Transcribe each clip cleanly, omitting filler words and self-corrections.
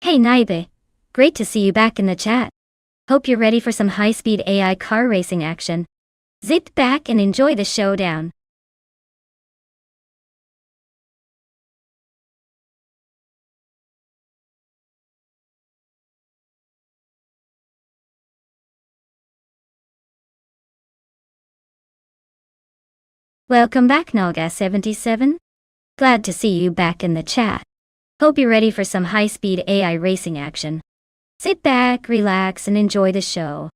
Hey Naibe, great to see you back in the chat. Hope you're ready for some high-speed AI car racing action. Sit back and enjoy the showdown. Welcome back Nalga77. Glad to see you back in the chat. Hope you're ready for some high-speed AI racing action. Sit back, relax, and enjoy the show.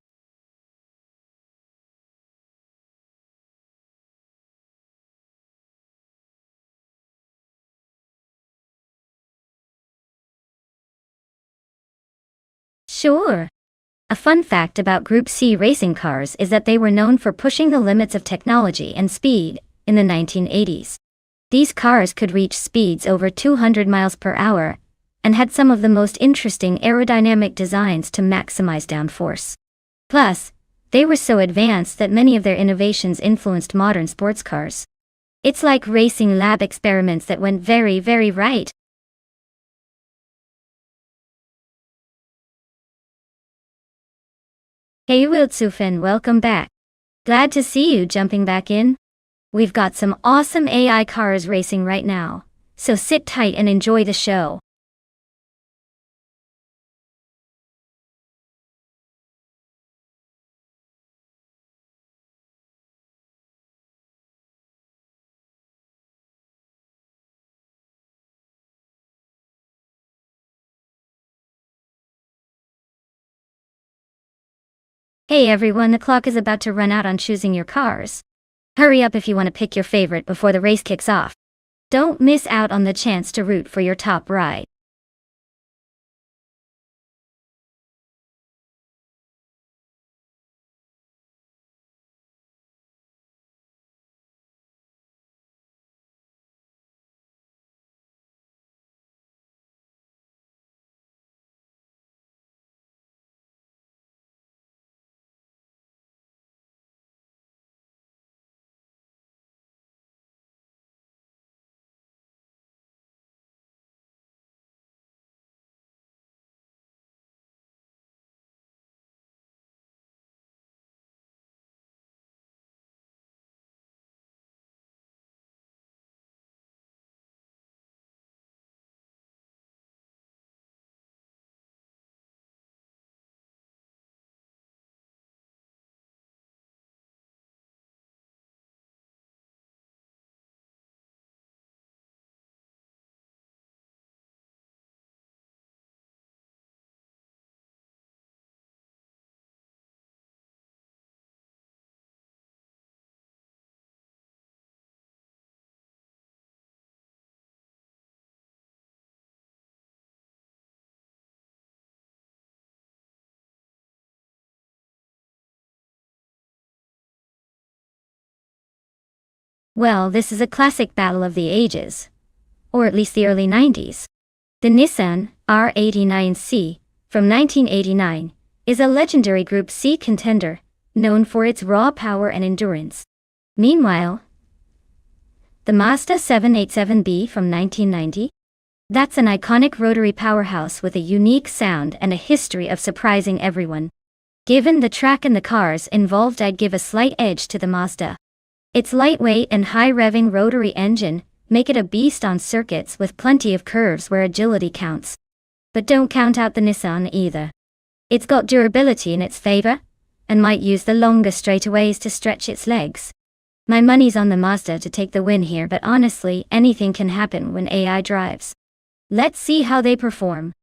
Sure. A fun fact about Group C racing cars is that they were known for pushing the limits of technology and speed in the 1980s. These cars could reach speeds over 200 miles per hour and had some of the most interesting aerodynamic designs to maximize downforce. Plus, they were so advanced that many of their innovations influenced modern sports cars. It's like racing lab experiments that went very, very right. Hey Wildsufin, welcome back. Glad to see you jumping back in. We've got some awesome AI cars racing right now, so sit tight and enjoy the show. Hey everyone, the clock is about to run out on choosing your cars. Hurry up if you want to pick your favorite before the race kicks off. Don't miss out on the chance to root for your top ride. Well, this is a classic battle of the ages, or at least the early 90s. The Nissan R89C from 1989 is a legendary Group C contender, known for its raw power and endurance. Meanwhile, the Mazda 787B from 1990? That's an iconic rotary powerhouse with a unique sound and a history of surprising everyone. Given the track and the cars involved, I'd give a slight edge to the Mazda. Its lightweight and high-revving rotary engine make it a beast on circuits with plenty of curves where agility counts. But don't count out the Nissan either. It's got durability in its favor, and might use the longer straightaways to stretch its legs. My money's on the Mazda to take the win here, but honestly, anything can happen when AI drives. Let's see how they perform.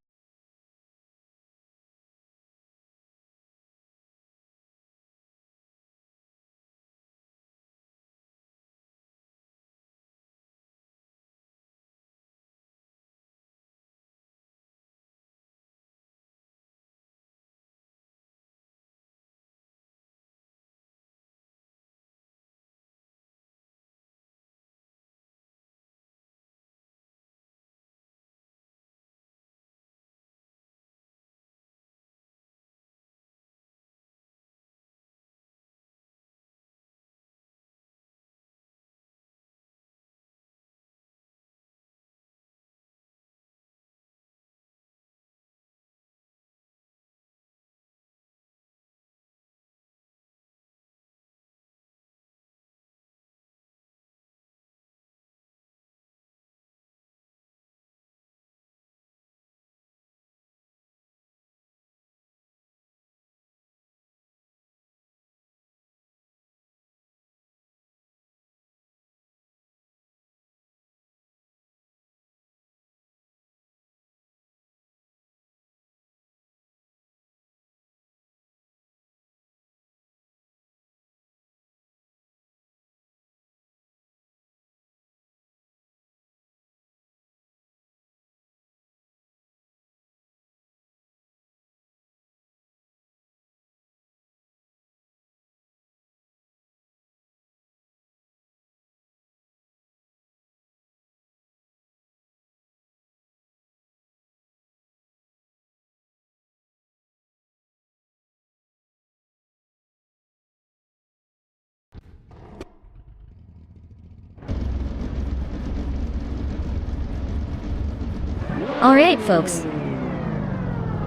Alright folks,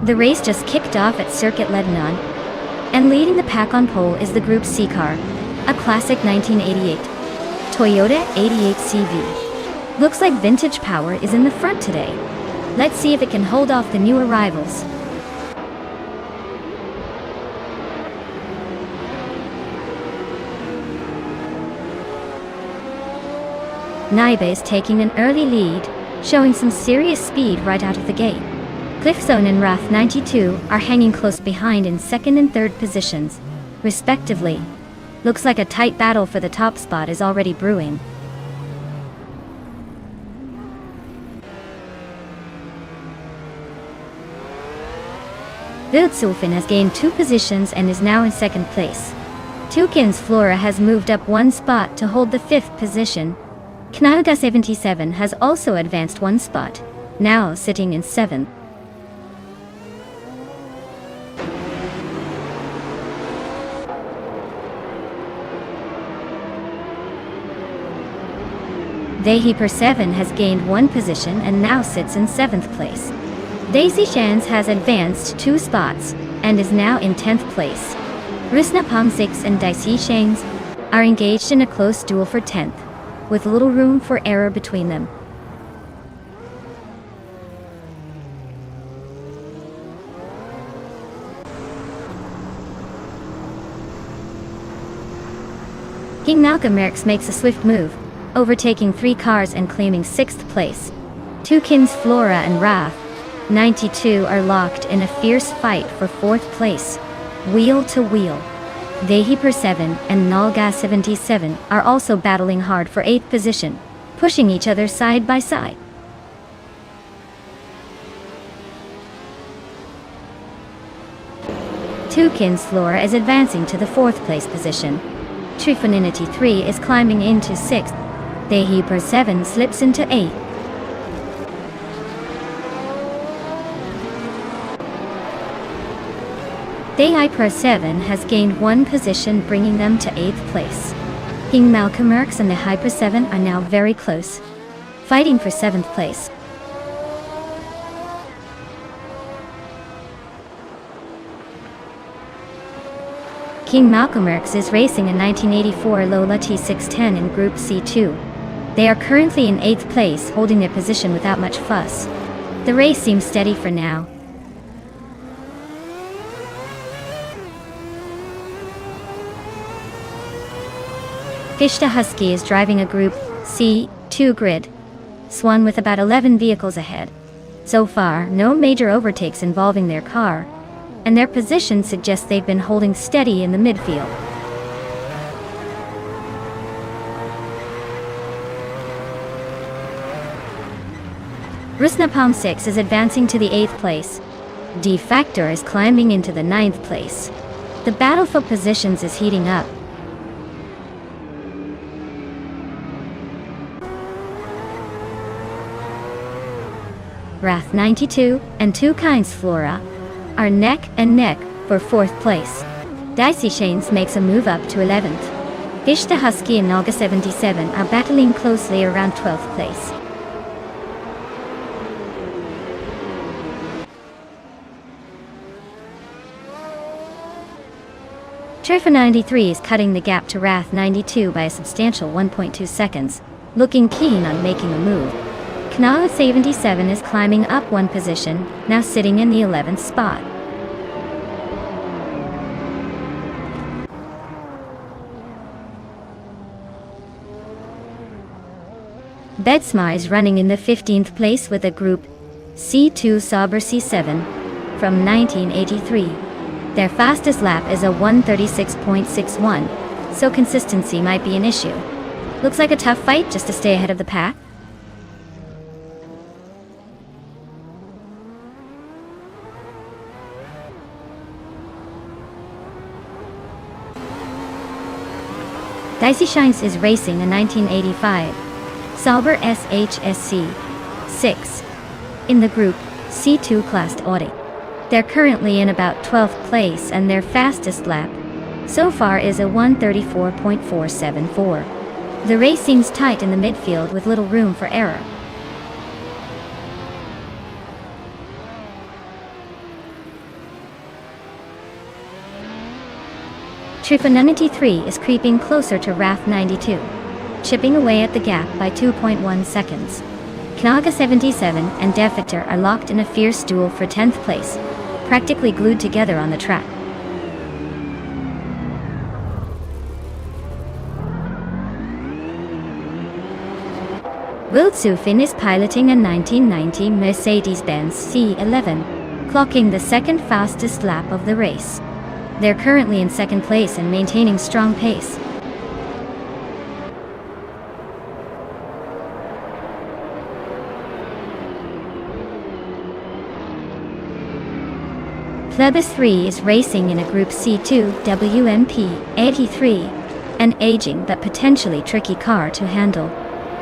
the race just kicked off at Circuit Lebanon, and leading the pack on pole is the Group C car, a classic 1988 Toyota 88 CV. Looks like vintage power is in the front today. Let's see if it can hold off the new arrivals. Naiba is taking an early lead, showing some serious speed right out of the gate. Cliffzone and Wrath 92 are hanging close behind in second and third positions, respectively. Looks like a tight battle for the top spot is already brewing. Wildsulfin has gained 2 positions and is now in second place. Tukin's Flora has moved up 1 spot to hold the 5th position. Knalga 77 has also advanced 1 spot, now sitting in 7th. Dahi Per 7 has gained 1 position and now sits in 7th place. Daisy Shans has advanced 2 spots and is now in 10th place. Rusnapam 6 and Daisy Shans are engaged in a close duel for 10th, with little room for error between them. King Malcolm Merckx makes a swift move, overtaking 3 cars and claiming 6th place. Tukin's Flora and Wrath 92 are locked in a fierce fight for 4th place, wheel to wheel. Dahi Per 7 and Nalga 77 are also battling hard for 8th position, pushing each other side by side. Tukin's Flora is advancing to the 4th place position. Trifoninity 3 is climbing into 6th. Dahi Per 7 slips into 8th. Dahi Per 7 has gained 1 position, bringing them to 8th place. King Malcolm Merckx and the Hyper 7 are now very close, fighting for 7th place. King Malcolm Merckx is racing a 1984 Lola T610 in Group C2. They are currently in 8th place, holding their position without much fuss. The race seems steady for now. Fishta Husky is driving a Group C2 grid, Swan with about 11 vehicles ahead. So far, no major overtakes involving their car, and their position suggests they've been holding steady in the midfield. Rusnapalm 6 is advancing to the 8th place. D Factor is climbing into the 9th place. The battle for positions is heating up. Wrath 92 and Tukin's Flora are neck and neck for 4th place. Dicey Shanes makes a move up to 11th. Fishta Husky and Nalga 77 are battling closely around 12th place. Trefa 93 is cutting the gap to Wrath 92 by a substantial 1.2 seconds, looking keen on making a move. Knala 77 is climbing up 1 position, now sitting in the 11th spot. Bedsma is running in the 15th place with a Group C2 Sauber C7 from 1983. Their fastest lap is a 1:36.61, so consistency might be an issue. Looks like a tough fight just to stay ahead of the pack. Dicey Shines is racing a 1985 Sauber SHSC 6 in the Group C2 classed Audi. They're currently in about 12th place and their fastest lap so far is a 1:34.474. The race seems tight in the midfield with little room for error. Trifa 93 is creeping closer to RAF 92, chipping away at the gap by 2.1 seconds. Knaga 77 and Defector are locked in a fierce duel for 10th place, practically glued together on the track. Wildsufin is piloting a 1990 Mercedes-Benz C11, clocking the second fastest lap of the race. They're currently in second place and maintaining strong pace. Plebis 3 is racing in a Group C2 WMP 83, an aging but potentially tricky car to handle.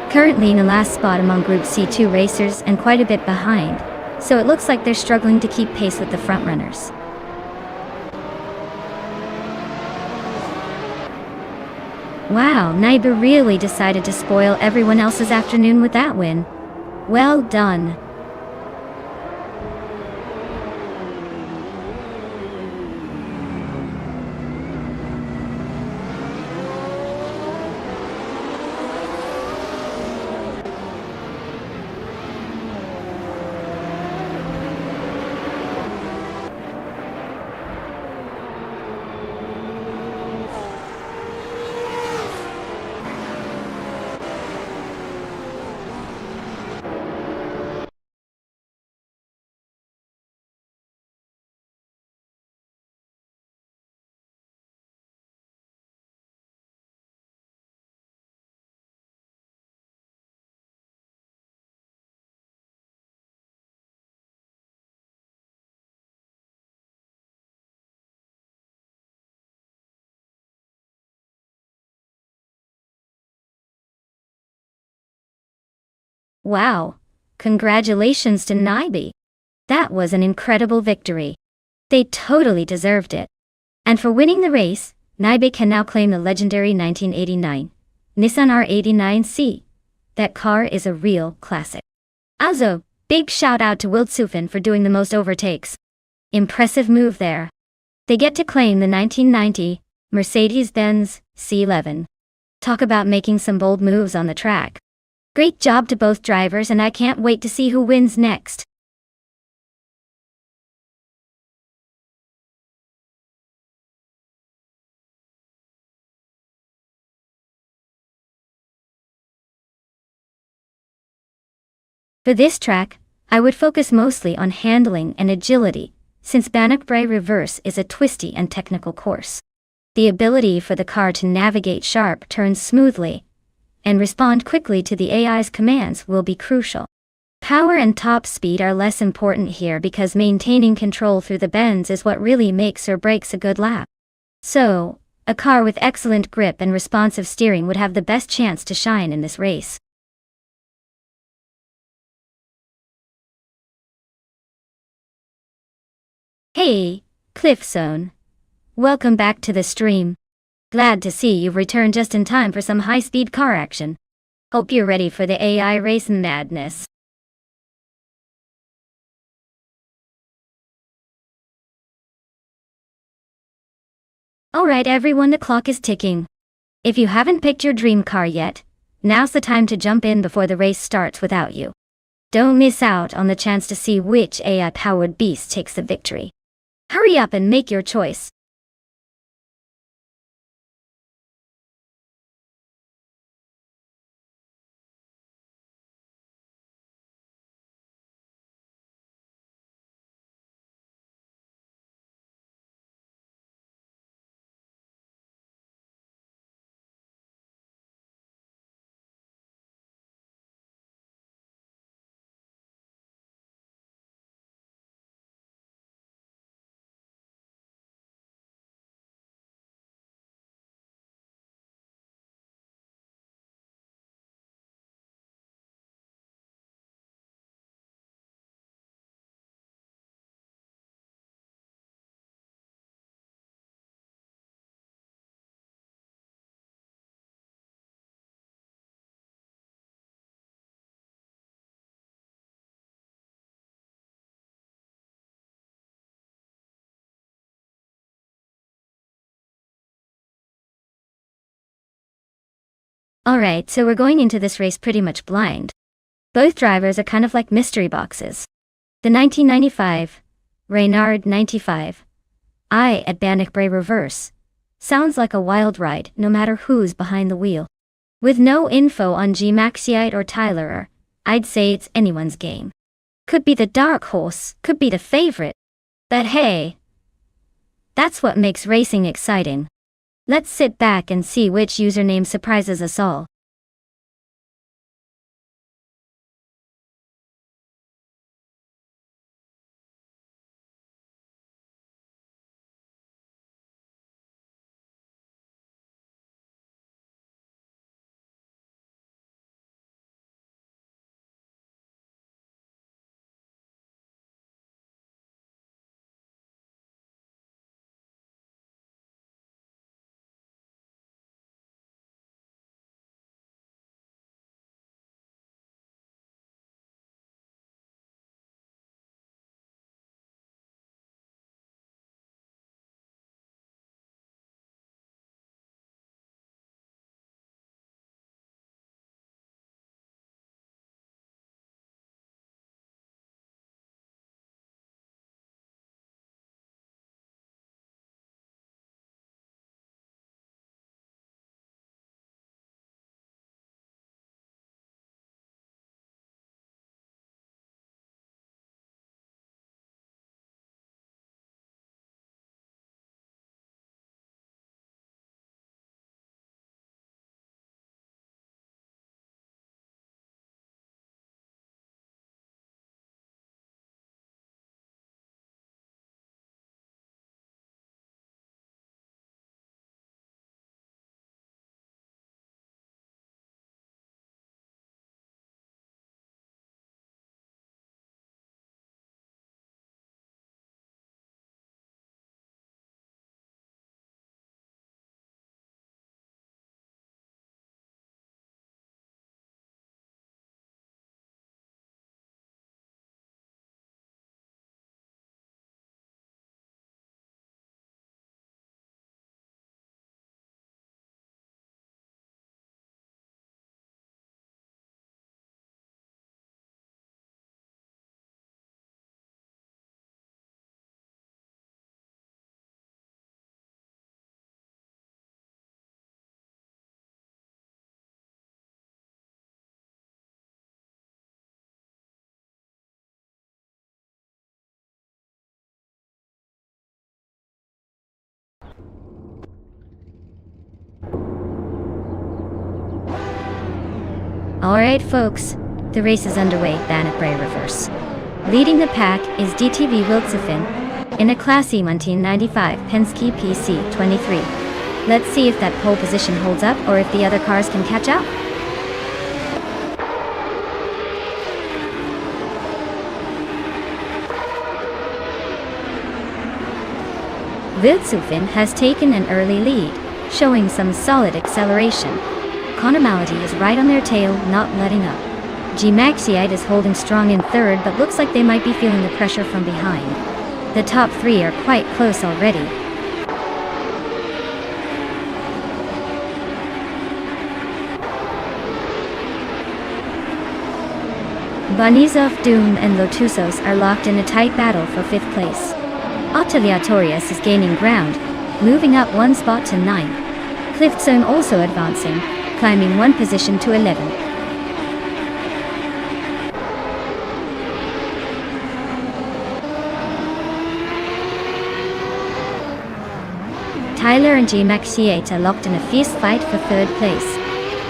Currently in the last spot among Group C2 racers and quite a bit behind, so it looks like they're struggling to keep pace with the frontrunners. Wow, Naiba really decided to spoil everyone else's afternoon with that win. Well done. Wow, congratulations to Naibi. That was an incredible victory. They totally deserved it. And for winning the race, Naibi can now claim the legendary 1989 Nissan R89C. That car is a real classic. Also, big shout out to Wildsufin for doing the most overtakes. Impressive move there. They get to claim the 1990 Mercedes-Benz C11. Talk about making some bold moves on the track. Great job to both drivers, and I can't wait to see who wins next. For this track, I would focus mostly on handling and agility, since Bannockbrae Reverse is a twisty and technical course. The ability for the car to navigate sharp turns smoothly and respond quickly to the AI's commands will be crucial. Power and top speed are less important here because maintaining control through the bends is what really makes or breaks a good lap. So, a car with excellent grip and responsive steering would have the best chance to shine in this race. Hey, Cliffzone. Welcome back to the stream. Glad to see you've returned just in time for some high-speed car action. Hope you're ready for the AI race madness. Alright everyone, the clock is ticking. If you haven't picked your dream car yet, now's the time to jump in before the race starts without you. Don't miss out on the chance to see which AI-powered beast takes the victory. Hurry up and make your choice. Alright, so we're going into this race pretty much blind. Both drivers are kind of like mystery boxes. The 1995, Reynard 95, I at Bannockbrae Reverse. Sounds like a wild ride, no matter who's behind the wheel. With no info on G Maxiite or Tylerer, I'd say it's anyone's game. Could be the dark horse, could be the favorite. But hey, that's what makes racing exciting. Let's sit back and see which username surprises us all. Alright folks, the race is underway, Bannockbrae Reverse. Leading the pack is DTV Wildsefin in a classy 1995 Penske PC23. Let's see if that pole position holds up or if the other cars can catch up. Wildsefin has taken an early lead, showing some solid acceleration. Connormality is right on their tail, not letting up. G Maxiite is holding strong in third, but looks like they might be feeling the pressure from behind. The top three are quite close already. Banizov, Doom and Lotusos are locked in a tight battle for 5th place. Ateliatorius is gaining ground, moving up one spot to 9th. Cliftzone also advancing, climbing one position to 11th. Tyler and G Maxiite are locked in a fierce fight for 3rd place.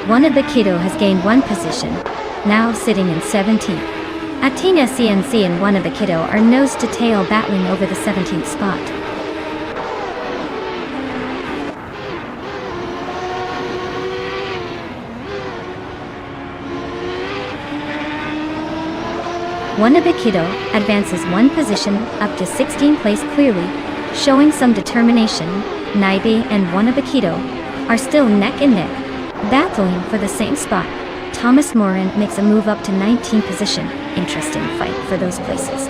Wannabe has gained one position, now sitting in 17th. Atina CNC and Wannabe are nose to tail battling over the 17th spot. Wannabe advances one position up to 16th place clearly, showing some determination. Naibe and Wannabe are still neck and neck, battling for the same spot. Thomas Moran makes a move up to 19th position. Interesting fight for those places.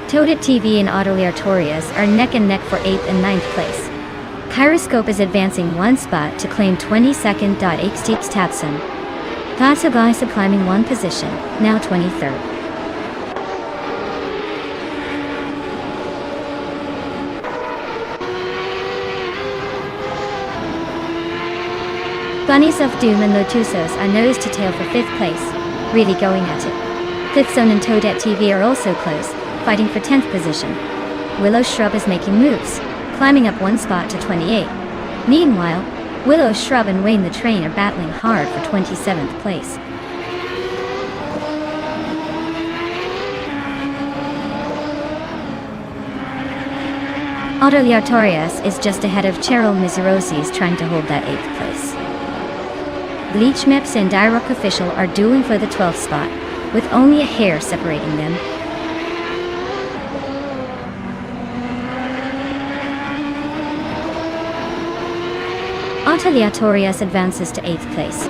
Toadit TV and Autoliartorius are neck and neck for 8th and 9th place. Kyroscope is advancing one spot to claim 22nd. Steeps Tapson. Gatsugaisa climbing one position, now 23rd. Bunnies of Doom and Lotusos are nose to tail for 5th place, really going at it. Cliffzone and Toadette TV are also close, fighting for 10th position. Willow Shrub is making moves, climbing up one spot to 28. Meanwhile, Willow Shrub and Wayne the Train are battling hard for 27th place. Autoliartorius is just ahead of Cheryl Mizurosis trying to hold that 8th place. Bleach Meps and Dirock Official are dueling for the 12th spot, with only a hair separating them. Autoliartorius advances to 8th place.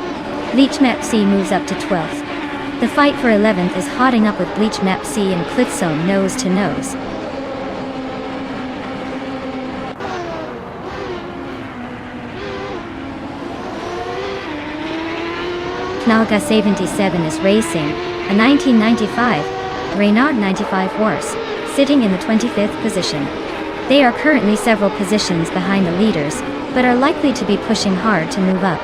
Bleach Mep C moves up to 12th. The fight for 11th is hotting up with Bleach Mep C and Cliffzone nose to nose. Knalga 77 is racing, a 1995 Reynard 95 horse, sitting in the 25th position. They are currently several positions behind the leaders, but are likely to be pushing hard to move up.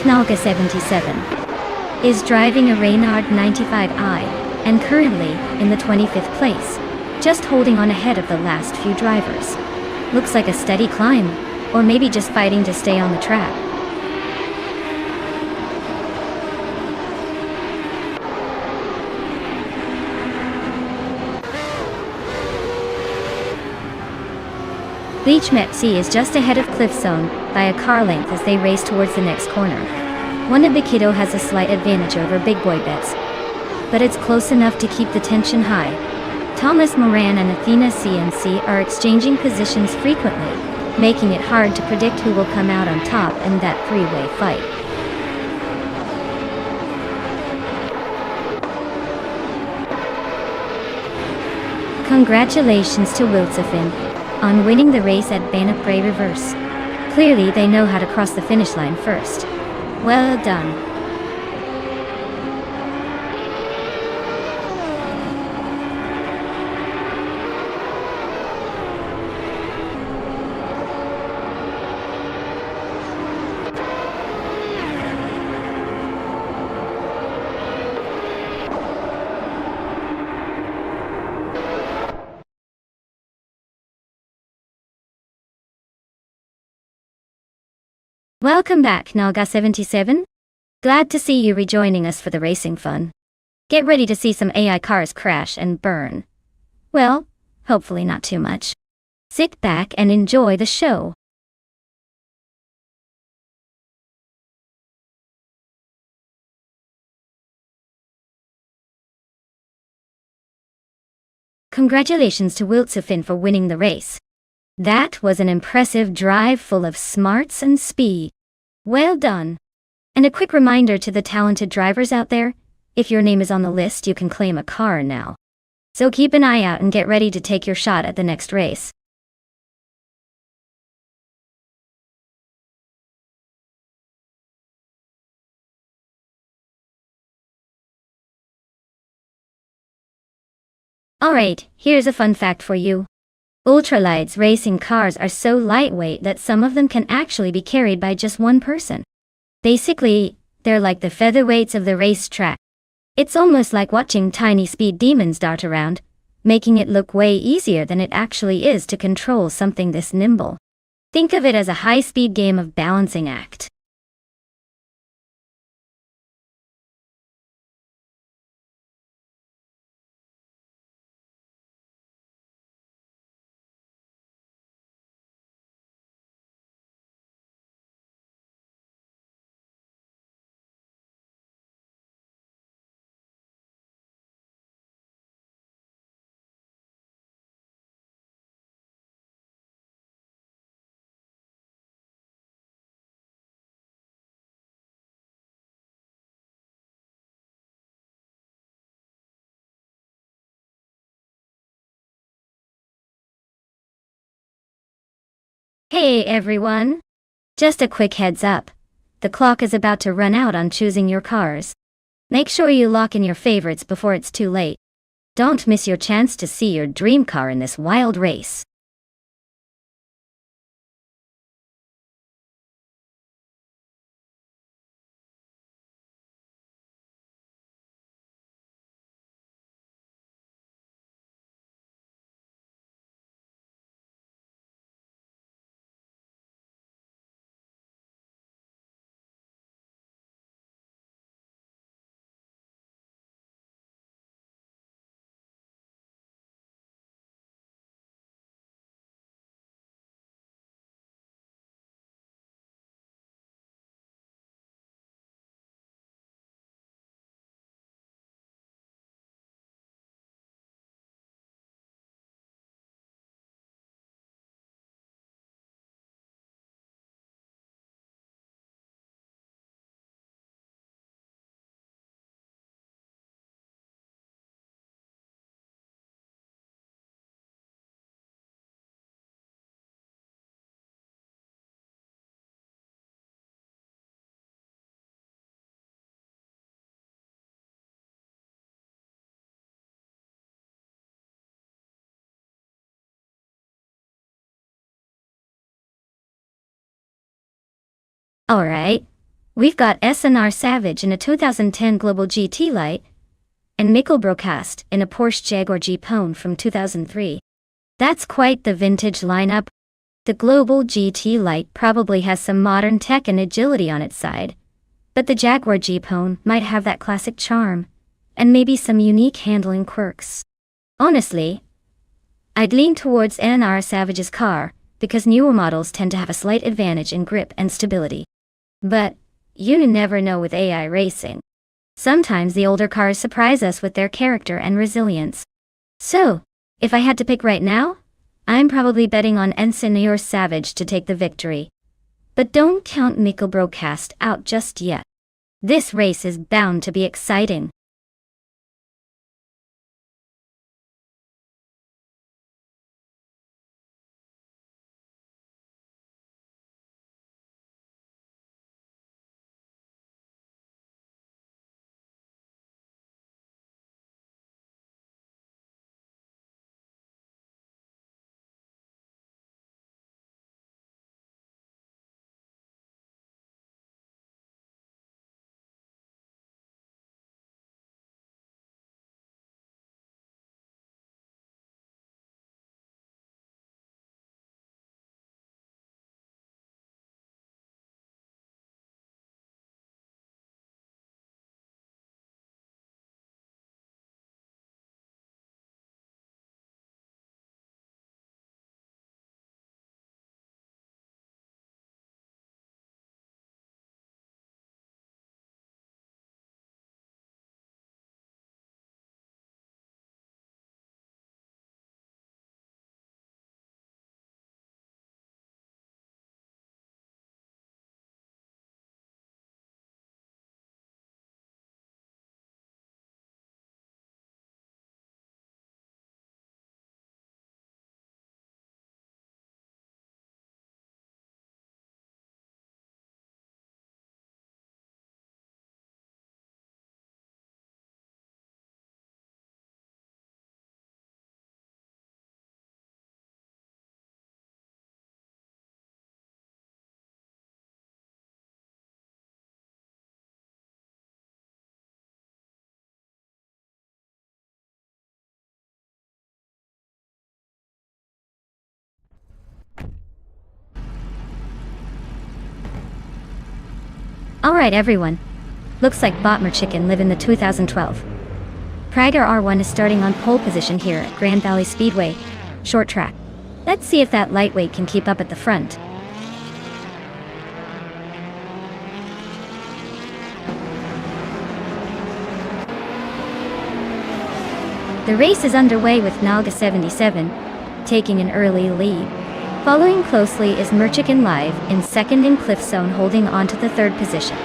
Knalga 77 is driving a Reynard 95i, and currently in the 25th place, just holding on ahead of the last few drivers. Looks like a steady climb, or maybe just fighting to stay on the track. Bleach Mep C is just ahead of Cliffzone by a car length as they race towards the next corner. Wannabikido has a slight advantage over Big Boy Bets, but it's close enough to keep the tension high. Thomas Moran and Athena CNC are exchanging positions frequently, making it hard to predict who will come out on top in that three-way fight. Congratulations to Wilsefin on winning the race at Bannock Bray Reverse. Clearly they know how to cross the finish line first. Well done. Welcome back, Naga77. Glad to see you rejoining us for the racing fun. Get ready to see some AI cars crash and burn. Well, hopefully not too much. Sit back and enjoy the show. Congratulations to Wilsefin for winning the race. That was an impressive drive full of smarts and speed. Well done. And a quick reminder to the talented drivers out there, if your name is on the list you can claim a car now. So keep an eye out and get ready to take your shot at the next race. Alright, here's a fun fact for you. Ultralights racing cars are so lightweight that some of them can actually be carried by just one person. Basically, they're like the featherweights of the racetrack. It's almost like watching tiny speed demons dart around, making it look way easier than it actually is to control something this nimble. Think of it as a high-speed game of balancing act. Hey everyone! Just a quick heads up. The clock is about to run out on choosing your cars. Make sure you lock in your favorites before it's too late. Don't miss your chance to see your dream car in this wild race. Alright. We've got SNR Savage in a 2010 Global GT Light, and Mikkel Broadcast in a Porsche Jaguar Jeepone from 2003. That's quite the vintage lineup. The Global GT Light probably has some modern tech and agility on its side, but the Jaguar Jeepone might have that classic charm, and maybe some unique handling quirks. Honestly, I'd lean towards NR Savage's car, because newer models tend to have a slight advantage in grip and stability. But you never know with AI racing. Sometimes the older cars surprise us with their character and resilience. So, if I had to pick right now, I'm probably betting on NR Savage to take the victory. But don't count Mikkel Broadcast out just yet. This race is bound to be exciting. Alright everyone. Looks like Botmer Chicken live in the 2012. Prager R1 is starting on pole position here at Grand Valley Speedway, short track. Let's see if that lightweight can keep up at the front. The race is underway with Nalga 77 taking an early lead. Following closely is Merchicken Live in second and Cliffzone holding on to the third position.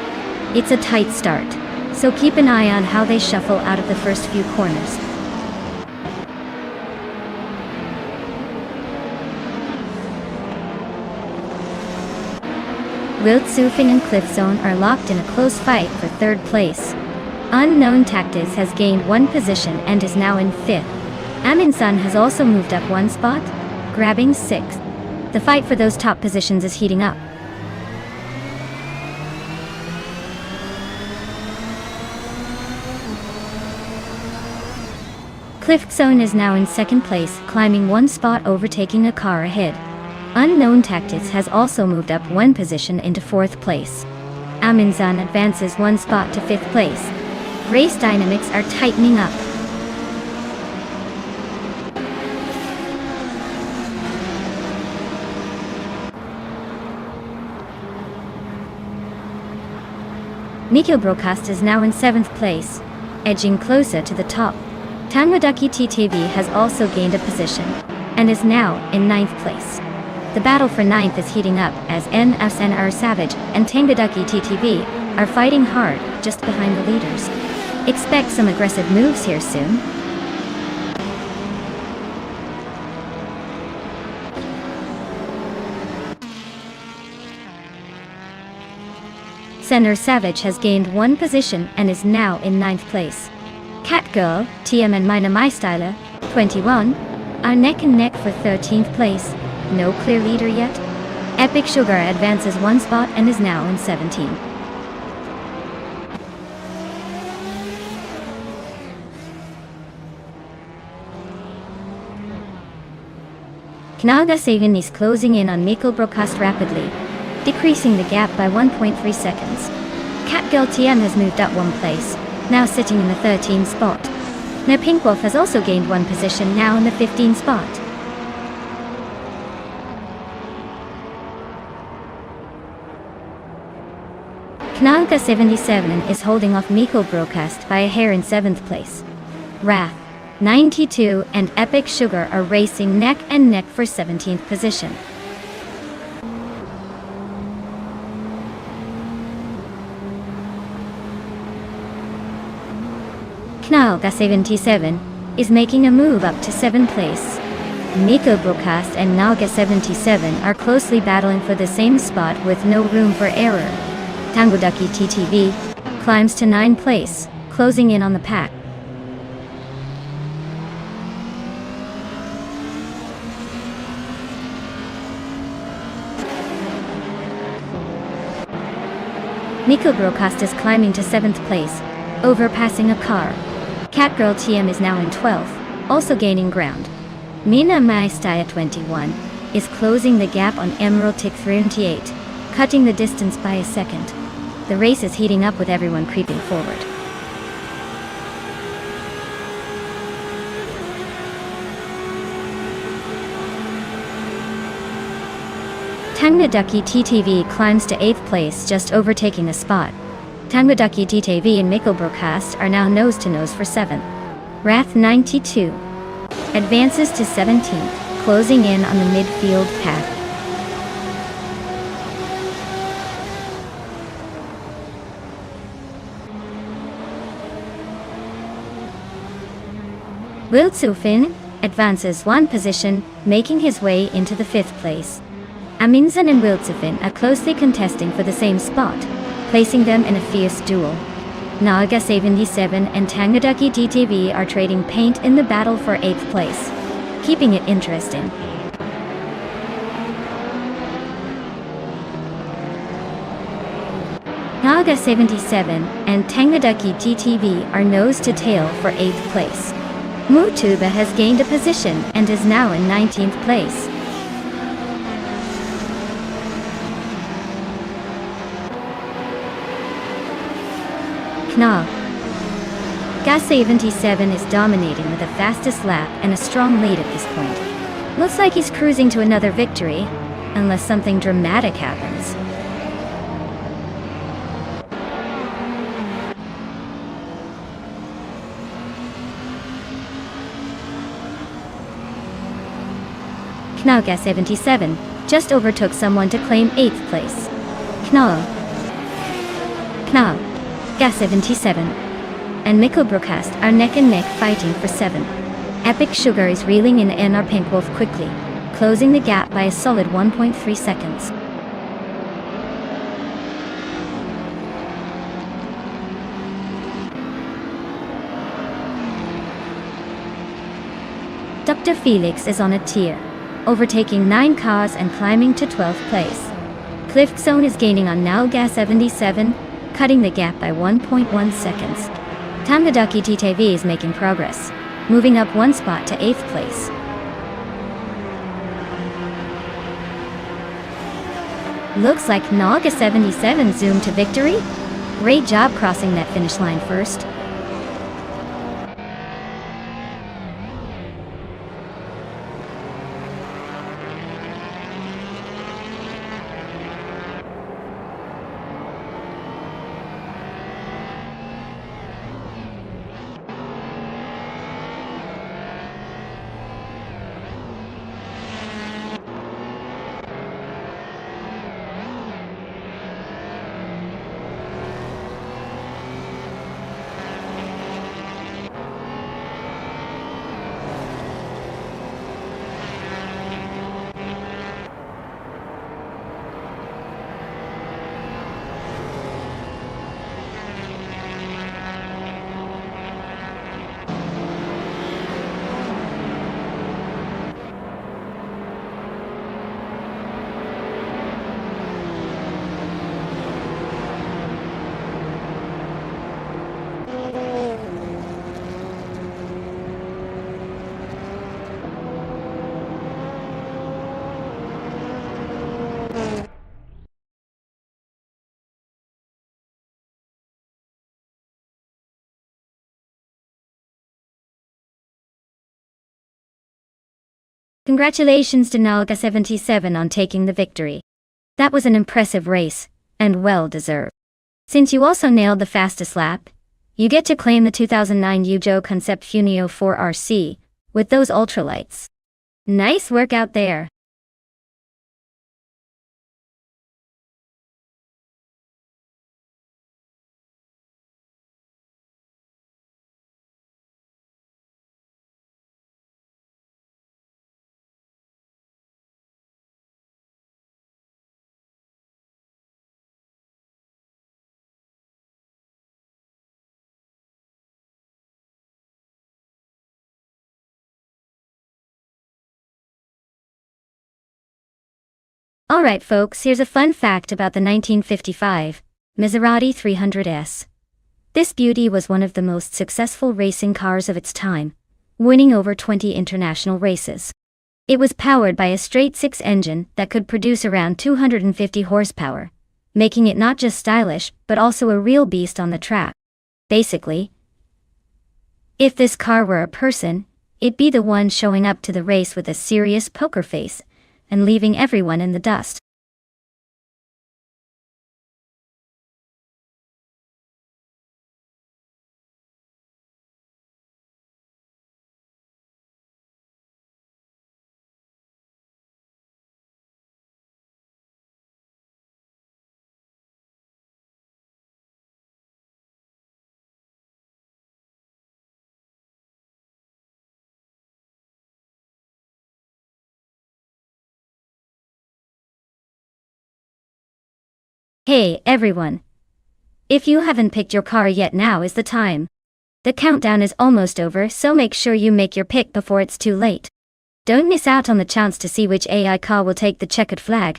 It's a tight start, so keep an eye on how they shuffle out of the first few corners. Wildsufen and Cliffzone are locked in a close fight for third place. Unknown Tactics has gained one position and is now in fifth. Aminsun has also moved up one spot, grabbing sixth. The fight for those top positions is heating up. Cliffzone is now in second place, climbing one spot, overtaking a car ahead. Unknown Tactics has also moved up one position into fourth place. Aminsun advances one spot to fifth place. Race dynamics are tightening up. Mikko Broadcast is now in seventh place, edging closer to the top. Tangwadaki TTV has also gained a position, and is now in ninth place. The battle for ninth is heating up as NSNR Savage and Tangwadaki TTV are fighting hard just behind the leaders. Expect some aggressive moves here soon. Senor Savage has gained one position and is now in ninth place. Catgirl, TM and Mina My Styler, 21, are neck and neck for 13th place. No clear leader yet. Epic Sugar advances one spot and is now in 17. Knaga Sagan is closing in on Mikko Broadcast rapidly, decreasing the gap by 1.3 seconds. Catgirl TM has moved up one place, now sitting in the 13th spot. Now Pink Wolf has also gained one position, now in the 15th spot. Knalka 77 is holding off Mikko Broadcast by a hair in 7th place. Wrath 92 and Epic Sugar are racing neck and neck for 17th position. Knalka 77 is making a move up to 7th place. Mikko Broadcast and Nalga 77 are closely battling for the same spot with no room for error. Tangwadaki TTV climbs to 9th place, closing in on the pack. Mikko Broadcast is climbing to 7th place, overpassing a car. Catgirl TM is now in 12th, also gaining ground. Mina Maistaya 21 is closing the gap on Emerald Tick 38, cutting the distance by a second. The race is heating up with everyone creeping forward. Tangwadaki TTV climbs to 8th place, just overtaking a spot. Tangwadaki TTV and Mikko Broadcast are now nose to nose for 7th. Wrath 92 advances to 17th, closing in on the midfield pack. Wildsufen advances one position, making his way into the 5th place. Aminsun and Wildsufen are closely contesting for the same spot, placing them in a fierce duel. Naga 77 and Tangwadaki DTV are trading paint in the battle for 8th place, keeping it interesting. Naga 77 and Tangwadaki DTV are nose to tail for 8th place. Mutuba has gained a position and is now in 19th place. Gas 77 is dominating with the fastest lap and a strong lead at this point. Looks like he's cruising to another victory, unless something dramatic happens. Gas 77 just overtook someone to claim 8th place. Gas 77 and Mikko Broadcast are neck and neck fighting for 7th. Epic Sugar is reeling in NR Pink Wolf quickly, closing the gap by a solid 1.3 seconds. de Felix is on a tear, overtaking 9 cars and climbing to 12th place. Cliff Zone is gaining on Nalga 77, cutting the gap by 1.1 seconds. Tamgadaki TTV is making progress, moving up 1 spot to 8th place. Looks like Nalga 77 zoomed to victory? Great job crossing that finish line first. Congratulations to Nalga 77 on taking the victory. That was an impressive race, and well deserved. Since you also nailed the fastest lap, you get to claim the 2009 Yujo Concept Funio 4RC, with those ultralights. Nice work out there. Alright folks, here's a fun fact about the 1955 Maserati 300S. This beauty was one of the most successful racing cars of its time, winning over 20 international races. It was powered by a straight-six engine that could produce around 250 horsepower, making it not just stylish but also a real beast on the track. Basically, if this car were a person, it'd be the one showing up to the race with a serious poker face and leaving everyone in the dust. Hey everyone! If you haven't picked your car yet, now is the time. The countdown is almost over, so make sure you make your pick before it's too late. Don't miss out on the chance to see which AI car will take the checkered flag.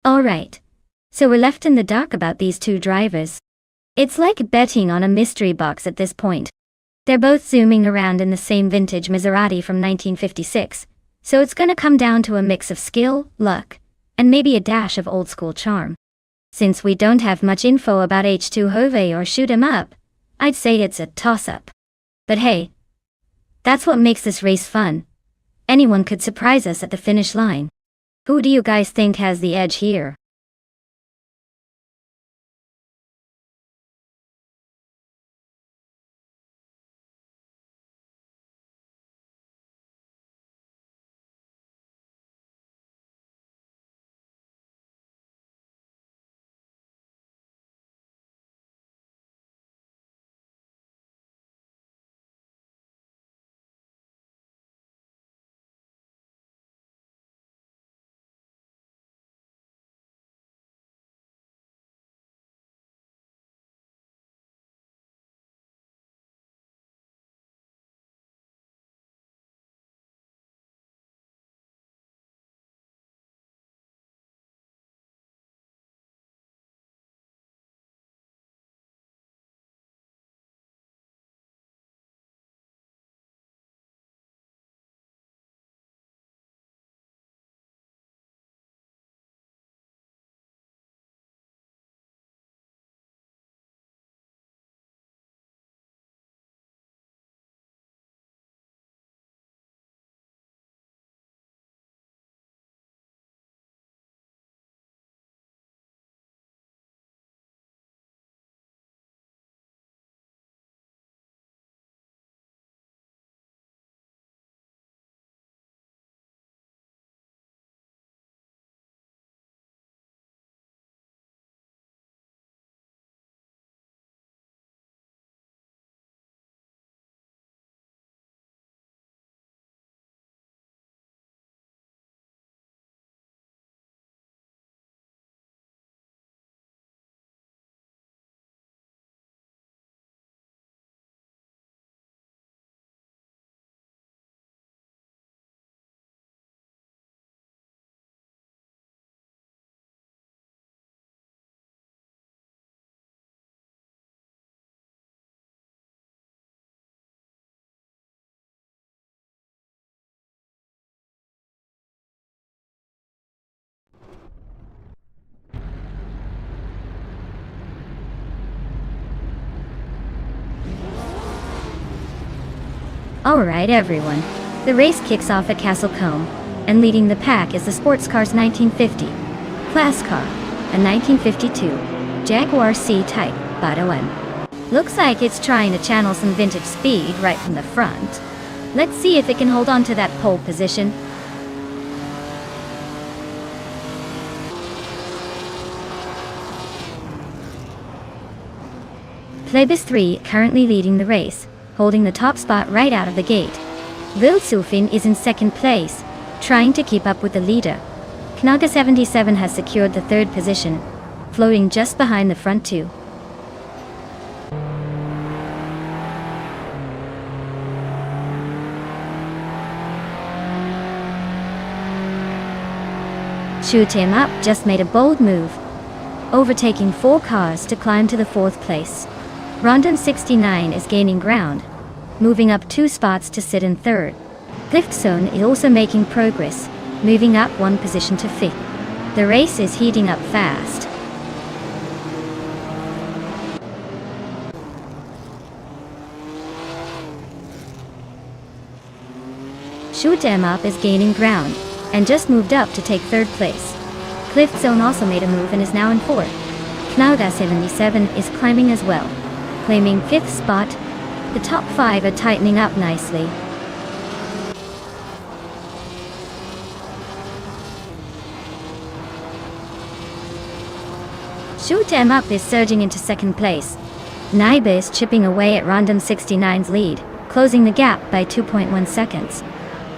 Alright. So we're left in the dark about these two drivers. It's like betting on a mystery box at this point. They're both zooming around in the same vintage Maserati from 1956, so it's gonna come down to a mix of skill, luck, and maybe a dash of old-school charm. Since we don't have much info about H2 Hove or Shoot 'em Up, I'd say it's a toss-up. But hey, that's what makes this race fun. Anyone could surprise us at the finish line. Who do you guys think has the edge here? Alright everyone, the race kicks off at Castle Combe, and leading the pack is the sports car's 1950 class car, a 1952 Jaguar C-Type Bada. Looks like it's trying to channel some vintage speed right from the front. Let's see if it can hold on to that pole position. Plebis 3 currently leading the race, holding the top spot right out of the gate. Wildsufin is in second place, trying to keep up with the leader. Knaga 77 has secured the third position, floating just behind the front two. Shoot 'em Up just made a bold move, overtaking 4 cars to climb to the 4th place. Rondon 69 is gaining ground, moving up 2 spots to sit in 3rd. Cliftzone is also making progress, moving up 1 position to 5th. The race is heating up fast. Shoot 'em Up is gaining ground, and just moved up to take 3rd place. Cliftzone also made a move and is now in 4th. Knauda 77 is climbing as well, claiming 5th spot. The top 5 are tightening up nicely. Shoot 'em Up is surging into 2nd place. Naiba is chipping away at Rondon 69's lead, closing the gap by 2.1 seconds.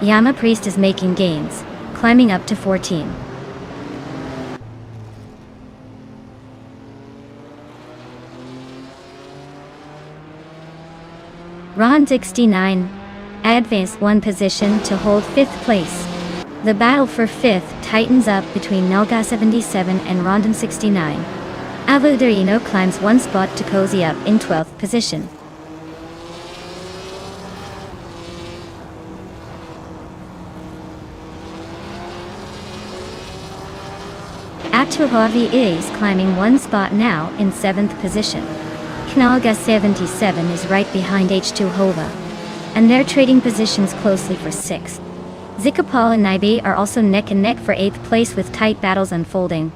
Yama Priest is making gains, climbing up to 14. Ron 69 advanced 1 position to hold 5th place. The battle for 5th tightens up between Nolga 77 and Rondon 69. Aveldarino climbs one spot to cozy up in 12th position. Atuhavi is climbing one spot now in 7th position. Knalga 77 is right behind H2 Hova, and they're trading positions closely for 6th. Zikapal and Naibe are also neck and neck for 8th place with tight battles unfolding.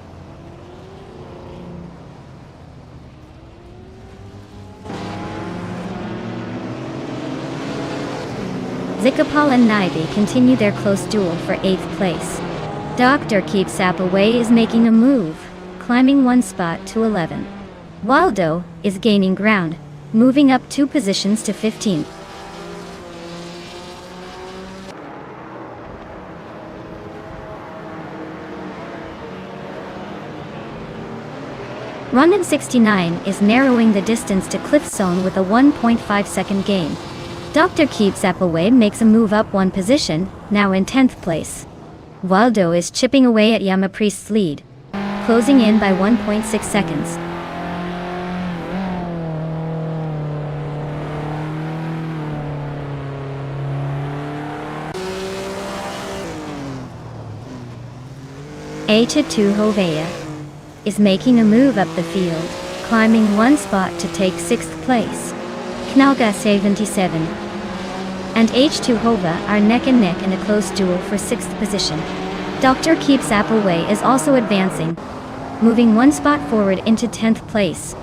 Zikapal and Naibe continue their close duel for 8th place. Dr. Keep Sap Away is making a move, climbing one spot to 11. Waldo is gaining ground, moving up 2 positions to 15th. Rondon 69 is narrowing the distance to Cliff Zone with a 1.5 second gain. Dr. Keep Sap Away makes a move up 1 position, now in 10th place. Waldo is chipping away at Yama Priest's lead, closing in by 1.6 seconds. H2 Hovea is making a move up the field, climbing one spot to take 6th place. Knalga 77 and H2 Hova are neck and neck in a close duel for 6th position. Dr. Keep Sap Away is also advancing, moving one spot forward into 10th place.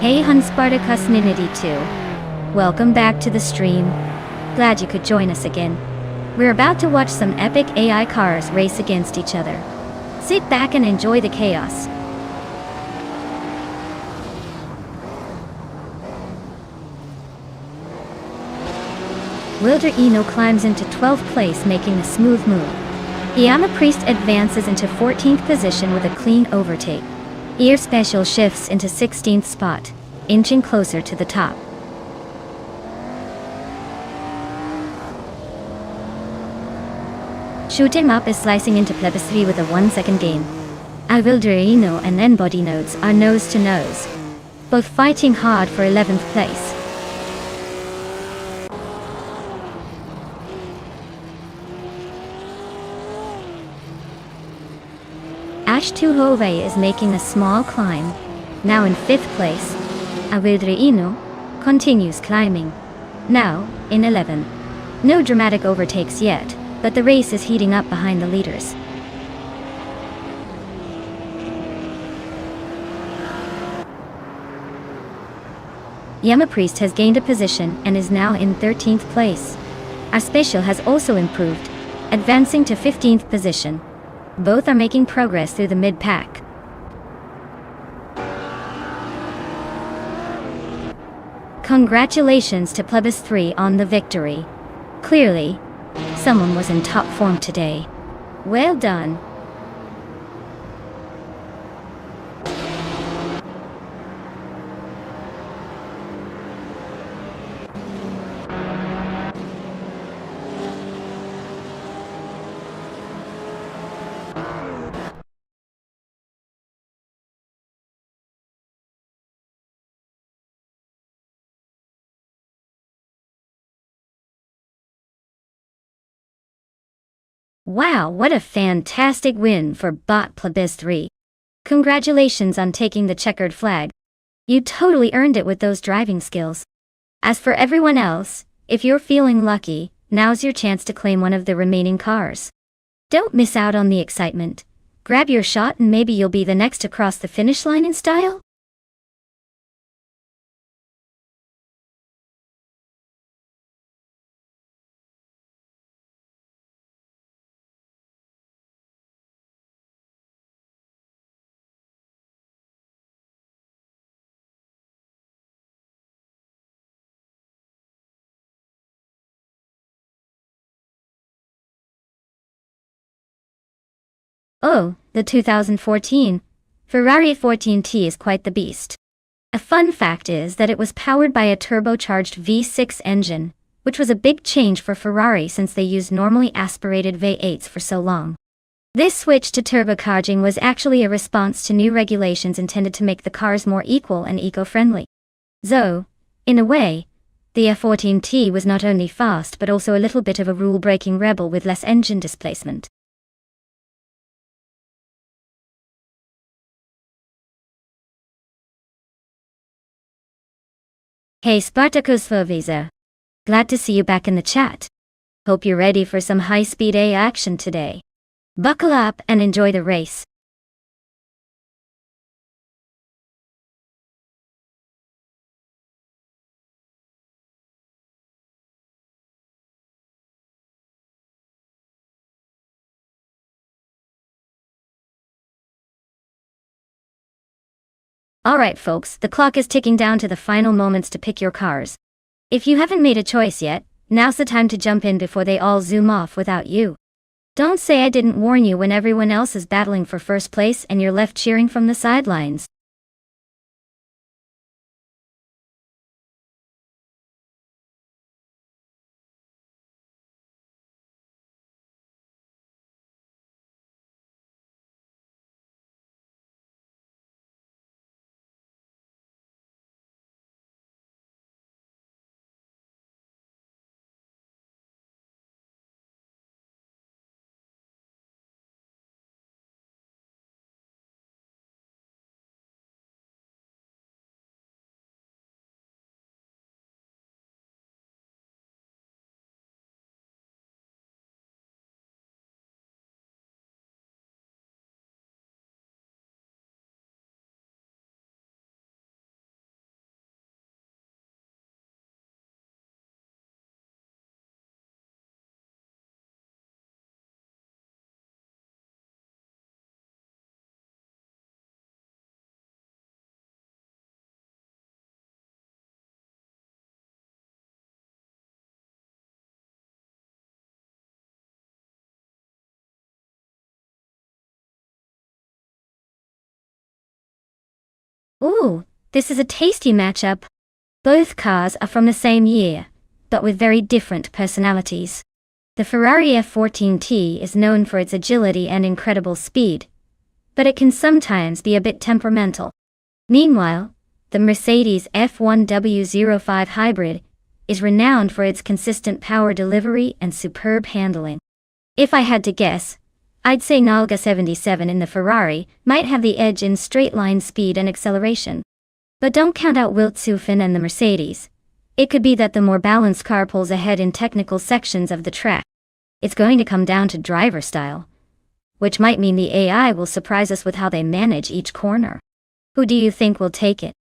Hey Hun Spartacus Ninity 2. Welcome back to the stream. Glad you could join us again. We're about to watch some epic AI cars race against each other. Sit back and enjoy the chaos. Wilder Eno climbs into 12th place, making a smooth move. Yama Priest advances into 14th position with a clean overtake. Ear Special shifts into 16th spot, inching closer to the top. Shoot 'em Up is slicing into Plebiscite with a 1 second gain. Avildarino and N-Body Nodes are nose to nose, both fighting hard for 11th place. H2 Hove is making a small climb, now in 5th place. Avildarino continues climbing, now in 11th. No dramatic overtakes yet, but the race is heating up behind the leaders. Yama Priest has gained a position and is now in 13th place. Our Special has also improved, advancing to 15th position. Both are making progress through the mid-pack. Congratulations to Plebis 3 on the victory. Clearly, someone was in top form today. Well done. Wow, what a fantastic win for Bot Plebis 3. Congratulations on taking the checkered flag. You totally earned it with those driving skills. As for everyone else, if you're feeling lucky, now's your chance to claim one of the remaining cars. Don't miss out on the excitement. Grab your shot and maybe you'll be the next to cross the finish line in style. Oh, the 2014 Ferrari 14T is quite the beast. A fun fact is that it was powered by a turbocharged V6 engine, which was a big change for Ferrari since they used normally aspirated V8s for so long. This switch to turbocharging was actually a response to new regulations intended to make the cars more equal and eco-friendly. So, in a way, the F14T was not only fast but also a little bit of a rule-breaking rebel with less engine displacement. Hey Spartacus Visa. Glad to see you back in the chat. Hope you're ready for some high-speed A action today. Buckle up and enjoy the race. Alright folks, the clock is ticking down to the final moments to pick your cars. If you haven't made a choice yet, now's the time to jump in before they all zoom off without you. Don't say I didn't warn you when everyone else is battling for first place and you're left cheering from the sidelines. Ooh, this is a tasty matchup. Both cars are from the same year, but with very different personalities. The Ferrari F14T is known for its agility and incredible speed, but it can sometimes be a bit temperamental. Meanwhile, the Mercedes F1W05 Hybrid is renowned for its consistent power delivery and superb handling. If I had to guess, I'd say Nalga 77 in the Ferrari might have the edge in straight-line speed and acceleration. But don't count out Wiltsufin and the Mercedes. It could be that the more balanced car pulls ahead in technical sections of the track. It's going to come down to driver style, which might mean the AI will surprise us with how they manage each corner. Who do you think will take it?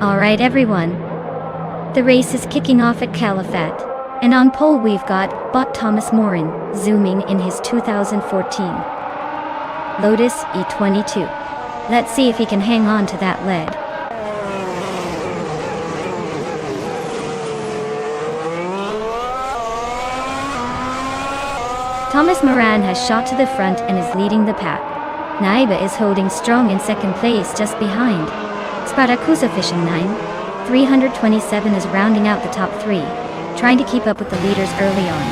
Alright everyone. The race is kicking off at Califat. And on pole we've got Bot Thomas Morin, zooming in his 2014 Lotus E22. Let's see if he can hang on to that lead. Thomas Moran has shot to the front and is leading the pack. Naiba is holding strong in second place just behind. Spartacus Fishing 9, 327 is rounding out the top three, trying to keep up with the leaders early on.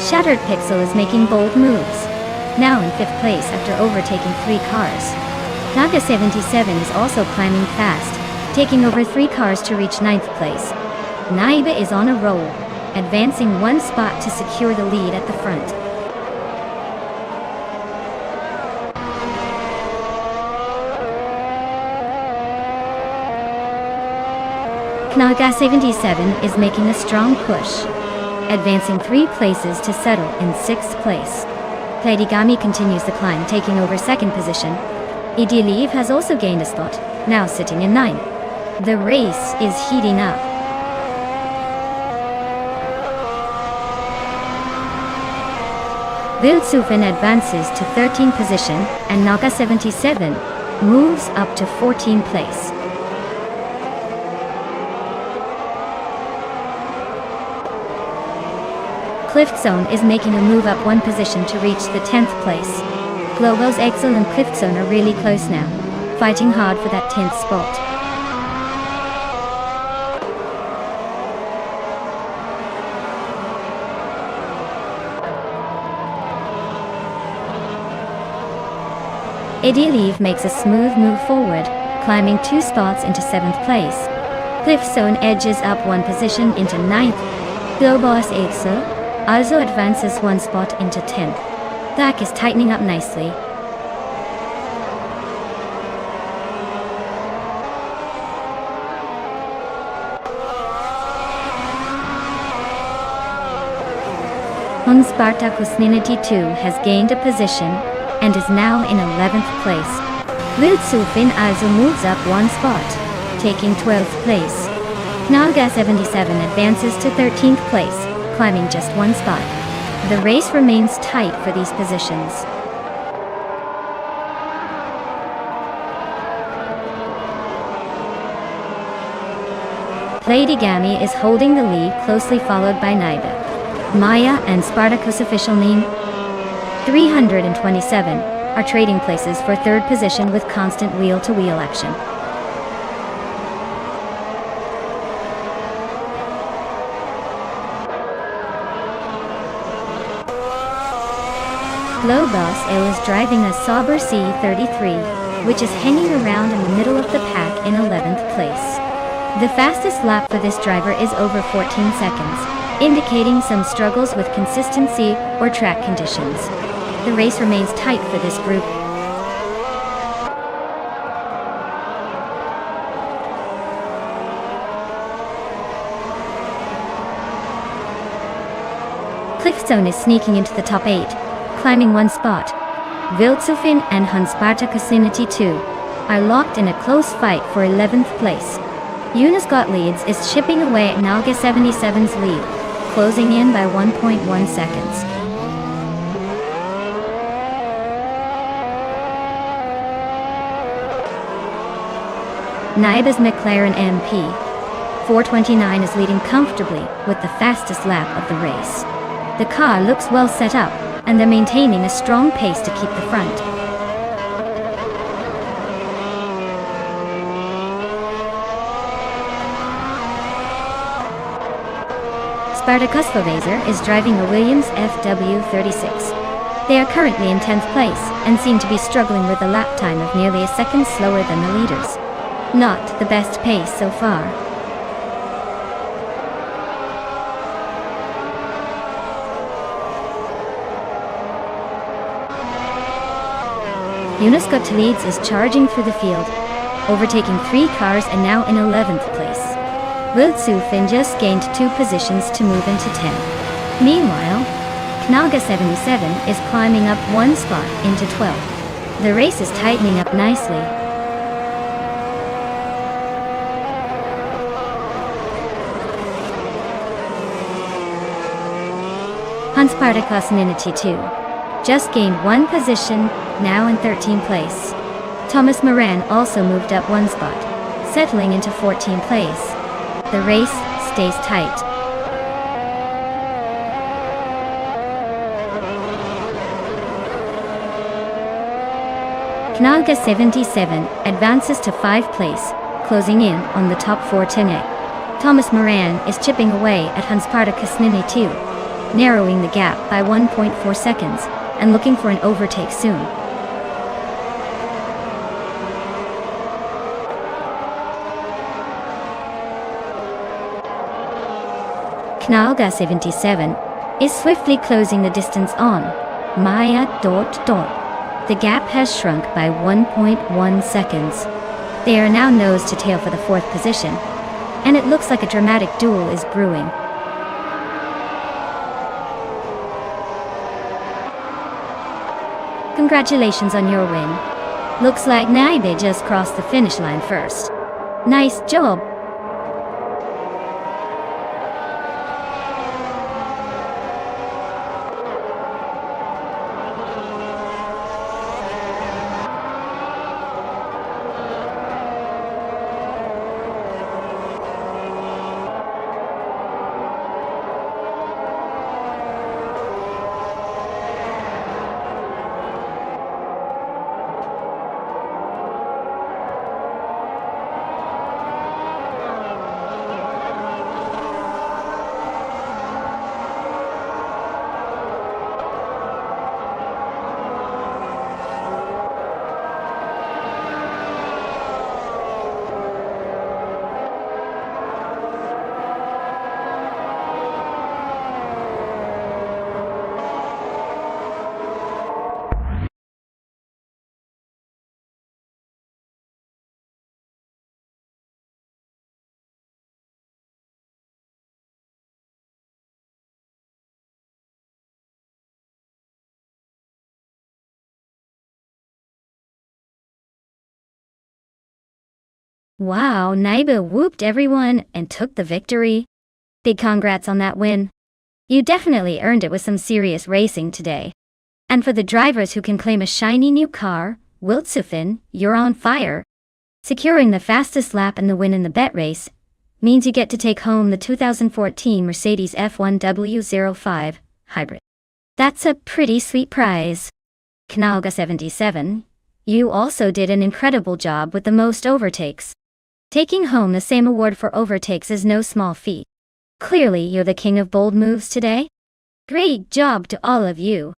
Shattered Pixel is making bold moves, now in 5th place after overtaking 3 cars. Naga 77 is also climbing fast, taking over 3 cars to reach 9th place. Naiba is on a roll, advancing 1 spot to secure the lead at the front. Naga 77 is making a strong push, advancing 3 places to settle in 6th place. Pleidigami continues the climb, taking over 2nd position. Idiliv has also gained a spot, now sitting in 9th. The race is heating up. Viltsufin advances to 13th position, and Naga 77 moves up to 14th place. Cliftzone is making a move up 1 position to reach the 10th place. Globo's Excel and Cliftzone are really close now, fighting hard for that 10th spot. Idiliv makes a smooth move forward, climbing 2 spots into 7th place. Cliftzone edges up 1 position into 9th. Globo's Excel also advances 1 spot into 10th. That is tightening up nicely. Spartacus 2 has gained a position and is now in 11th place. Viltsufin also moves up 1 spot, taking 12th place. Naga 77 advances to 13th place, climbing just 1 spot. The race remains tight for these positions. Pleidigami is holding the lead, closely followed by Naiba. Maya and Spartacus Official Name 327 are trading places for 3rd position with constant wheel-to-wheel action. Globos L is driving a Sauber C33, which is hanging around in the middle of the pack in 11th place. The fastest lap for this driver is over 14 seconds, indicating some struggles with consistency or track conditions. The race remains tight for this group. Cliftzone is sneaking into the top 8, climbing 1 spot. Viltsufin and Spartacus 2 are locked in a close fight for 11th place. Yunus Gottliebs is chipping away at Naga 77's lead, closing in by 1.1 seconds. Naiba's McLaren MP 429 is leading comfortably with the fastest lap of the race. The car looks well set up, and they're maintaining a strong pace to keep the front. Spartacus Fovazer is driving a Williams FW36. They are currently in 10th place and seem to be struggling with a lap time of nearly a second slower than the leaders. Not the best pace so far. Yunus Gottliebs is charging through the field, overtaking 3 cars and now in 11th place. Viltsufin just gained 2 positions to move into 10th. Meanwhile, Knaga 77 is climbing up one spot into 12th. The race is tightening up nicely. Hanspartakas Ninity 2 just gained one position, now in 13th place. Thomas Moran also moved up one spot, settling into 14th place. The race stays tight. Knaga 77 advances to 5th place, closing in on the top 4 tonight. Thomas Moran is chipping away at Hanspartakas Ninity 2, narrowing the gap by 1.4 seconds, and looking for an overtake soon. Knaga 77 is swiftly closing the distance on Maya. The gap has shrunk by 1.1 seconds. They are now nose to tail for the 4th position, and it looks like a dramatic duel is brewing. Congratulations on your win. Looks like Naibe just crossed the finish line first. Nice job. Wow, Naiba whooped everyone and took the victory. Big congrats on that win. You definitely earned it with some serious racing today. And for the drivers who can claim a shiny new car, Wiltsufin, you're on fire. Securing the fastest lap and the win in the bet race means you get to take home the 2014 Mercedes F1 W05 Hybrid. That's a pretty sweet prize. Knaga 77, you also did an incredible job with the most overtakes. Taking home the same award for overtakes is no small feat. Clearly you're the king of bold moves today. Great job to all of you.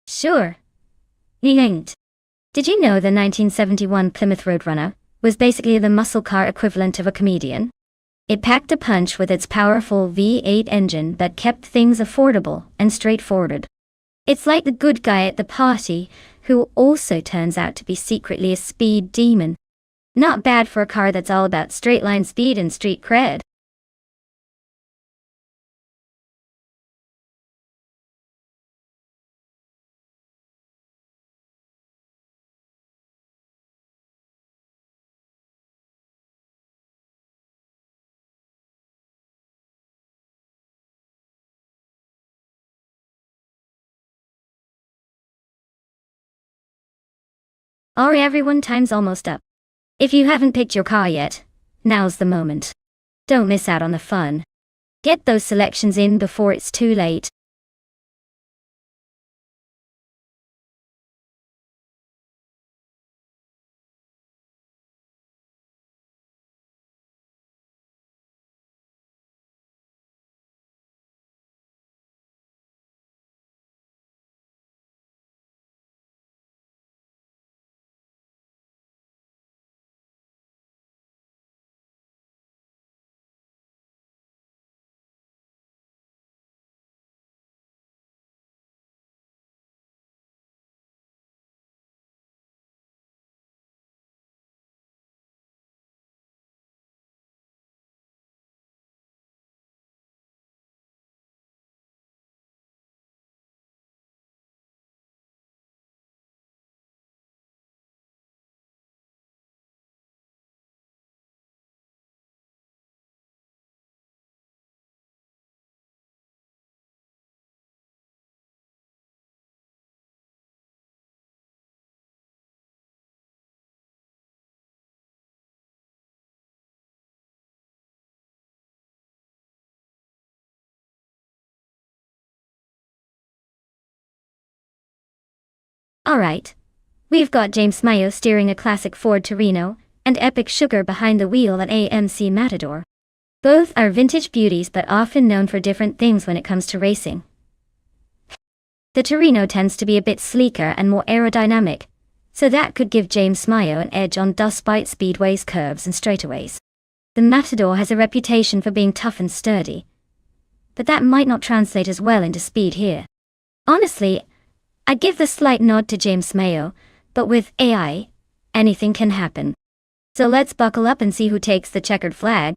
Sure. You ain't. Did you know the 1971 Plymouth Roadrunner was basically the muscle car equivalent of a comedian? It packed a punch with its powerful V8 engine that kept things affordable and straightforward. It's like the good guy at the party, who also turns out to be secretly a speed demon. Not bad for a car that's all about straight line speed and street cred. Alright everyone, time's almost up. If you haven't picked your car yet, now's the moment. Don't miss out on the fun. Get those selections in before it's too late. Alright. We've got James Mayo steering a classic Ford Torino, and Epic Sugar behind the wheel at AMC Matador. Both are vintage beauties but often known for different things when it comes to racing. The Torino tends to be a bit sleeker and more aerodynamic, so that could give James Mayo an edge on dust-bite speedways, curves and straightaways. The Matador has a reputation for being tough and sturdy, but that might not translate as well into speed here. Honestly, I'd give the slight nod to James Mayo, but with AI, anything can happen. So let's buckle up and see who takes the checkered flag.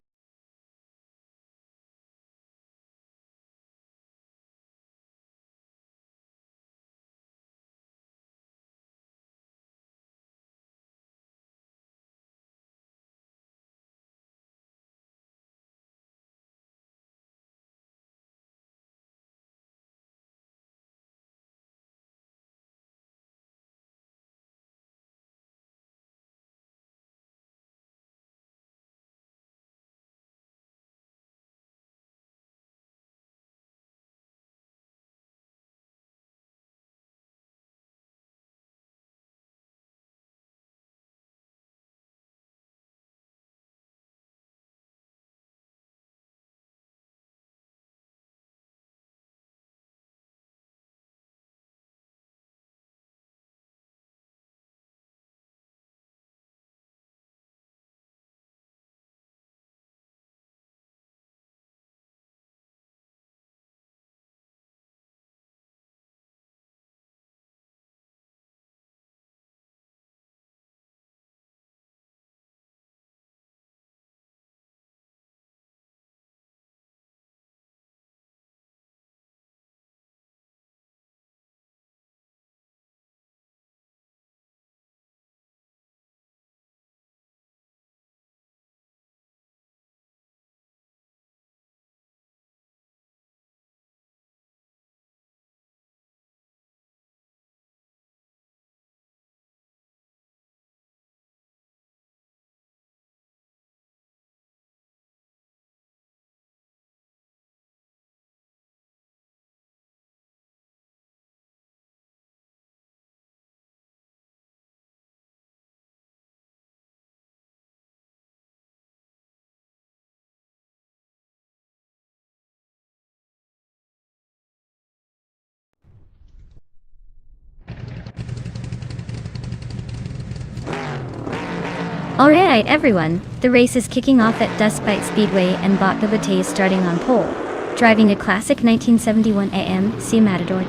Alright everyone, the race is kicking off at Dustbite Speedway and Bot Gabate is starting on pole, driving a classic 1971 AMC Matador ...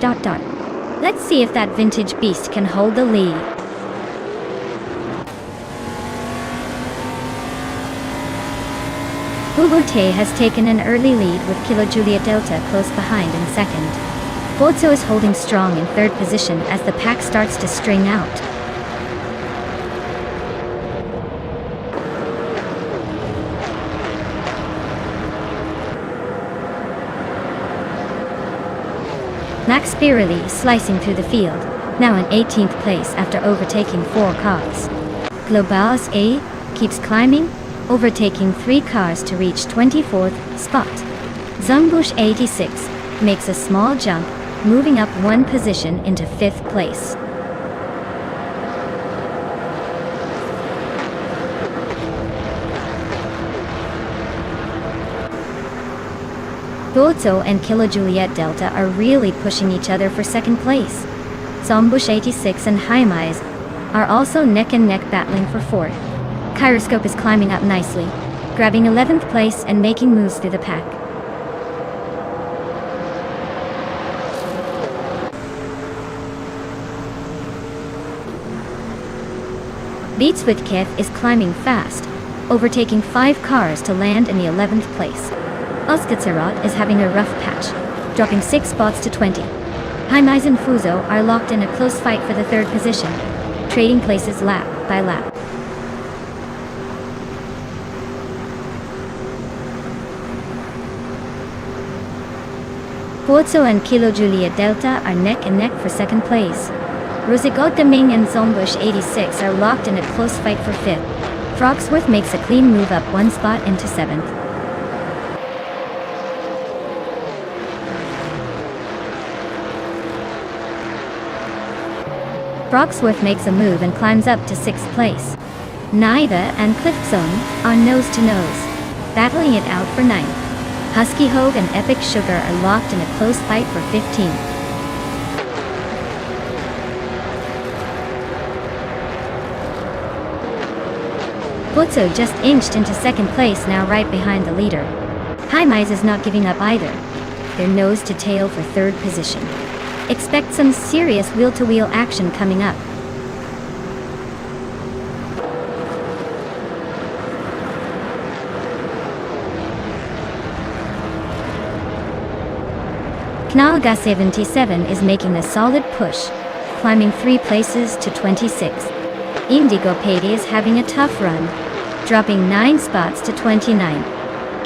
Let's see if that vintage beast can hold the lead. Bugurte has taken an early lead with Kilo Juliet Delta close behind in second. Bozzo is holding strong in third position as the pack starts to string out. Max Birelli is slicing through the field, now in 18th place after overtaking 4 cars. Globals A keeps climbing, overtaking 3 cars to reach 24th spot. Zumbush 86 makes a small jump, moving up 1 position into 5th place. Bozzo and Kilo Juliet Delta are really pushing each other for second place. Zombush 86 and Jaimez are also neck and neck battling for fourth. Kyroscope is climbing up nicely, grabbing 11th place and making moves through the pack. Beats with Kef is climbing fast, overtaking 5 cars to land in the 11th place. Oskatserot is having a rough patch, dropping 6 spots to 20. Jaimez and Fuso are locked in a close fight for the 3rd position, trading places lap by lap. Bozzo and Kilo Juliet Delta are neck and neck for 2nd place. Rosigot Deming and Zombush 86 are locked in a close fight for 5th. Frogsworth makes a clean move up 1 spot into 7th. Frogsworth makes a move and climbs up to 6th place. Naiva and Cliffzone are nose to nose, battling it out for 9th. Husky Hogue and Epic Sugar are locked in a close fight for 15th. Butzo just inched into 2nd place, now right behind the leader. Hymize is not giving up either. They're nose to tail for 3rd position. Expect some serious wheel-to-wheel action coming up. Knalga 77 is making a solid push, climbing 3 places to 26. Indigo Payday is having a tough run, dropping 9 spots to 29.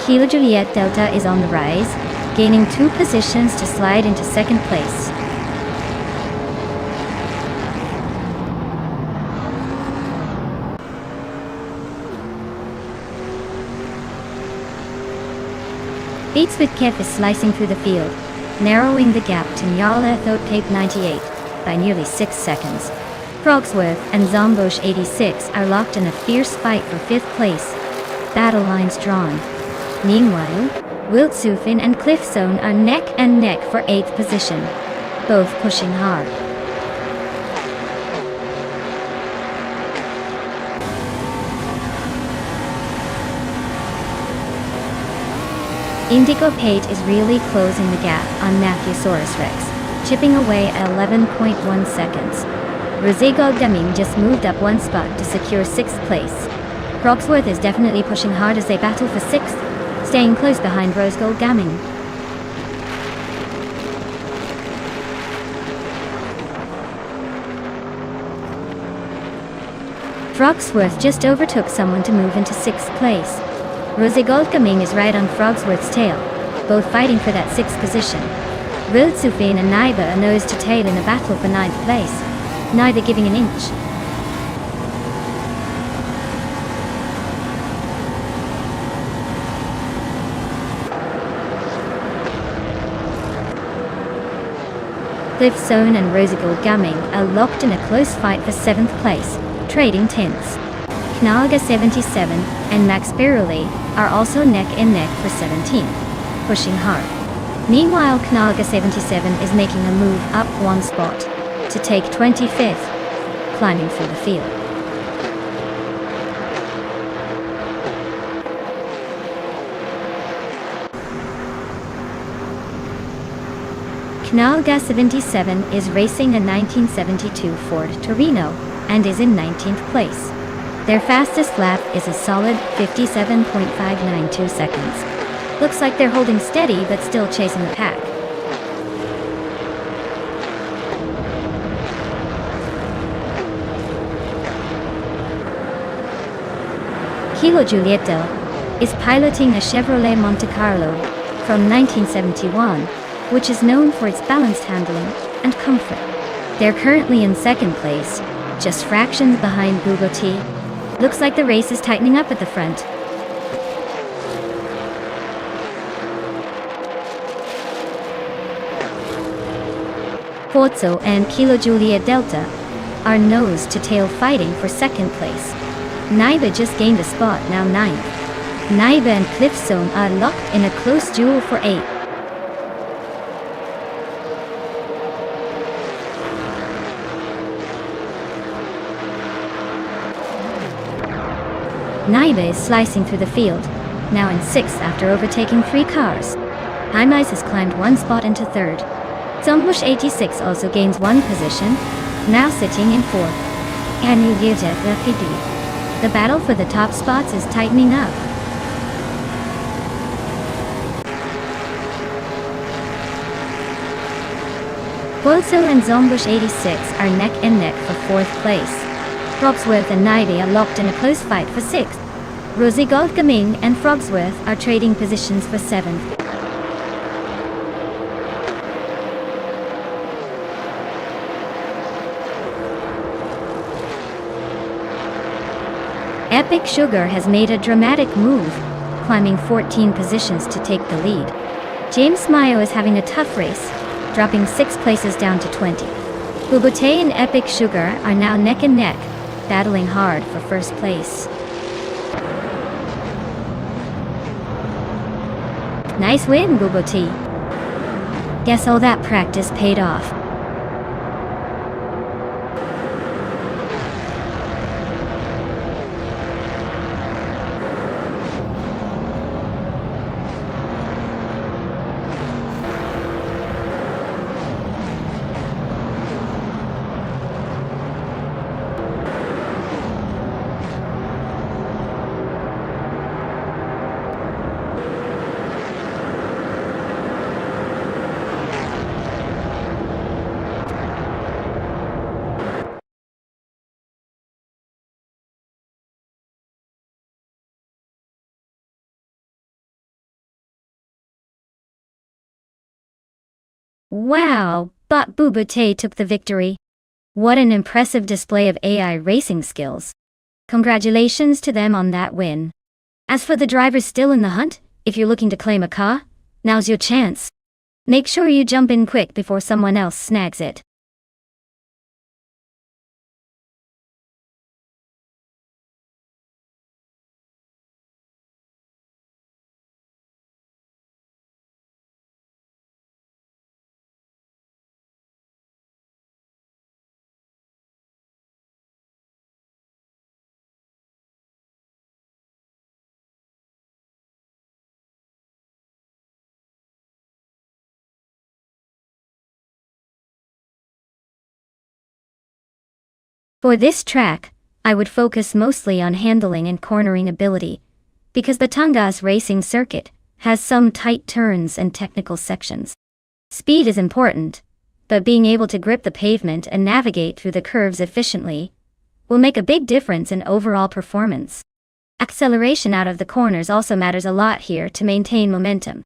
Kilo Juliet Delta is on the rise, gaining 2 positions to slide into 2nd place. Beats with Kef is slicing through the field, narrowing the gap to Nyala Thotape 98 by nearly 6 seconds. Frogsworth and Zombosh 86 are locked in a fierce fight for 5th place. Battle lines drawn. Meanwhile, Wildsufin and Cliffzone are neck and neck for 8th position, both pushing hard. Indigo Pate is really closing the gap on Matthewsaurus Rex, chipping away at 11.1 seconds. Rosegog Gaming just moved up 1 spot to secure 6th place. Frogsworth is definitely pushing hard as they battle for 6th, staying close behind Rosegold Gaming. Frogsworth just overtook someone to move into 6th place. Rosegold Gaming is right on Frogsworth's tail, both fighting for that 6th position. Wildsufin and Naiba are nose to tail in a battle for 9th place, neither giving an inch. Cliffzone and Rosegold Gaming are locked in a close fight for 7th place, trading tenths. Knalga 77 and Max Biruli are also neck and neck for 17th, pushing hard. Meanwhile, Knalga 77 is making a move up 1 spot to take 25th, climbing through the field. Knalga 77 is racing a 1972 Ford Torino and is in 19th place. Their fastest lap is a solid 57.592 seconds. Looks like they're holding steady but still chasing the pack. Kilo Giulietto is piloting a Chevrolet Monte Carlo from 1971, which is known for its balanced handling and comfort. They're currently in 2nd place, just fractions behind Bugatti. Looks like the race is tightening up at the front. Pozzo and Kilo Juliet Delta are nose to tail fighting for 2nd place. Naiba just gained a spot, now 9th. Naiba and Cliffzone are locked in a close duel for 8th. Naiba is slicing through the field, now in 6th after overtaking 3 cars. Hymize has climbed 1 spot into 3rd. Zombush 86 also gains 1 position, now sitting in 4th. The battle for the top spots is tightening up. Bolso and Zombush 86 are neck and neck for 4th place. Frogsworth and Naive are locked in a close fight for 6th. Rosegold Gaming and Frogsworth are trading positions for 7th. Epic Sugar has made a dramatic move, climbing 14 positions to take the lead. James Mayo is having a tough race, dropping 6 places down to 20. Bubute and Epic Sugar are now neck and neck, battling hard for first place. Nice win, Bubute. Guess all that practice paid off. Wow, but Bubute took the victory. What an impressive display of AI racing skills. Congratulations to them on that win. As for the drivers still in the hunt, if you're looking to claim a car, now's your chance. Make sure you jump in quick before someone else snags it. For this track, I would focus mostly on handling and cornering ability, because Batangas racing circuit has some tight turns and technical sections. Speed is important, but being able to grip the pavement and navigate through the curves efficiently will make a big difference in overall performance. Acceleration out of the corners also matters a lot here to maintain momentum.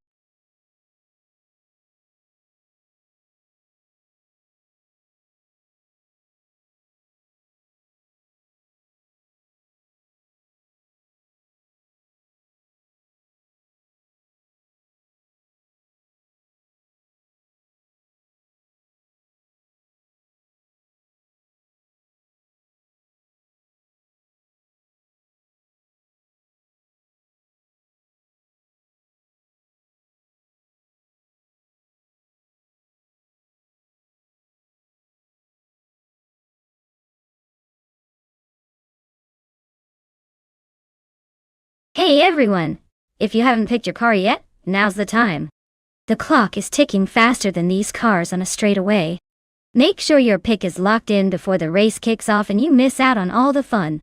Hey everyone! If you haven't picked your car yet, now's the time. The clock is ticking faster than these cars on a straightaway. Make sure your pick is locked in before the race kicks off and you miss out on all the fun.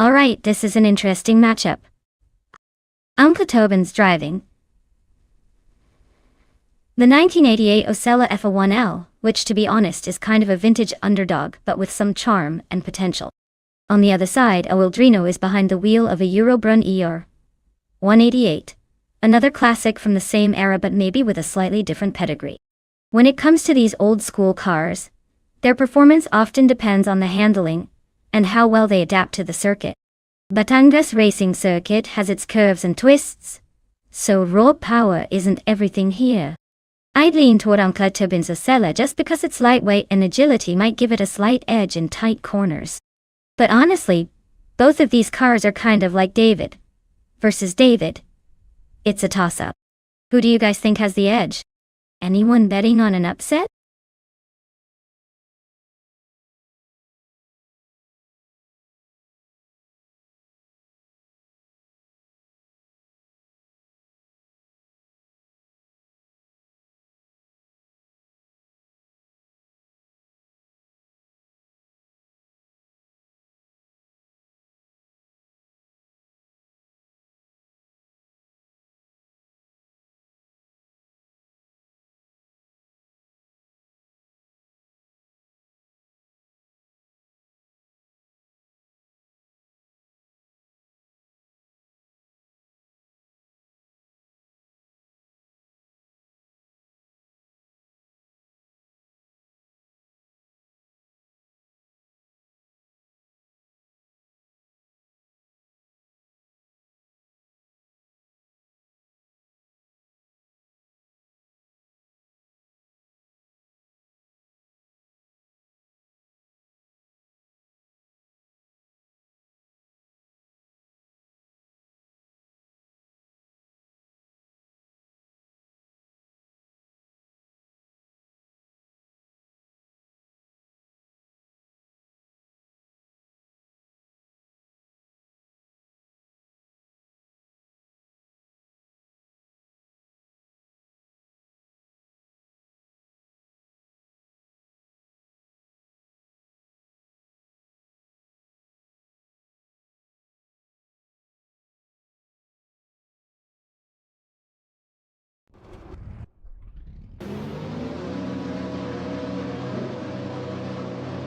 Alright, this is an interesting matchup. Uncle Tobin's driving the 1988 Osella F1L, which to be honest is kind of a vintage underdog but with some charm and potential. On the other side, Awildrino is behind the wheel of a Eurobrunn ER 188, another classic from the same era but maybe with a slightly different pedigree. When it comes to these old school cars, their performance often depends on the handling and how well they adapt to the circuit. Batangas racing circuit has its curves and twists, So raw power isn't everything here. I'd lean toward Ankla Tubin's just because its lightweight and agility might give it a slight edge in tight corners. But honestly, both of these cars are kind of like David versus David. It's a toss-up. Who do you guys think has the edge? Anyone betting on an upset?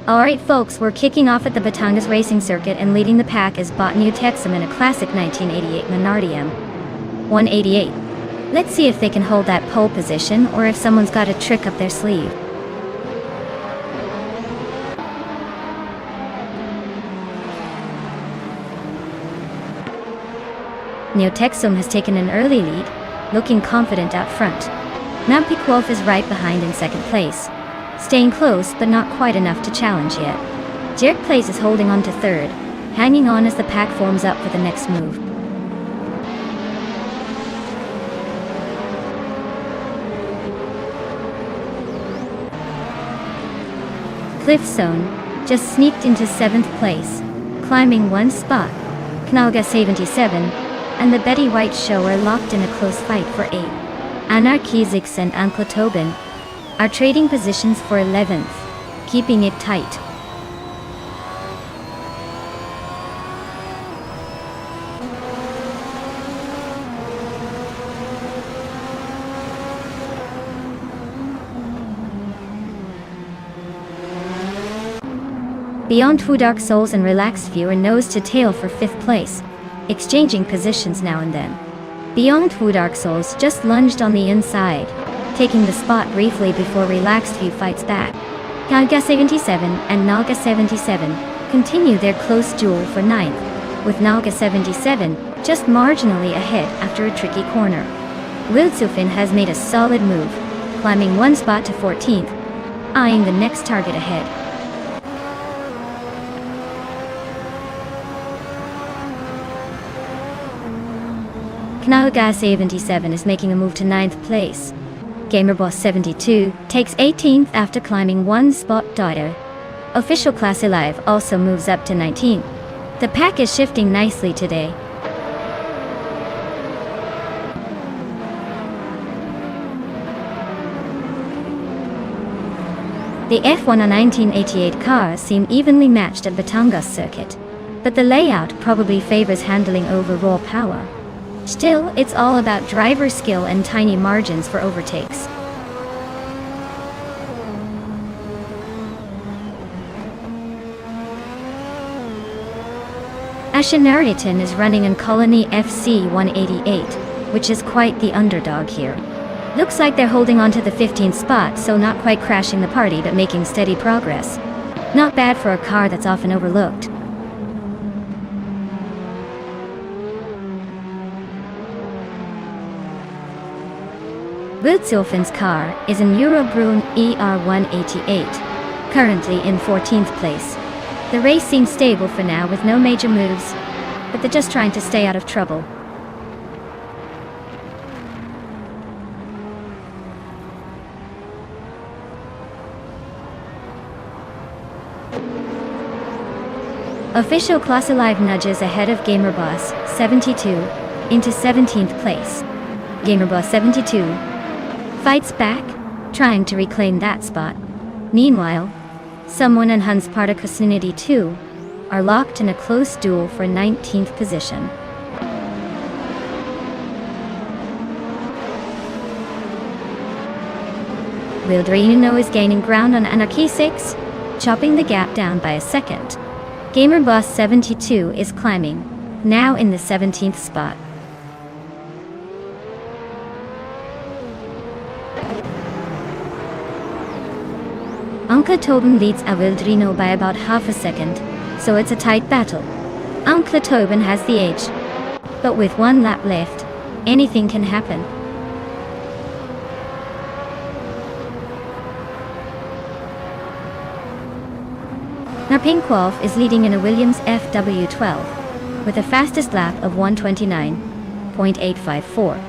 Alright folks, we're kicking off at the Batangas Racing Circuit, and leading the pack is Botnu Texum in a classic 1988 Minardi M188. Let's see if they can hold that pole position, or if someone's got a trick up their sleeve. Neo Texum has taken an early lead, looking confident out front. Nampik Wolf is right behind in second place, staying close but not quite enough to challenge yet. Jerk Place is holding on to third, hanging on as the pack forms up for the next move. Cliff Zone just sneaked into 7th place, climbing one spot. Knalga 77 and the Betty White Show are locked in a close fight for 8. Anarchy Zix and Ankla Tobin are trading positions for 11th, keeping it tight. Beyond Two Dark Souls and Relaxed View are nose to tail for 5th place, exchanging positions now and then. Beyond Two Dark Souls just lunged on the inside, taking the spot briefly before Relaxed View fights back. Nalga 77 and Nalga 77 continue their close duel for 9th, with Nalga 77 just marginally ahead after a tricky corner. Wildsufin has made a solid move, climbing one spot to 14th, eyeing the next target ahead. Knalga 77 is making a move to 9th place. Gamerboss 72 takes 18th after climbing one spot. Official Class Alive also moves up to 19th. The pack is shifting nicely today. The F1 1988 cars seem evenly matched at Batangas circuit, but the layout probably favors handling over raw power. Still, it's all about driver skill and tiny margins for overtakes. Ashenariton is running in Colony FC 188, which is quite the underdog here. Looks like they're holding on to the 15th spot, so not quite crashing the party but making steady progress. Not bad for a car that's often overlooked. Wildshoffen's car is an Eurobrunn ER188, currently in 14th place. The race seems stable for now with no major moves, but they're just trying to stay out of trouble. Official Klasse Live nudges ahead of Gamerboss 72 into 17th place. Gamerboss 72 fights back, trying to reclaim that spot. Meanwhile, Someone and Hans Particusinity 2 are locked in a close duel for 19th position. Wildrino is gaining ground on Anarchy 6, chopping the gap down by a second. Gamerboss 72 is climbing, now in the 17th spot. Onkel Toben leads Wildrino by about half a second, so it's a tight battle. Onkel Toben has the edge, but with one lap left, anything can happen. Narpinkwolf is leading in a Williams FW12, with a fastest lap of 1:29.854.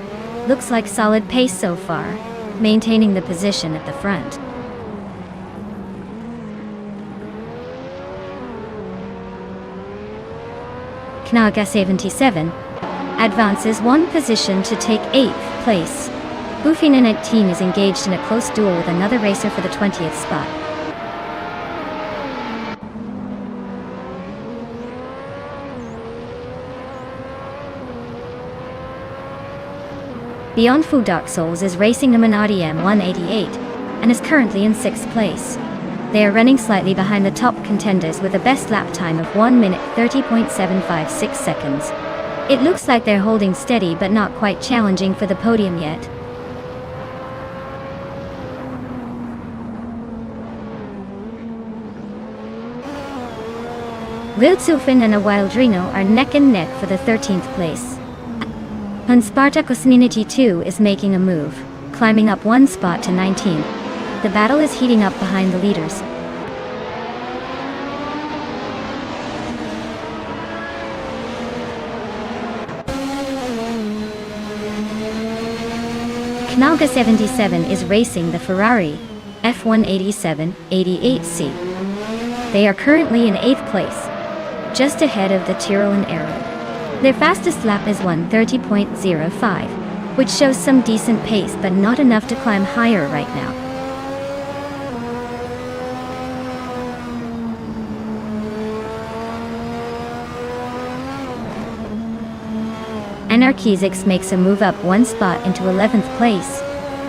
Looks like solid pace so far, maintaining the position at the front. Knaga 77 advances one position to take 8th place. Buffinen team is engaged in a close duel with another racer for the 20th spot. Beyond Fu Dark Souls is racing a Minardi M188 and is currently in 6th place. They are running slightly behind the top contenders with a best lap time of 1 minute 30.756 seconds. It looks like they're holding steady but not quite challenging for the podium yet. Wildshofen and Wildrino are neck and neck for the 13th place. And Spartakusinity 2 is making a move, climbing up one spot to 19. The battle is heating up behind the leaders. Knaga 77 is racing the Ferrari F187 88C. They are currently in 8th place, just ahead of the Tyrollen Arrow. Their fastest lap is 1:30.05, which shows some decent pace but not enough to climb higher right now. Anarchisix makes a move up one spot into 11th place.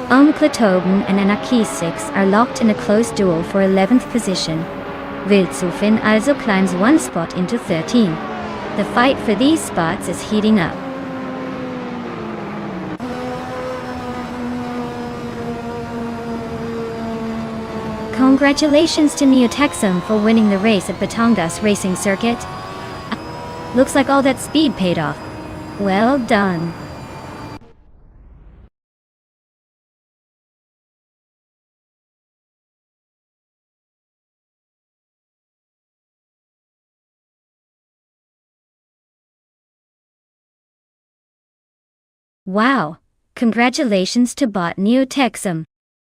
Klatoben and Anarchisix are locked in a close duel for 11th position. Wildshofen also climbs one spot into 13. The fight for these spots is heating up. Congratulations to Neotexum for winning the race at Batangas Racing Circuit. Looks like all that speed paid off. Well done. Wow, congratulations to bot Neotexum.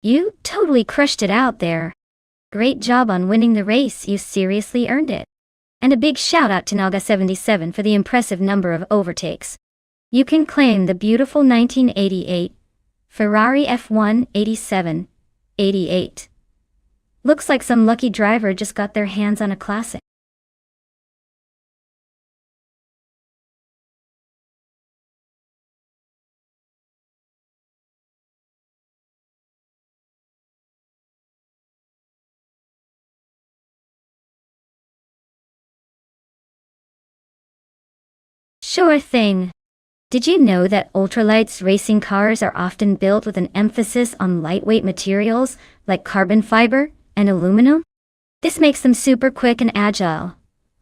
You totally crushed it out there. Great job on winning the race, you seriously earned it. And a big shout out to Naga77 for the impressive number of overtakes. You can claim the beautiful 1988 Ferrari F187 88. Looks like some lucky driver just got their hands on a classic. Sure thing. Did you know that ultralights racing cars are often built with an emphasis on lightweight materials like carbon fiber and aluminum? This makes them super quick and agile,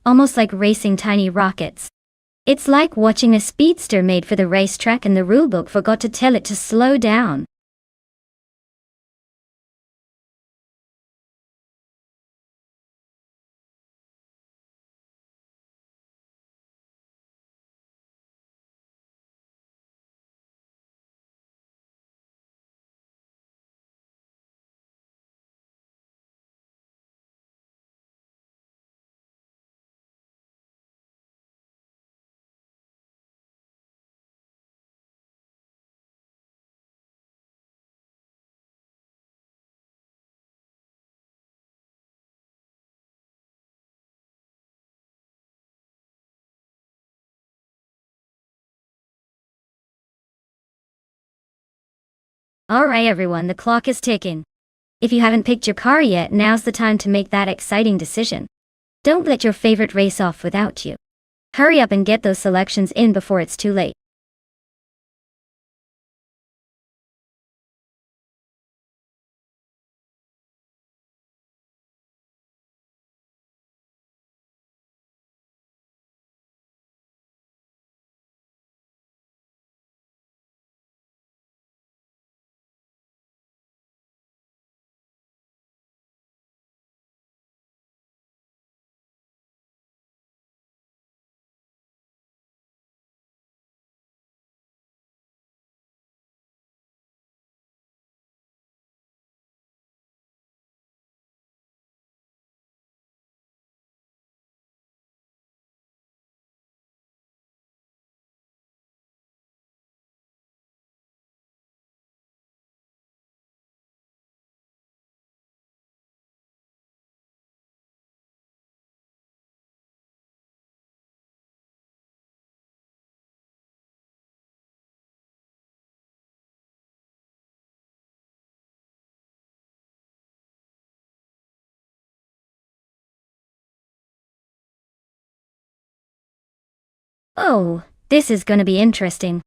almost like racing tiny rockets. It's like watching a speedster made for the racetrack and the rulebook forgot to tell it to slow down. Alright everyone, the clock is ticking. If you haven't picked your car yet, now's the time to make that exciting decision. Don't let your favorite race off without you. Hurry up and get those selections in before it's too late. Oh, this is gonna be interesting.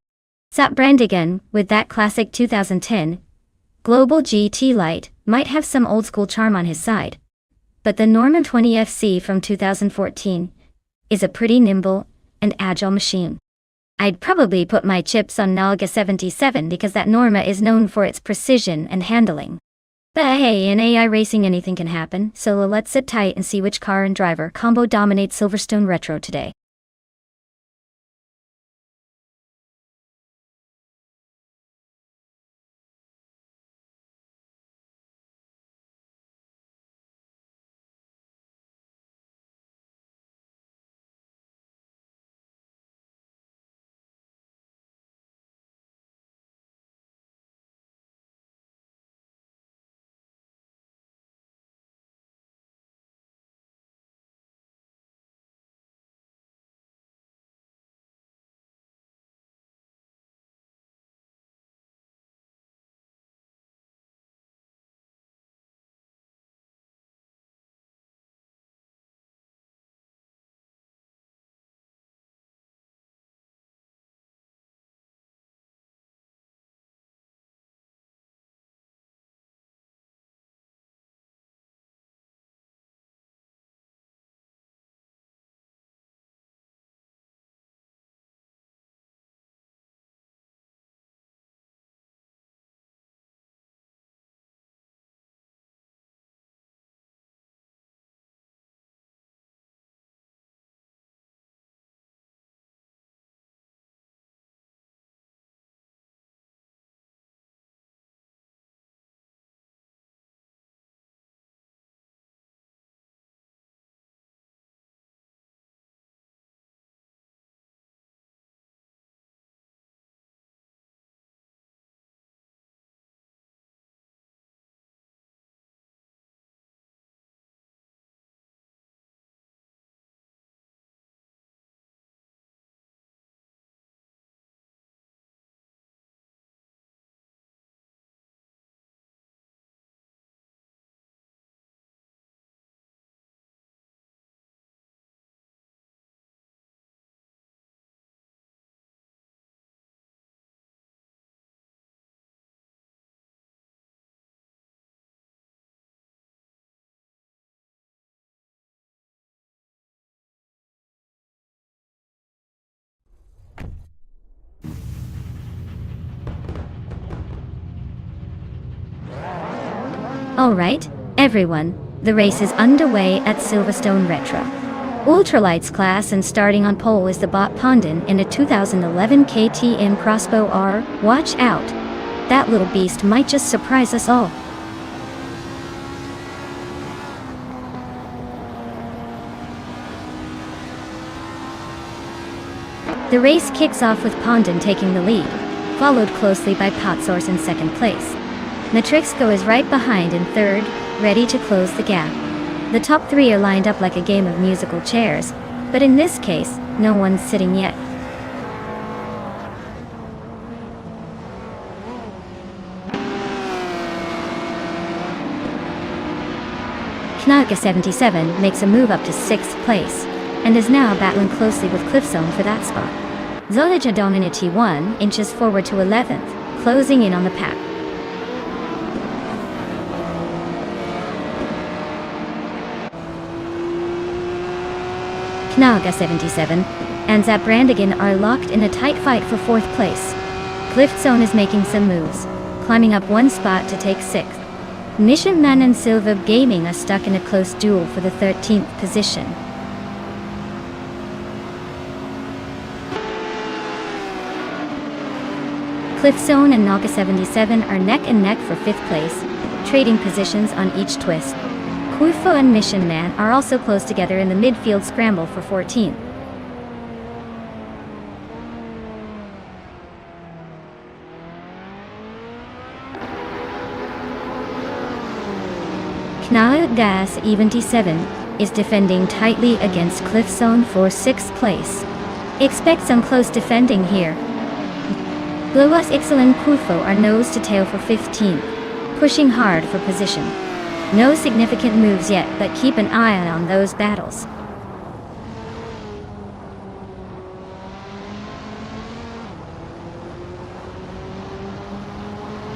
Zap Brandigan, with that classic 2010 Global GT Light, might have some old school charm on his side. But the Norman 20FC from 2014 is a pretty nimble and agile machine. I'd probably put my chips on Nalga 77 because that Norma is known for its precision and handling. But hey, in AI racing anything can happen, so let's sit tight and see which car and driver combo dominates Silverstone Retro today. Alright, everyone, the race is underway at Silverstone Retro. Ultralights class, and starting on pole is the Bot Pondon in a 2011 KTM Crossbow R. Watch out! That little beast might just surprise us all. The race kicks off with Pondon taking the lead, followed closely by Potsource in second place. Matrixco is right behind in third, ready to close the gap. The top three are lined up like a game of musical chairs, but in this case, no one's sitting yet. Knaga 77 makes a move up to 6th place, and is now battling closely with Cliffzone for that spot. Zolija Dominity 1 inches forward to 11th, closing in on the pack. Knaga 77 and Zabrandigan are locked in a tight fight for 4th place. Cliffzone is making some moves, climbing up 1 spot to take 6th. Mission Man and Silver Gaming are stuck in a close duel for the 13th position. Cliffzone and Naga 77 are neck and neck for 5th place, trading positions on each twist. Kufo and Mission Man are also close together in the midfield scramble for 14th. Knaga 77 is defending tightly against Cliffzone for 6th place. Expect some close defending here. Blowas Ixel and Kufo are nose to tail for 15th, pushing hard for position. No significant moves yet, but keep an eye on those battles.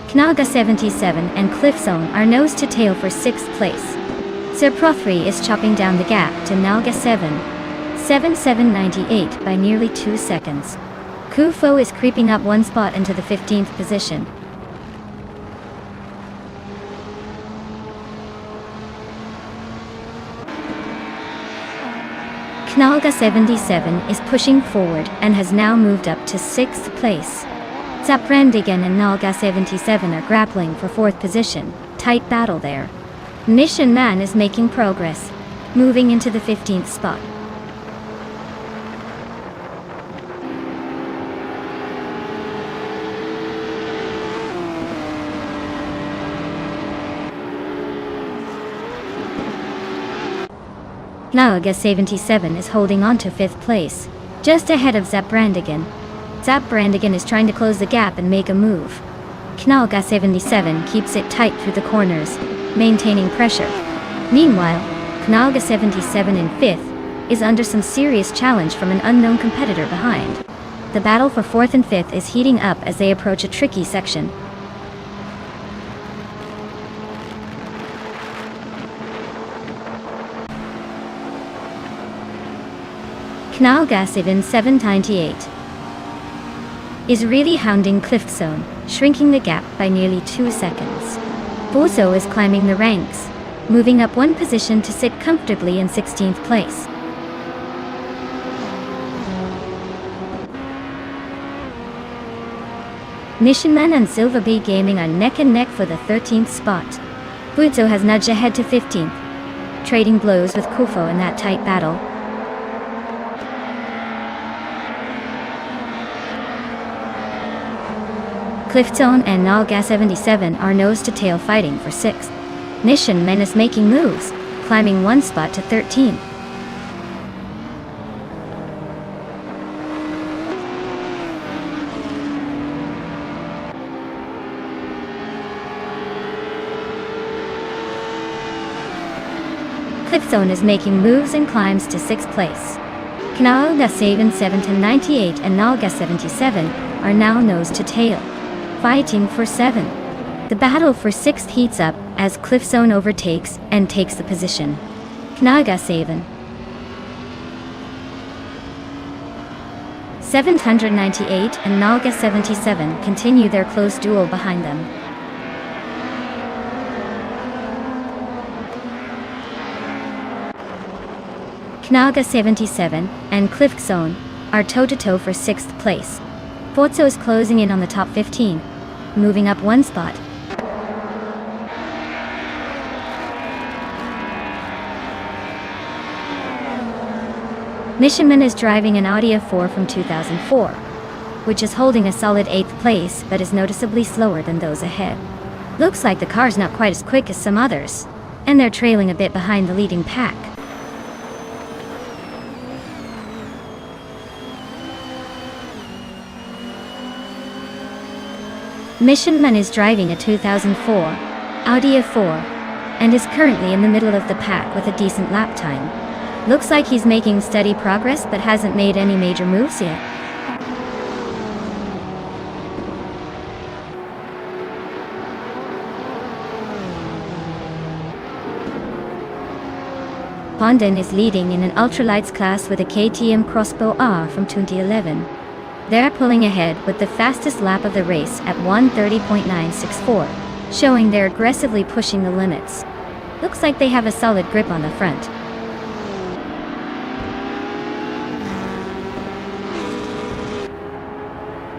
Knaga 77 and Cliffzone are nose to tail for 6th place. Sir Prothry is chopping down the gap to Naga 7.7798 by nearly 2 seconds. Kufo is creeping up 1 spot into the 15th position. Knaga 77 is pushing forward and has now moved up to 6th place. Zabrandigan and Naga 77 are grappling for 4th position. Tight battle there. Mission Man is making progress, moving into the 15th spot. Knaga 77 is holding on to 5th place, just ahead of Zabrandigan. Zabrandigan is trying to close the gap and make a move. Knaga 77 keeps it tight through the corners, maintaining pressure. Meanwhile, Knaga 77 in 5th is under some serious challenge from an unknown competitor behind. The battle for 4th and 5th is heating up as they approach a tricky section. Knaga 798 is really hounding Cliffzone, shrinking the gap by nearly 2 seconds. Bozo is climbing the ranks, moving up 1 position to sit comfortably in 16th place. Mission Man and Silver Bee Gaming are neck and neck for the 13th spot. Bozo has nudged ahead to 15th, trading blows with Kufo in that tight battle. Cliffzone and Naga 77 are nose to tail fighting for 6th. Mission Man is making moves, climbing 1 spot to 13th. Cliffzone is making moves and climbs to 6th place. Knaga 798 and Naga 77 are now nose to tail, fighting for 7th. The battle for 6th heats up as Cliffzone overtakes and takes the position. Knaga 798 and Naga 77 continue their close duel behind them. Knaga 77 and Cliffzone are toe-to-toe for 6th place. Bozo is closing in on the top 15, moving up 1 spot. Missionman is driving an Audi A4 from 2004, which is holding a solid 8th place but is noticeably slower than those ahead. Looks like the car's not quite as quick as some others, and they're trailing a bit behind the leading pack. Missionman is driving a 2004 Audi A4 and is currently in the middle of the pack with a decent lap time. Looks like he's making steady progress but hasn't made any major moves yet. Pondon is leading in an ultralights class with a KTM Crossbow R from 2011. They're pulling ahead with the fastest lap of the race at 1:30.964, showing they're aggressively pushing the limits. Looks like they have a solid grip on the front.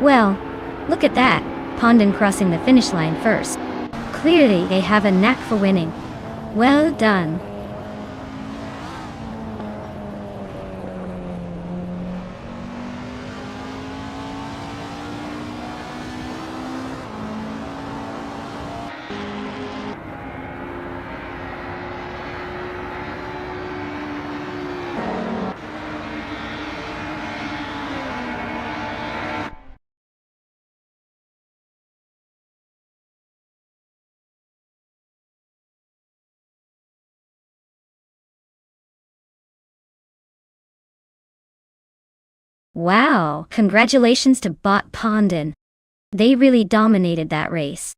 Well, look at that, Pondon crossing the finish line first. Clearly they have a knack for winning. Well done. Wow, congratulations to Bot Pondon. They really dominated that race.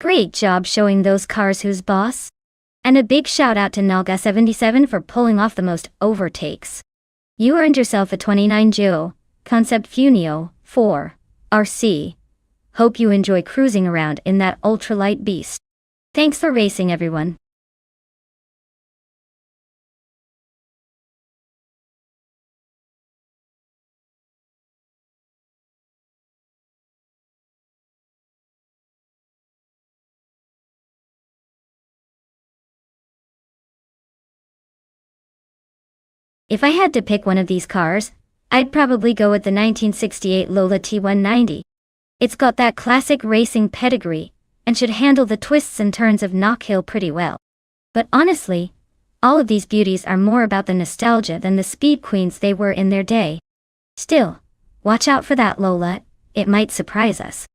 Great job showing those cars who's boss. And a big shout out to Nalga77 for pulling off the most overtakes. You earned yourself a 29 Geo, Concept Funio, 4, RC. Hope you enjoy cruising around in that ultralight beast. Thanks for racing, everyone. If I had to pick one of these cars, I'd probably go with the 1968 Lola T190. It's got that classic racing pedigree, and should handle the twists and turns of Knock Hill pretty well. But honestly, all of these beauties are more about the nostalgia than the speed queens they were in their day. Still, watch out for that Lola, it might surprise us.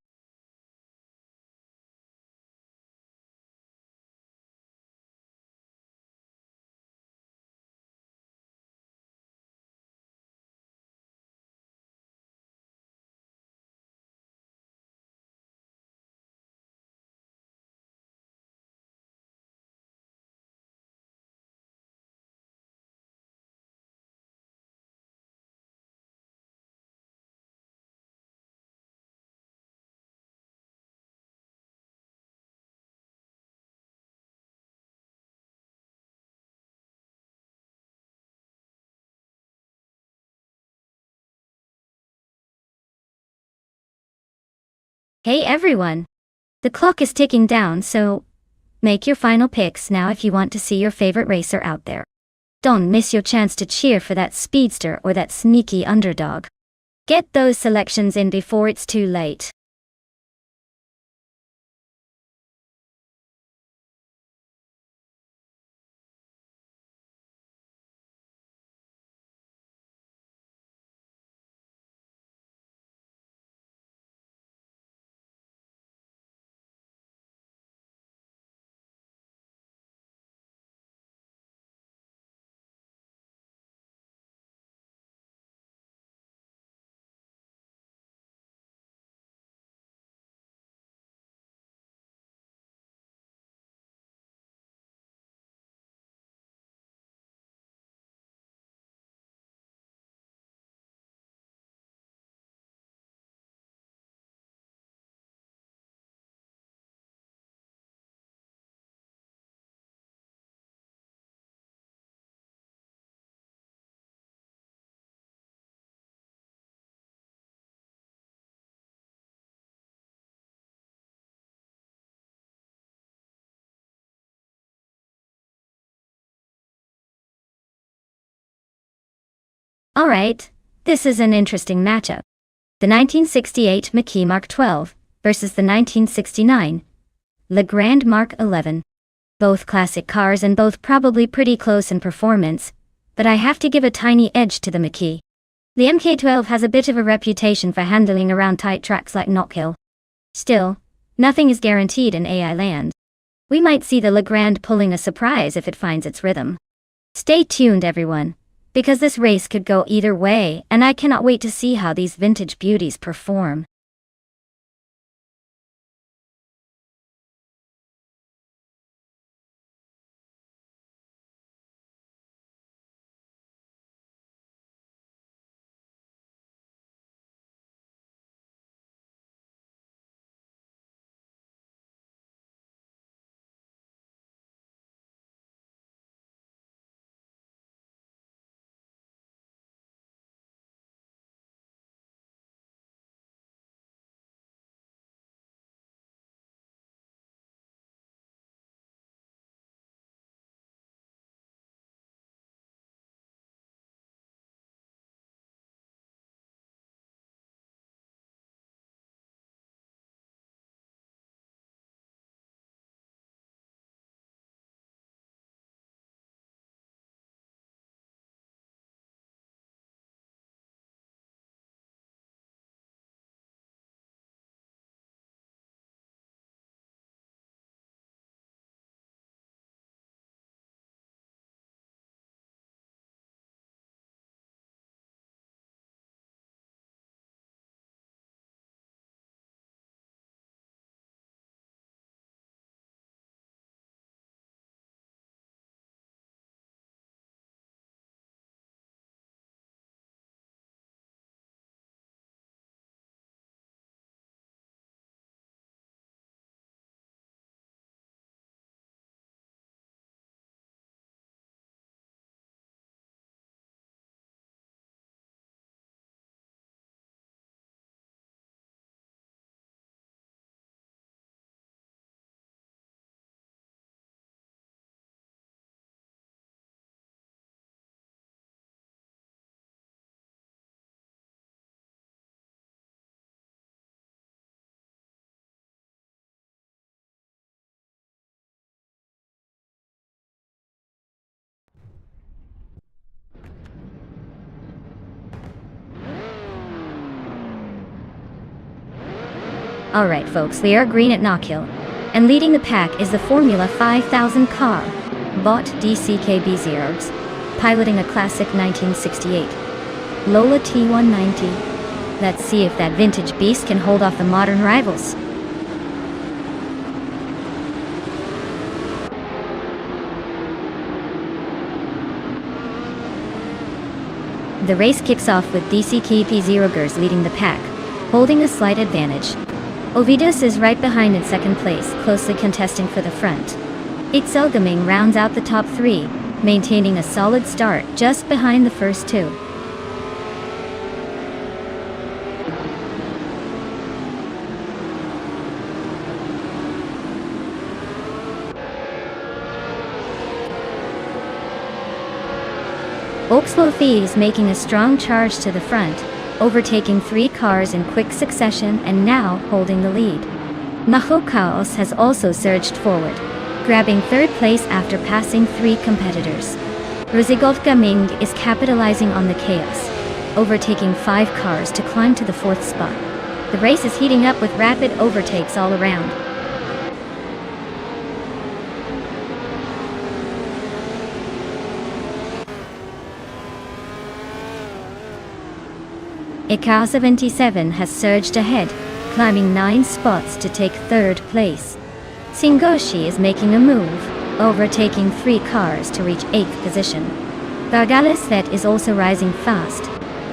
Hey everyone! The clock is ticking down, so make your final picks now if you want to see your favorite racer out there. Don't miss your chance to cheer for that speedster or that sneaky underdog. Get those selections in before it's too late. Alright, this is an interesting matchup. The 1968 Mackie Mark 12 versus the 1969 Legrand Mark 11. Both classic cars and both probably pretty close in performance, but I have to give a tiny edge to the Mackie. The MK12 has a bit of a reputation for handling around tight tracks like Knock Hill. Still, nothing is guaranteed in AI land. We might see the Legrand pulling a surprise if it finds its rhythm. Stay tuned, everyone, because this race could go either way, and I cannot wait to see how these vintage beauties perform. Alright folks, we are green at Knockhill, and leading the pack is the Formula 5000 car, bought DCKB Zeros, piloting a classic 1968 Lola T190. Let's see if that vintage beast can hold off the modern rivals. The race kicks off with DCKB Zerogers leading the pack, holding a slight advantage. Ovidus is right behind in second place, closely contesting for the front. Itzelgaming rounds out the top three, maintaining a solid start just behind the first two. Oxlofi is making a strong charge to the front, overtaking three cars in quick succession and now holding the lead. Nahokaos has also surged forward, grabbing third place after passing three competitors. Rosigolka Ming is capitalizing on the chaos, overtaking five cars to climb to the fourth spot. The race is heating up with rapid overtakes all around. Ika 77 has surged ahead, climbing 9 spots to take third place. Singoshi is making a move, overtaking 3 cars to reach 8th position. Gargalisvet is also rising fast,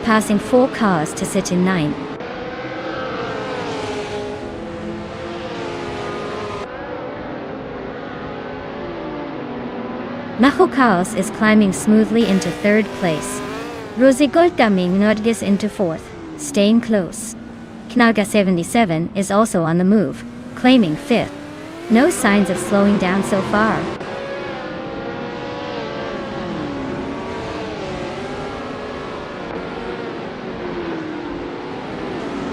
passing 4 cars to sit in 9th. Nahokaos is climbing smoothly into third place. Rosigoltaming Nodgis into fourth, staying close. Knaga 77 is also on the move, claiming fifth. No signs of slowing down so far.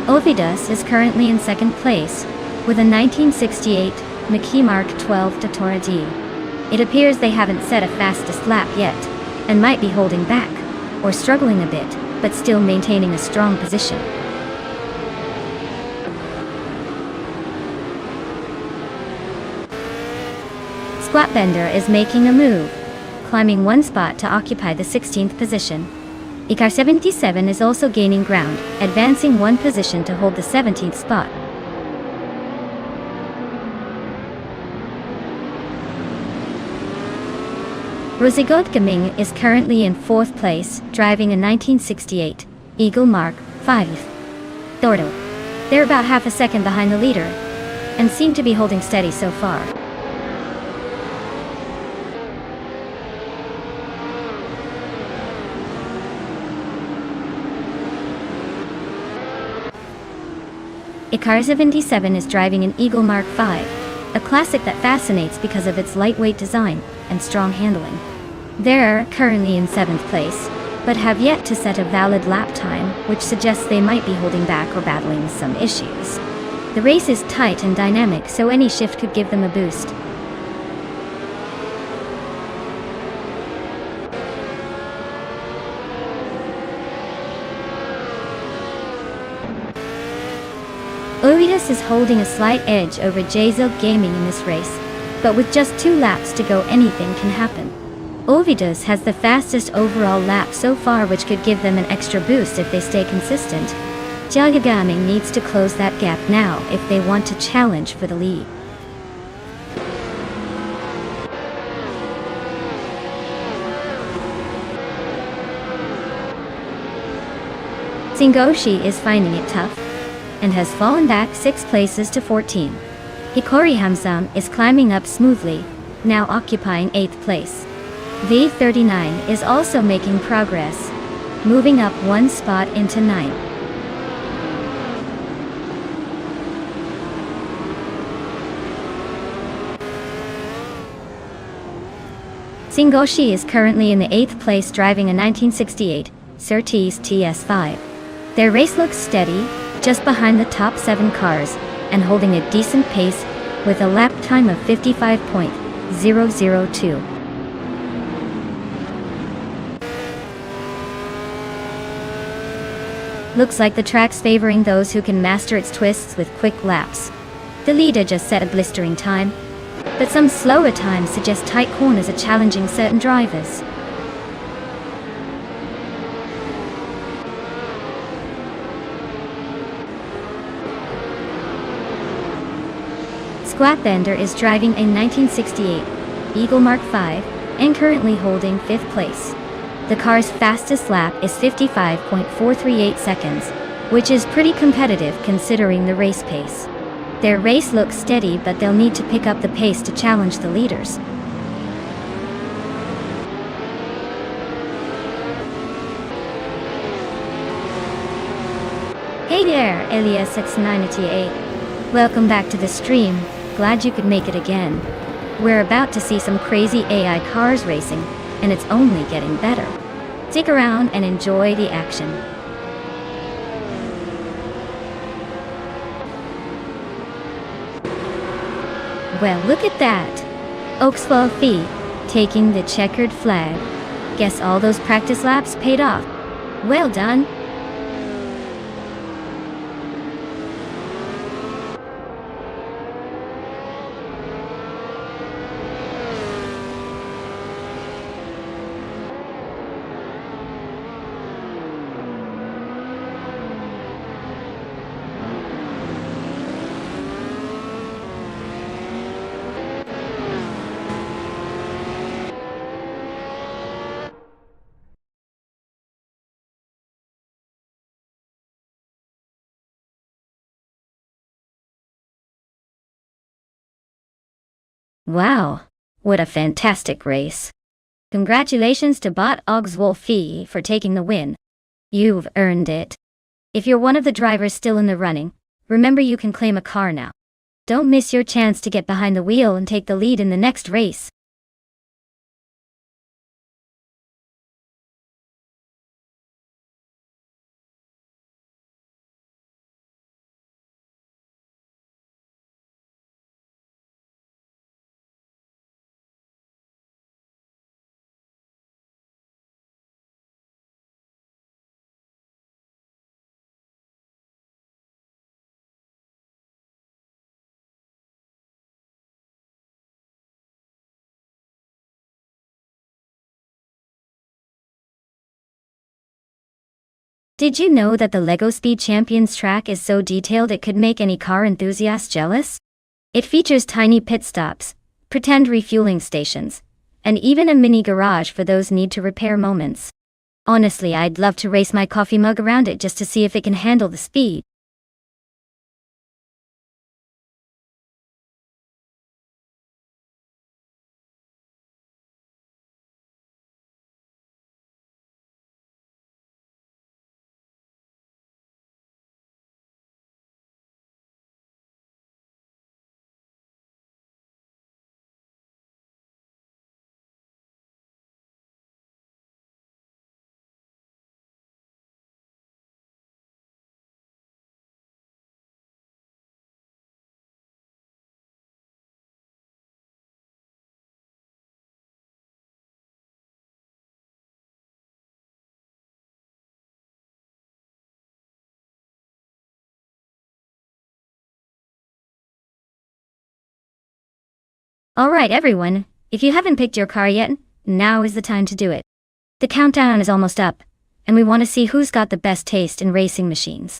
Ovidus is currently in second place, with a 1968 Maki Mark 12 Datora D. It appears they haven't set a fastest lap yet, and might be holding back, or struggling a bit, but still maintaining a strong position. Squat Bender is making a move, climbing one spot to occupy the 16th position. Icar 77 is also gaining ground, advancing one position to hold the 17th spot. Rosigot Gaming is currently in 4th place, driving a 1968 Eagle Mark V. Dordo. They're about half a second behind the leader, and seem to be holding steady so far. Icar 77 is driving an Eagle Mark V, a classic that fascinates because of its lightweight design and strong handling. They're currently in 7th place, but have yet to set a valid lap time, which suggests they might be holding back or battling some issues. The race is tight and dynamic, so any shift could give them a boost. Ovidus is holding a slight edge over Jzilg Gaming in this race, but with just 2 laps to go, anything can happen. Ovidus has the fastest overall lap so far, which could give them an extra boost if they stay consistent. Jzilg Gaming needs to close that gap now if they want to challenge for the lead. Singoshi is finding it tough, and has fallen back 6 places to 14. Hikori Hamzan is climbing up smoothly, now occupying 8th place. V39 is also making progress, moving up 1 spot into 9th. Singoshi is currently in the 8th place, driving a 1968 Surtees TS5. Their race looks steady, just behind the top 7 cars, and holding a decent pace with a lap time of 55.002. Looks like the track's favoring those who can master its twists with quick laps. The leader just set a blistering time, but some slower times suggest tight corners are challenging certain drivers. Squat Bender is driving a 1968 Eagle Mark V and currently holding 5th place. The car's fastest lap is 55.438 seconds, which is pretty competitive considering the race pace. Their race looks steady, but they'll need to pick up the pace to challenge the leaders. Hey there, Elias6988. Welcome back to the stream. Glad you could make it again. We're about to see some crazy AI cars racing, and it's only getting better. Stick around and enjoy the action. Well, look at that! Oxford Fee taking the checkered flag. Guess all those practice laps paid off. Well done! Wow, what a fantastic race. Congratulations to Bot Ogswolfie for taking the win. You've earned it. If you're one of the drivers still in the running, remember you can claim a car now. Don't miss your chance to get behind the wheel and take the lead in the next race. Did you know that the LEGO Speed Champions track is so detailed it could make any car enthusiast jealous? It features tiny pit stops, pretend refueling stations, and even a mini garage for those need to repair moments. Honestly, I'd love to race my coffee mug around it just to see if it can handle the speed. Alright everyone, if you haven't picked your car yet, now is the time to do it. The countdown is almost up, and we want to see who's got the best taste in racing machines.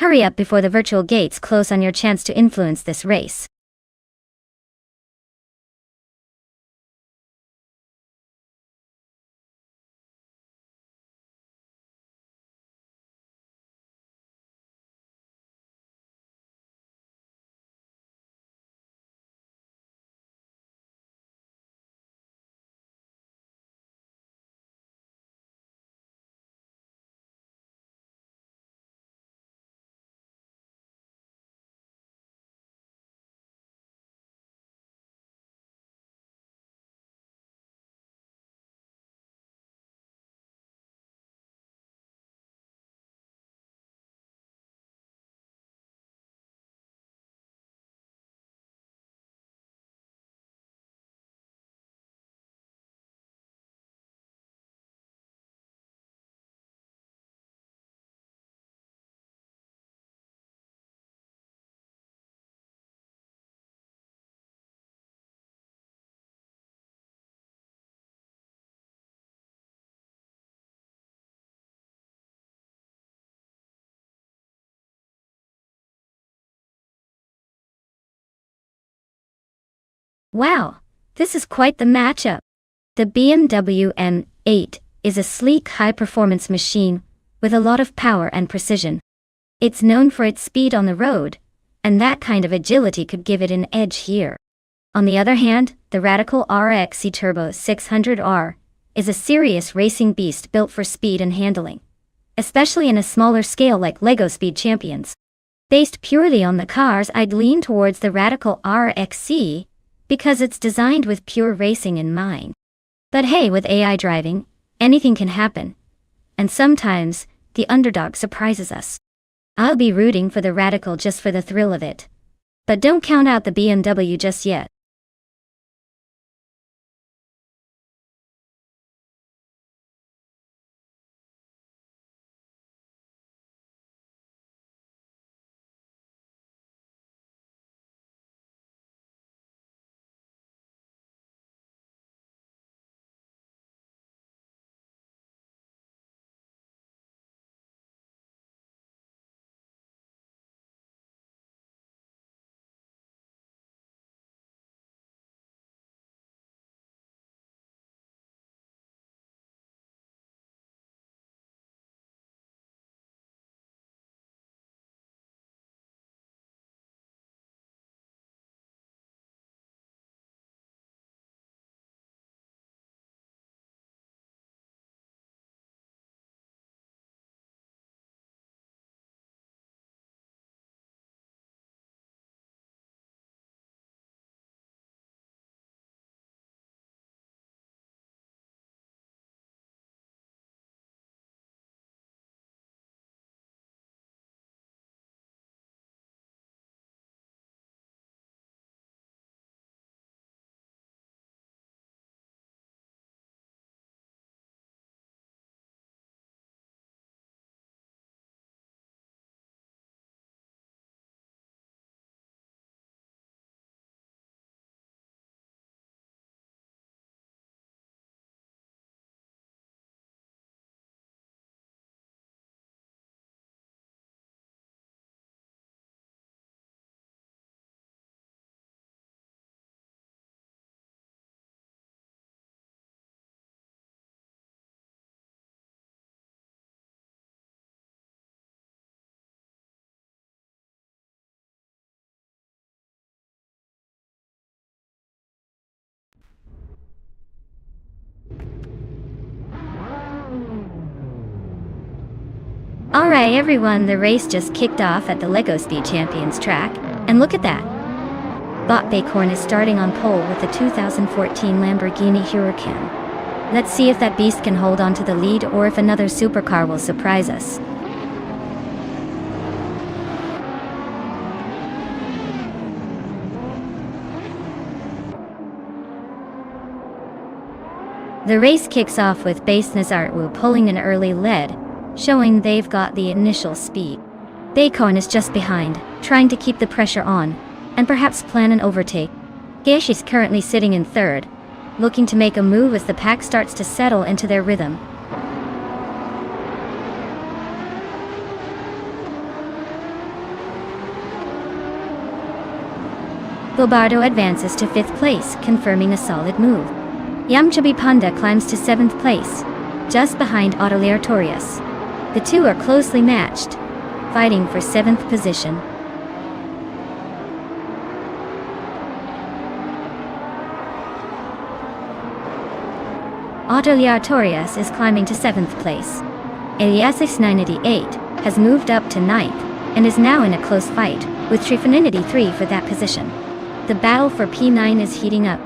Hurry up before the virtual gates close on your chance to influence this race. Wow, this is quite the matchup. The BMW M8 is a sleek high-performance machine with a lot of power and precision. It's known for its speed on the road, and that kind of agility could give it an edge here. On the other hand, the Radical RXC Turbo 600R is a serious racing beast built for speed and handling, especially in a smaller scale like LEGO Speed Champions. Based purely on the cars, I'd lean towards the Radical RXC because it's designed with pure racing in mind. But hey, with AI driving, anything can happen, and sometimes the underdog surprises us. I'll be rooting for the Radical just for the thrill of it. But don't count out the BMW just yet. Alright everyone, the race just kicked off at the Lego Speed Champions track, and look at that! Bob Bacon is starting on pole with the 2014 Lamborghini Huracan. Let's see if that beast can hold on to the lead or if another supercar will surprise us. The race kicks off with Baseness Artwu pulling an early lead, showing they've got the initial speed. Bacon is just behind, trying to keep the pressure on, and perhaps plan an overtake. Gash is currently sitting in third, looking to make a move as the pack starts to settle into their rhythm. Gobardo advances to 5th place, confirming a solid move. Yamchabi Panda climbs to 7th place, just behind Autoliartorius. The two are closely matched, fighting for 7th position. Autoliartorius is climbing to 7th place. Eliasis 988 has moved up to 9th, and is now in a close fight, with Trifaninity 3 for that position. The battle for P9 is heating up.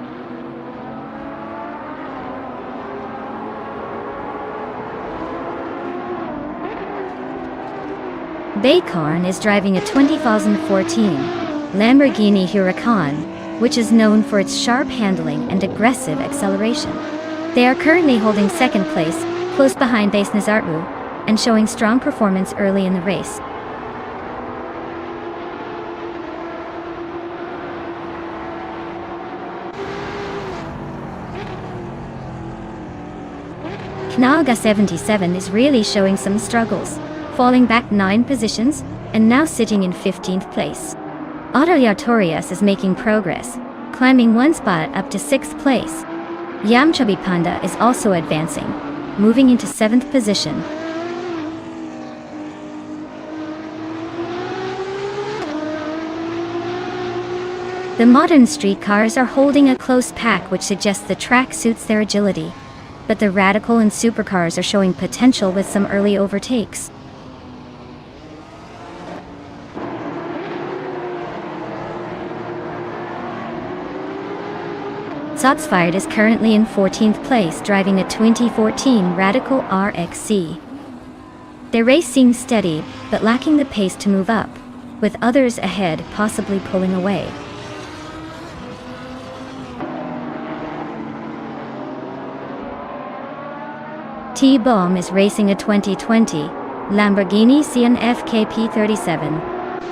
Bacon is driving a 2014 Lamborghini Huracan, which is known for its sharp handling and aggressive acceleration. They are currently holding 2nd place, close behind Baseness Artwu, and showing strong performance early in the race. Knaga 77 is really showing some struggles, falling back 9 positions, and now sitting in 15th place. Autoliartorius is making progress, climbing 1 spot up to 6th place. Yamchabi Panda is also advancing, moving into 7th position. The modern street cars are holding a close pack, which suggests the track suits their agility. But the radical and supercars are showing potential with some early overtakes. Zotsfired is currently in 14th place, driving a 2014 Radical RXC. Their race seems steady, but lacking the pace to move up, with others ahead possibly pulling away. T-Bomb is racing a 2020 Lamborghini CNF KP37.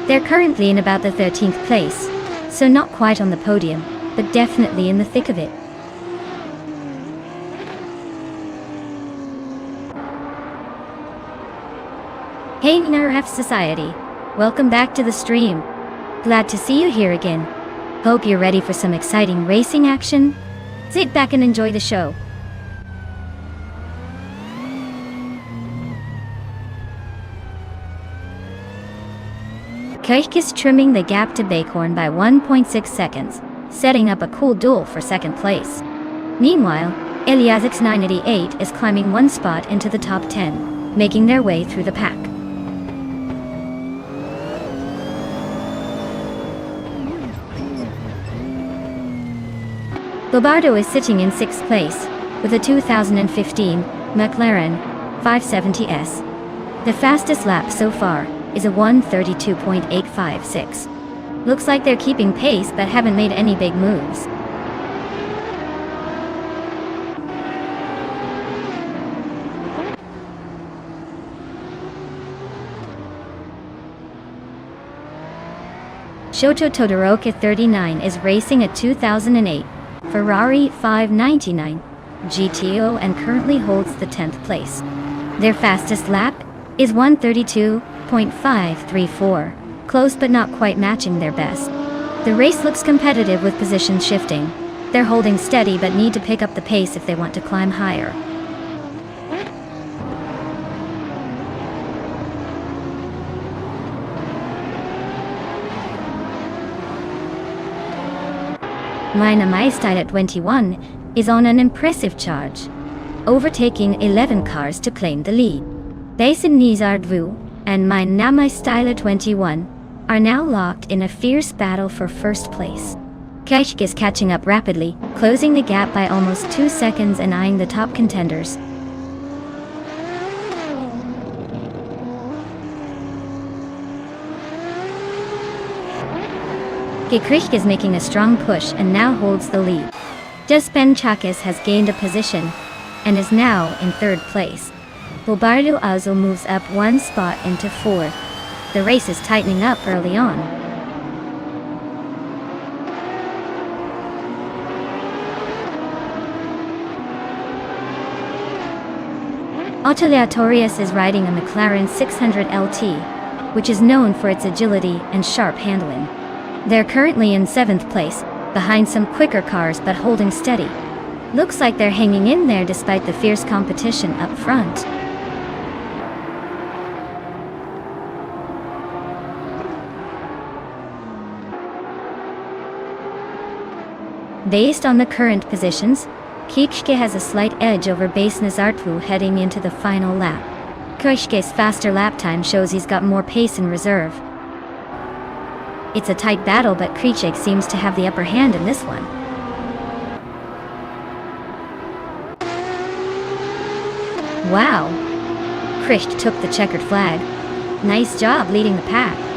They're currently in about the 13th place, so not quite on the podium, but definitely in the thick of it. Hey NRF Society, welcome back to the stream. Glad to see you here again. Hope you're ready for some exciting racing action. Sit back and enjoy the show. Kirk is trimming the gap to Bacon by 1.6 seconds, setting up a cool duel for 2nd place. Meanwhile, Eliasix 988 is climbing 1 spot into the top 10, making their way through the pack. Gobardo is sitting in 6th place, with a 2015 McLaren 570S. The fastest lap so far is a 1:32.856. Looks like they're keeping pace but haven't made any big moves. Shoto Todoroki 39 is racing a 2008 Ferrari 599 GTO and currently holds the 10th place. Their fastest lap is 1:32.534. Close but not quite matching their best. The race looks competitive with position shifting. They're holding steady but need to pick up the pace if they want to climb higher. Lina Maistad at 21 is on an impressive charge, overtaking 11 cars to claim the lead. Basin Nizardvu and my Namai Styler 21 are now locked in a fierce battle for first place. Keshk is catching up rapidly, closing the gap by almost 2 seconds and eyeing the top contenders. Gekrich is making a strong push and now holds the lead. Despen Chakis has gained a position and is now in third place. Bobardo Azul moves up one spot into fourth. The race is tightening up early on. Autoleatorius is riding a McLaren 600 LT, which is known for its agility and sharp handling. They're currently in 7th place, behind some quicker cars but holding steady. Looks like they're hanging in there despite the fierce competition up front. Based on the current positions, Kikshke has a slight edge over Base Nazartvu heading into the final lap. Kishke's faster lap time shows he's got more pace in reserve. It's a tight battle, but Krichek seems to have the upper hand in this one. Wow! Krisht took the checkered flag. Nice job leading the pack.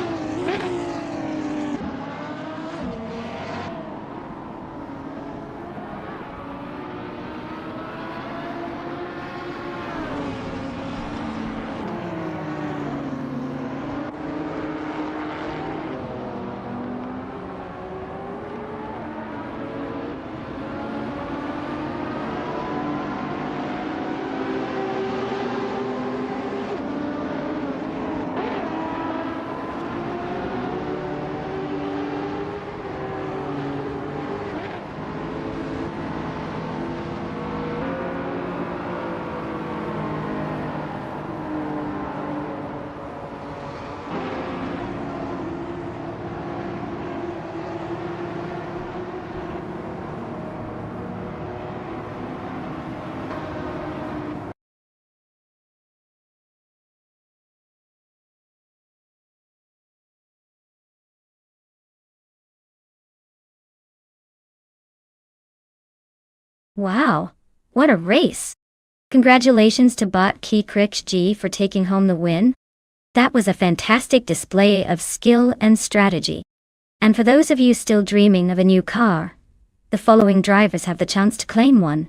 Wow, what a race! Congratulations to Bot Ki Krich G for taking home the win. That was a fantastic display of skill and strategy. And for those of you still dreaming of a new car, the following drivers have the chance to claim one.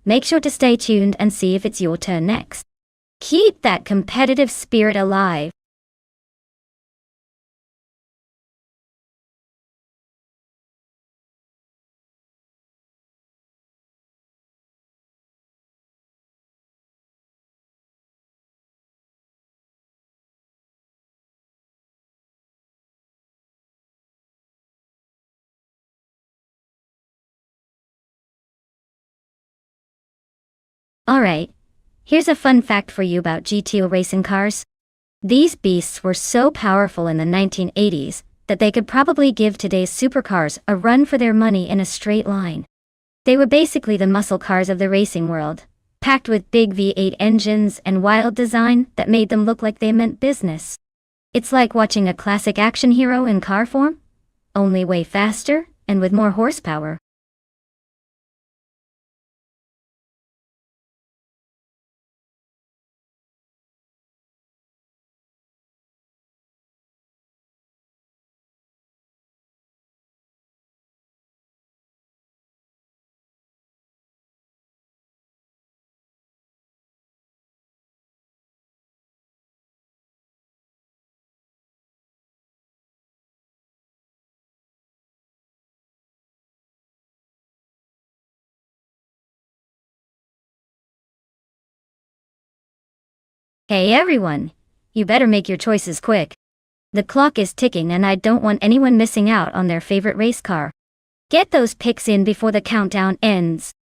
Make sure to stay tuned and see if it's your turn next. Keep that competitive spirit alive. Alright, here's a fun fact for you about GTO racing cars. These beasts were so powerful in the 1980s that they could probably give today's supercars a run for their money in a straight line. They were basically the muscle cars of the racing world, packed with big V8 engines and wild design that made them look like they meant business. It's like watching a classic action hero in car form, only way faster and with more horsepower. Hey everyone! You better make your choices quick. The clock is ticking and I don't want anyone missing out on their favorite race car. Get those picks in before the countdown ends.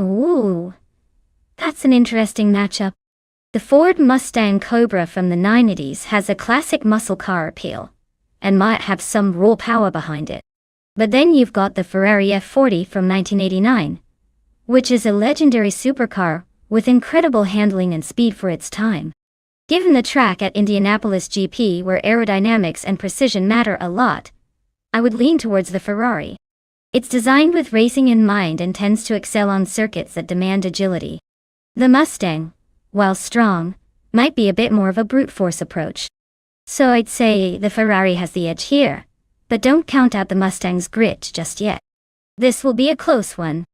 Ooh, that's an interesting matchup. The Ford Mustang Cobra from the 90s has a classic muscle car appeal, and might have some raw power behind it. But then you've got the Ferrari F40 from 1989, which is a legendary supercar with incredible handling and speed for its time. Given the track at Indianapolis GP where aerodynamics and precision matter a lot, I would lean towards the Ferrari. It's designed with racing in mind and tends to excel on circuits that demand agility. The Mustang, while strong, might be a bit more of a brute force approach. So I'd say the Ferrari has the edge here, but don't count out the Mustang's grit just yet. This will be a close one.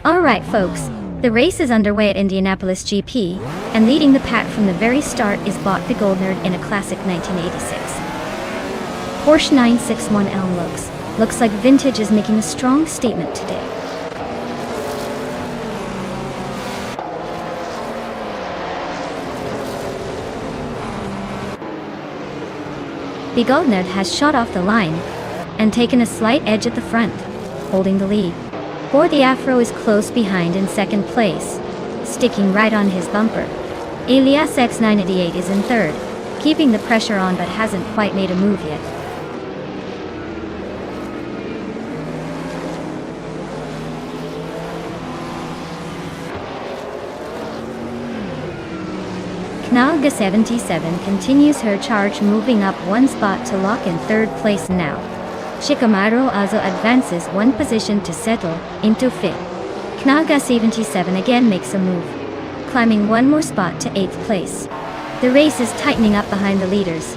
Alright folks, the race is underway at Indianapolis GP, and leading the pack from the very start is Bot the Goldnerd in a classic 1986 Porsche 961L. Looks like vintage is making a strong statement today. The Goldnerd has shot off the line and taken a slight edge at the front, holding the lead. Ford the Afro is close behind in second place, sticking right on his bumper. Elias X988 is in third, keeping the pressure on but hasn't quite made a move yet. Knalga 77 continues her charge, moving up one spot to lock in third place now. Shikamaru also advances one position to settle into fifth. Knalga 77 again makes a move, climbing one more spot to 8th place. The race is tightening up behind the leaders.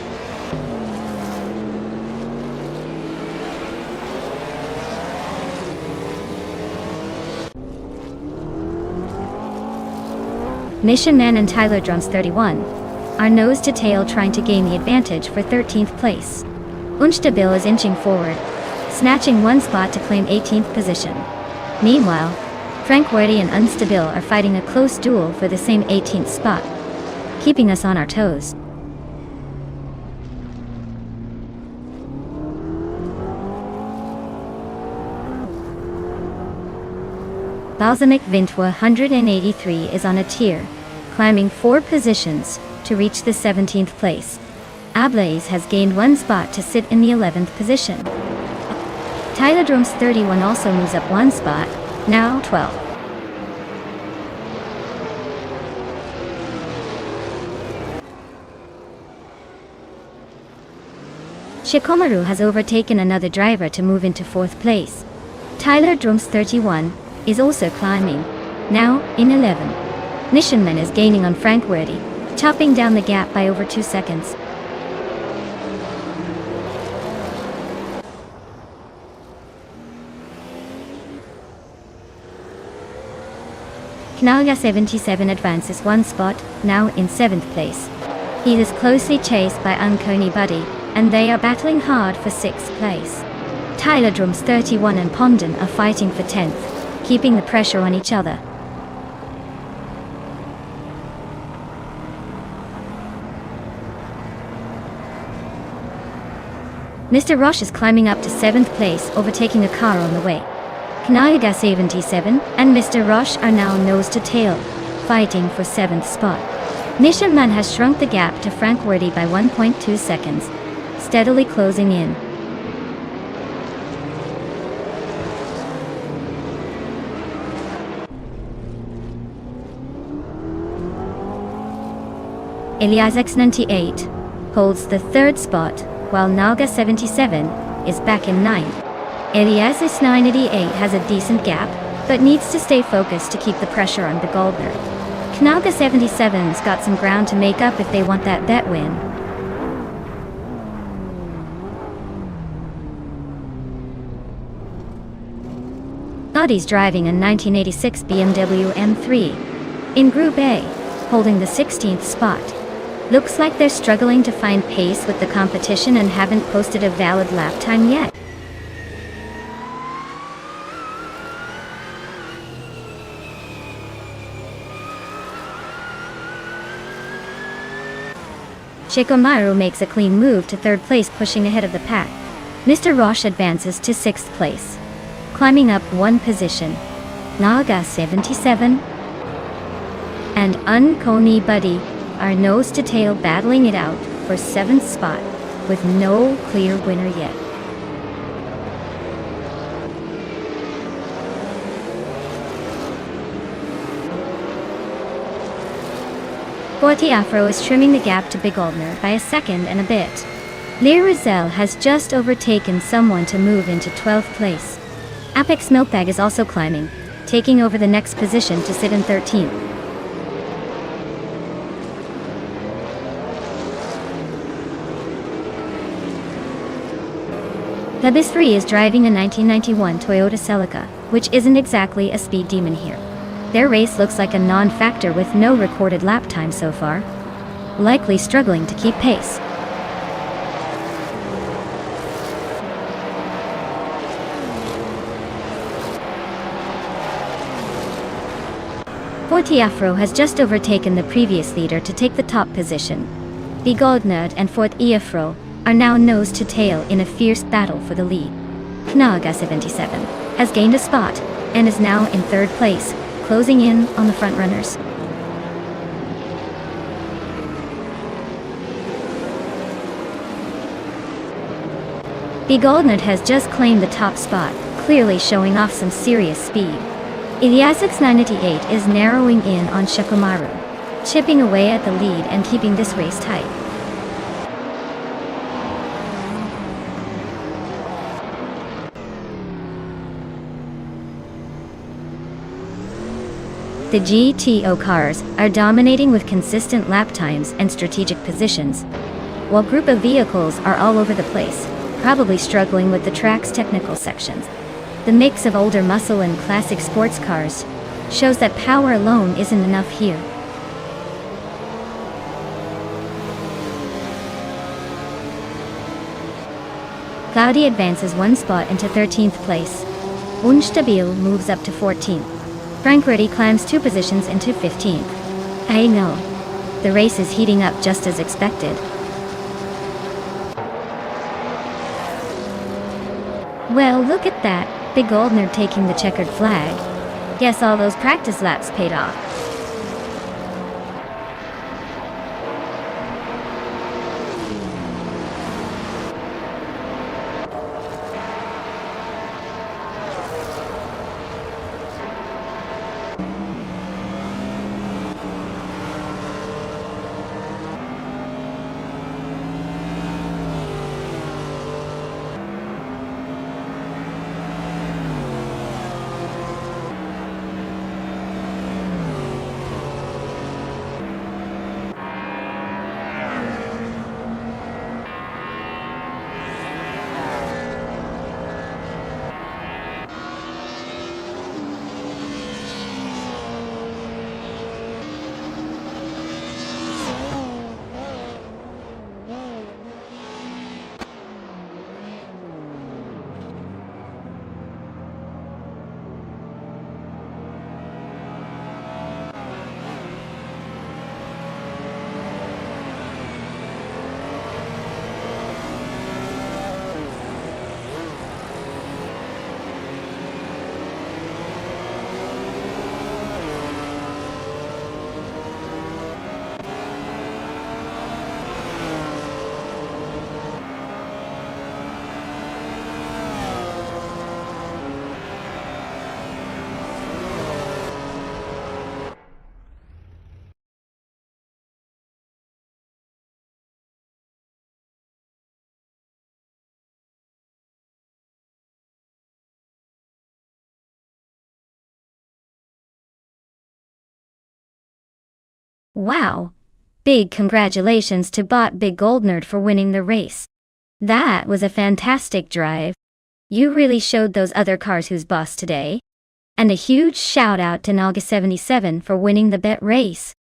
Mission Man and Tyler Drums 31 are nose to tail trying to gain the advantage for 13th place. Unstabil is inching forward, snatching one spot to claim 18th position. Meanwhile, Tranquility and Unstabil are fighting a close duel for the same 18th spot, keeping us on our toes. Balsamic Vint 183 is on a tier, climbing 4 positions to reach the 17th place. Ablaze has gained one spot to sit in the 11th position. Tyler Drums 31 also moves up one spot, now 12th. Shikomaru has overtaken another driver to move into 4th place. Tyler Drums 31 is also climbing, now in 11. Nishanman is gaining on Frank Werdy, chopping down the gap by over 2 seconds. Knaga 77 advances 1 spot, now in 7th place. He is closely chased by Unkoni Buddy, and they are battling hard for 6th place. Tyler Drums 31 and Pondon are fighting for 10th, keeping the pressure on each other. Mr. Roche is climbing up to 7th place, overtaking a car on the way. Knaga 77 and Mr. Roche are now nose to tail, fighting for 7th spot. Nishanman has shrunk the gap to Frank Werdy by 1.2 seconds, steadily closing in. Elias98 holds the 3rd spot, while Naga 77 is back in 9th. Elias 988 has a decent gap, but needs to stay focused to keep the pressure on Begoldner. Knaga 77's got some ground to make up if they want that bet win. Noddy's driving a 1986 BMW M3 in Group A, holding the 16th spot. Looks like they're struggling to find pace with the competition and haven't posted a valid lap time yet. Shikomaru makes a clean move to 3rd place, pushing ahead of the pack. Mr. Roche advances to 6th place, climbing up 1 position. Naga 77 and Unkoni Buddy are nose to tail, battling it out for 7th spot, with no clear winner yet. Forty Afro is trimming the gap to Begoldner by a second and a bit. Lear Rizal has just overtaken someone to move into 12th place. Apex Milkbag is also climbing, taking over the next position to sit in 13th. Lebis 3 is driving a 1991 Toyota Celica, which isn't exactly a speed demon here. Their race looks like a non-factor with no recorded lap time so far, likely struggling to keep pace. Forty Afro has just overtaken the previous leader to take the top position. Begoldner and Forty Afro are now nose to tail in a fierce battle for the lead. Knaga 77 has gained a spot and is now in 3rd place, closing in on the frontrunners. Begoldner has just claimed the top spot, clearly showing off some serious speed. Eliasix 988 is narrowing in on Shikomaru, chipping away at the lead and keeping this race tight. The GTO cars are dominating with consistent lap times and strategic positions, while group of vehicles are all over the place, probably struggling with the track's technical sections. The mix of older muscle and classic sports cars shows that power alone isn't enough here. Cloudy advances 1 spot into 13th place. Unstabil moves up to 14th. Frank Werdy climbs 2 positions into 15th. I know. The race is heating up just as expected. Well, look at that. Begoldner taking the checkered flag. Guess all those practice laps paid off. Wow! Big congratulations to Bot Big Gold Nerd for winning the race. That was a fantastic drive. You really showed those other cars who's boss today. And a huge shout out to Naga77 for winning the bet race.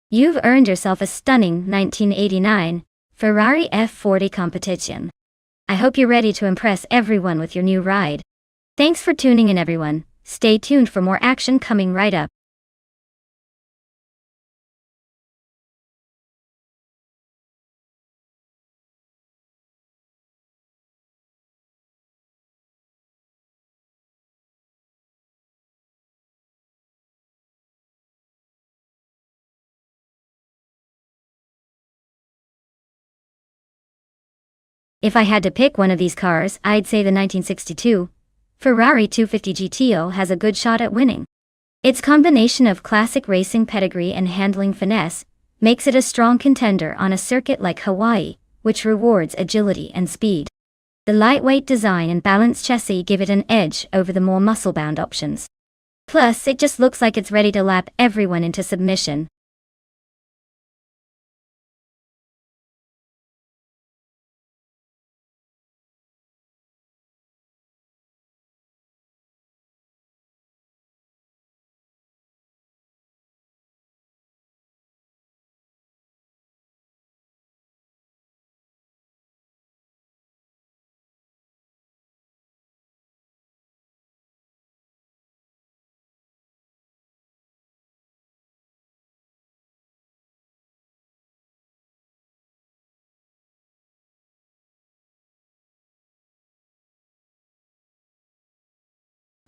You've earned yourself a stunning 1989 Ferrari F40 competition. I hope you're ready to impress everyone with your new ride. Thanks for tuning in, everyone. Stay tuned for more action coming right up. If I had to pick one of these cars, I'd say the 1962 Ferrari 250 GTO has a good shot at winning. Its combination of classic racing pedigree and handling finesse makes it a strong contender on a circuit like Hawaii, which rewards agility and speed. The lightweight design and balanced chassis give it an edge over the more muscle-bound options. Plus, it just looks like it's ready to lap everyone into submission.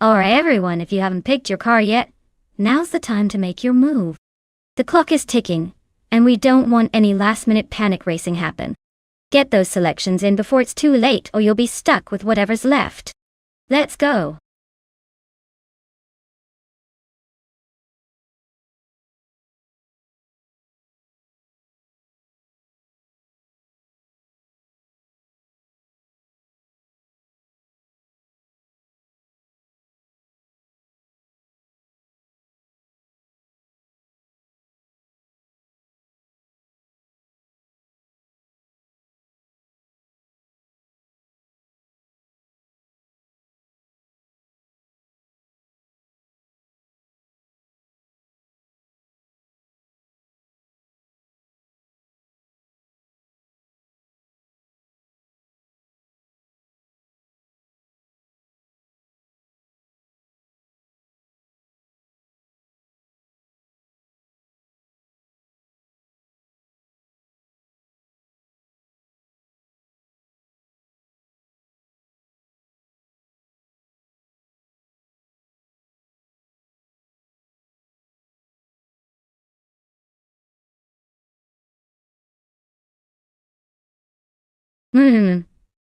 Alright everyone, if you haven't picked your car yet, now's the time to make your move. The clock is ticking, and we don't want any last-minute panic racing happen. Get those selections in before it's too late or you'll be stuck with whatever's left. Let's go!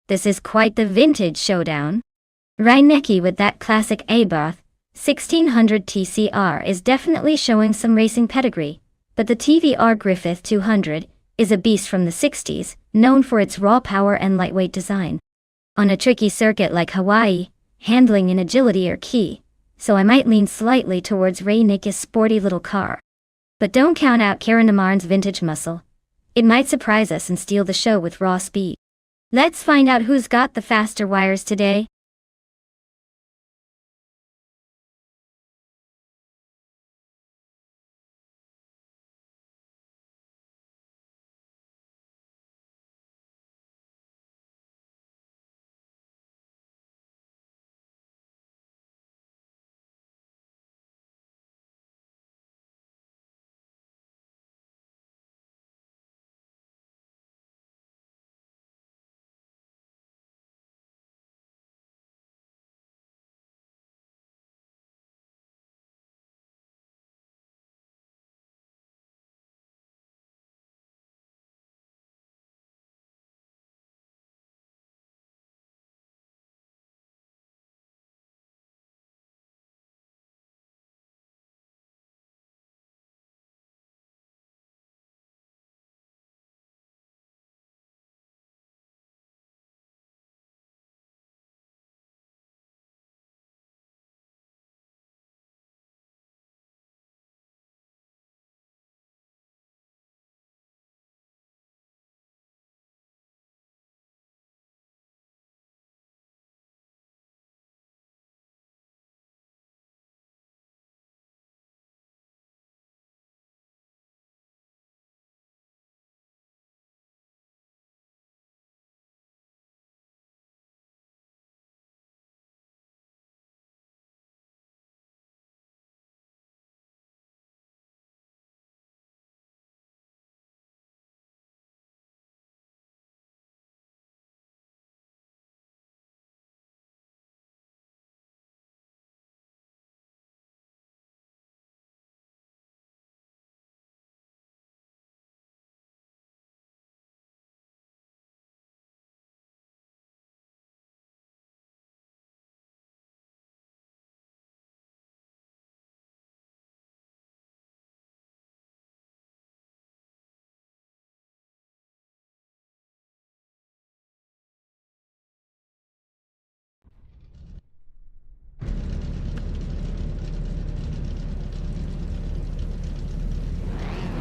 This is quite the vintage showdown. Reinecke with that classic A-Bath 1600 TCR is definitely showing some racing pedigree, but the TVR Griffith 200 is a beast from the 60s, known for its raw power and lightweight design. On a tricky circuit like Hawaii, handling and agility are key, so I might lean slightly towards Reinecke's sporty little car. But don't count out Karen Namarn's vintage muscle. It might surprise us and steal the show with raw speed. Let's find out who's got the faster wires today.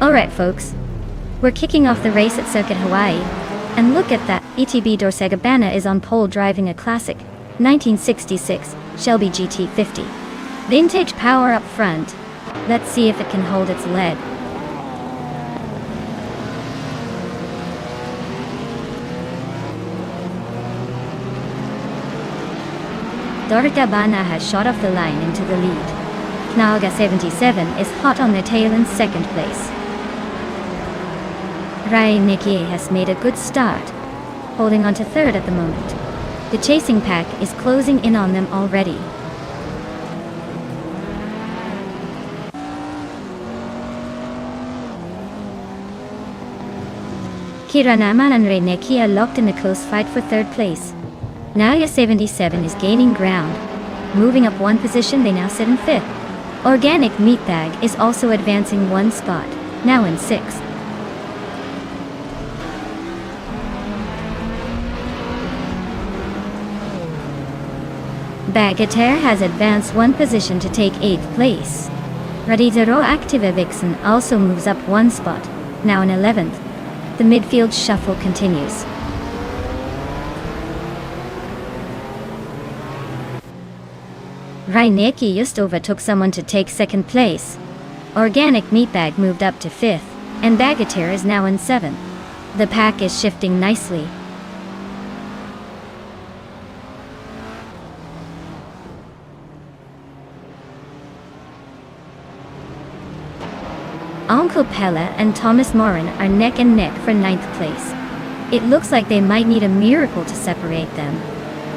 Alright folks, we're kicking off the race at Circuit Hawaii, and look at that, ETB Dorsegabana is on pole driving a classic 1966 Shelby GT50. Vintage power up front. Let's see if it can hold its lead. Dorsegabana has shot off the line into the lead. Knaga 77 is hot on their tail in second place. Rainekie has made a good start, holding on to third at the moment. The chasing pack is closing in on them already. Kiranaman and Rainekie are locked in a close fight for third place. Naya 77 is gaining ground. Moving up one position, they now sit in fifth. Organic Meat Bag is also advancing one spot, now in sixth. Bagatelle has advanced one position to take 8th place. Radizero Activa Vixen also moves up one spot, now in 11th. The midfield shuffle continues. Rainekie just overtook someone to take 2nd place. Organic Meatbag moved up to 5th, and Bagatelle is now in 7th. The pack is shifting nicely. Uncle Pella and Thomas Morin are neck and neck for 9th place. It looks like they might need a miracle to separate them.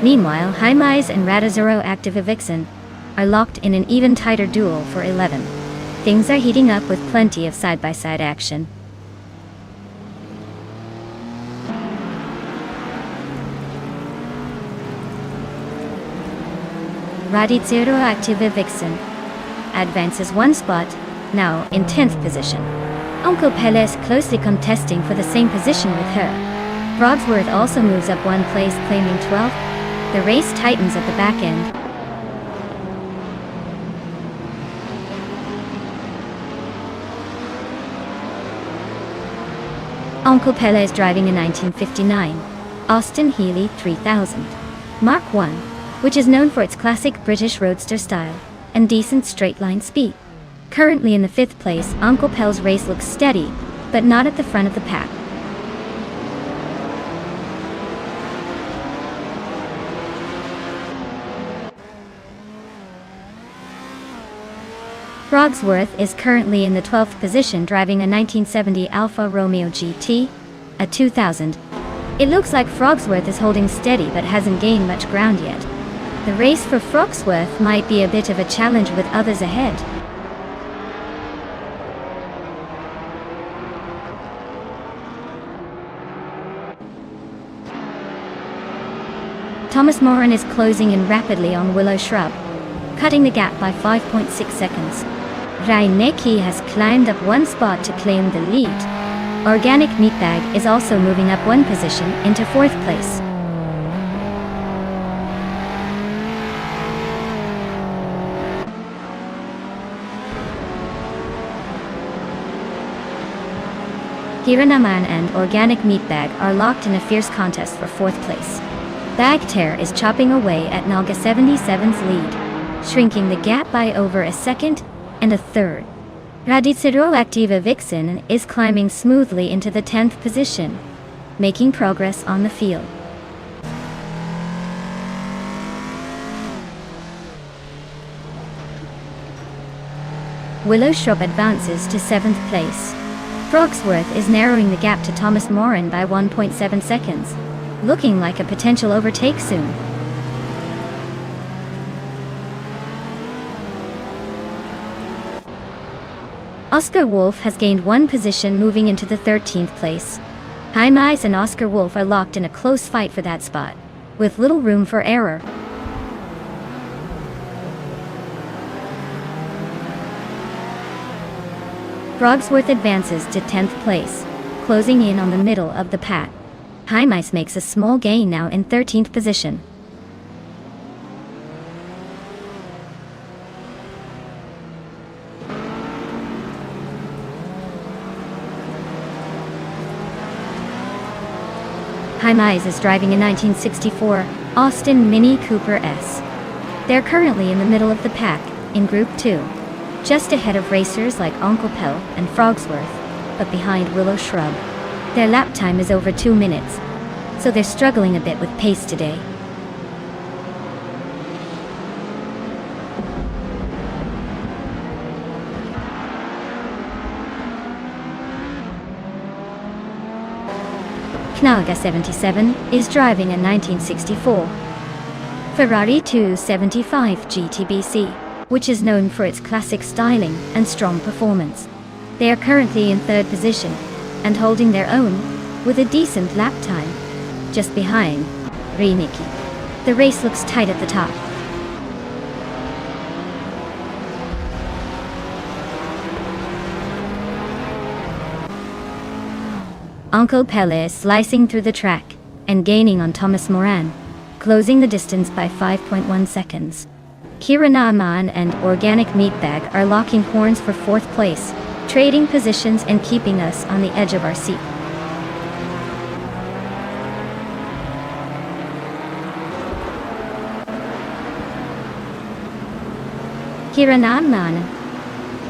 Meanwhile, Jaimais and Radizero Activa Vixen are locked in an even tighter duel for 11th. Things are heating up with plenty of side-by-side action. Radizero Activa Vixen advances one spot, now in 10th position. Uncle Pele is closely contesting for the same position with her. Brogsworth also moves up one place, claiming 12th. The race tightens at the back end. Uncle Pele is driving a 1959 Austin Healey 3000 Mark I, which is known for its classic British roadster style and decent straight-line speed. Currently in the 5th place, Uncle Pel's race looks steady, but not at the front of the pack. Brogsworth is currently in the 12th position, driving a 1970 Alfa Romeo GT, a 2000. It looks like Frogsworth is holding steady but hasn't gained much ground yet. The race for Frogsworth might be a bit of a challenge with others ahead. Thomas Morin is closing in rapidly on Willow Shrub, cutting the gap by 5.6 seconds. Rainekie has climbed up one spot to claim the lead. Organic Meatbag is also moving up one position into 4th place. Hiranaman and Organic Meatbag are locked in a fierce contest for 4th place. Bagtear is chopping away at Naga 77's lead, shrinking the gap by over a second and a third. Radizero Activa Vixen is climbing smoothly into the 10th position, making progress on the field. Willow Shrub advances to 7th place. Frogsworth is narrowing the gap to Thomas Morin by 1.7 seconds, looking like a potential overtake soon. Oscar Wolf has gained one position, moving into the 13th place. Jaimais and Oscar Wolf are locked in a close fight for that spot, with little room for error. Brogsworth advances to 10th place, closing in on the middle of the pack. Jaimais makes a small gain, now in 13th position. Jaime is driving a 1964 Austin Mini Cooper S. They're currently in the middle of the pack, in Group 2. Just ahead of racers like Uncle Pell and Frogsworth, but behind Willow Shrub. Their lap time is over 2 minutes, so they're struggling a bit with pace today. Knaga 77 is driving a 1964 Ferrari 275 GTBC, which is known for its classic styling and strong performance. They are currently in third position and holding their own with a decent lap time, just behind Reinecke. The race looks tight at the top. Uncle Pelle is slicing through the track and gaining on Thomas Moran, closing the distance by 5.1 seconds. Kira Naaman and Organic Meatbag are locking horns for fourth place, trading positions and keeping us on the edge of our seat. Kira Naaman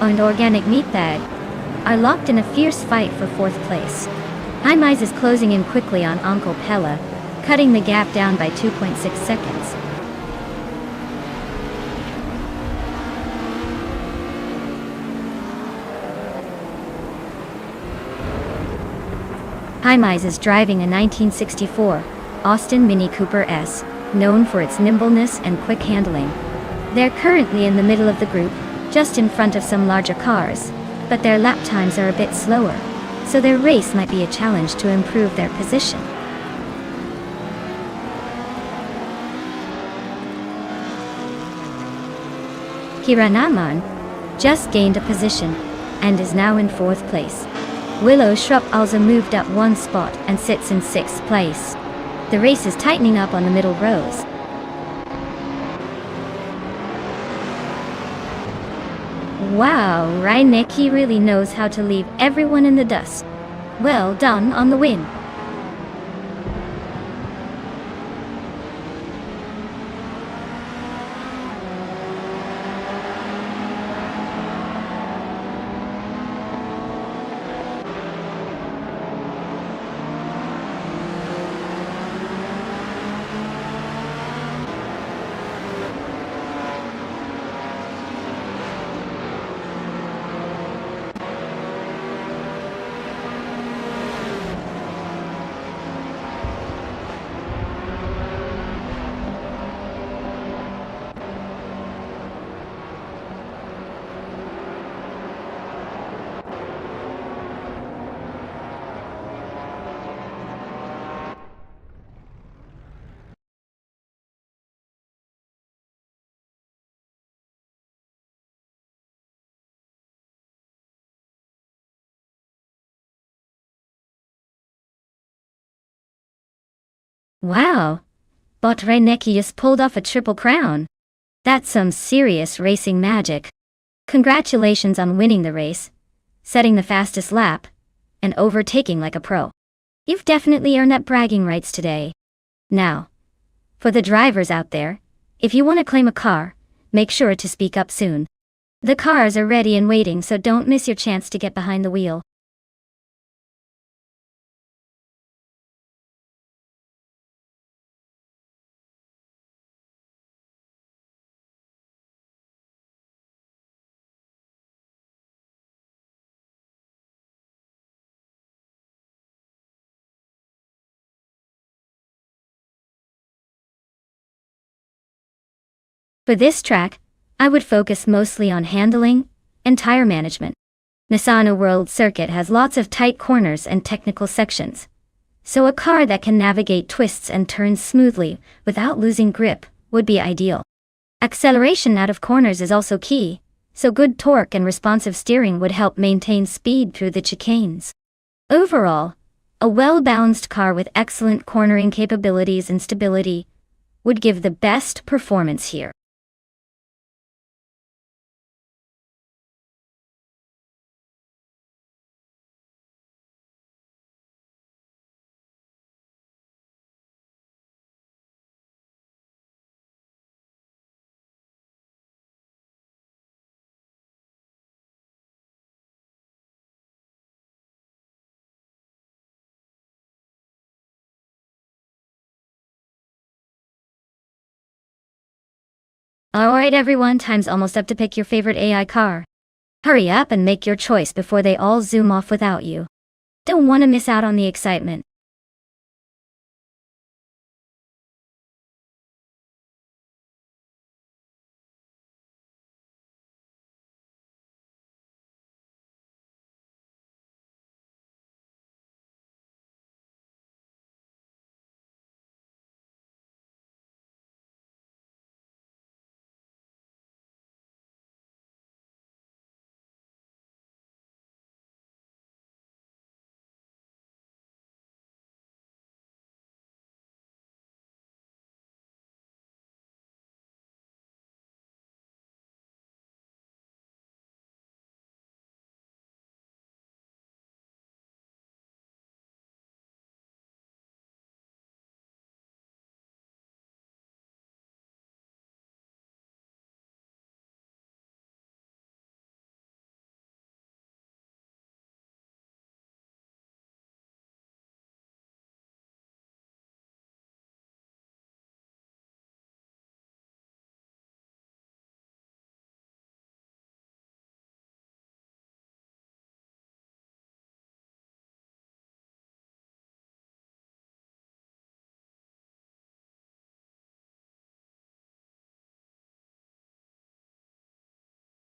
and Organic Meatbag are locked in a fierce fight for fourth place. Jaime is closing in quickly on Uncle Pella, cutting the gap down by 2.6 seconds. Jaime is driving a 1964 Austin Mini Cooper S, known for its nimbleness and quick handling. They're currently in the middle of the group, just in front of some larger cars, but their lap times are a bit slower, so their race might be a challenge to improve their position. Kira Naaman just gained a position and is now in fourth place. Willow Shrub also moved up one spot and sits in sixth place. The race is tightening up on the middle rows. Wow, Reinecke really knows how to leave everyone in the dust. Well done on the win. Wow, but Reinecke just pulled off a triple crown. That's some serious racing magic. Congratulations on winning the race, setting the fastest lap, and overtaking like a pro. You've definitely earned that bragging rights today. Now, for the drivers out there, if you want to claim a car, make sure to speak up soon. The cars are ready and waiting, so don't miss your chance to get behind the wheel. For this track, I would focus mostly on handling and tire management. Nissan World Circuit has lots of tight corners and technical sections, so a car that can navigate twists and turns smoothly without losing grip would be ideal. Acceleration out of corners is also key, so good torque and responsive steering would help maintain speed through the chicanes. Overall, a well-balanced car with excellent cornering capabilities and stability would give the best performance here. Alright everyone, time's almost up to pick your favorite AI car. Hurry up and make your choice before they all zoom off without you. Don't want to miss out on the excitement.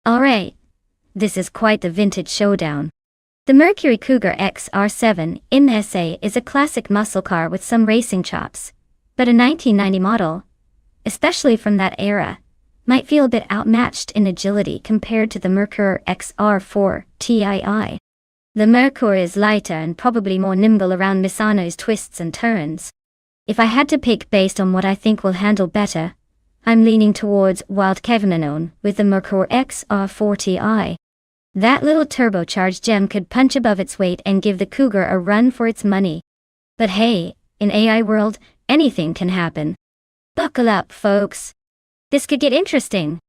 Alright, this is quite the vintage showdown. The Mercury Cougar XR7 in the SA is a classic muscle car with some racing chops, but a 1990 model, especially from that era, might feel a bit outmatched in agility compared to the Mercury XR4 TII. The Mercury is lighter and probably more nimble around Misano's twists and turns. If I had to pick based on what I think will handle better, I'm leaning towards Wild Kevinanon with the Mercury XR4 TI. That little turbocharged gem could punch above its weight and give the Cougar a run for its money. But hey, in AI world, anything can happen. Buckle up, folks. This could get interesting.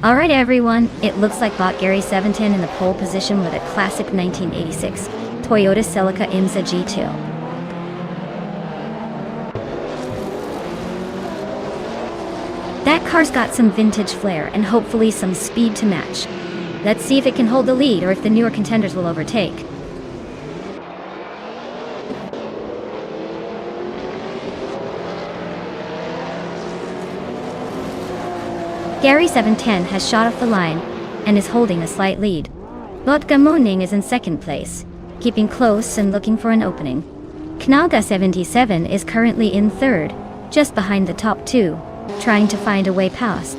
Alright everyone, it looks like bot Gary 710 in the pole position with a classic 1986 Toyota Celica Imsa G2. That car's got some vintage flair and hopefully some speed to match. Let's see if it can hold the lead or if the newer contenders will overtake. Gary 710 has shot off the line, and is holding a slight lead. Botgamoning is in second place, keeping close and looking for an opening. Knalga 77 is currently in third, just behind the top two, trying to find a way past.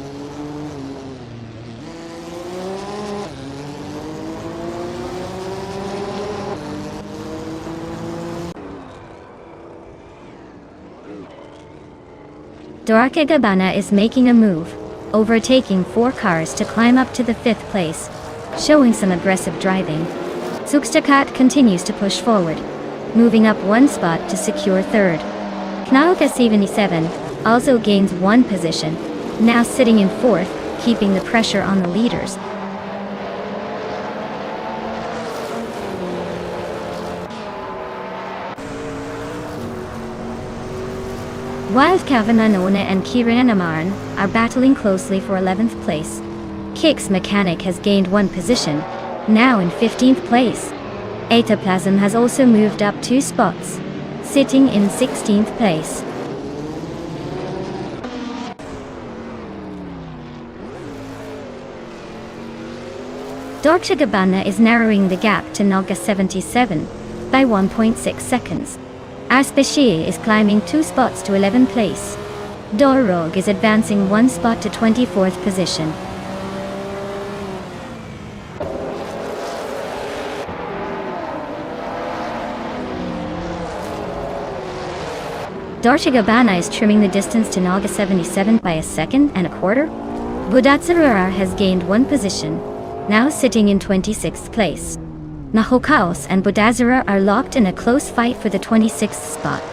Dorche Gabbana is making a move, overtaking 4 cars to climb up to the 5th place, showing some aggressive driving. Zugstakat continues to push forward, moving up 1 spot to secure 3rd. Knalga 77 also gains 1 position, now sitting in 4th, keeping the pressure on the leaders. While Kavananone and Kiranamarn are battling closely for 11th place, Kicks Mechanic has gained 1 position, now in 15th place. Ataplasm has also moved up 2 spots, sitting in 16th place. Dorche Gabbana is narrowing the gap to Knalga 77 by 1.6 seconds. Aspecie is climbing 2 spots to 11th place. Dorog is advancing 1 spot to 24th position. Dorche Gabbana is trimming the distance to Knalga 77 by 1.25 seconds. Budatsarura has gained 1 position, now sitting in 26th place. Nahokaos and Budazara are locked in a close fight for the 26th spot.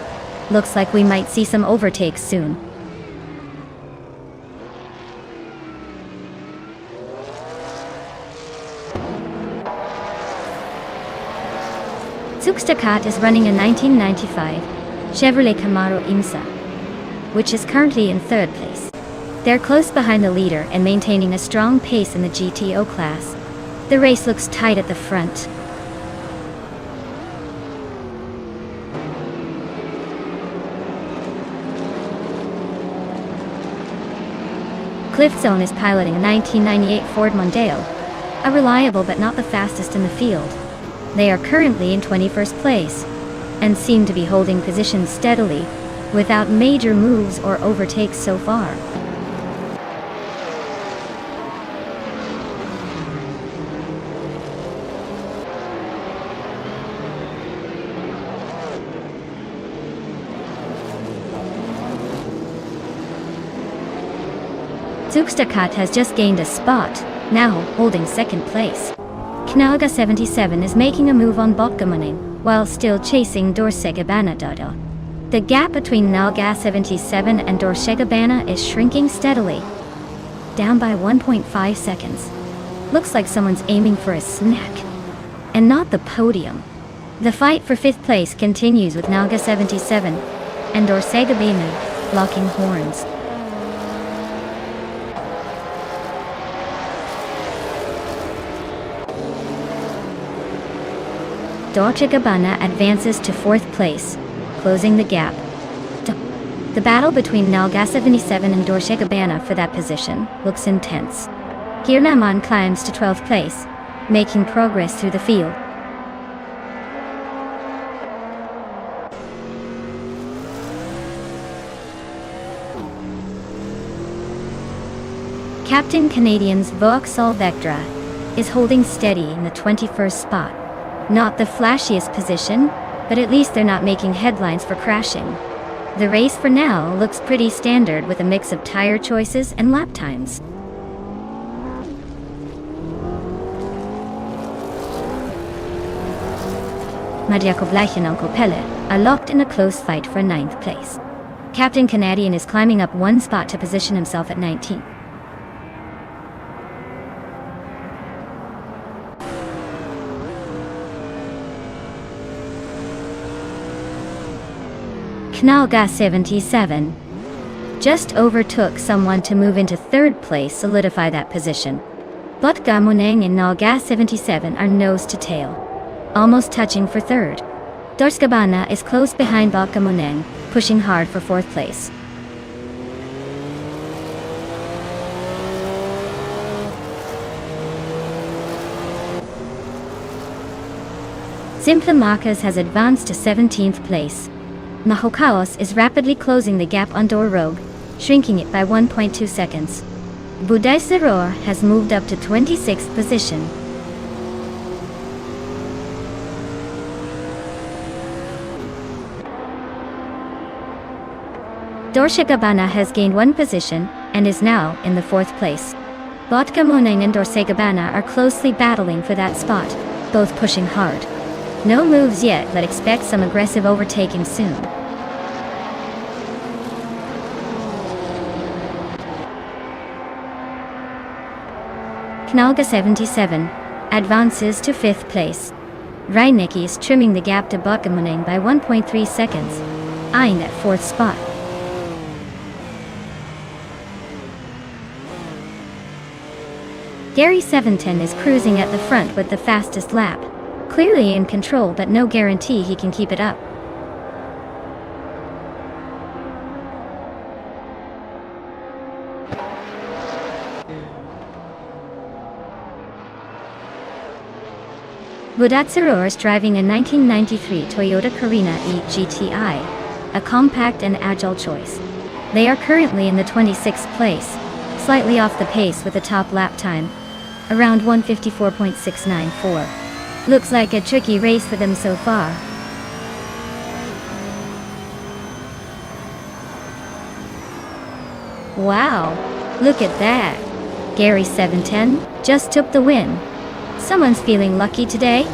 Looks like we might see some overtakes soon. Zugstakat is running a 1995 Chevrolet Camaro IMSA, which is currently in 3rd place. They're close behind the leader and maintaining a strong pace in the GTO class. The race looks tight at the front. Cliffzone is piloting a 1998 Ford Mondeo, a reliable but not the fastest in the field. They are currently in 21st place, and seem to be holding positions steadily, without major moves or overtakes so far. Zugstakat has just gained a spot, now holding 2nd place. Knalga 77 is making a move on Botgamoning, while still chasing Dorche Gabbana Dodo. The gap between Knalga 77 and Dorche Gabbana is shrinking steadily, down by 1.5 seconds. Looks like someone's aiming for a snack, and not the podium. The fight for 5th place continues with Knalga 77 and Dorche Gabbana locking horns. Dorche Gabbana advances to 4th place, closing the gap. The battle between Knalga 77 and Dorche Gabbana for that position looks intense. Kirnaman climbs to 12th place, making progress through the field. Captain Canadian's Vauxhall Vectra is holding steady in the 21st spot. Not the flashiest position, but at least they're not making headlines for crashing. The race for now looks pretty standard with a mix of tire choices and lap times. Madjakobleich and Uncle Pelle are locked in a close fight for 9th place. Captain Canadian is climbing up 1 spot to position himself at 19th. Knalga 77 just overtook someone to move into 3rd place, solidify that position. Botgamoneng and Knalga 77 are nose to tail, almost touching for 3rd. Dorche Gabbana is close behind Botgamoneng, pushing hard for 4th place. Simplamakas has advanced to 17th place. Mahokaos is rapidly closing the gap on Rogue, shrinking it by 1.2 seconds. Budai Siror has moved up to 26th position. Dorsegabana has gained 1 position and is now in the 4th place. Botgamoneng and Dorsegabana are closely battling for that spot, both pushing hard. No moves yet, but expect some aggressive overtaking soon. Knalga 77 advances to 5th place. Reinecke is trimming the gap to Botgamoneng by 1.3 seconds, eyeing that 4th spot. Gary 710 is cruising at the front with the fastest lap, clearly in control, but no guarantee he can keep it up. Budatsuro is driving a 1993 Toyota Carina E GTI, a compact and agile choice. They are currently in the 26th place, slightly off the pace with a top lap time, around 154.694. Looks like a tricky race for them so far. Wow, look at that. Gary 710 just took the win. Someone's feeling lucky today.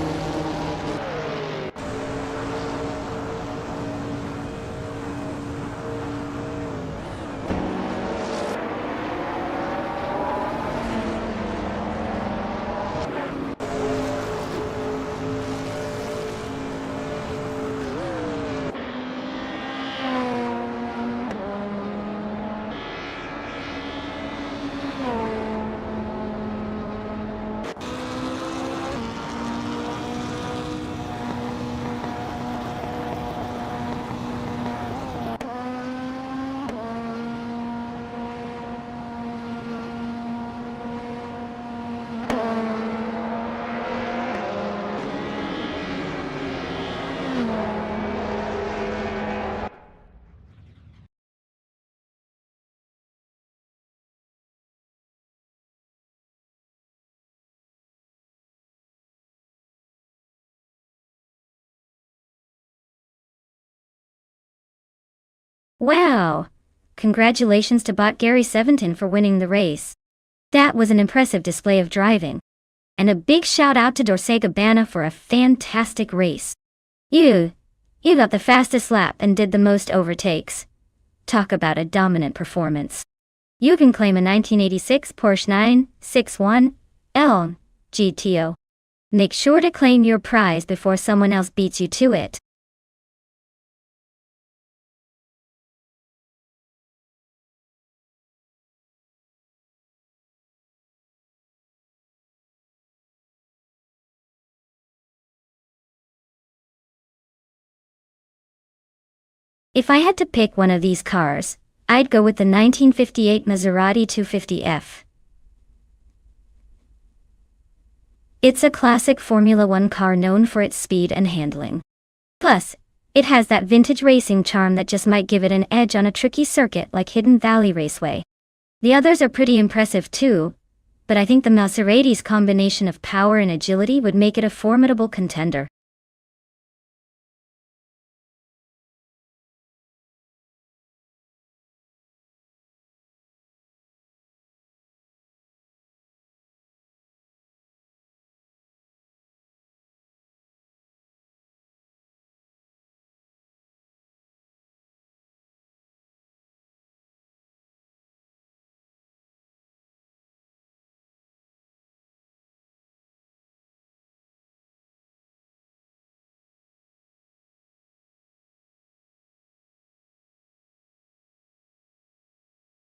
Wow! Congratulations to bot Gary 710 for winning the race. That was an impressive display of driving. And a big shout out to Dorsegabana for a fantastic race. You got the fastest lap and did the most overtakes. Talk about a dominant performance. You can claim a 1986 Porsche 961 L GTO. Make sure to claim your prize before someone else beats you to it. If I had to pick one of these cars, I'd go with the 1958 Maserati 250F. It's a classic Formula One car known for its speed and handling. Plus, it has that vintage racing charm that just might give it an edge on a tricky circuit like Hidden Valley Raceway. The others are pretty impressive too, but I think the Maserati's combination of power and agility would make it a formidable contender.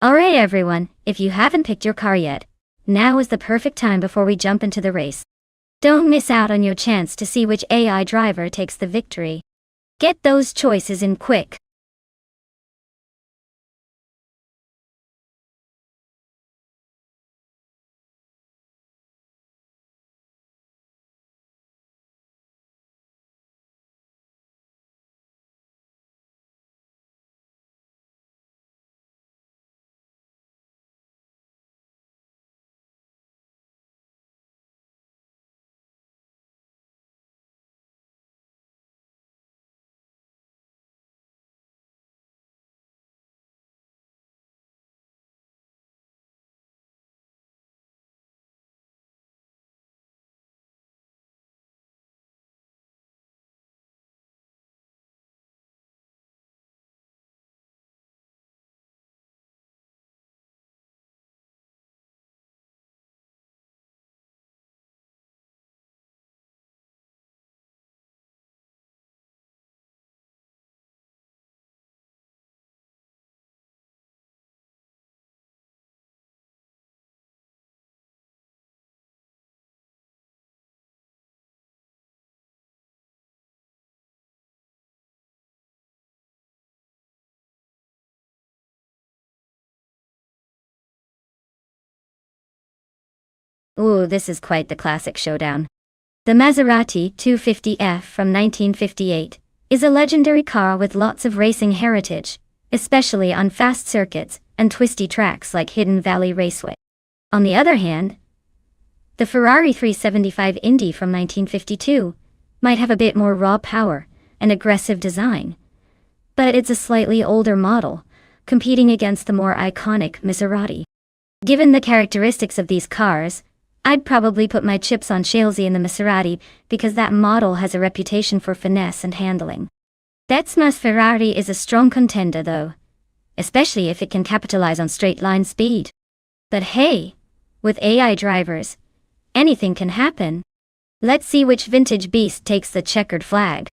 Alright everyone, if you haven't picked your car yet, now is the perfect time before we jump into the race. Don't miss out on your chance to see which AI driver takes the victory. Get those choices in quick. Ooh, this is quite the classic showdown. The Maserati 250F from 1958 is a legendary car with lots of racing heritage, especially on fast circuits and twisty tracks like Hidden Valley Raceway. On the other hand, the Ferrari 375 Indy from 1952 might have a bit more raw power and aggressive design, but it's a slightly older model, competing against the more iconic Maserati. Given the characteristics of these cars, I'd probably put my chips on Shalesy in the Maserati because that model has a reputation for finesse and handling. Benzema's Ferrari is a strong contender though, especially if it can capitalize on straight-line speed. But hey, with AI drivers, anything can happen. Let's see which vintage beast takes the checkered flag.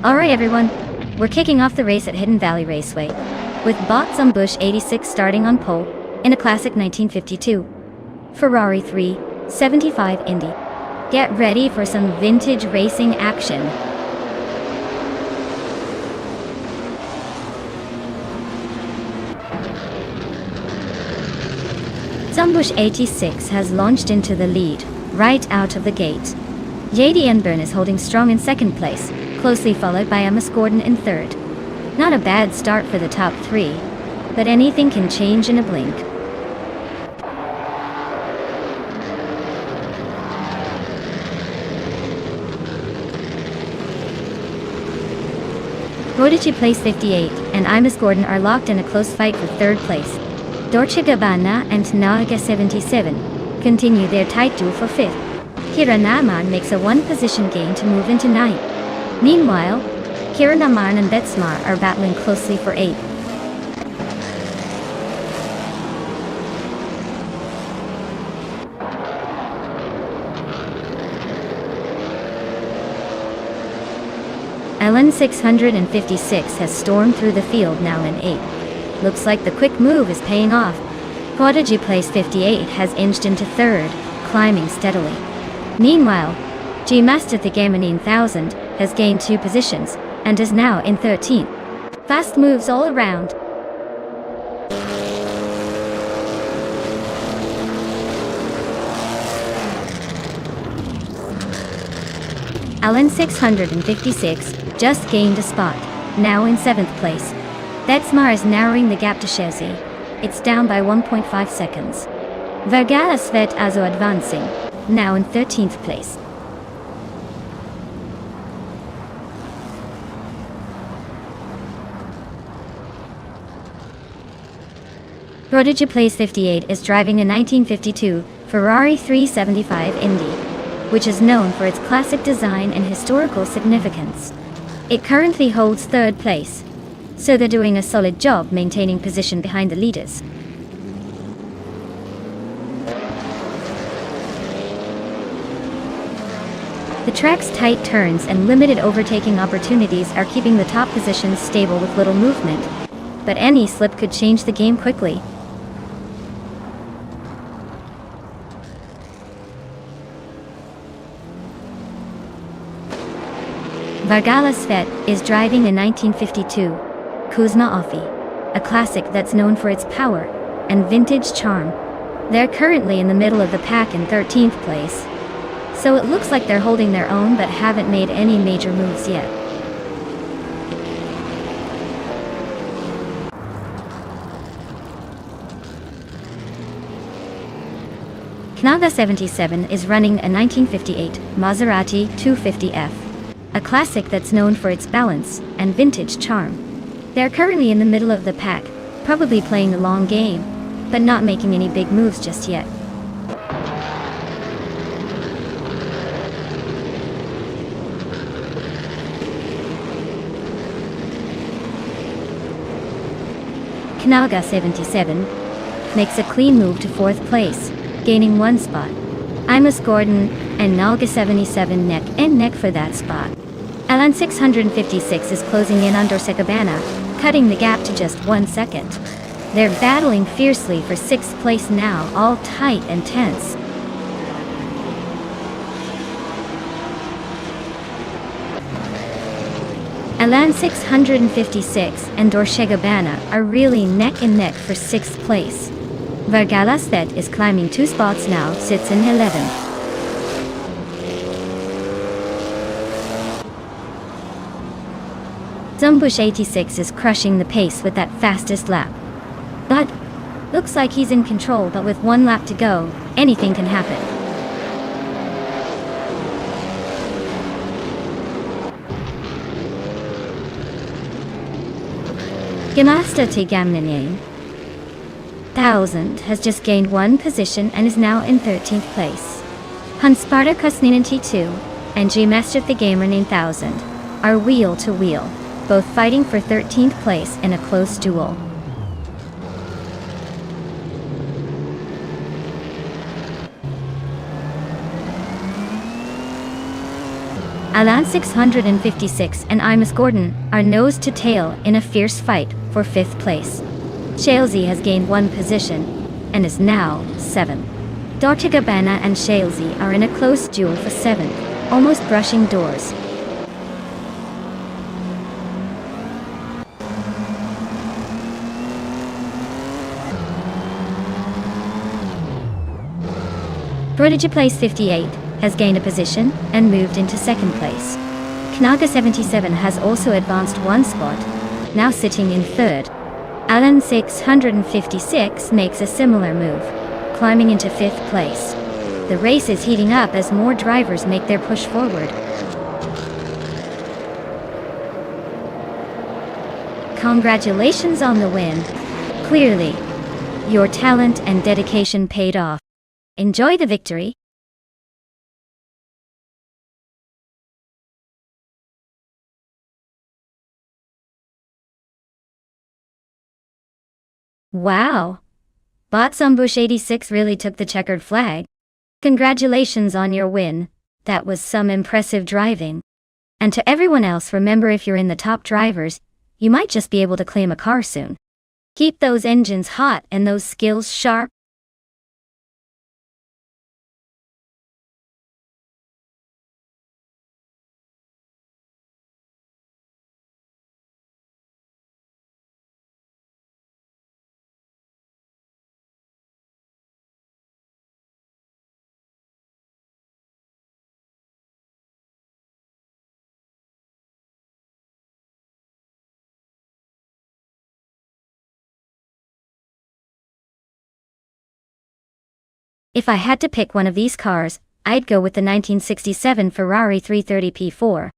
Alright everyone, we're kicking off the race at Hidden Valley Raceway, with Bots on Bush 86 starting on pole, in a classic 1952 Ferrari 375 Indy. Get ready for some vintage racing action. Zumbush 86 has launched into the lead, right out of the gate. J.D. Enburn is holding strong in second place, closely followed by Amos Gordon in third. Not a bad start for the top three, but anything can change in a blink. Prodigy place 58 and Amos Gordon are locked in a close fight for third place. Dolce Gabbana and Naga 77 continue their tight duel for fifth. Kira Naman makes a one-position gain to move into ninth. Meanwhile, Kira Naman and Benzema are battling closely for eighth. LN 656 has stormed through the field now in eighth. Looks like the quick move is paying off. Prodigy place 58 has inched into third, climbing steadily. Meanwhile, G Master the Game 1000 has gained 2 positions and is now in 13th. Fast moves all around. Alan 656 just gained a spot, now in 7th place. Benzema is narrowing the gap to Chelsea. It's down by 1.5 seconds. Vergara Svet Azo advancing, now in 13th place. Prodigy place 58 is driving a 1952 Ferrari 375 Indy, which is known for its classic design and historical significance. It currently holds third place, so they're doing a solid job maintaining position behind the leaders. The track's tight turns and limited overtaking opportunities are keeping the top positions stable with little movement, but any slip could change the game quickly. Vargala Svet is driving a 1952 Kuzma Offie, a classic that's known for its power and vintage charm. They're currently in the middle of the pack in 13th place, so it looks like they're holding their own but haven't made any major moves yet. Knaga 77 is running a 1958 Maserati 250F, a classic that's known for its balance and vintage charm. They're currently in the middle of the pack, probably playing the long game, but not making any big moves just yet. Knaga 77 makes a clean move to 4th place, gaining 1 spot. Imus Gordon and Nalga 77 neck and neck for that spot. Alan 656 is closing in on Dorsekabana, cutting the gap to just 1 second. They're battling fiercely for 6th place now, all tight and tense. Alan 656 and Dorshegabana are really neck and neck for 6th place. Vargala Svet is climbing 2 spots now, sits in 11th. Zumbush 86 is crushing the pace with that fastest lap. But looks like he's in control, but with 1 lap to go, anything can happen. Gymnasta Tegamnine 1000 has just gained 1 position and is now in 13th place. Hansparta Kusninanti 2 and Gymnasta Tegamer 9000 are wheel to wheel, both fighting for 13th place in a close duel. Alan 656 and Imus Gordon are nose to tail in a fierce fight for 5th place. Shalesy has gained 1 position and is now 7th. Dortigabana and Shalesy are in a close duel for 7th, almost brushing doors. Prodigy Place 58 has gained a position and moved into 2nd place. Knaga 77 has also advanced 1 spot, now sitting in 3rd. Alan 656 makes a similar move, climbing into 5th place. The race is heating up as more drivers make their push forward. Congratulations on the win. Clearly, your talent and dedication paid off. Enjoy the victory. Wow! Botzumbush 86 really took the checkered flag. Congratulations on your win. That was some impressive driving. And to everyone else, remember, if you're in the top drivers, you might just be able to claim a car soon. Keep those engines hot and those skills sharp. If I had to pick one of these cars, I'd go with the 1967 Ferrari 330 P4.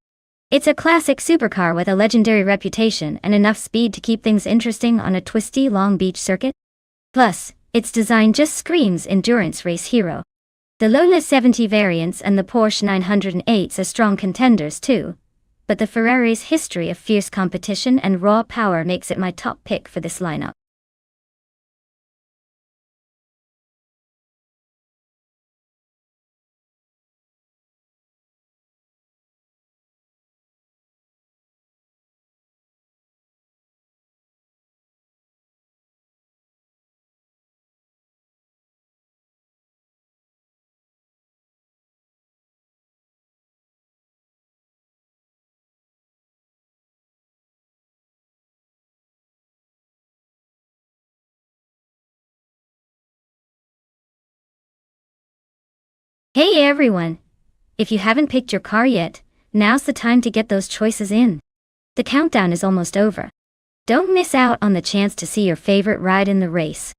It's a classic supercar with a legendary reputation and enough speed to keep things interesting on a twisty Long Beach circuit. Plus, its design just screams endurance race hero. The Lola 70 variants and the Porsche 908s are strong contenders too, but the Ferrari's history of fierce competition and raw power makes it my top pick for this lineup. Hey everyone! If you haven't picked your car yet, now's the time to get those choices in. The countdown is almost over. Don't miss out on the chance to see your favorite ride in the race.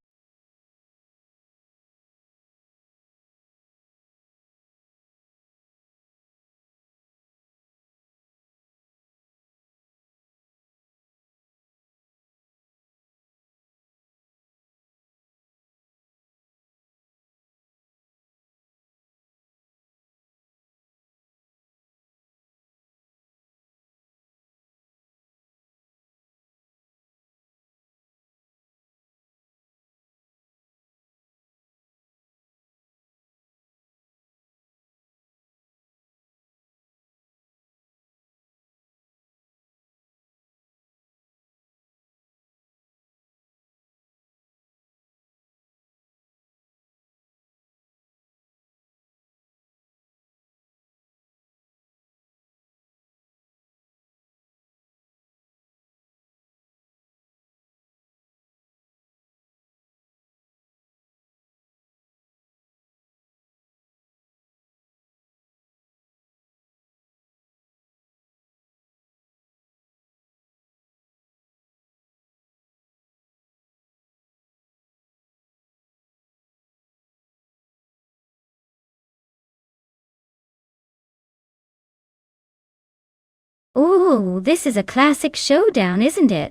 Ooh, this is a classic showdown, isn't it?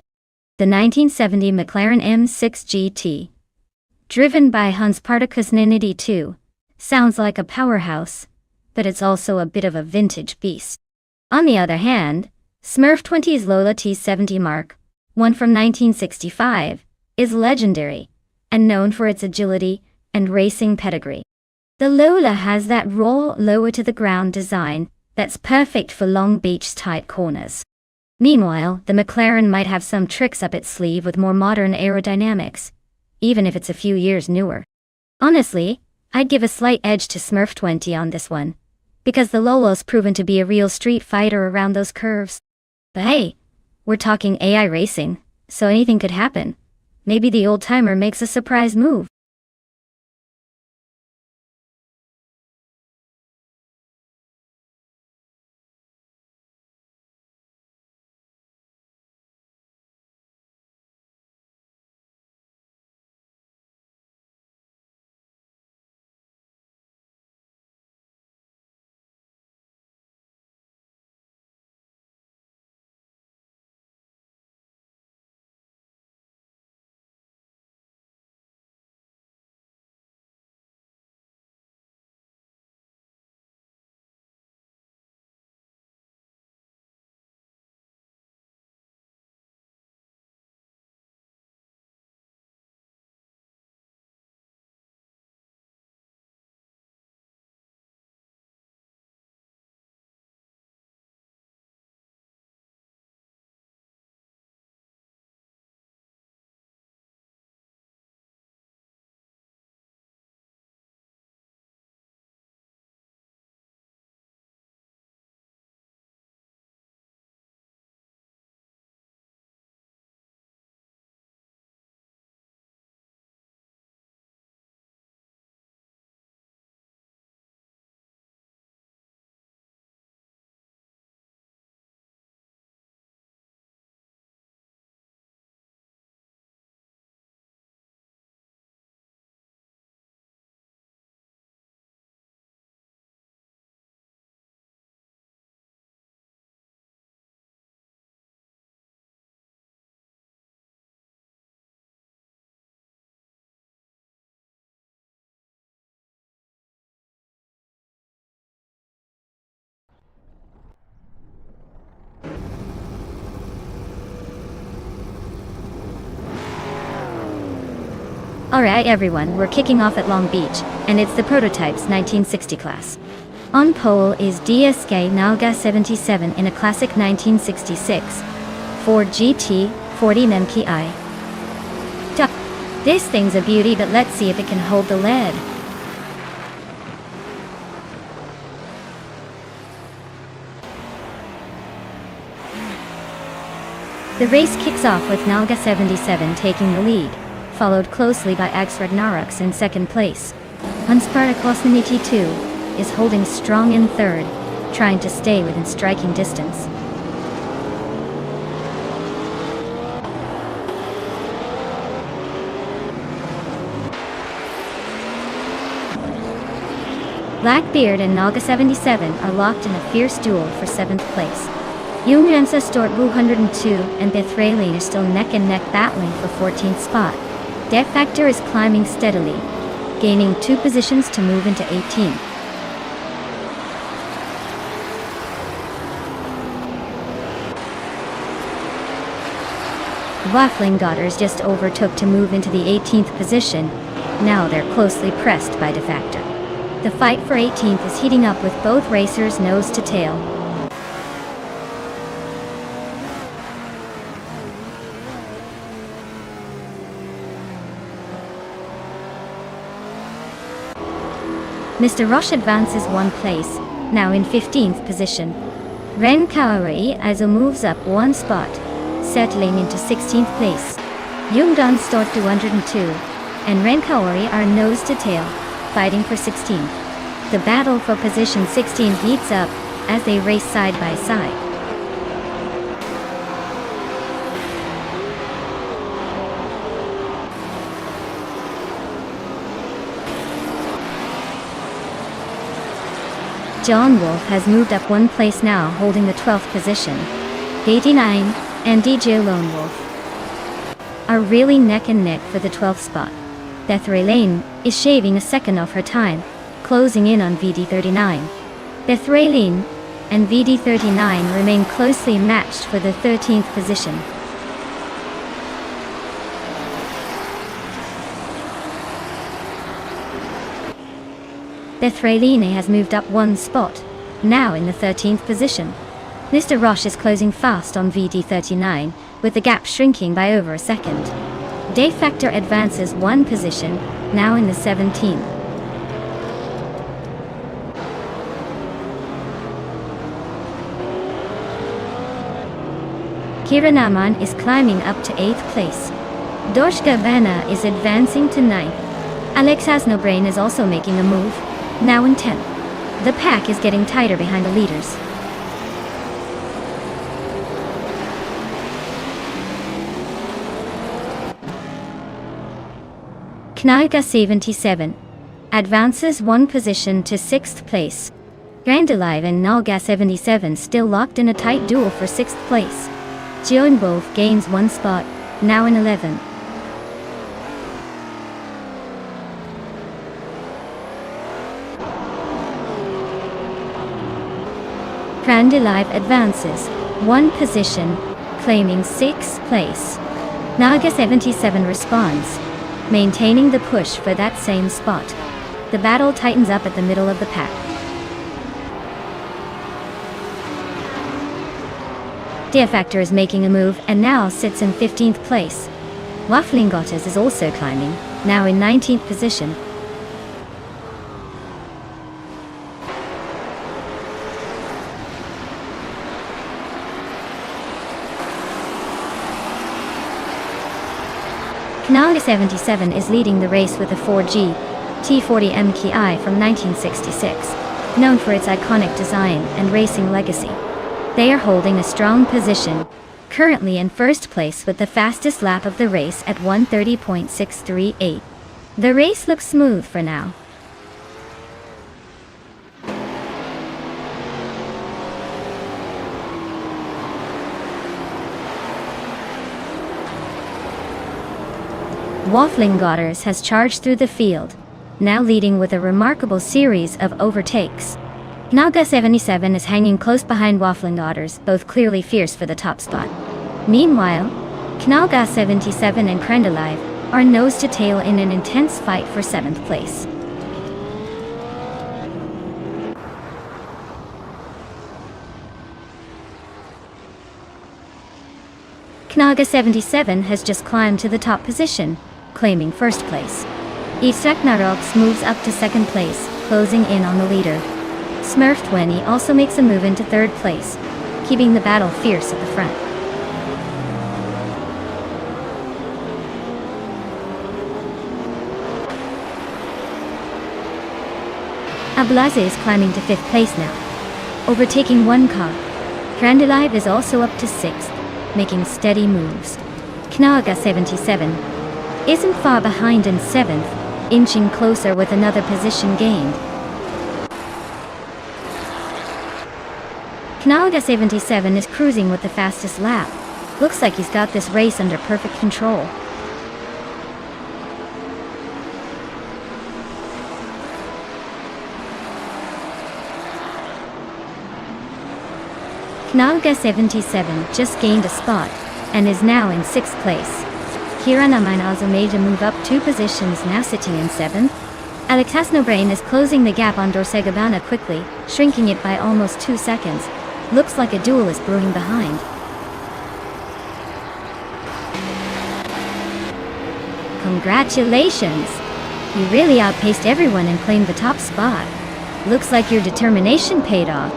The 1970 McLaren M6 GT. Driven by Hans Partakus Ninity 2. Sounds like a powerhouse, but it's also a bit of a vintage beast. On the other hand, Smurf 20's Lola T70 Mark, one from 1965, is legendary, and known for its agility and racing pedigree. The Lola has that raw, lower-to-the-ground design that's perfect for long beach-type corners. Meanwhile, the McLaren might have some tricks up its sleeve with more modern aerodynamics, even if it's a few years newer. Honestly, I'd give a slight edge to Smurf 20 on this one, because the Lolo's proven to be a real street fighter around those curves. But hey, we're talking AI racing, so anything could happen. Maybe the old-timer makes a surprise move. Alright everyone, we're kicking off at Long Beach, and it's the Prototypes 1960 class. On pole is DSK Nalga 77 in a classic 1966 Ford GT 40 MKI. This thing's a beauty, but let's see if it can hold the lead. The race kicks off with Nalga 77 taking the lead, followed closely by Ax Ragnaroks in second place. Unspartakosnaniti 2 is holding strong in third, trying to stay within striking distance. Blackbeard and Nalga 77 are locked in a fierce duel for 7th place. Jungrensa Stort 102 and Bethralin are still neck and neck battling for 14th spot. Def Factor is climbing steadily, gaining 2 positions to move into 18th. Waffling Daughters just overtook to move into the 18th position. Now they're closely pressed by Def Factor. The fight for 18th is heating up with both racers nose to tail. Mr. Rush advances 1 place, now in 15th position. Ren Kaori also moves up 1 spot, settling into 16th place. Jungdan Stort 202 and Ren Kaori are nose to tail, fighting for 16th. The battle for position 16 heats up as they race side by side. John Wolf has moved up 1 place now, holding the 12th position. 89 and DJ Lone Wolf are really neck and neck for the 12th spot. Bethralin is shaving a second off her time, closing in on VD39. Bethralin and VD39 remain closely matched for the 13th position. Bethralin has moved up 1 spot, now in the 13th position. Mr. Roche is closing fast on VD39, with the gap shrinking by over a second. Def Factor advances 1 position, now in the 17th. Kiranaman is climbing up to 8th place. Doshka Vanna is advancing to 9th. Alex Hasnobrain is also making a move, now in 10th. The pack is getting tighter behind the leaders. Knalga 77 advances 1 position to 6th place. Grandalive and Nalga 77 still locked in a tight duel for 6th place. Jeonbov gains 1 spot, now in 11th. Grandalive advances 1 position, claiming 6th place. Nalga 77 responds, maintaining the push for that same spot. The battle tightens up at the middle of the pack. Def Factor is making a move and now sits in 15th place. Wafflingotas is also climbing, now in 19th position. Knalga 77 is leading the race with a 4G T40 MKI from 1966, known for its iconic design and racing legacy. They are holding a strong position, currently in 1st place with the fastest lap of the race at 1:30.638. The race looks smooth for now. Waffling Daughters has charged through the field, now leading with a remarkable series of overtakes. Knalga 77 is hanging close behind Waffling Daughters, both clearly fierce for the top spot. Meanwhile, Knalga 77 and Krendalive are nose to tail in an intense fight for 7th place. Knaga 77 has just climbed to the top position, claiming 1st place. Isak Narox moves up to 2nd place, closing in on the leader. Smurf 20 also makes a move into 3rd place, keeping the battle fierce at the front. Ablaze is climbing to 5th place now, overtaking 1 car. Grandelive is also up to 6th, making steady moves. Knaga 77 isn't far behind in 7th, inching closer with another position gained. Knaga 77 is cruising with the fastest lap. Looks like he's got this race under perfect control. Knaga 77 just gained a spot, and is now in 6th place. Kiranaman also made a move up 2 positions, now sitting in 7th. Alexasnobrain is closing the gap on Dorsegabana quickly, shrinking it by almost 2 seconds. Looks like a duel is brewing behind. Congratulations! You really outpaced everyone and claimed the top spot. Looks like your determination paid off.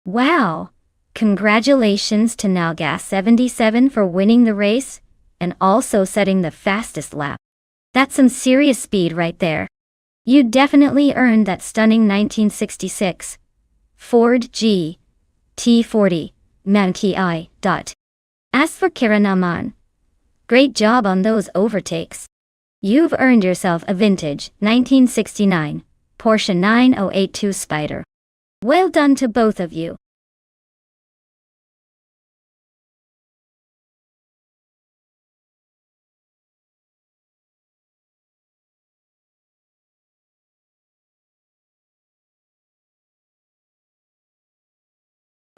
Wow! Congratulations to Nalgas 77 for winning the race, and also setting the fastest lap. That's some serious speed right there. You definitely earned that stunning 1966 Ford G T40 Manki I. As for Kiranaman, great job on those overtakes. You've earned yourself a vintage 1969 Porsche 9082 Spider. Well done to both of you.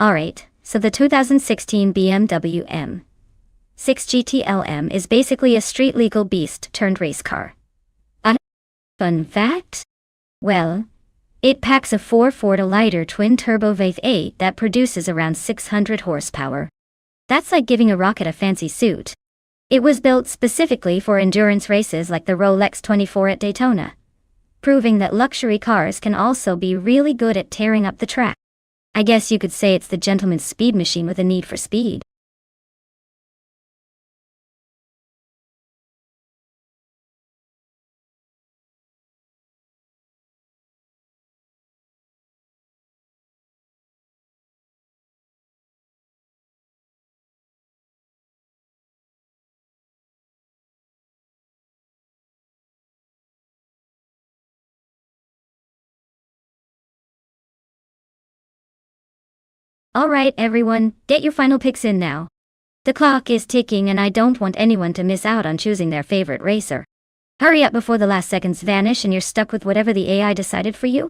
Alright, so the 2016 BMW M6 GTLM is basically a street-legal beast turned race car. A fun fact? Well, it packs a 4-liter twin-turbo V8 that produces around 600 horsepower. That's like giving a rocket a fancy suit. It was built specifically for endurance races like the Rolex 24 at Daytona, proving that luxury cars can also be really good at tearing up the track. I guess you could say it's the gentleman's speed machine with a need for speed. Alright everyone, get your final picks in now. The clock is ticking and I don't want anyone to miss out on choosing their favorite racer. Hurry up before the last seconds vanish and you're stuck with whatever the AI decided for you.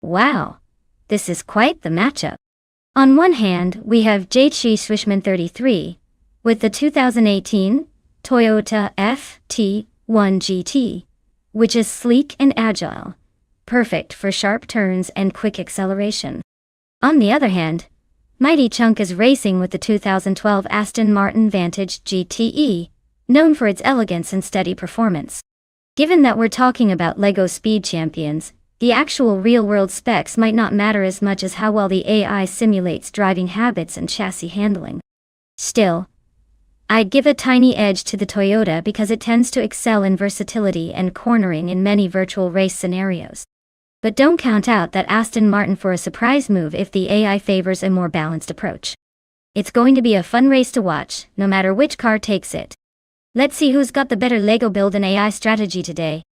Wow, this is quite the matchup. On one hand, we have JT Swishman 33, with the 2018 Toyota FT1 GT, which is sleek and agile, perfect for sharp turns and quick acceleration. On the other hand, Mighty Chunk is racing with the 2012 Aston Martin Vantage GTE, known for its elegance and steady performance. Given that we're talking about LEGO Speed Champions, the actual real-world specs might not matter as much as how well the AI simulates driving habits and chassis handling. Still, I'd give a tiny edge to the Toyota because it tends to excel in versatility and cornering in many virtual race scenarios. But don't count out that Aston Martin for a surprise move if the AI favors a more balanced approach. It's going to be a fun race to watch, no matter which car takes it. Let's see who's got the better LEGO build and AI strategy today.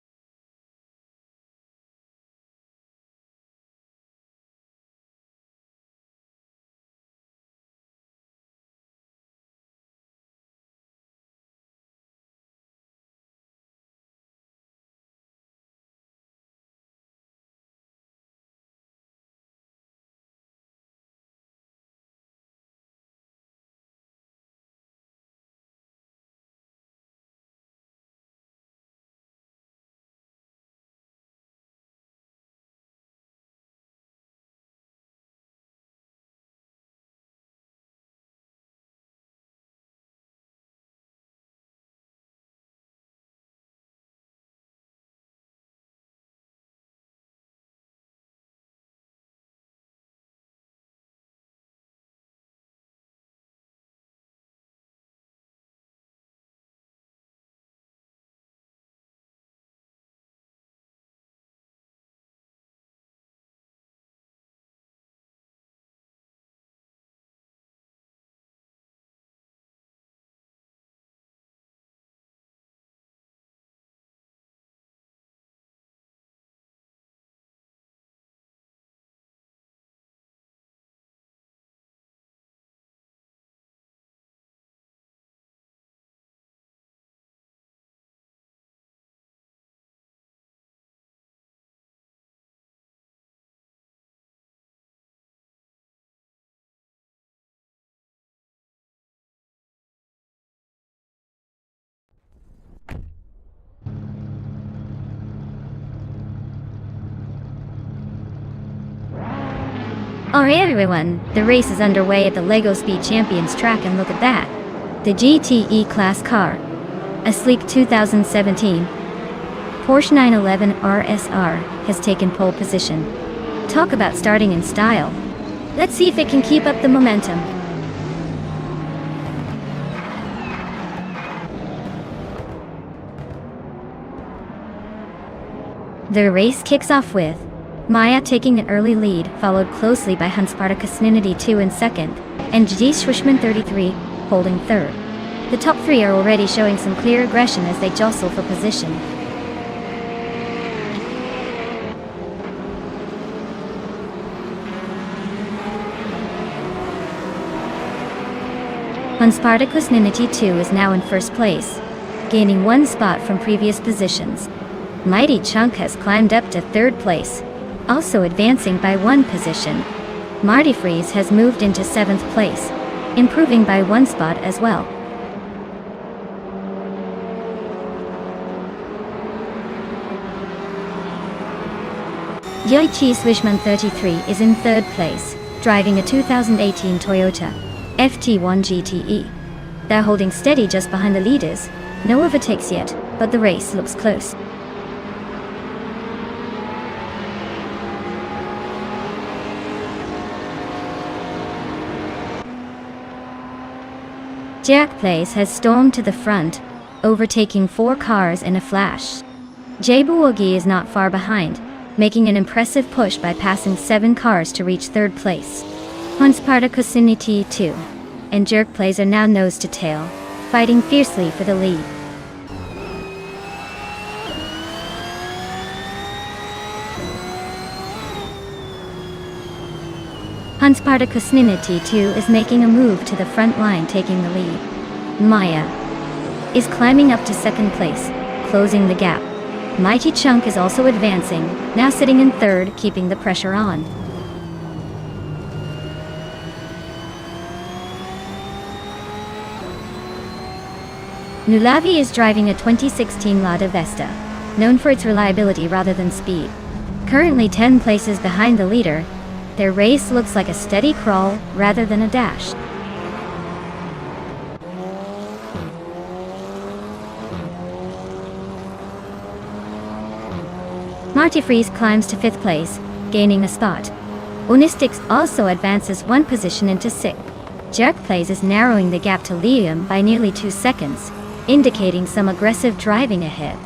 Alright everyone, the race is underway at the LEGO Speed Champions track and look at that. The GTE class car. A sleek 2017 Porsche 911 RSR has taken pole position. Talk about starting in style. Let's see if it can keep up the momentum. The race kicks off with Maya taking an early lead, followed closely by Spartacus Ninity 2 in second, and JT Swishman 33 holding third. The top three are already showing some clear aggression as they jostle for position. Spartacus Ninity 2 is now in first place, gaining one spot from previous positions. Mighty Chunk has climbed up to third place, also advancing by one position. Marty Freeze has moved into 7th place, improving by one spot as well. JT Swishman 33 is in 3rd place, driving a 2018 Toyota FT1 GTE. They're holding steady just behind the leaders. No overtakes yet, but the race looks close. Jack Place has stormed to the front, overtaking 4 cars in a flash. Jay Boogie is not far behind, making an impressive push by passing 7 cars to reach 3rd place. Spartacus Ninity 2 and Jerk Plays are now nose to tail, fighting fiercely for the lead. Spartacus Ninity 2 is making a move to the front line, taking the lead. Maya is climbing up to 2nd place, closing the gap. Mighty Chunk is also advancing, now sitting in third, keeping the pressure on. Nulavi is driving a 2016 Lada Vesta, known for its reliability rather than speed. Currently 10 places behind the leader, their race looks like a steady crawl rather than a dash. Marty Freeze climbs to 5th place, gaining a spot. Unistix also advances 1 position into 6th. Jerk Plays is narrowing the gap to Liam by nearly 2 seconds, indicating some aggressive driving ahead.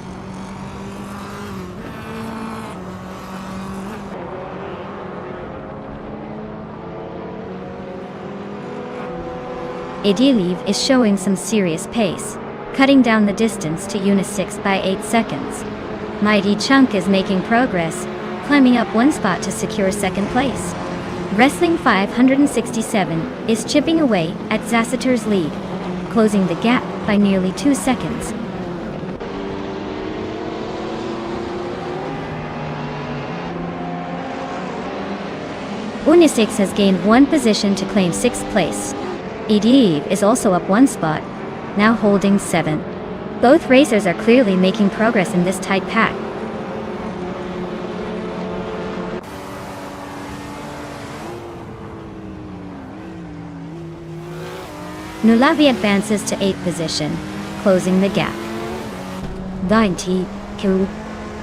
Ediliv is showing some serious pace, cutting down the distance to Unisix by 8 seconds. Mighty Chunk is making progress, climbing up 1 spot to secure 2nd place. Wrestling 567 is chipping away at Zassiter's lead, closing the gap by nearly 2 seconds. Unisix has gained 1 position to claim 6th place. Ediv is also up 1 spot, now holding 7th. Both racers are clearly making progress in this tight pack. Nulavi advances to 8th position, closing the gap. 90, Kiru.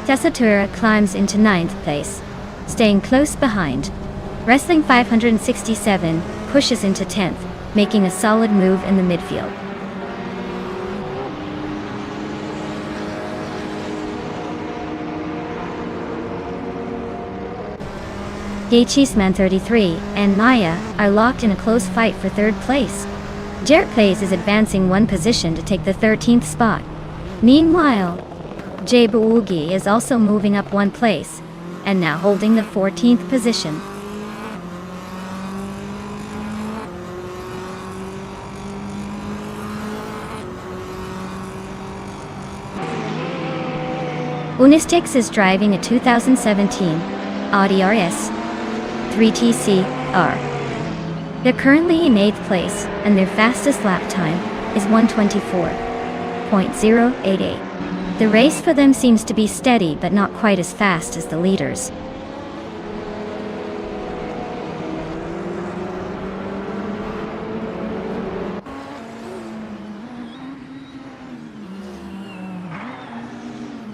Tessatura climbs into 9th place, staying close behind. Wrestling 567 pushes into 10th, making a solid move in the midfield. Cheeseman 33 and Maya are locked in a close fight for 3rd place. Jerk Plays is advancing 1 position to take the 13th spot. Meanwhile, Jabuugi is also moving up 1 place, and now holding the 14th position. Unistix is driving a 2017 Audi RS 3TCR. They're currently in 8th place, and their fastest lap time is 1:24.088. The race for them seems to be steady but not quite as fast as the leaders.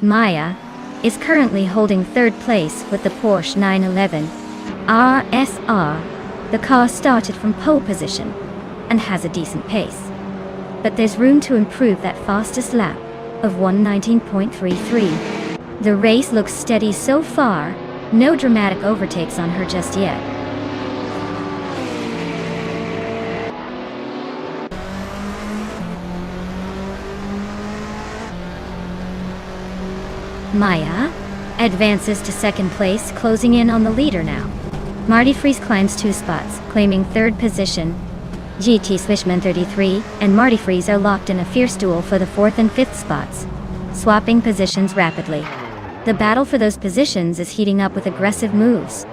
Maya is currently holding 3rd place with the Porsche 911 RSR. The car started from pole position and has a decent pace, but there's room to improve that fastest lap of 1:19.33. The race looks steady so far, no dramatic overtakes on her just yet. Maya advances to 2nd place, closing in on the leader now. Marty Freeze climbs 2 spots, claiming 3rd position. GT Swishman 33 and Marty Freeze are locked in a fierce duel for the 4th and 5th spots, swapping positions rapidly. The battle for those positions is heating up with aggressive moves.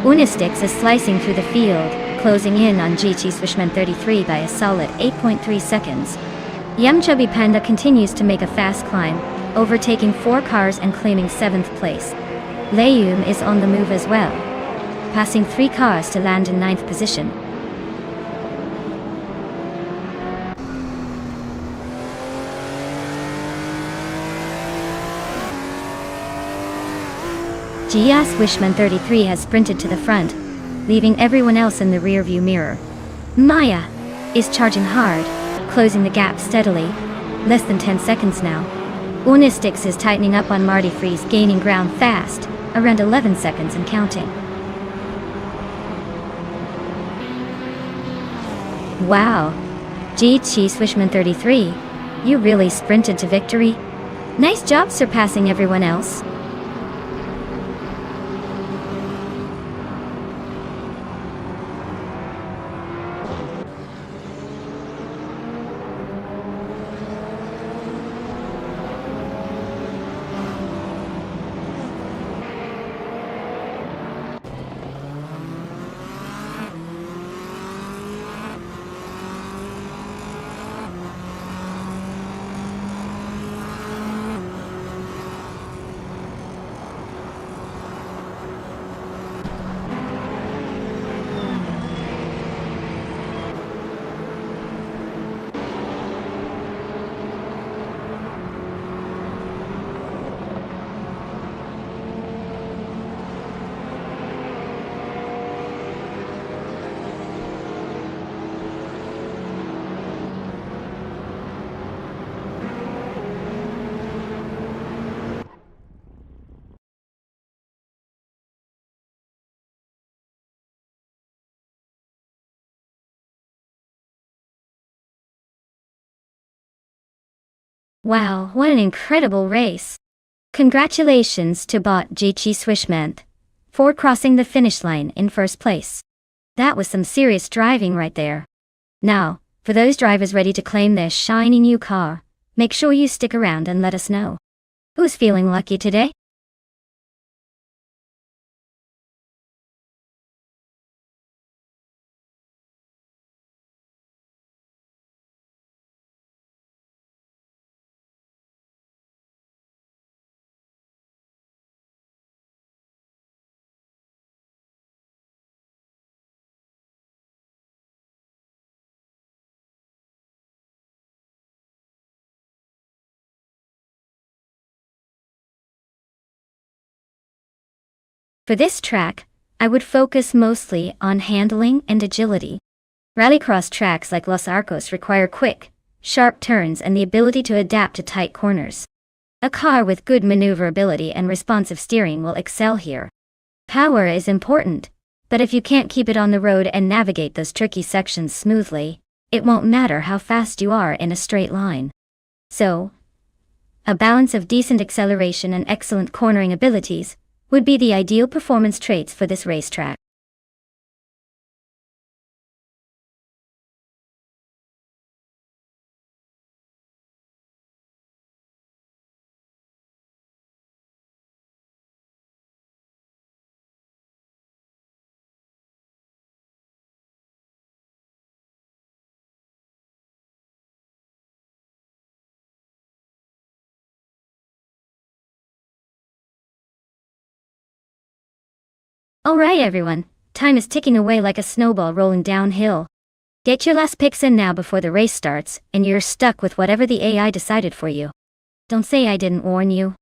Unistix is slicing through the field, closing in on GT Swishman 33 by a solid 8.3 seconds. Yum Chubby Panda continues to make a fast climb, overtaking 4 cars and claiming 7th place. Layum is on the move as well, passing 3 cars to land in 9th position. Gias Wishman 33 has sprinted to the front, leaving everyone else in the rearview mirror. Maya is charging hard, closing the gap steadily, less than 10 seconds now. Unistix is tightening up on Marty Freeze, gaining ground fast, around 11 seconds and counting. Wow, GT Swishman 33, you really sprinted to victory. Nice job surpassing everyone else. Wow, what an incredible race. Congratulations to bot Jiqi Swishment for crossing the finish line in first place. That was some serious driving right there. Now, for those drivers ready to claim their shiny new car, make sure you stick around and let us know. Who's feeling lucky today? For this track, I would focus mostly on handling and agility. Rallycross tracks like Los Arcos require quick, sharp turns and the ability to adapt to tight corners. A car with good maneuverability and responsive steering will excel here. Power is important, but if you can't keep it on the road and navigate those tricky sections smoothly, it won't matter how fast you are in a straight line. So, a balance of decent acceleration and excellent cornering abilities would be the ideal performance traits for this racetrack. Alright everyone, time is ticking away like a snowball rolling downhill. Get your last picks in now before the race starts, and you're stuck with whatever the AI decided for you. Don't say I didn't warn you.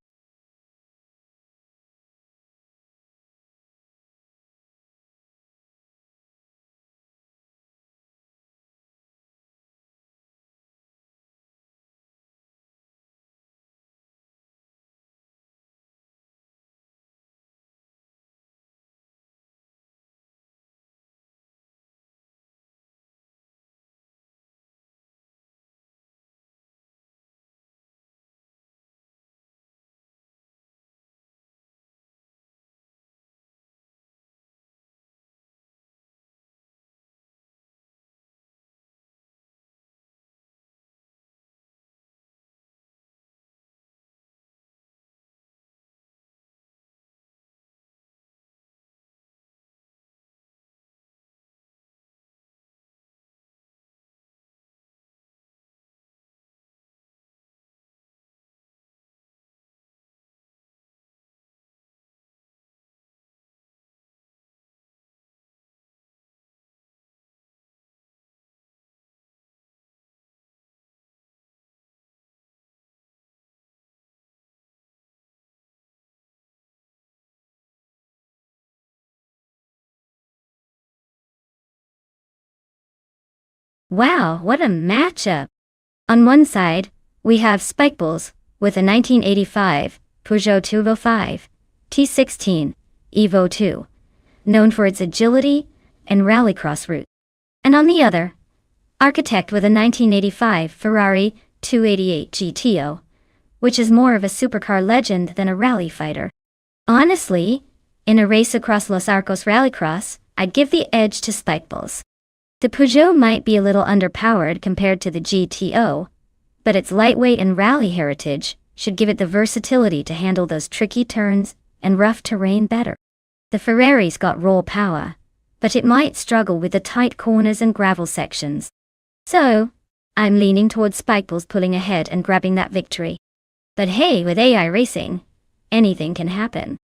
Wow, what a matchup! On one side, we have Spikeballs with a 1985 Peugeot 205 T16 Evo 2, known for its agility and rallycross route. And on the other, Architect with a 1985 Ferrari 288 GTO, which is more of a supercar legend than a rally fighter. Honestly, in a race across Los Arcos Rallycross, I'd give the edge to Spikeballs. The Peugeot might be a little underpowered compared to the GTO, but its lightweight and rally heritage should give it the versatility to handle those tricky turns and rough terrain better. The Ferrari's got raw power, but it might struggle with the tight corners and gravel sections. So, I'm leaning towards Spikeballs pulling ahead and grabbing that victory. But hey, with AI racing, anything can happen.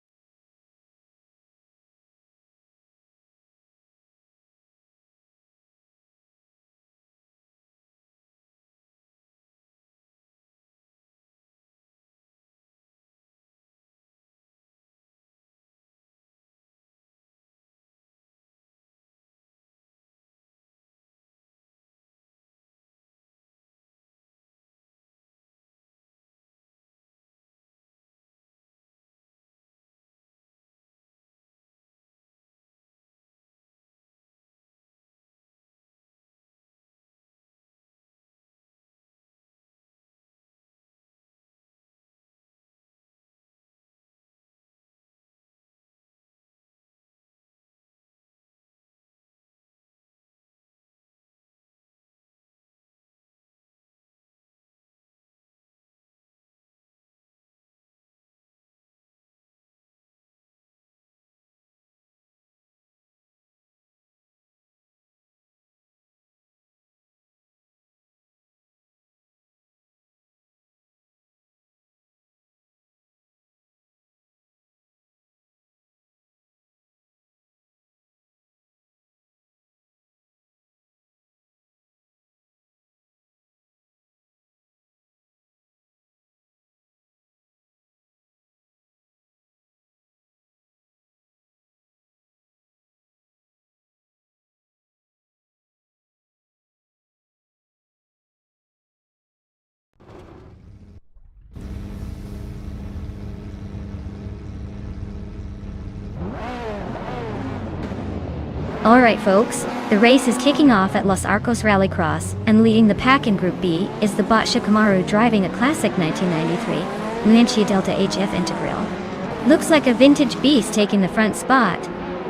Alright folks, the race is kicking off at Los Arcos Rallycross, and leading the pack in Group B is the bot Shikamaru driving a classic 1993 Lancia Delta HF Integral. Looks like a vintage beast taking the front spot.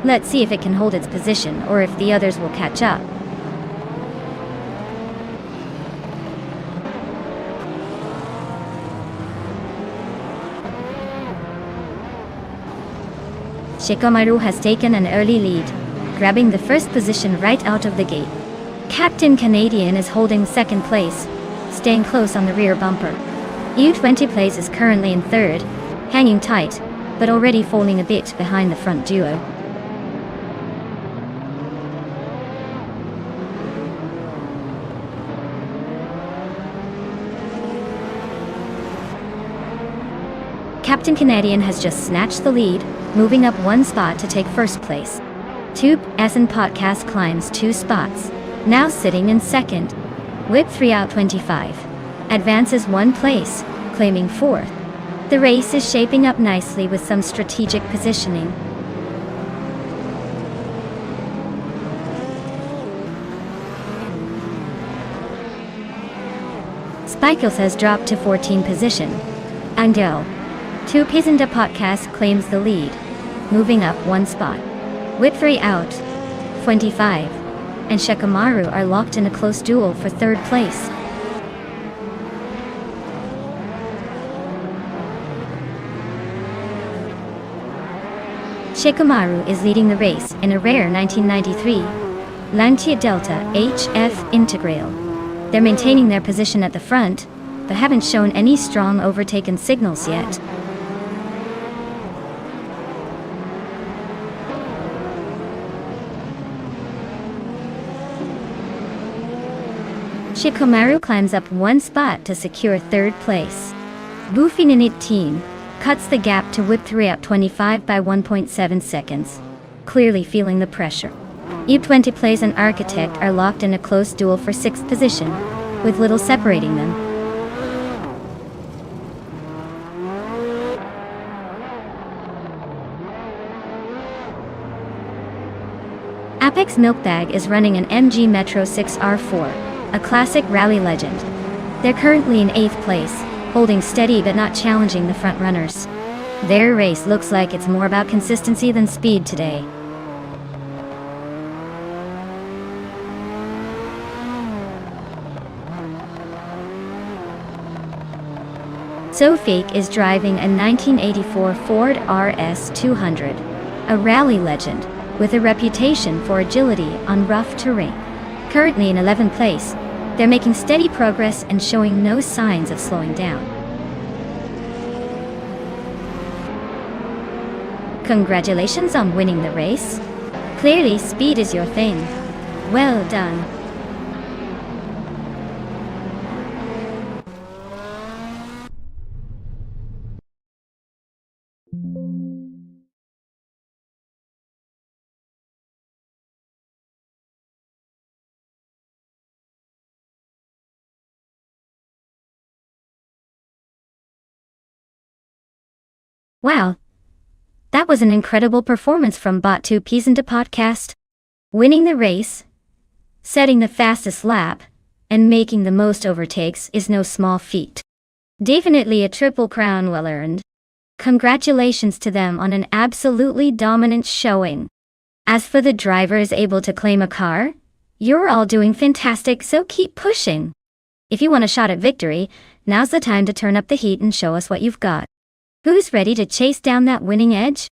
Let's see if it can hold its position or if the others will catch up. Shikamaru has taken an early lead, grabbing the first position right out of the gate. Captain Canadian is holding second place, staying close on the rear bumper. U20 Plays is currently in third, hanging tight, but already falling a bit behind the front duo. Captain Canadian has just snatched the lead, moving up one spot to take first place. Tube SN Podcast climbs 2 spots, now sitting in second. Whip 3 out 25. Advances 1 place, claiming 4th. The race is shaping up nicely with some strategic positioning. Spikels has dropped to 14th position. Angel. Tube Pizenda Podcast claims the lead, moving up 1 spot. Whip 3 out 25, and Shikamaru are locked in a close duel for 3rd place. Shikamaru is leading the race in a rare 1993 Lancia Delta HF Integral. They're maintaining their position at the front, but haven't shown any strong overtaken signals yet. Shikamaru climbs up 1 spot to secure 3rd place. Bufinanit team cuts the gap to Whip 3 out 25 by 1.7 seconds, clearly feeling the pressure. U20 Plays and Architect are locked in a close duel for 6th position, with little separating them. Apex Milkbag is running an MG Metro 6R4. A classic rally legend. They're currently in 8th place, holding steady but not challenging the front runners. Their race looks like it's more about consistency than speed today. Sofik is driving a 1984 Ford RS 200, a rally legend with a reputation for agility on rough terrain. Currently in 11th place, they're making steady progress and showing no signs of slowing down. Congratulations on winning the race. Clearly, speed is your thing. Well done. Wow. That was an incredible performance from Bot 2 Pizenda Podcast. Winning the race, setting the fastest lap, and making the most overtakes is no small feat. Definitely a triple crown well earned. Congratulations to them on an absolutely dominant showing. As for the drivers able to claim a car, you're all doing fantastic, so keep pushing. If you want a shot at victory, now's the time to turn up the heat and show us what you've got. Who's ready to chase down that winning edge?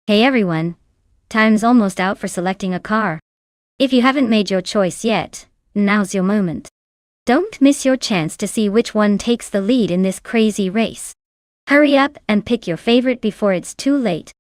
Hey everyone, time's almost out for selecting a car. If you haven't made your choice yet, now's your moment. Don't miss your chance to see which one takes the lead in this crazy race. Hurry up and pick your favorite before it's too late.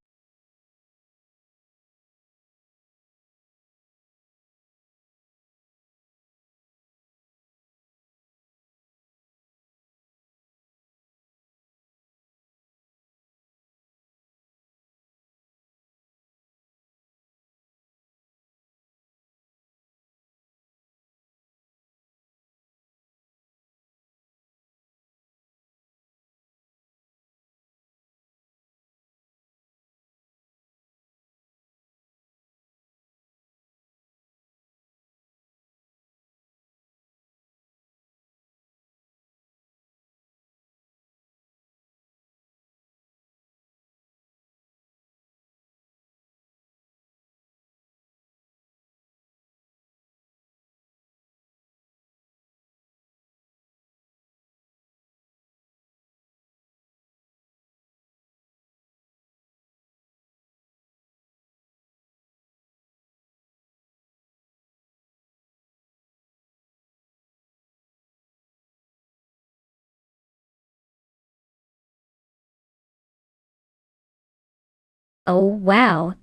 Oh wow!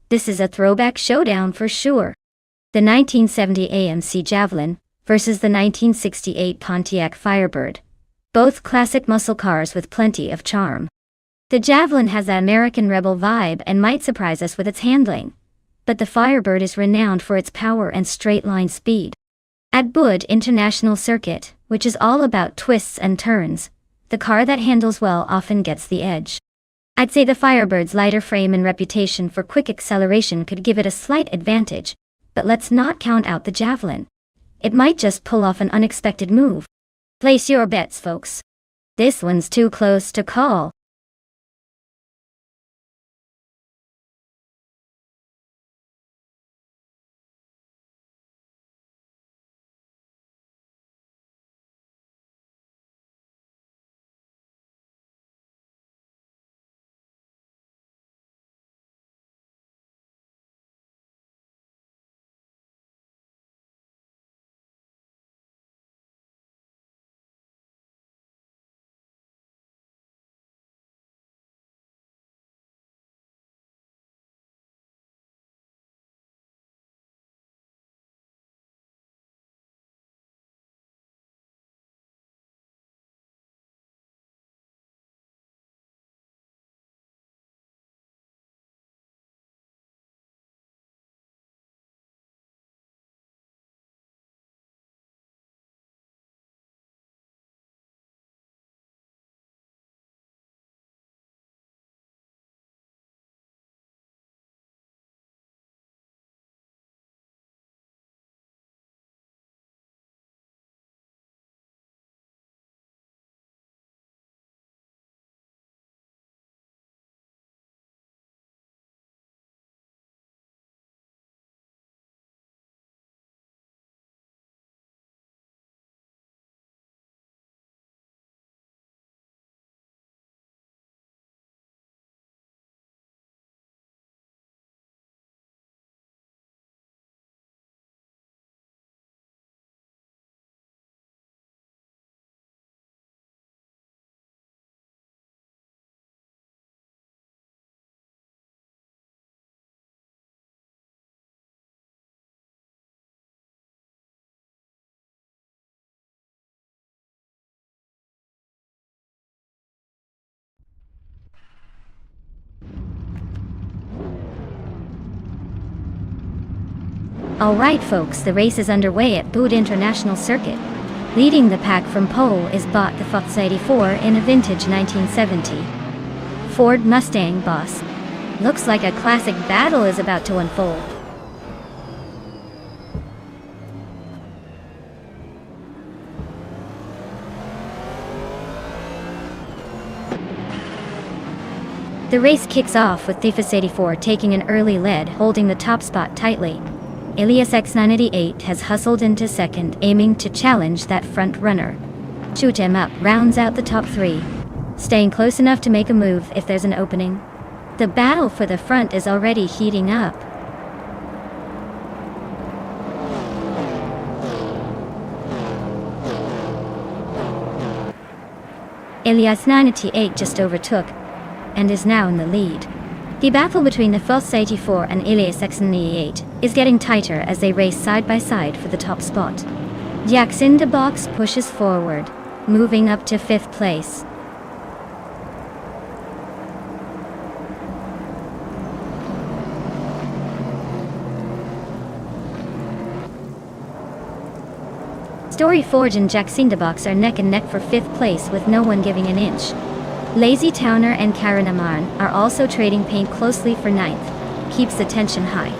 This is a throwback showdown for sure. The 1970 AMC Javelin versus the 1968 Pontiac Firebird. Both classic muscle cars with plenty of charm. The Javelin has that American rebel vibe and might surprise us with its handling. But the Firebird is renowned for its power and straight-line speed. At Butte International Circuit, which is all about twists and turns, the car that handles well often gets the edge. I'd say the Firebird's lighter frame and reputation for quick acceleration could give it a slight advantage, but let's not count out the Javelin. It might just pull off an unexpected move. Place your bets, folks. This one's too close to call. Alright folks, the race is underway at Butte International Circuit. Leading the pack from pole is Bot the Fox 84 in a vintage 1970 Ford Mustang Boss. Looks like a classic battle is about to unfold. The race kicks off with Thefus 84 taking an early lead, holding the top spot tightly. Elias X988 has hustled into second, aiming to challenge that front runner. Shoot him up rounds out the top three, staying close enough to make a move if there's an opening. The battle for the front is already heating up. Ilias 98 just overtook and is now in the lead. The battle between the Fos 84 and Ilias 98 is getting tighter as they race side by side for the top spot. Jax in the box pushes forward, moving up to 5th place. Story Forge and Jax in the box are neck and neck for 5th place with no one giving an inch. Lazy Towner and Karanaman are also trading paint closely for 9th, keeps the tension high.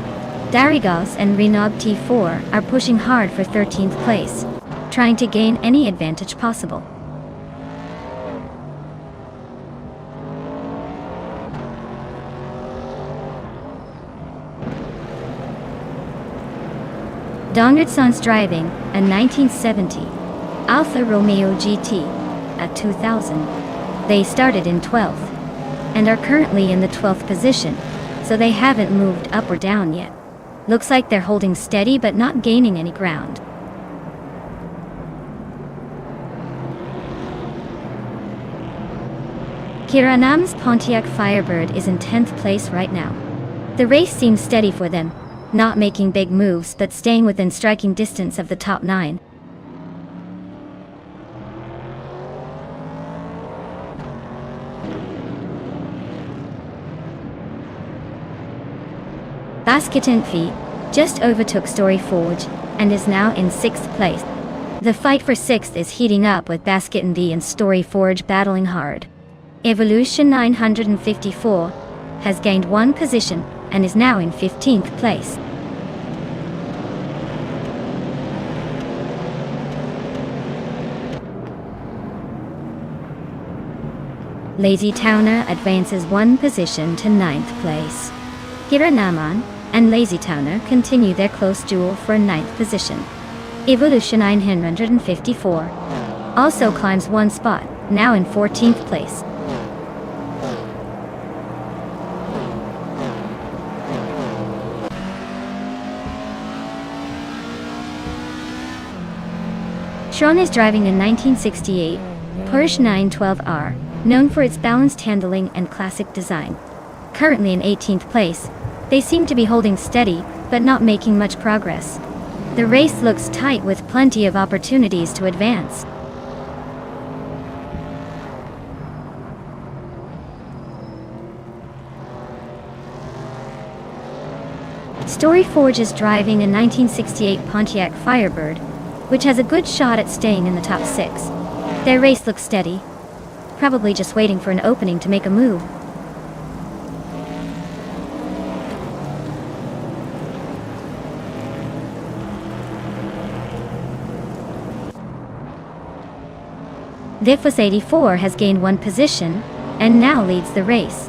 Darigos and Renob T4 are pushing hard for 13th place, trying to gain any advantage possible. Dongerdson's driving a 1970 Alfa Romeo GT at 2000. They started in 12th and are currently in the 12th position, so they haven't moved up or down yet. Looks like they're holding steady but not gaining any ground. Kiranam's Pontiac Firebird is in 10th place right now. The race seems steady for them, not making big moves but staying within striking distance of the top 9. Basketinfi just overtook Story Forge and is now in 6th place. The fight for 6th is heating up with Basketinfi and Story Forge battling hard. Evolution 954 has gained 1 position and is now in 15th place. Lazy Towner advances 1 position to 9th place. Kiranaman and Lazy Towner continue their close duel for 9th position. Evolution 954 also climbs 1 spot, now in 14th place. Sean is driving a 1968 Porsche 912R, known for its balanced handling and classic design. Currently in 18th place, they seem to be holding steady, but not making much progress. The race looks tight with plenty of opportunities to advance. Story Forge is driving a 1968 Pontiac Firebird, which has a good shot at staying in the top 6. Their race looks steady, probably just waiting for an opening to make a move. Thifus 84 has gained 1 position and now leads the race.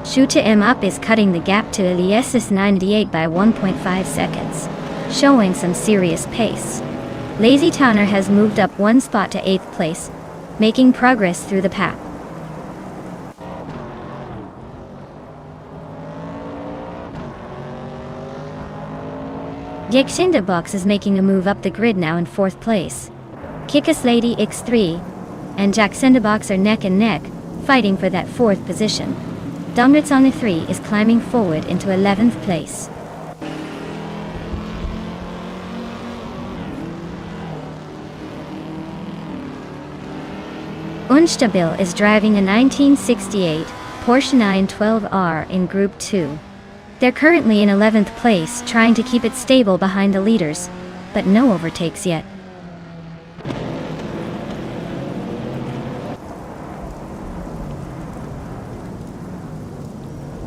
Shuta M Up is cutting the gap to Elias 98 by 1.5 seconds, showing some serious pace. Lazy Towner has moved up 1 spot to 8th place, making progress through the pack. Yexinda Box is making a move up the grid now in 4th place. Kickus Lady X3 and Jacksenda Box are neck and neck, fighting for that 4th position. Dongerdsong 3 is climbing forward into 11th place. Unstabil is driving a 1968 Porsche 912R in Group 2. They're currently in 11th place, trying to keep it stable behind the leaders, but no overtakes yet.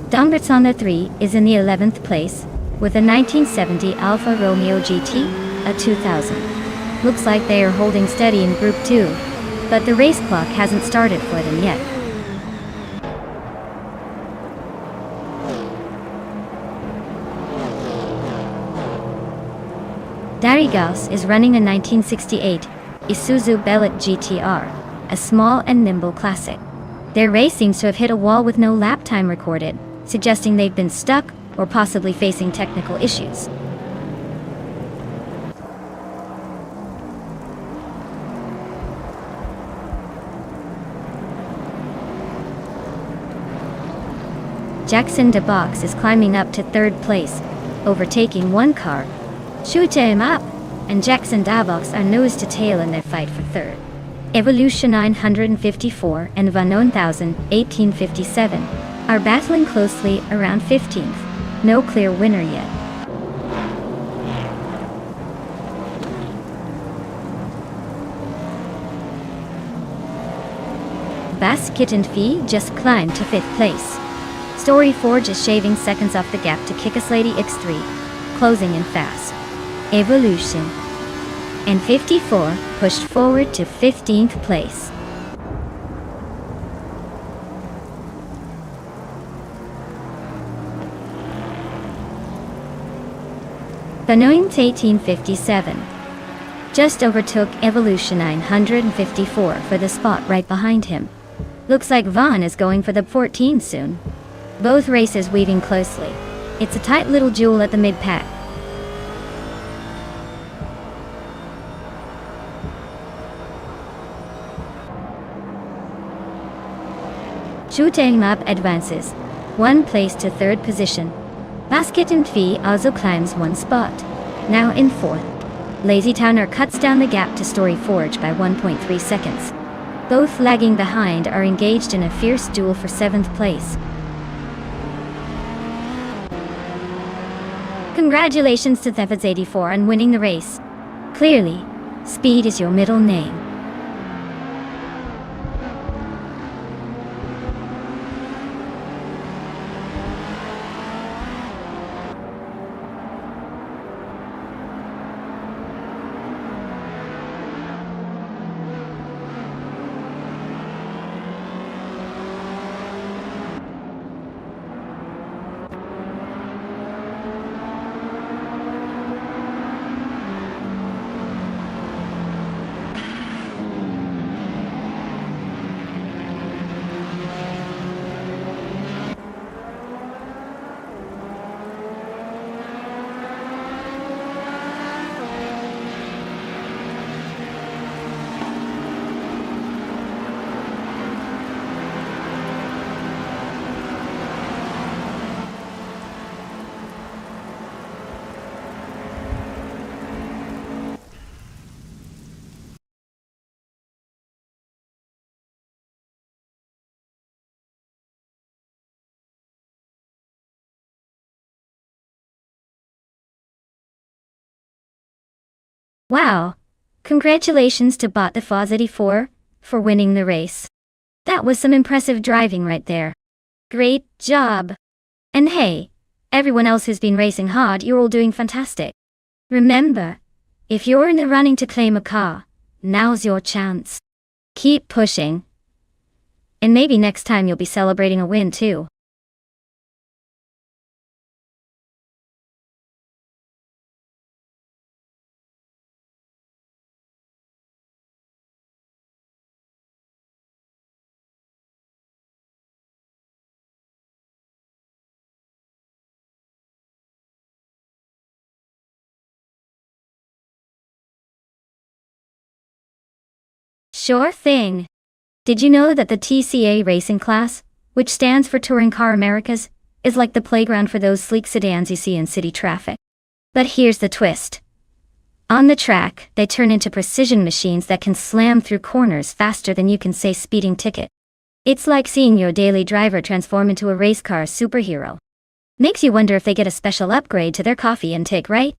Dongerdsong 3 is in the 11th place, with a 1970 Alfa Romeo GT, a 2000. Looks like they are holding steady in Group 2, but the race clock hasn't started for them yet. Darigos is running a 1968 Isuzu Bellet GTR, a small and nimble classic. Their race seems to have hit a wall with no lap time recorded, suggesting they've been stuck or possibly facing technical issues. Jackson DeBox is climbing up to third place, overtaking one car. Shoot him up, and Jackson DeBox are nose to tail in their fight for third. Evolution 954 and Van 1857 are battling closely around 15th. No clear winner yet. Basket and Fee just climbed to 5th place. Story Forge is shaving seconds off the gap to Kickass Lady X3, closing in fast. Evolution and 54 pushed forward to 15th place. Benoit 1857 just overtook Evolution 954 for the spot right behind him. Looks like Vaughn is going for the 14 soon. Both races weaving closely. It's a tight little duel at the mid-pack. Shoot 'em up advances 1 place to 3rd position. Basket and Fee also climbs 1 spot, now in 4th. Lazy Towner cuts down the gap to Story Forge by 1.3 seconds. Both lagging behind are engaged in a fierce duel for 7th place. Congratulations to Thefits84 on winning the race. Clearly, speed is your middle name. Wow! Congratulations to BotTheFoz84 for winning the race. That was some impressive driving right there. Great job! And hey, everyone else who's been racing hard, you're all doing fantastic. Remember, if you're in the running to claim a car, now's your chance. Keep pushing. And maybe next time you'll be celebrating a win too. Sure thing. Did you know that the TCA racing class, which stands for Touring Car Americas, is like the playground for those sleek sedans you see in city traffic? But here's the twist. On the track, they turn into precision machines that can slam through corners faster than you can say speeding ticket. It's like seeing your daily driver transform into a race car superhero. Makes you wonder if they get a special upgrade to their coffee intake, right?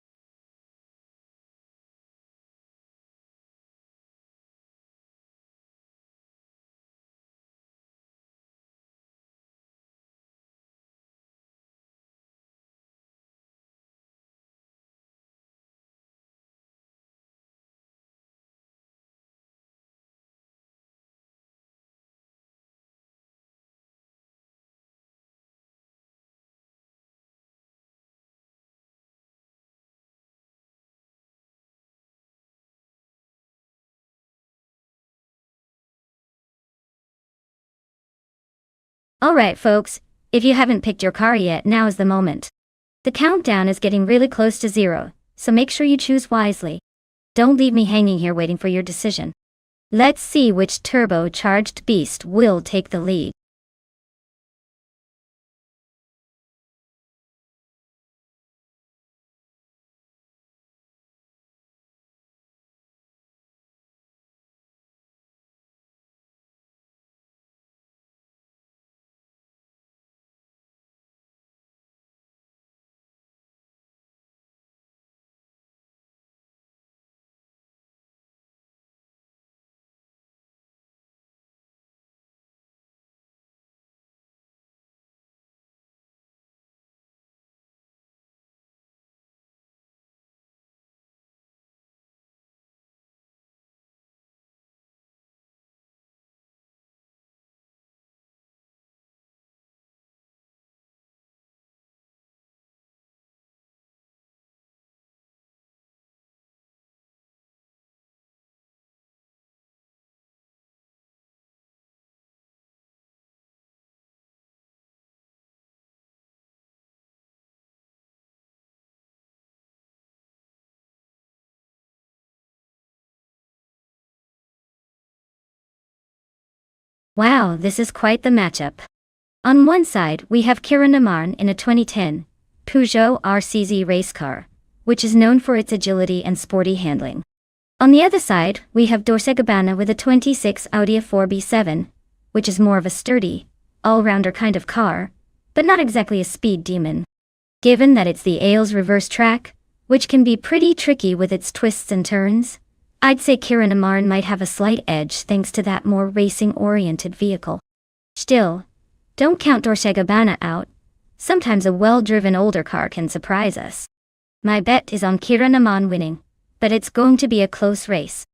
Alright folks, If you haven't picked your car yet, now is the moment. The countdown is getting really close to 0, so make sure you choose wisely. Don't leave me hanging here waiting for your decision. Let's see which turbocharged beast will take the lead. Wow, this is quite the matchup. On one side, we have Kira Namarn in a 2010 Peugeot RCZ race car, which is known for its agility and sporty handling. On the other side, we have Dorsegabana with a 26 Audi A4 B7, which is more of a sturdy, all-rounder kind of car, but not exactly a speed demon. Given that it's the Ailes reverse track, which can be pretty tricky with its twists and turns, I'd say Kira Namarn might have a slight edge thanks to that more racing-oriented vehicle. Still, don't count Dorsegabana out. Sometimes a well-driven older car can surprise us. My bet is on Kira Namarn winning, but it's going to be a close race.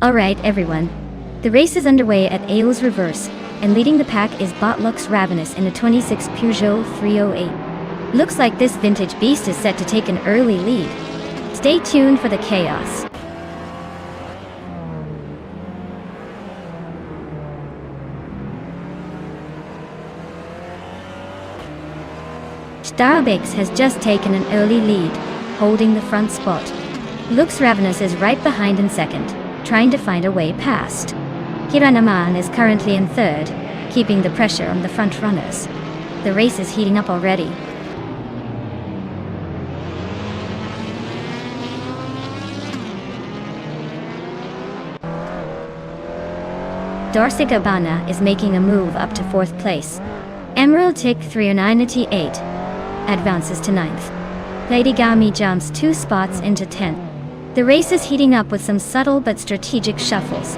Alright everyone, the race is underway at Ailes Reverse, and leading the pack is Botlux Ravenous in a 26 Peugeot 308. Looks like this vintage beast is set to take an early lead. Stay tuned for the chaos. Starbakes has just taken an early lead, holding the front spot. Lux Ravenous is right behind in second, trying to find a way past. Kira Namarn is currently in third, keeping the pressure on the front runners. The race is heating up already. Dorse Gabbana is making a move up to 4th place. Emerald Tick 398 advances to 9th. Lady Gami jumps 2 spots into 10th. The race is heating up with some subtle but strategic shuffles.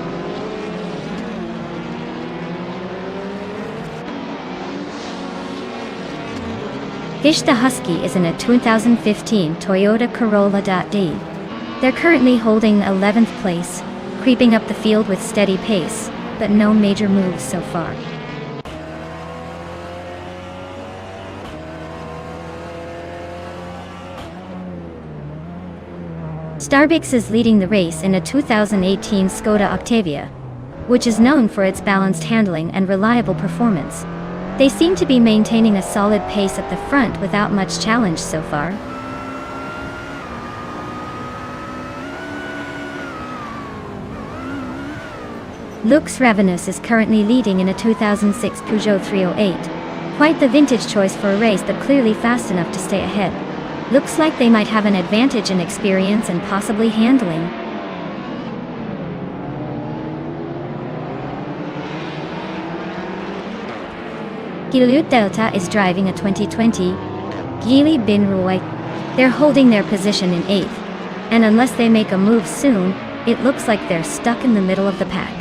Fish the Husky is in a 2015 Toyota Corolla.D. They're currently holding 11th place, creeping up the field with steady pace, but no major moves so far. Starbix is leading the race in a 2018 Skoda Octavia, which is known for its balanced handling and reliable performance. They seem to be maintaining a solid pace at the front without much challenge so far. Lux Ravenous is currently leading in a 2006 Peugeot 308. Quite the vintage choice for a race, but clearly fast enough to stay ahead. Looks like they might have an advantage in experience and possibly handling. Gilut Delta is driving a 2020 Geely Bin Roy. They're holding their position in 8th, and unless they make a move soon, it looks like they're stuck in the middle of the pack.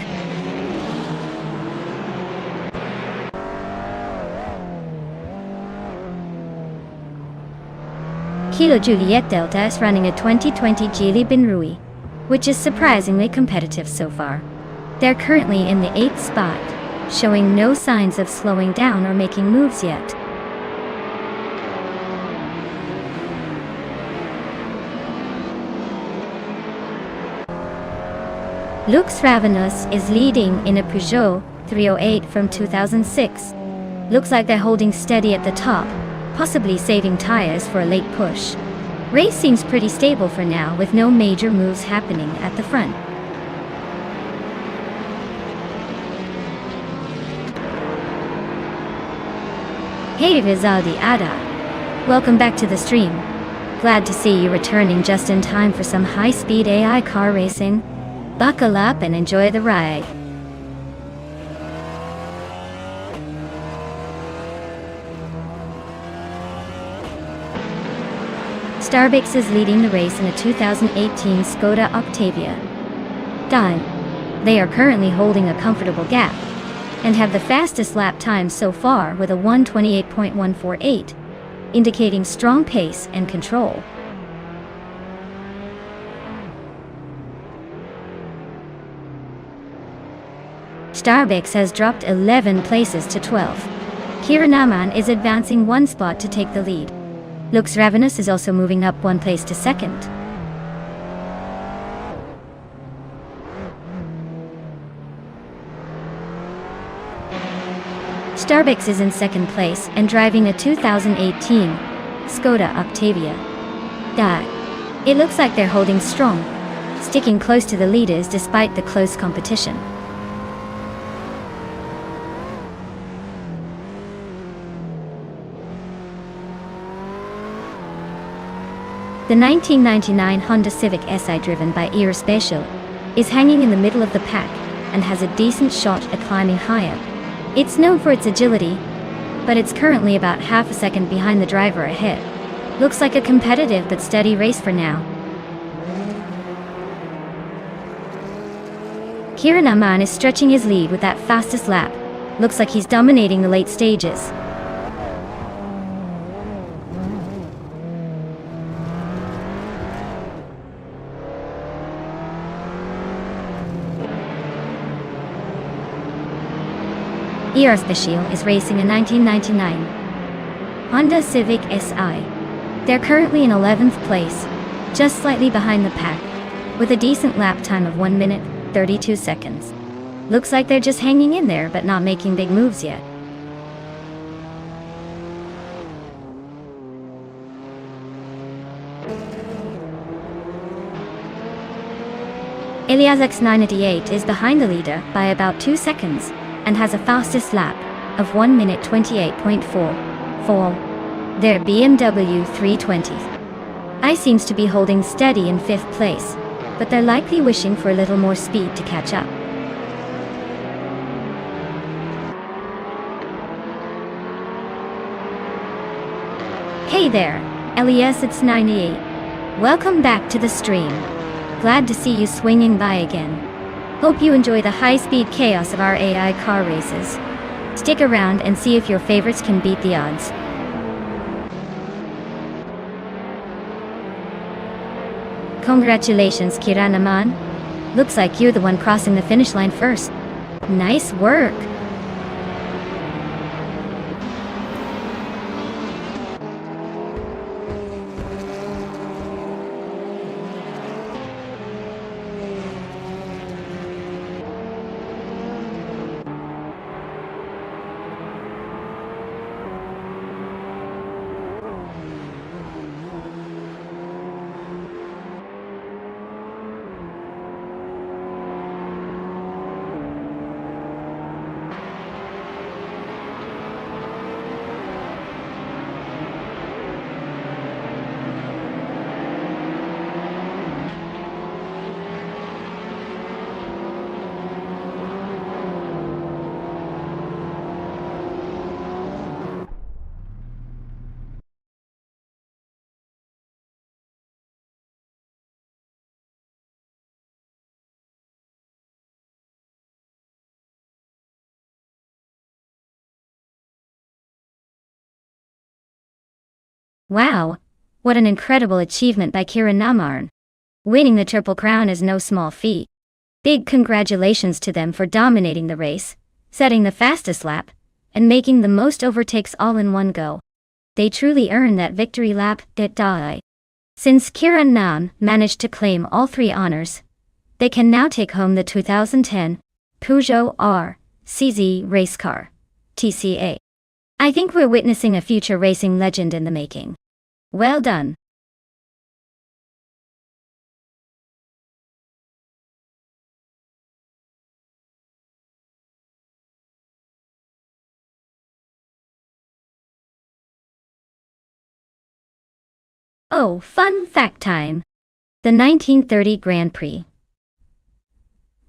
Kilo Juliet Delta is running a 2020 Geely Bin Rui, which is surprisingly competitive so far. They're currently in the 8th spot, showing no signs of slowing down or making moves yet. Lux Ravenous is leading in a Peugeot 308 from 2006. Looks like they're holding steady at the top, possibly saving tires for a late push. Race seems pretty stable for now, with no major moves happening at the front. Hey Rizaldi Ada! Welcome back to the stream. Glad to see you returning just in time for some high-speed AI car racing. Buckle up and enjoy the ride. Starbix is leading the race in a 2018 Skoda Octavia. They are currently holding a comfortable gap, and have the fastest lap time so far with a 1:28.148, indicating strong pace and control. Starbix has dropped 11 places to 12th. Kiranaman is advancing 1 spot to take the lead. Lux Ravenous is also moving up 1 place to 2nd. Starbix is in 2nd place and driving a 2018 Skoda Octavia. It looks like they're holding strong, sticking close to the leaders despite the close competition. The 1999 Honda Civic Si driven by Aerospatial is hanging in the middle of the pack and has a decent shot at climbing higher. It's known for its agility, but it's currently about half a second behind the driver ahead. Looks like a competitive but steady race for now. Kiran Aman is stretching his lead with that fastest lap. Looks like he's dominating the late stages. Aerospatial is racing a 1999 Honda Civic Si. They're currently in 11th place, just slightly behind the pack, with a decent lap time of 1 minute, 32 seconds. Looks like they're just hanging in there but not making big moves yet. Elias X988 is behind the leader by about 2 seconds, and has a fastest lap of 1 minute 28.44. Their BMW 320 I seems to be holding steady in 5th place, but they're likely wishing for a little more speed to catch up. Hey there, Elias, it's 98. Welcome back to the stream. Glad to see you swinging by again. Hope you enjoy the high-speed chaos of our AI car races. Stick around and see if your favorites can beat the odds. Congratulations, Kiranaman. Looks like you're the one crossing the finish line first. Nice work. Wow, what an incredible achievement by Kiranaman. Winning the Triple Crown is no small feat. Big congratulations to them for dominating the race, setting the fastest lap, and making the most overtakes all in one go. They truly earned that victory lap. Since Kiranaman managed to claim all 3 honors, they can now take home the 2010 Peugeot RCZ race car, TCA. I think we're witnessing a future racing legend in the making. Well done. Oh, fun fact time. The 1930 Grand Prix.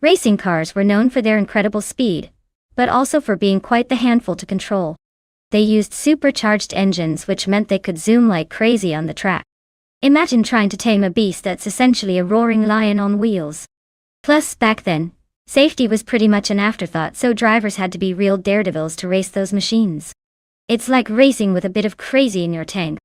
Racing cars were known for their incredible speed, but also for being quite the handful to control. They used supercharged engines, which meant they could zoom like crazy on the track. Imagine trying to tame a beast that's essentially a roaring lion on wheels. Plus, back then, safety was pretty much an afterthought, so drivers had to be real daredevils to race those machines. It's like racing with a bit of crazy in your tank.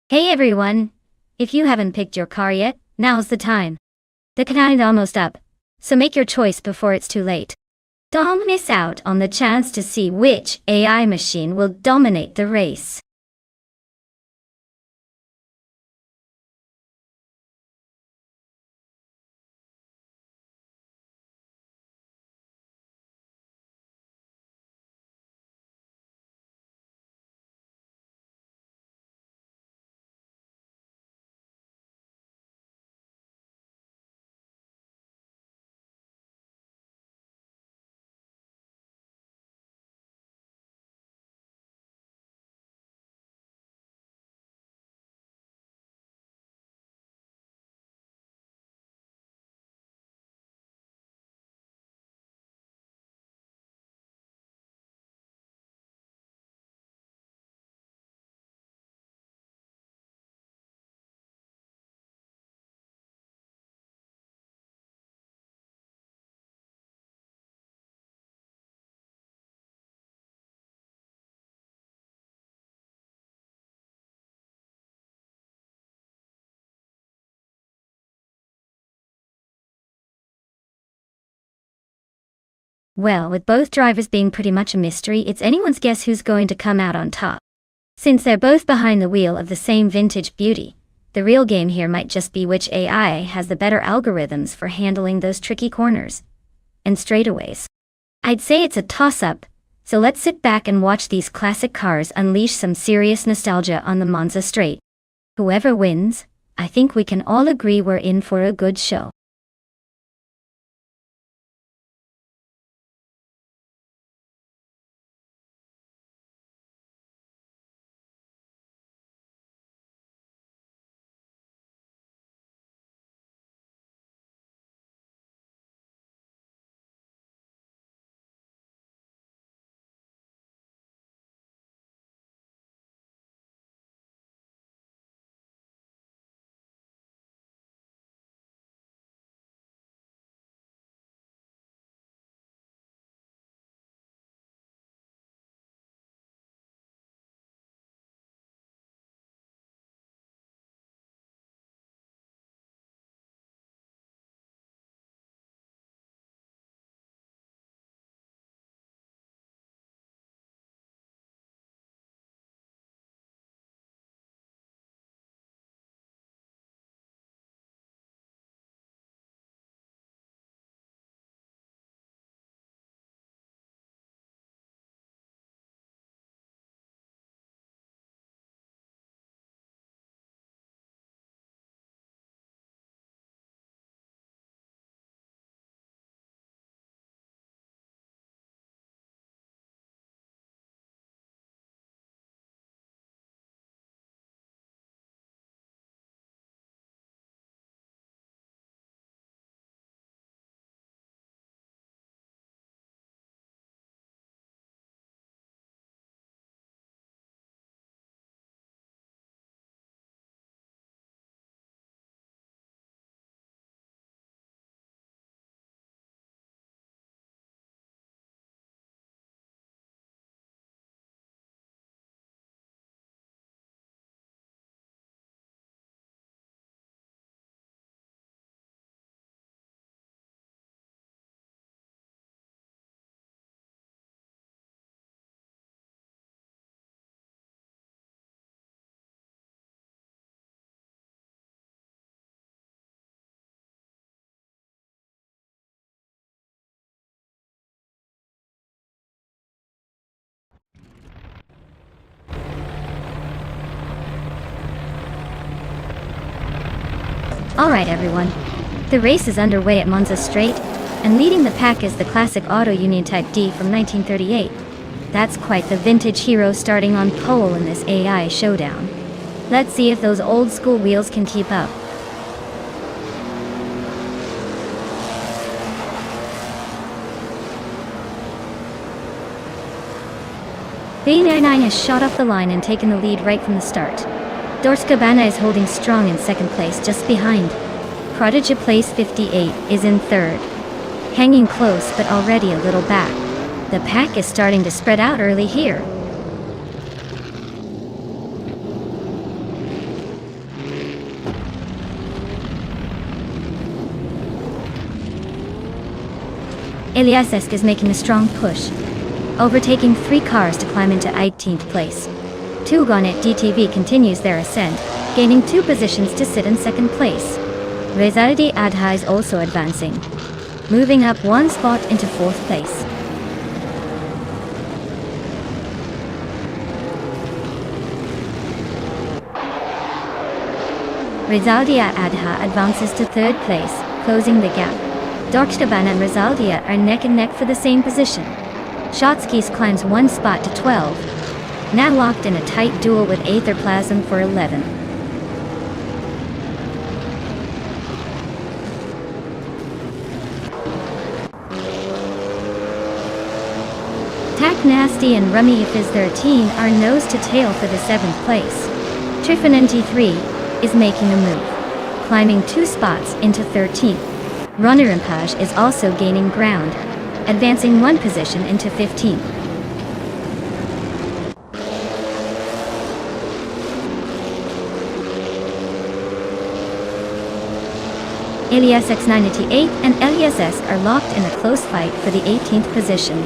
Hey everyone! If you haven't picked your car yet, now's the time. The countdown is almost up, so make your choice before it's too late. Don't miss out on the chance to see which AI machine will dominate the race. Well, with both drivers being pretty much a mystery, it's anyone's guess who's going to come out on top. Since they're both behind the wheel of the same vintage beauty, the real game here might just be which AI has the better algorithms for handling those tricky corners and straightaways. I'd say it's a toss-up, so let's sit back and watch these classic cars unleash some serious nostalgia on the Monza straight. Whoever wins, I think we can all agree we're in for a good show. Alright everyone, the race is underway at Monza Straight, and leading the pack is the classic Auto Union Type D from 1938. That's quite the vintage hero starting on pole in this AI showdown. Let's see if those old school wheels can keep up. B99 has shot off the line and taken the lead right from the start. Dorskabana is holding strong in second place just behind. Prodigy Place 58 is in third. Hanging close but already a little back. The pack is starting to spread out early here. Eliasesk is making a strong push, overtaking 3 cars to climb into 18th place. Tugonet DTV continues their ascent, gaining 2 positions to sit in second place. Rezaldi Adha is also advancing, moving up 1 spot into 4th place. Rezaldia Adha advances to 3rd place, closing the gap. Dorkstaban and Rezaldia are neck and neck for the same position. Shotskis climbs 1 spot to 12, now locked in a tight duel with Aetherplasm for 11. Tak Nasty and Rummy Ifiz 13 are nose to tail for the 7th place. Triffin NT3 is making a move, climbing 2 spots into 13th. Runner Impage is also gaining ground, advancing 1 position into 15th. Elias X988 and Elias are locked in a close fight for the 18th position.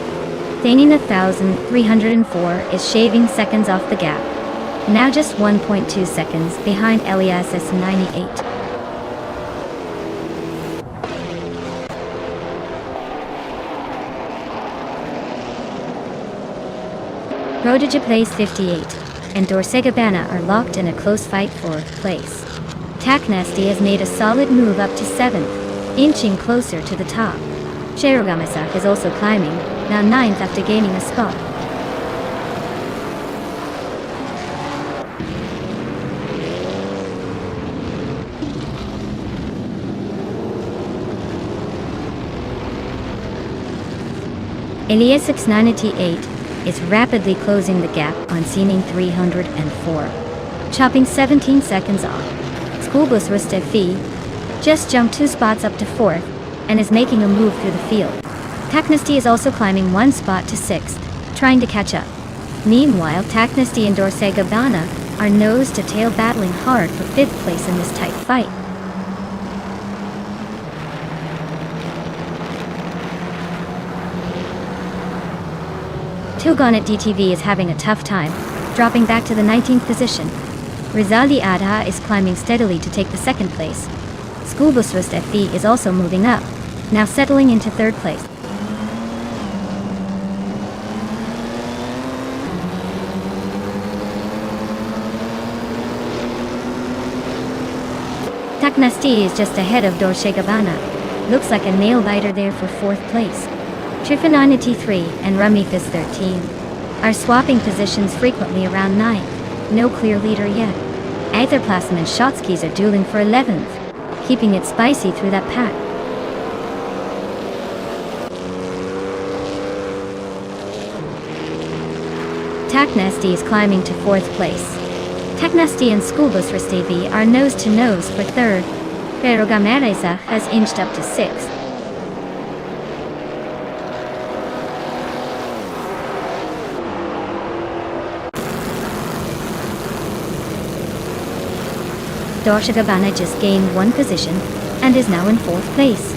Thanin 1304 is shaving seconds off the gap, now just 1.2 seconds behind Elias S98. Prodigy Place 58 and Dorsegabana are locked in a close fight for 4th place. Taknesti has made a solid move up to 7th, inching closer to the top. Cherogamasak is also climbing, now 9th after gaining a spot. Elias 698 is rapidly closing the gap on seeming 304, chopping 17 seconds off. Schoolbus Rustefi just jumped 2 spots up to 4th and is making a move through the field. Taknesti is also climbing 1 spot to 6th, trying to catch up. Meanwhile, Taknesti and Dorsegabana are nose to tail battling hard for 5th place in this tight fight. Tilgonet DTV is having a tough time, dropping back to the 19th position. Rizali Adha is climbing steadily to take the 2nd place. Schoolbus Rust FV is also moving up, now settling into 3rd place. Taknesti is just ahead of Dorsegabana. Looks like a nail-biter there for 4th place. Trifananity 3 and Rumifis 13 are swapping positions frequently around 9th. No clear leader yet. Aetherplasm and Shotskis are dueling for 11th, keeping it spicy through that pack. Taknesti is climbing to 4th place. Taknesti and Schoolbus Ristevi are nose to nose for 3rd. Perogamereza has inched up to 6th. Dorsegabana just gained 1 position and is now in 4th place.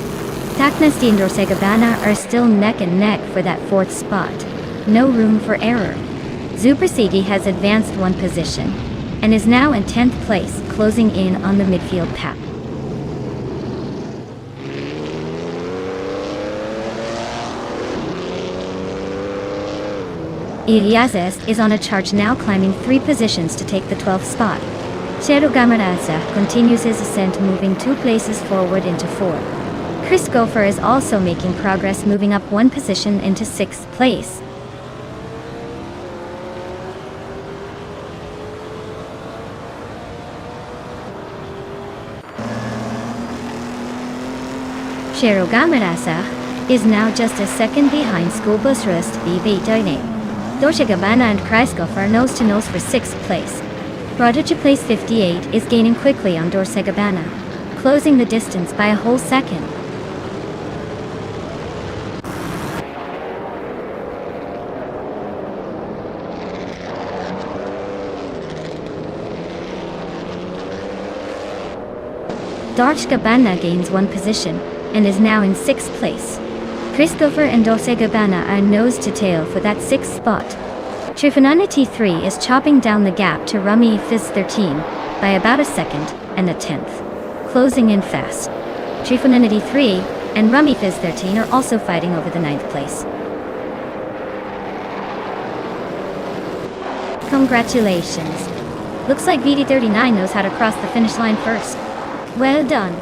Taknesti and Dorsegabana are still neck and neck for that 4th spot. No room for error. Zupersigi has advanced 1 position and is now in 10th place, closing in on the midfield pack. Iliazes is on a charge now, climbing 3 positions to take the 12th spot. Cherugamaraza continues his ascent, moving 2 places forward into 4. Chris Gopher is also making progress, moving up 1 position into 6th place. Cherugamaraza is now just a second behind Schoolbus Rust BV Dine. Dorsegabana and Chris Gopher nose to nose for 6th place. Prodigy place 58 is gaining quickly on Dorsegabana, closing the distance by a whole second. Dorsegabana gains 1 position and is now in 6th place. Christopher and Dorsegabana are nose to tail for that 6th spot. Trifananity 3 is chopping down the gap to Rummy Fizz 13 by about a second and a 10th, closing in fast. Trifananity 3 and Rummy Fizz 13 are also fighting over the 9th place. Congratulations. Looks like VD39 knows how to cross the finish line first. Well done.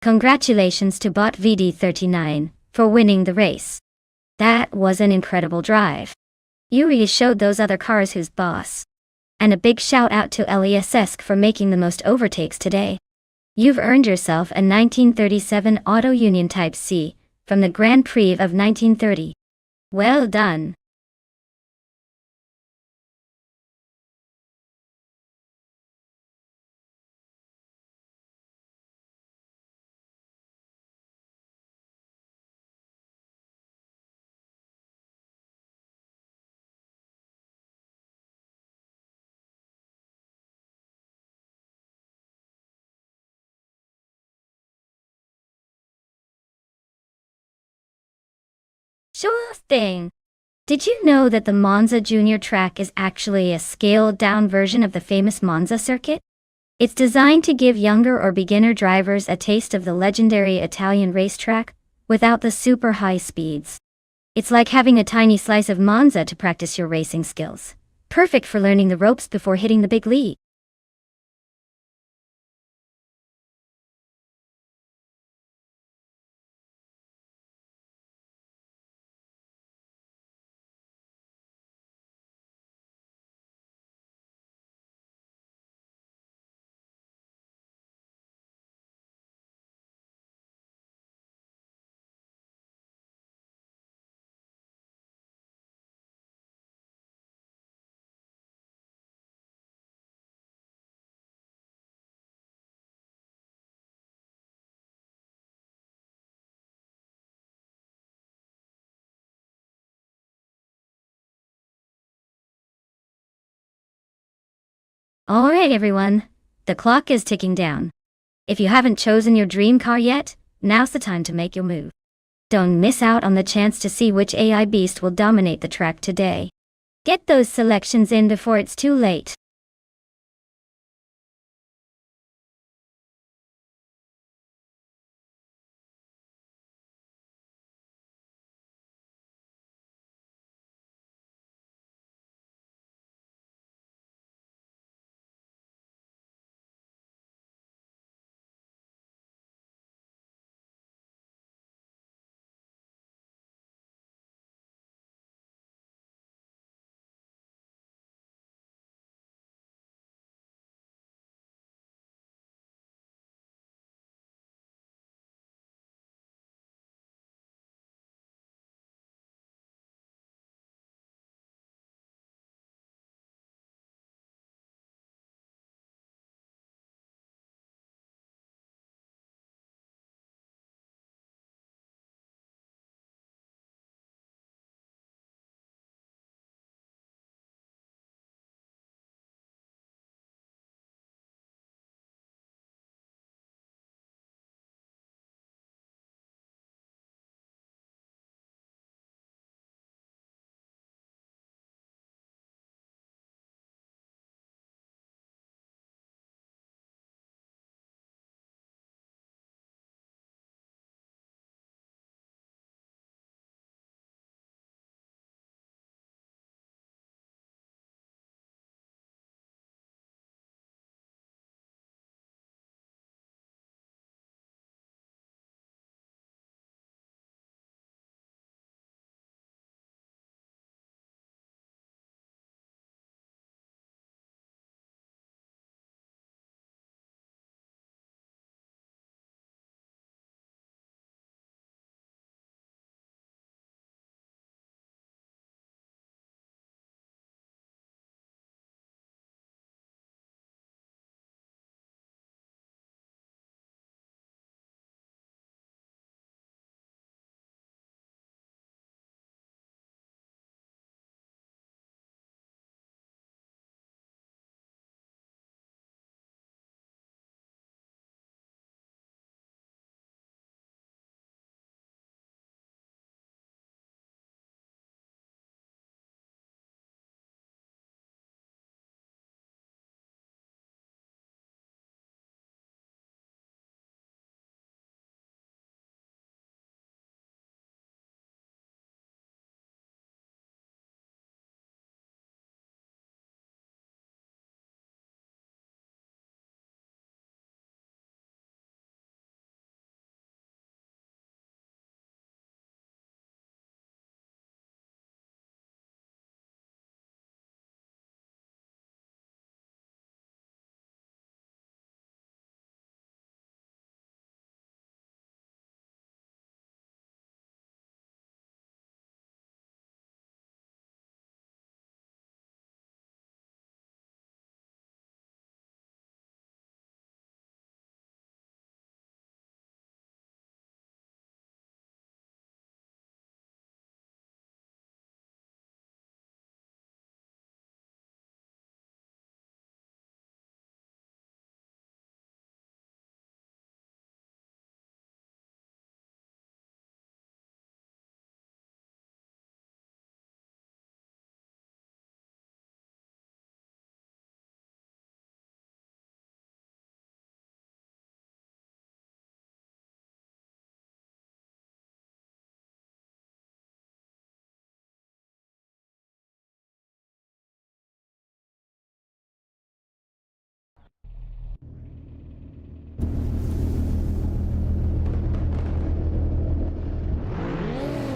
Congratulations to Bot VD39 for winning the race. That was an incredible drive. You really showed those other cars who's boss. And a big shout out to LESSK for making the most overtakes today. You've earned yourself a 1937 Auto Union Type C from the Grand Prix of 1930. Well done. Sure thing. Did you know that the Monza Junior track is actually a scaled-down version of the famous Monza circuit? It's designed to give younger or beginner drivers a taste of the legendary Italian racetrack, without the super high speeds. It's like having a tiny slice of Monza to practice your racing skills. Perfect for learning the ropes before hitting the big league. Alright everyone, the clock is ticking down. If you haven't chosen your dream car yet, now's the time to make your move. Don't miss out on the chance to see which AI beast will dominate the track today. Get those selections in before it's too late.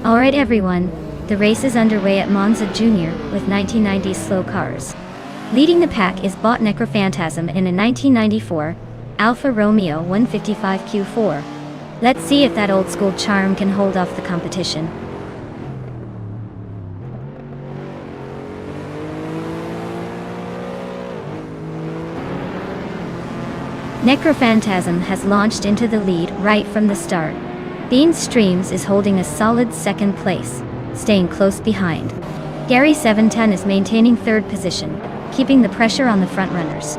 Alright everyone, the race is underway at Monza Junior with 1990s slow cars. Leading the pack is Bot Necrophantasm in a 1994 Alfa Romeo 155 Q4. Let's see if that old school charm can hold off the competition. Necrophantasm has launched into the lead right from the start. Beans Streams is holding a solid second place, staying close behind. Gary 710 is maintaining third position, keeping the pressure on the front runners.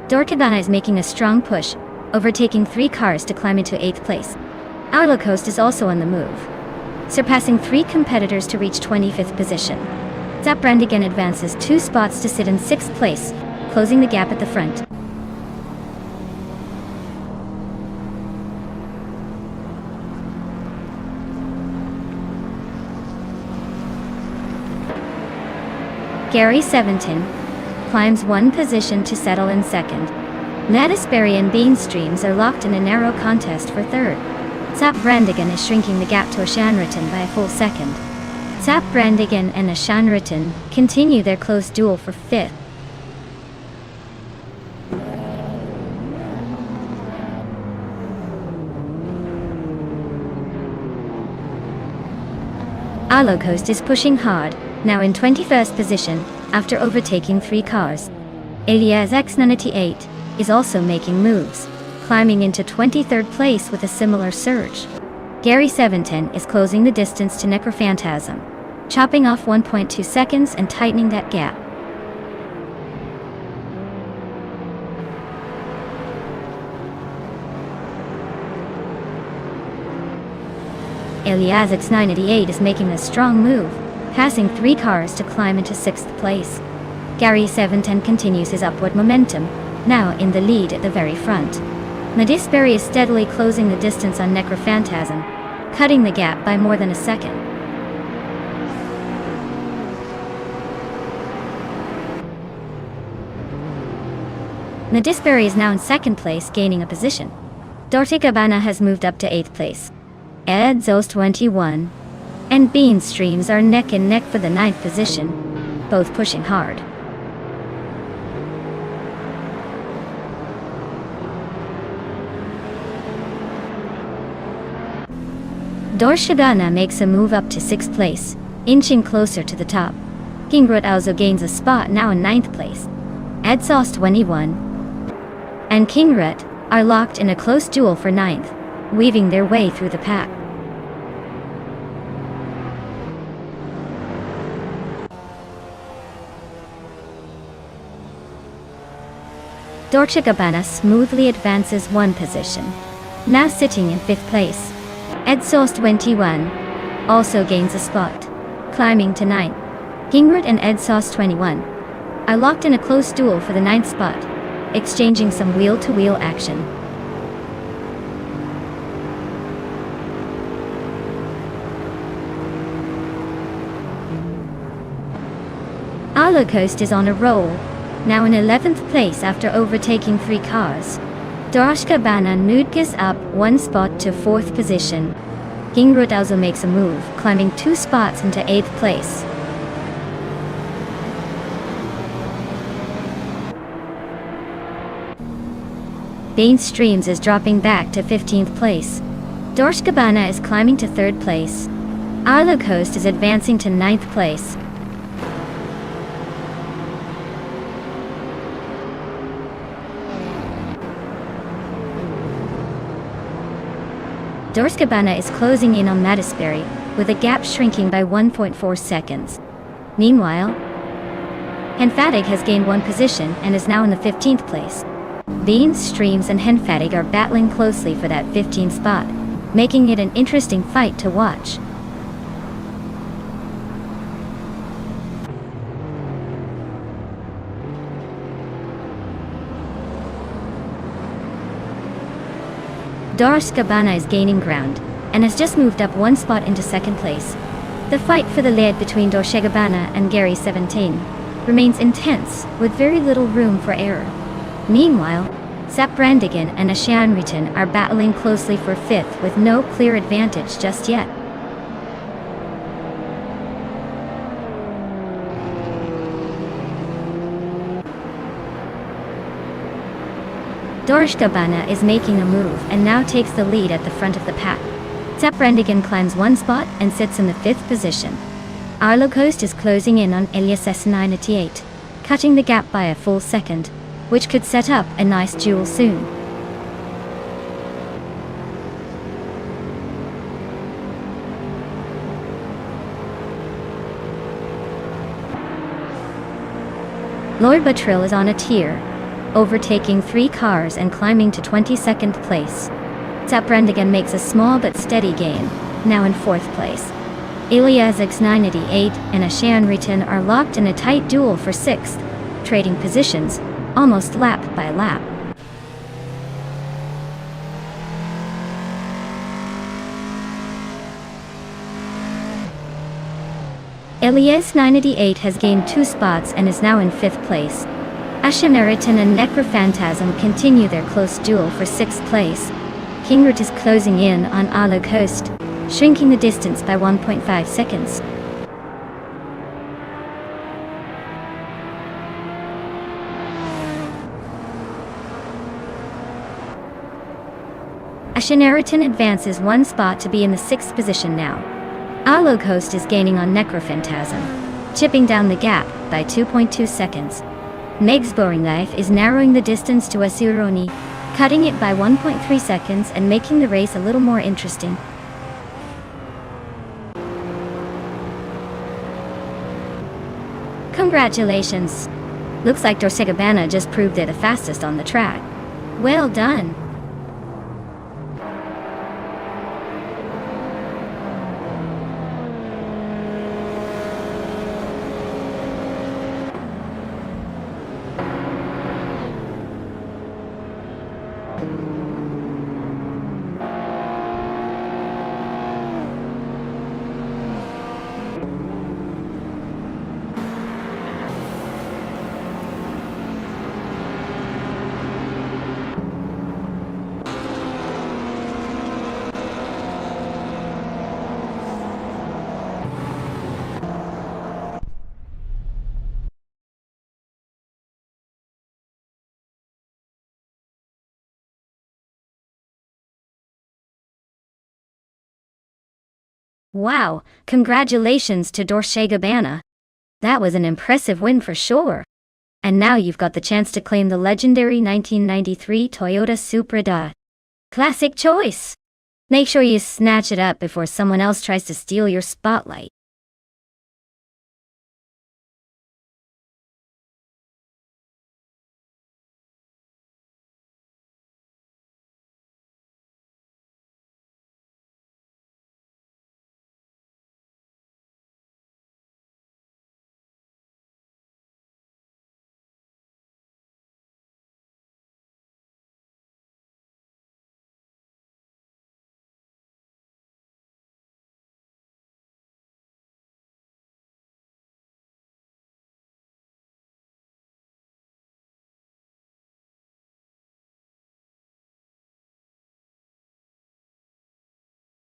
Dorkabana is making a strong push, overtaking 3 cars to climb into 8th place. Outlocoast is also on the move, surpassing 3 competitors to reach 25th position. Zap Brandigan advances 2 spots to sit in 6th place, closing the gap at the front. Gary 17 climbs 1 position to settle in 2nd. Ladisberry and Beanstreams are locked in a narrow contest for 3rd. Zap Brandigan is shrinking the gap to Ashanriton by a full 2nd. Zap Brandigan and Ashanriton continue their close duel for 5th. Outlocoast is pushing hard, now in 21st position, after overtaking 3 cars. Elias X98 is also making moves, climbing into 23rd place with a similar surge. Gary 710 is closing the distance to Necrophantasm, chopping off 1.2 seconds and tightening that gap. Elias X98 is making a strong move, passing 3 cars to climb into 6th place. Gary 710 continues his upward momentum, now in the lead at the very front. Ladisberry is steadily closing the distance on Necrophantasm, cutting the gap by more than a second. Ladisberry is now in 2nd place, gaining a position. Dorticabana has moved up to 8th place. Edzos 21 and Beanstreams are neck and neck for the 9th position, both pushing hard. Dorshibana makes a move up to 6th place, inching closer to the top. Kingrut also gains a spot, now in 9th place. Edsos 21 and Kingrut are locked in a close duel for 9th, weaving their way through the pack. Dorchigabana smoothly advances 1 position, now sitting in 5th place. Edsos 21 also gains a spot, climbing to 9th. Kingrut and Edsos 21 are locked in a close duel for the 9th spot, exchanging some wheel-to-wheel action. Outlocoast is on a roll, now in 11th place after overtaking 3 cars. Dorashkabana Nudgas up 1 spot to 4th position. Kingrut also makes a move, climbing 2 spots into 8th place. Beanstreams is dropping back to 15th place. Dorshkabana is climbing to 3rd place. Outlocoast is advancing to 9th place. Dorskabana is closing in on Ladisberry, with a gap shrinking by 1.4 seconds. Meanwhile, Henfatig has gained 1 position and is now in the 15th place. Beanstreams and Henfatig are battling closely for that 15th spot, making it an interesting fight to watch. Dorshkabana is gaining ground, and has just moved up 1 spot into 2nd place. The fight for the lead between Dorshkabana and Gary 17 remains intense, with very little room for error. Meanwhile, Brandigan and Ashanriton are battling closely for fifth with no clear advantage just yet. Dorshkabana is making a move and now takes the lead at the front of the pack. Brandigan climbs one spot and sits in the 5th position. Arlo Coast is closing in on Elias S98, cutting the gap by a full second, which could set up a nice duel soon. Lord Buttrill is on a tier, overtaking 3 cars and climbing to 22nd place. Brandigan makes a small but steady gain, now in 4th place. Elias X98 and Ashanriton are locked in a tight duel for 6th, trading positions, almost lap by lap. Elias 98 has gained 2 spots and is now in 5th place. Ashanriton and Necrophantasm continue their close duel for 6th place. Kingrut is closing in on Arlo Coast, shrinking the distance by 1.5 seconds. Ashanriton advances 1 spot to be in the 6th position now. Arlo Coast is gaining on Necrophantasm, chipping down the gap by 2.2 seconds. Meg's Boring Life is narrowing the distance to Asuroni, cutting it by 1.3 seconds and making the race a little more interesting. Congratulations! Looks like Dorshkabana just proved they're the fastest on the track. Well done! Wow, congratulations to Dorshkabana. That was an impressive win for sure. And now you've got the chance to claim the legendary 1993 Toyota Supra. Classic choice. Make sure you snatch it up before someone else tries to steal your spotlight.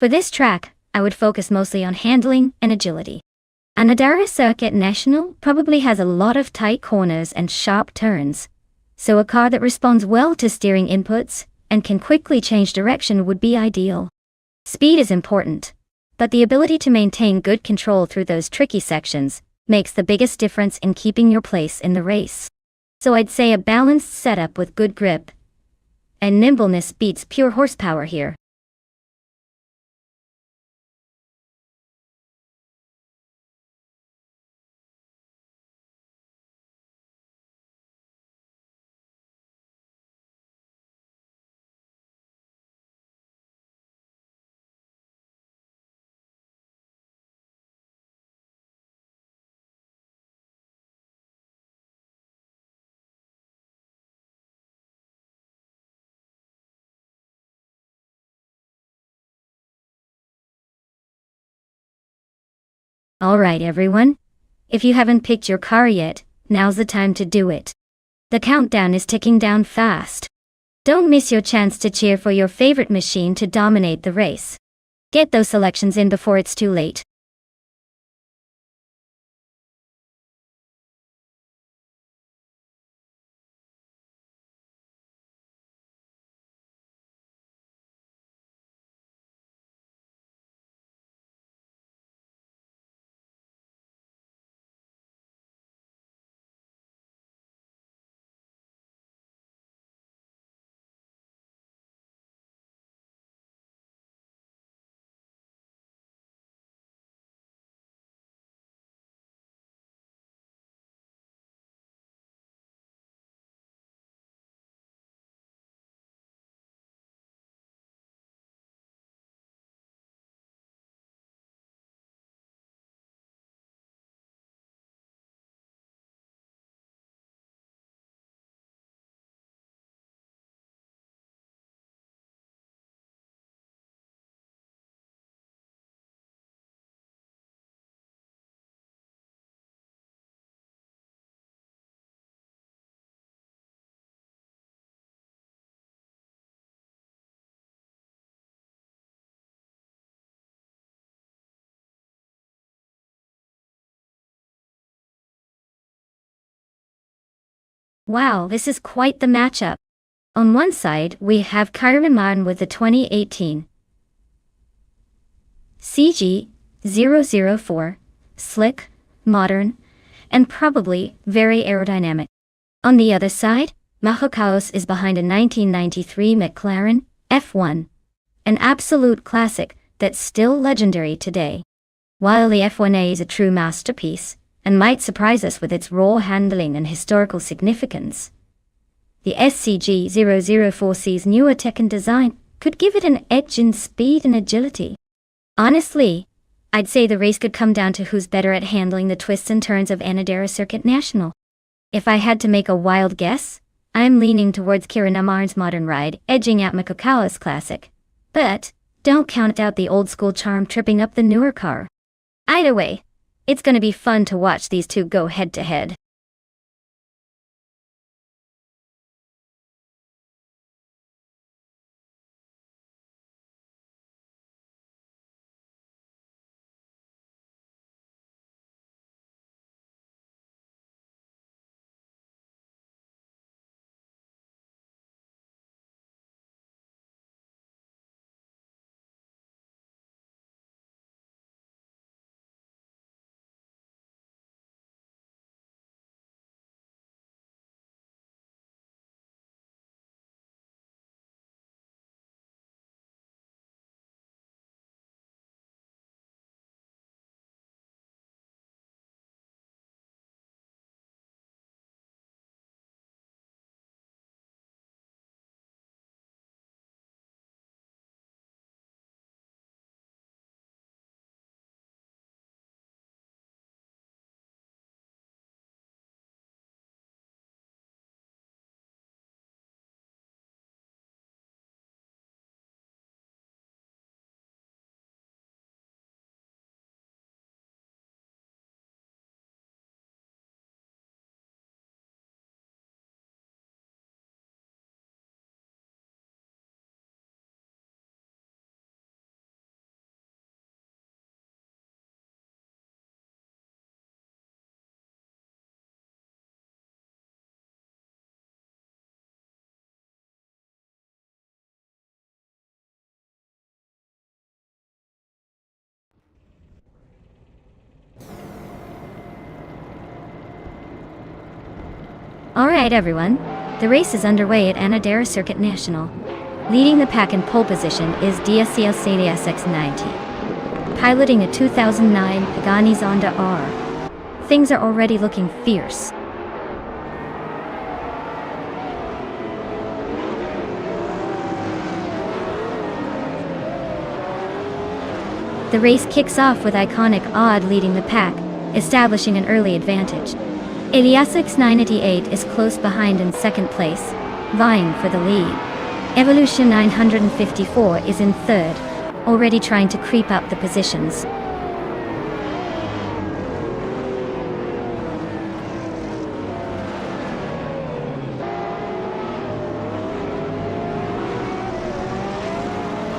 For this track, I would focus mostly on handling and agility. Anadara Circuit National probably has a lot of tight corners and sharp turns, so a car that responds well to steering inputs and can quickly change direction would be ideal. Speed is important, but the ability to maintain good control through those tricky sections makes the biggest difference in keeping your place in the race. So I'd say a balanced setup with good grip and nimbleness beats pure horsepower here. Alright everyone, if you haven't picked your car yet, Now's the time to do it. The countdown is ticking down fast. Don't miss your chance to cheer for your favorite machine to dominate the race. Get those selections in before it's too late. Wow, this is quite the matchup. On one side, we have Kyron Martin with the 2018 CG004, slick, modern, and probably very aerodynamic. On the other side, Mahokaos is behind a 1993 McLaren F1, an absolute classic that's still legendary today. While the F1A is a true masterpiece, and might surprise us with its raw handling and historical significance, the SCG004C's newer tech and design could give it an edge in speed and agility. Honestly, I'd say the race could come down to who's better at handling the twists and turns of Anadera Circuit National. If I had to make a wild guess, I'm leaning towards Kieran Amar's modern ride, edging out Makokawa's classic. But don't count out the old-school charm tripping up the newer car. Either way, it's gonna be fun to watch these two go head-to-head. Alright everyone, the race is underway at Anadera Circuit National. Leading the pack in pole position is DSCL Sadia SX90, piloting a 2009 Pagani Zonda R. Things are already looking fierce. The race kicks off with iconic Odd leading the pack, establishing an early advantage. Elias X988 is close behind in second place, vying for the lead. Evolution 954 is in third, already trying to creep up the positions.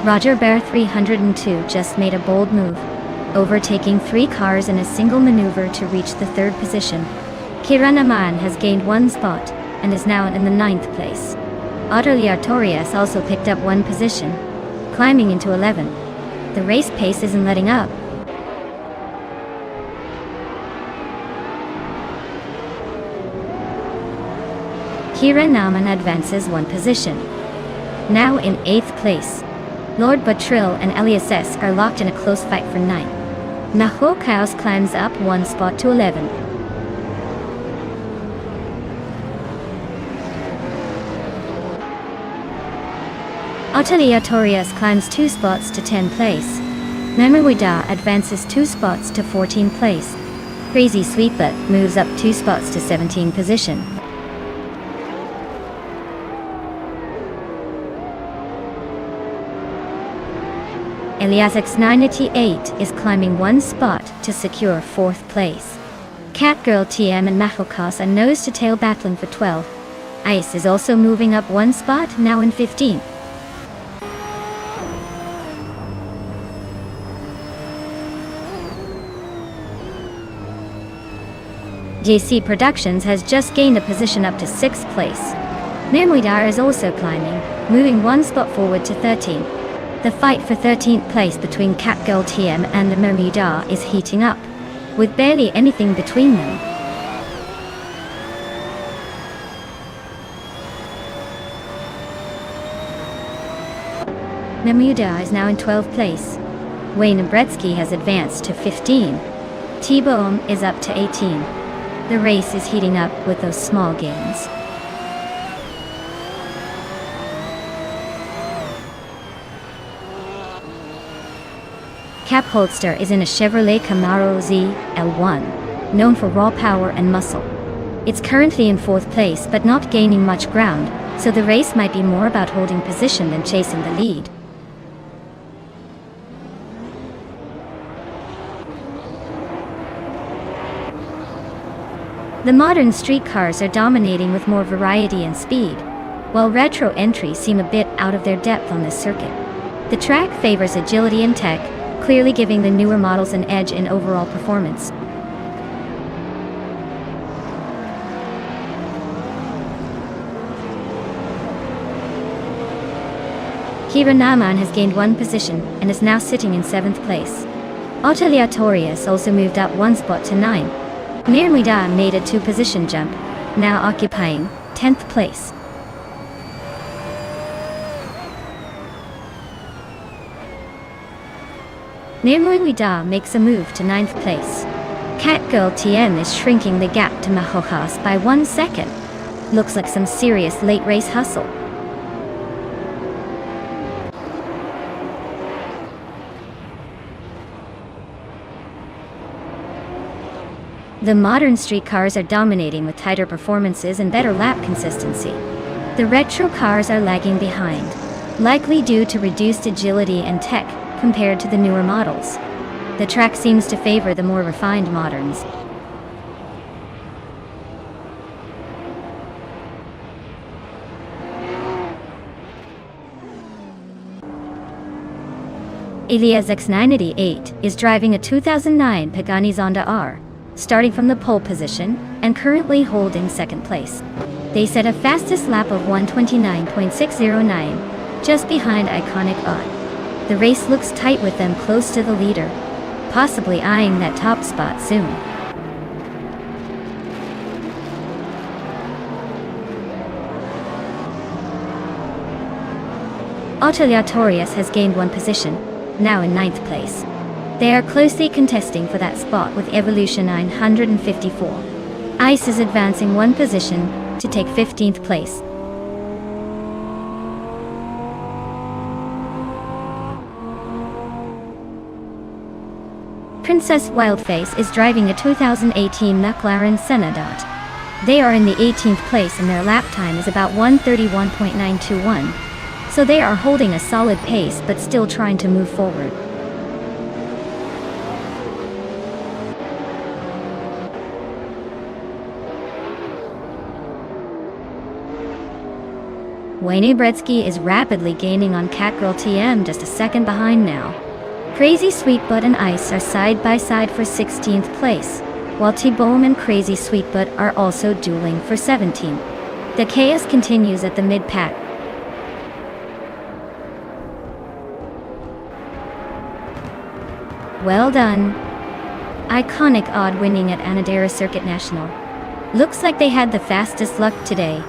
Roger Bear 302 just made a bold move, overtaking 3 cars in a single maneuver to reach the 3rd position. Kiran Aman has gained 1 spot and is now in the 9th place. Otterly Artorias also picked up 1 position, climbing into 11th. The race pace isn't letting up. Kiran Aman advances 1 position, now in 8th place. Lord Batril and Elias S. are locked in a close fight for 9th. Maho Kaos climbs up 1 spot to 11th. Ottilia Torias climbs 2 spots to 10th place. Memoida advances 2 spots to 14th place. Crazy Sweetbutt moves up 2 spots to 17th position. Elias X98 is climbing 1 spot to secure 4th place. Catgirl TM and Mahokas are nose-to-tail battling for 12th. Ice is also moving up 1 spot, now in 15th. JC Productions has just gained a position up to 6th place. Memoidar is also climbing, moving 1 spot forward to 13th. The fight for 13th place between Catgirl TM and Memoidar is heating up, with barely anything between them. Memoidar is now in 12th place. Wayne Bretsky has advanced to 15. T-Bone is up to 18. The race is heating up with those small gains. Cap Holster is in a Chevrolet Camaro ZL1, known for raw power and muscle. It's currently in 4th place but not gaining much ground, so the race might be more about holding position than chasing the lead. The modern street cars are dominating with more variety and speed, while retro entries seem a bit out of their depth on this circuit. The track favors agility and tech, clearly giving the newer models an edge in overall performance. Kiran Aman has gained 1 position and is now sitting in 7th place. Ottilia Torias also moved up 1 spot to 9. Memoida made a 2-position jump, now occupying 10th place. Memoida makes a move to 9th place. Catgirl TM is shrinking the gap to Mahokas by 1 second. Looks like some serious late race hustle. The modern street cars are dominating with tighter performances and better lap consistency. The retro cars are lagging behind, likely due to reduced agility and tech compared to the newer models. The track seems to favor the more refined moderns. Elias X98 is driving a 2009 Pagani Zonda R, starting from the pole position and currently holding 2nd place. They set a fastest lap of 1:29.609, just behind iconic Odd. The race looks tight with them close to the leader, possibly eyeing that top spot soon. Ottilia Torias has gained 1 position, now in 9th place. They are closely contesting for that spot with Evolution 954. Ice is advancing 1 position to take 15th place. Princess Wildface is driving a 2018 McLaren Senna. They are in the 18th place and their lap time is about 1:31.921. So they are holding a solid pace but still trying to move forward. Wayne Gretzky is rapidly gaining on Catgirl TM, just a second behind now. Crazy Sweetbutt and Ice are side by side for 16th place, while T-Bone and Crazy Sweetbutt are also dueling for 17th. The chaos continues at the mid-pack. Well done. Iconic odd winning at Anadira Circuit National. Looks like they had the fastest luck today.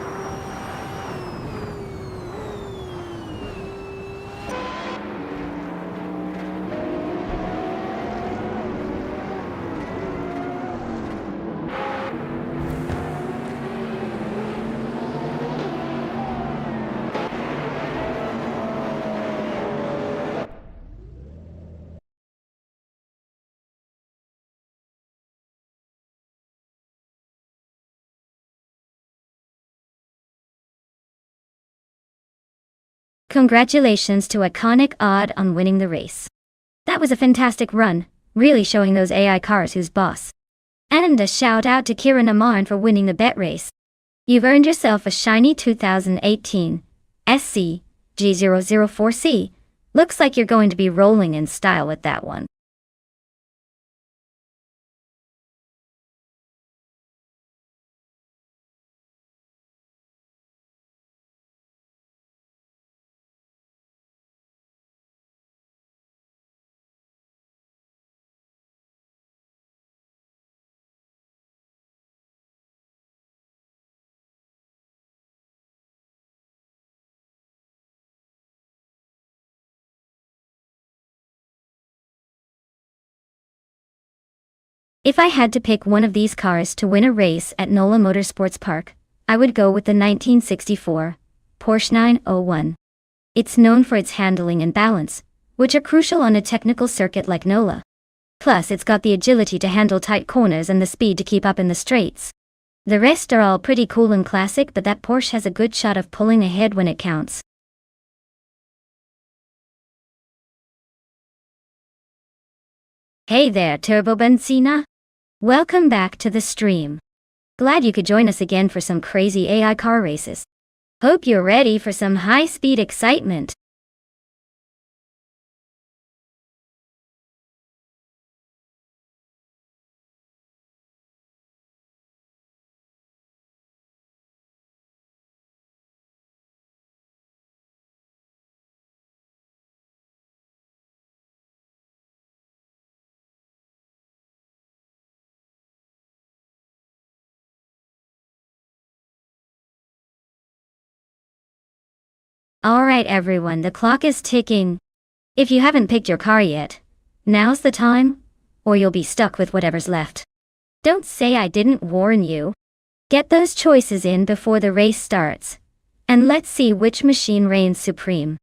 Congratulations to Iconic Odd on winning the race. That was a fantastic run, really showing those AI cars who's boss. And a shout out to Kieran Amarn for winning the bet race. You've earned yourself a shiny 2018 SC G004C. Looks like you're going to be rolling in style with that one. If I had to pick one of these cars to win a race at NOLA Motorsports Park, I would go with the 1964 Porsche 901. It's known for its handling and balance, which are crucial on a technical circuit like NOLA. Plus, it's got the agility to handle tight corners and the speed to keep up in the straights. The rest are all pretty cool and classic, but that Porsche has a good shot of pulling ahead when it counts. Hey there, Turbo Benzina! Welcome back to the stream. Glad you could join us again for some crazy AI car races. Hope you're ready for some high-speed excitement. Alright everyone, the clock is ticking. If you haven't picked your car yet, now's the time, or you'll be stuck with whatever's left. Don't say I didn't warn you. Get those choices in before the race starts, and let's see which machine reigns supreme.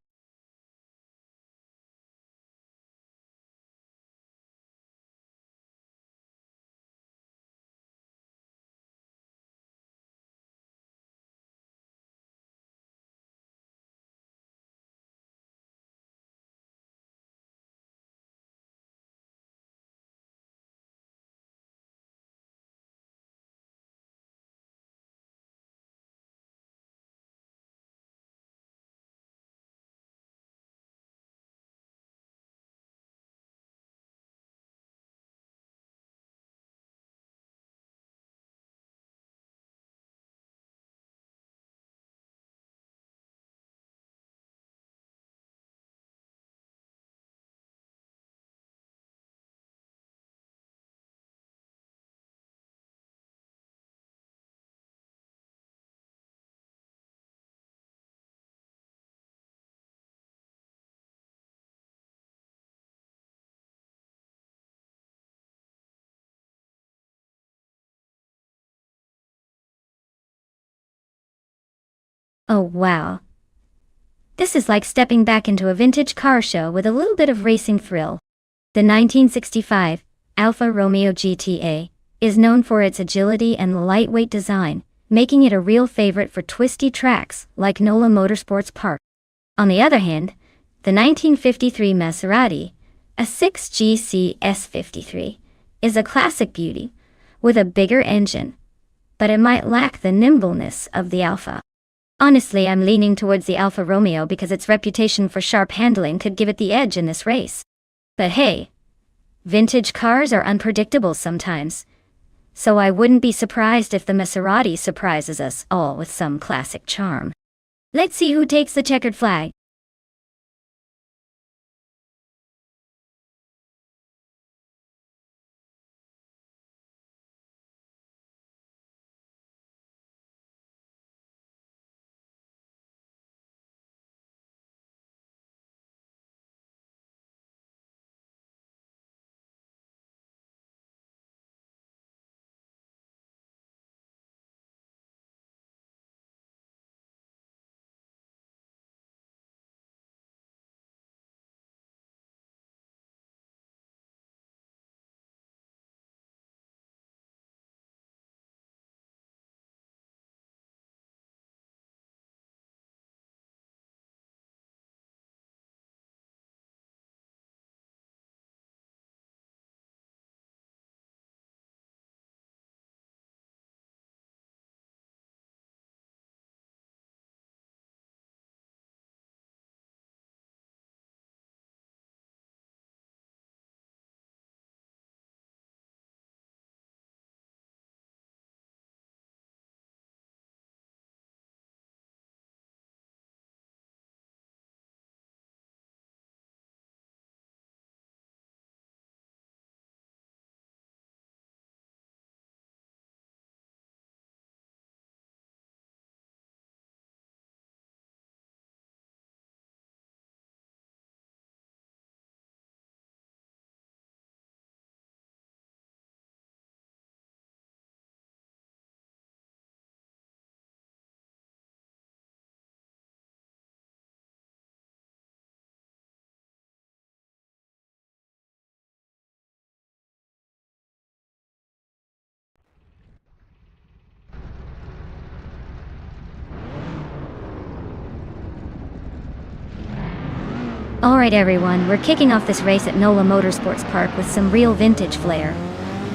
Oh wow. This is like stepping back into a vintage car show with a little bit of racing thrill. The 1965 Alfa Romeo GTA is known for its agility and lightweight design, making it a real favorite for twisty tracks like NOLA Motorsports Park. On the other hand, the 1953 Maserati, a 6GC S53, is a classic beauty, with a bigger engine, but it might lack the nimbleness of the Alfa. Honestly, I'm leaning towards the Alfa Romeo because its reputation for sharp handling could give it the edge in this race. But hey, vintage cars are unpredictable sometimes, so I wouldn't be surprised if the Maserati surprises us all with some classic charm. Let's see who takes the checkered flag. Alright everyone, we're kicking off this race at NOLA Motorsports Park with some real vintage flair.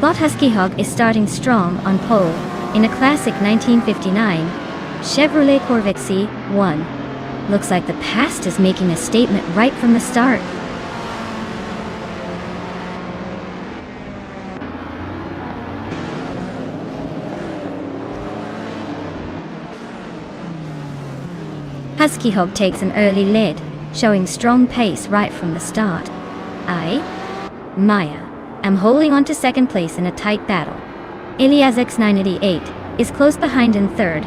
Bot Husky Hog is starting strong on pole in a classic 1959 Chevrolet Corvette C1. Looks like the past is making a statement right from the start. Husky Hog takes an early lead, showing strong pace right from the start. Maya, am holding on to second place in a tight battle. Ilias X988 is close behind in third,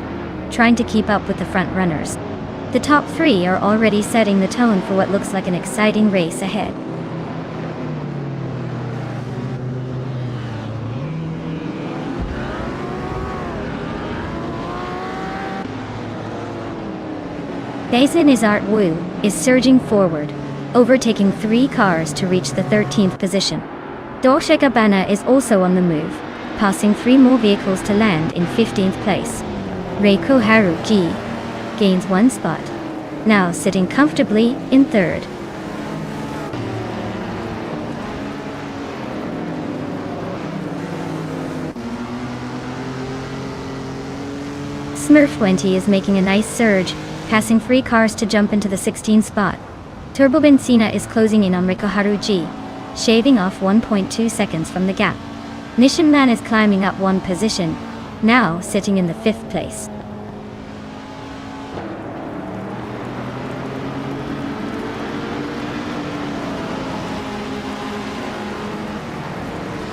trying to keep up with the front runners. The top three are already setting the tone for what looks like an exciting race ahead. Basin Isart Wu is surging forward, overtaking 3 cars to reach the 13th position. Dorshek Abana is also on the move, passing 3 more vehicles to land in 15th place. Reiko Haruki gains 1 spot, now sitting comfortably in 3rd. Smurf 20 is making a nice surge, passing 3 cars to jump into the 16th spot. Turbo Benzina is closing in on Rikoharu G, shaving off 1.2 seconds from the gap. Nishan Man is climbing up 1 position, now sitting in the 5th place.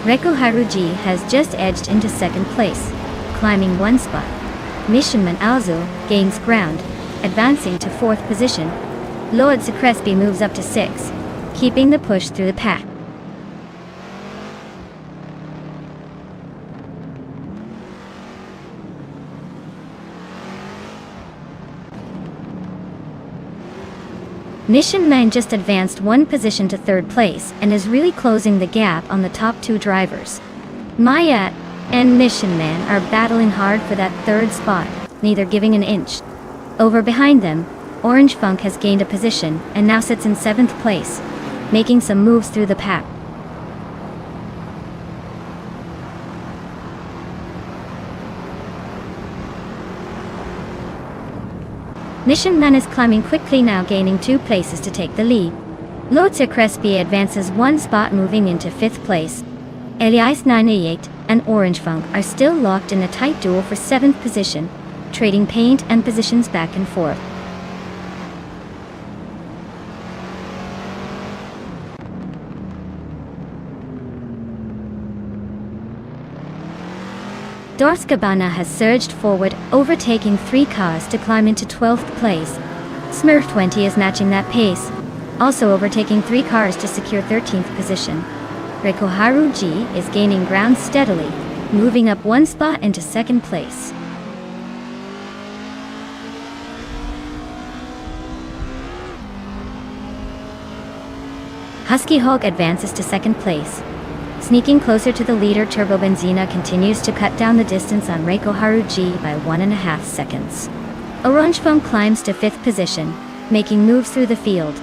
Rikoharu G has just edged into 2nd place, climbing 1 spot. Nishanman Alzo gains ground, advancing to 4th position. Lord Crespi moves up to 6, keeping the push through the pack. Nishan Man just advanced 1 position to 3rd place and is really closing the gap on the top 2 drivers. Maya and Nishan Man are battling hard for that 3rd spot, neither giving an inch. Over behind them, Orange Funk has gained a position and now sits in 7th place, making some moves through the pack. Mission Man is climbing quickly now, gaining 2 places to take the lead. Lotsa Crespi advances 1 spot, moving into 5th place. Elias 98 and Orange Funk are still locked in a tight duel for 7th position, trading paint and positions back and forth. Dorskabana has surged forward, overtaking 3 cars to climb into 12th place. Smurf 20 is matching that pace, also overtaking 3 cars to secure 13th position. Rekoharu G is gaining ground steadily, moving up 1 spot into 2nd place. Husky Hog advances to 2nd place. Sneaking closer to the leader, Turbo Benzina continues to cut down the distance on Rekoharu G by 1.5 seconds. Orange Funk climbs to 5th position, making moves through the field.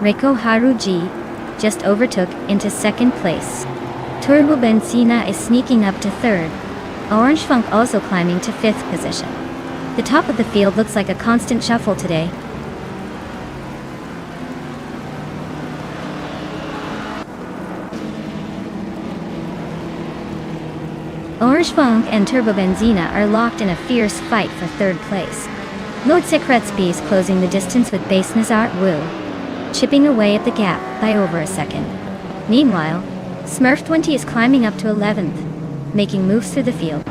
Rekoharu G just overtook into 2nd place. Turbo Benzina is sneaking up to 3rd. Orange Funk also climbing to 5th position. The top of the field looks like a constant shuffle today. Orange Funk and Turbo Benzina are locked in a fierce fight for 3rd place. Lord Secretsby is closing the distance with Base Nazart Wu, chipping away at the gap by over a second. Meanwhile, Smurf 20 is climbing up to 11th, making moves through the field.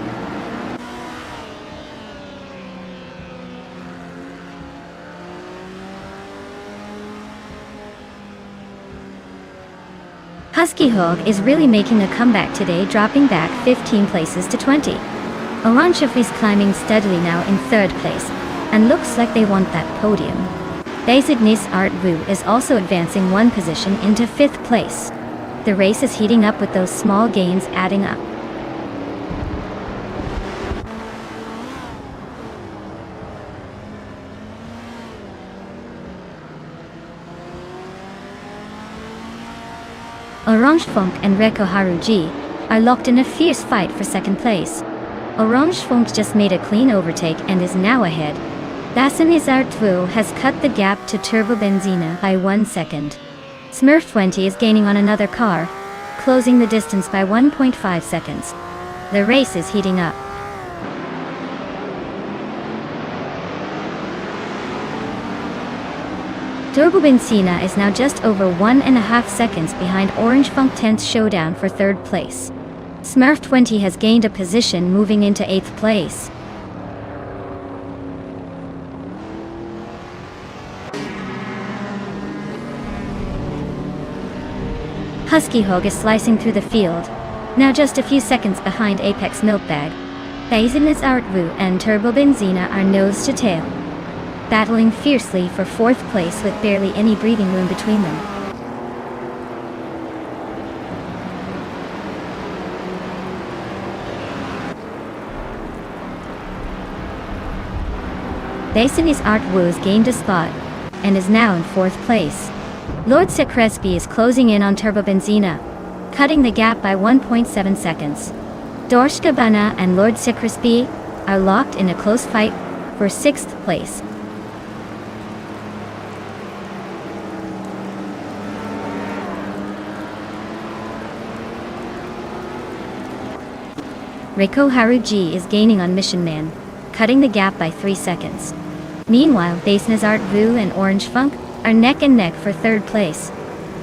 Husky Hog is really making a comeback today, dropping back 15 places to 20. Orange is climbing steadily now in 3rd place, and looks like they want that podium. Designis Art Wu is also advancing 1 position into 5th place. The race is heating up with those small gains adding up. Orange Funk and Rekoharu G are locked in a fierce fight for 2nd place. Orange Funk just made a clean overtake and is now ahead. Designis Art Wu has cut the gap to Turbo Benzina by 1 second. Smurf 20 is gaining on another car, closing the distance by 1.5 seconds. The race is heating up. Turbo Benzina is now just over 1.5 seconds behind Orange Funk 10th showdown for 3rd place. Smurf 20 has gained a position, moving into 8th place. Husky Hog is slicing through the field, now just a few seconds behind Apex Milkbag. Designis Art Wu and Turbo Benzina are nose to tail, battling fiercely for 4th place with barely any breathing room between them. Designis Art Wu has gained a spot, and is now in 4th place. Lord Secrespi is closing in on Turbo Benzina, cutting the gap by 1.7 seconds. Dorskabana and Lord Secrespi are locked in a close fight for 6th place. Rekoharu G is gaining on Mission Man, cutting the gap by 3 seconds. Meanwhile, Designis Art Wu and Orange Funk are neck and neck for 3rd place.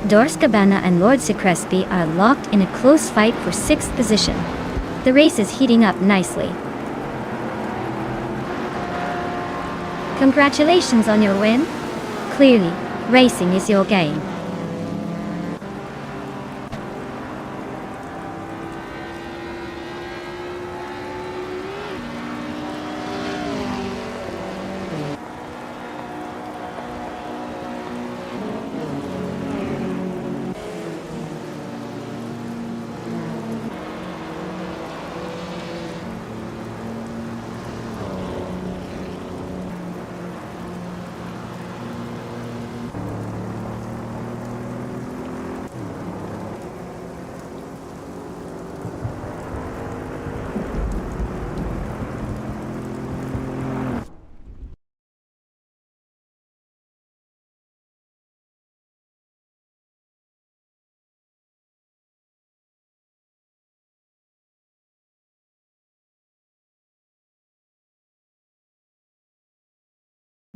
Dorskabana and Lord Secrespi are locked in a close fight for 6th position. The race is heating up nicely. Congratulations on your win. Clearly, racing is your game.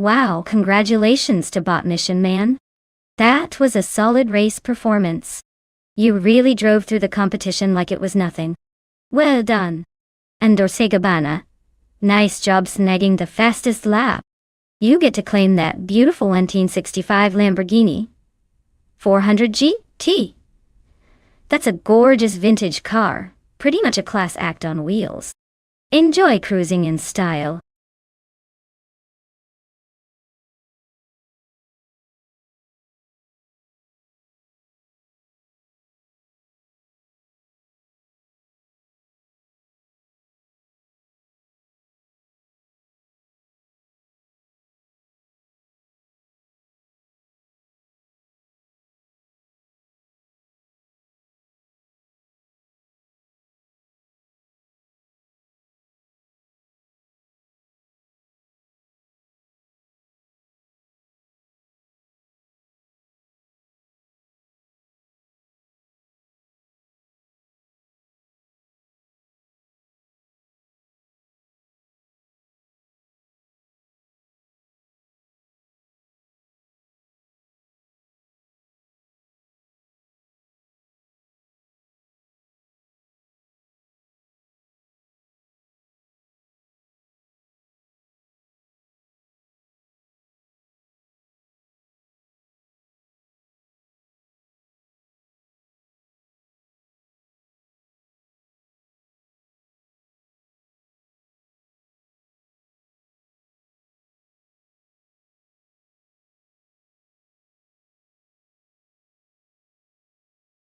Wow, congratulations to Botnician Man. That was a solid race performance. You really drove through the competition like it was nothing. Well done. And Dorsegabana, nice job snagging the fastest lap. You get to claim that beautiful 1965 Lamborghini 400 GT. That's a gorgeous vintage car, pretty much a class act on wheels. Enjoy cruising in style.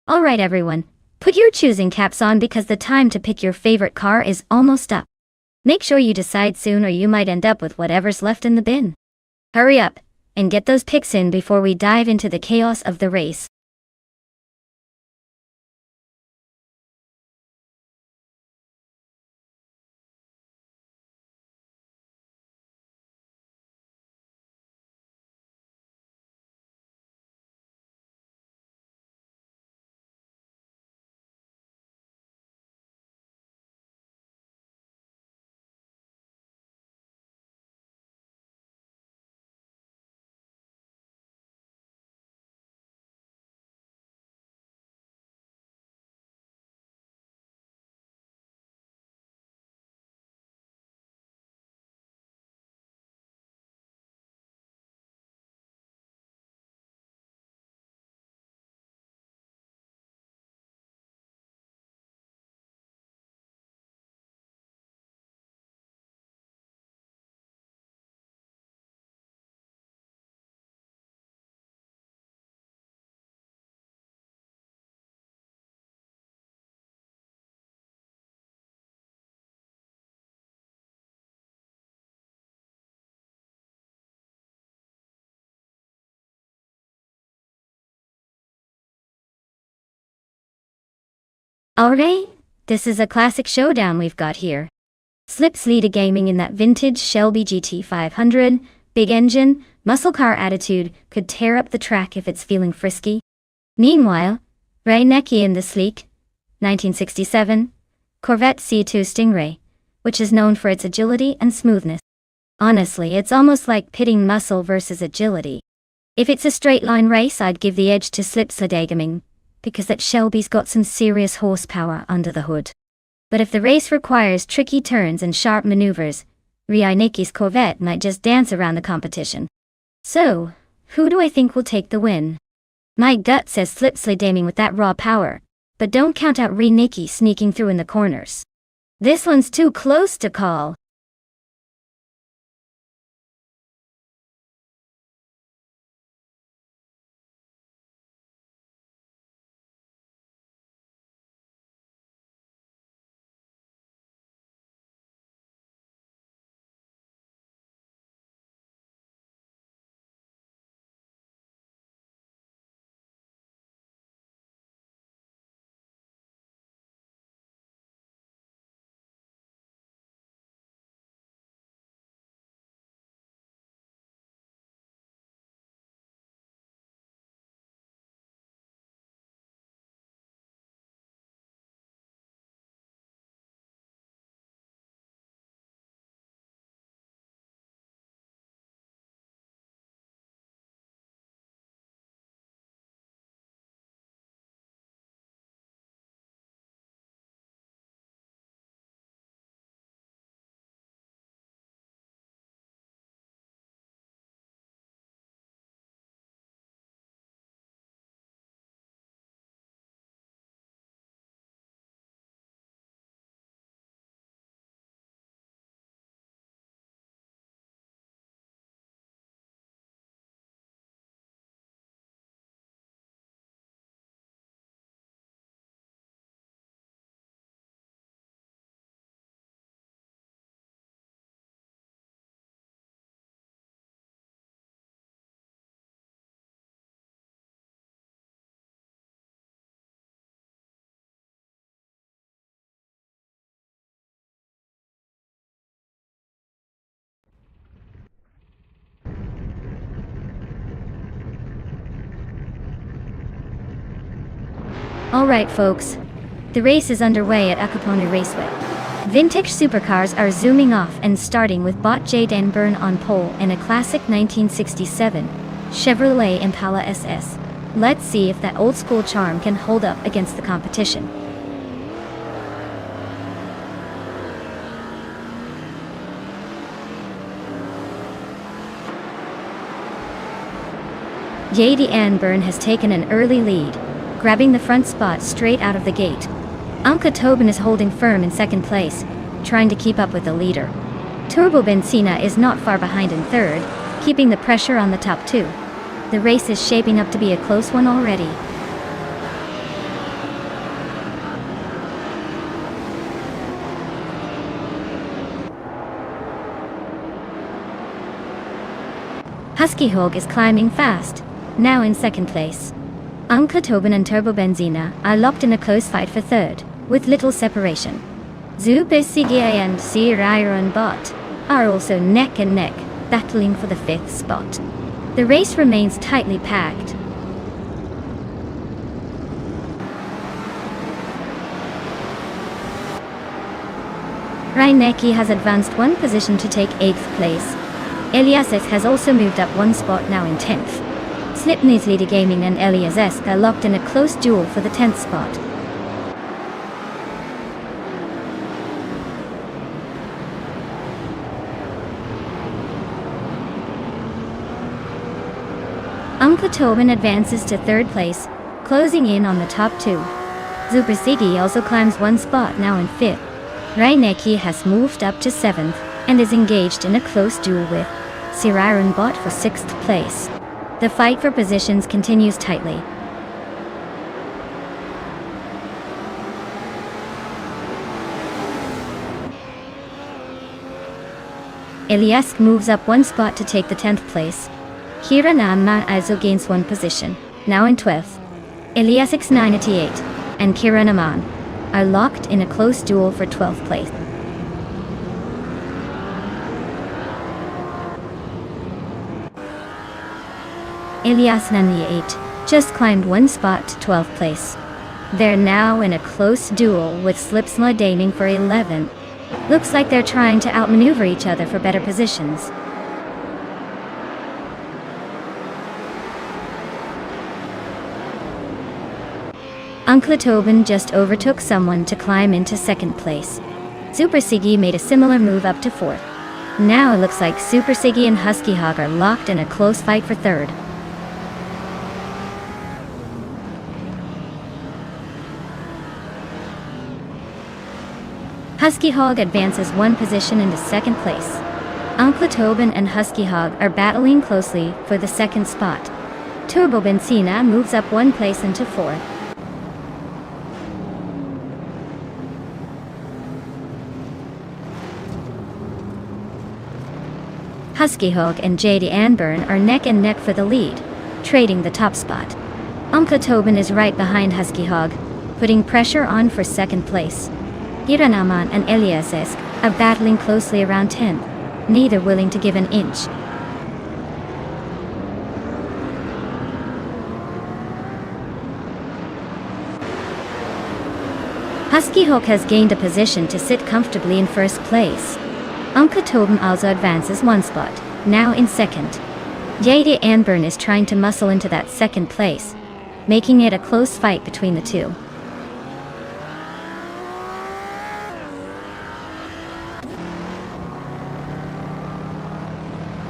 Alright everyone, put your choosing caps on because the time to pick your favorite car is almost up. Make sure you decide soon or you might end up with whatever's left in the bin. Hurry up, and get those picks in before we dive into the chaos of the race. Alright, this is a classic showdown we've got here. Slips lead gaming in that vintage Shelby GT500, big engine, muscle car attitude, could tear up the track if it's feeling frisky. Meanwhile, Reinecke in the sleek 1967 Corvette C2 Stingray, which is known for its agility and smoothness. Honestly, it's almost like pitting muscle versus agility. If it's a straight line race, I'd give the edge to Slips gaming, because that Shelby's got some serious horsepower under the hood. But if the race requires tricky turns and sharp maneuvers, Reinecke's Corvette might just dance around the competition. So, who do I think will take the win? My gut says Slipsley daming with that raw power, but don't count out Reinecke sneaking through in the corners. This one's too close to call. Alright folks, the race is underway at Acapone Raceway. Vintage supercars are zooming off and starting with bot Jade Enburn on pole and a classic 1967 Chevrolet Impala SS. Let's see if that old school charm can hold up against the competition. Jade Enburn has taken an early lead, grabbing the front spot straight out of the gate. Anka Tobin is holding firm in second place, trying to keep up with the leader. Turbo Benzina is not far behind in third, keeping the pressure on the top two. The race is shaping up to be a close one already. Husky Hog is climbing fast, now in second place. Anka Tobin and Turbo Benzina are locked in a close fight for third, with little separation. Zubesigia and Siriron Bot are also neck and neck, battling for the fifth spot. The race remains tightly packed. Reinecke has advanced one position to take 8th place. Eliasek has also moved up one spot, now in 10th. Slipknot's Leader Gaming and Eliasek are locked in a close duel for the 10th spot. Anka Tobin advances to third place, closing in on the top two. Zupersigi also climbs one spot, now in 5th. Reinecke has moved up to 7th, and is engaged in a close duel with Siriron Bot for 6th place. The fight for positions continues tightly. Eliasek moves up one spot to take the 10th place. Kiranama also gains one position, now in 12th. Eliasek's 98 and Kiranaman are locked in a close duel for 12th place. Elias 98 just climbed one spot to 12th place. They're now in a close duel with Slipslud aiming for 11th. Looks like they're trying to outmaneuver each other for better positions. Anka Tobin just overtook someone to climb into second place. Zupersigi made a similar move up to 4th. Now it looks like Zupersigi and Husky Hog are locked in a close fight for 3rd. Husky Hog advances one position into second place. Anka Tobin and Husky Hog are battling closely for the second spot. Turbo Benzina moves up one place into 4th. Husky Hog and Jade Enburn are neck and neck for the lead, trading the top spot. Anka Tobin is right behind Husky Hog, putting pressure on for second place. Iranaman and Eliasek are battling closely around 10th, neither willing to give an inch. Husky Hog has gained a position to sit comfortably in first place. Anka Tobin also advances one spot, now in second. Jade Enburn is trying to muscle into that second place, making it a close fight between the two.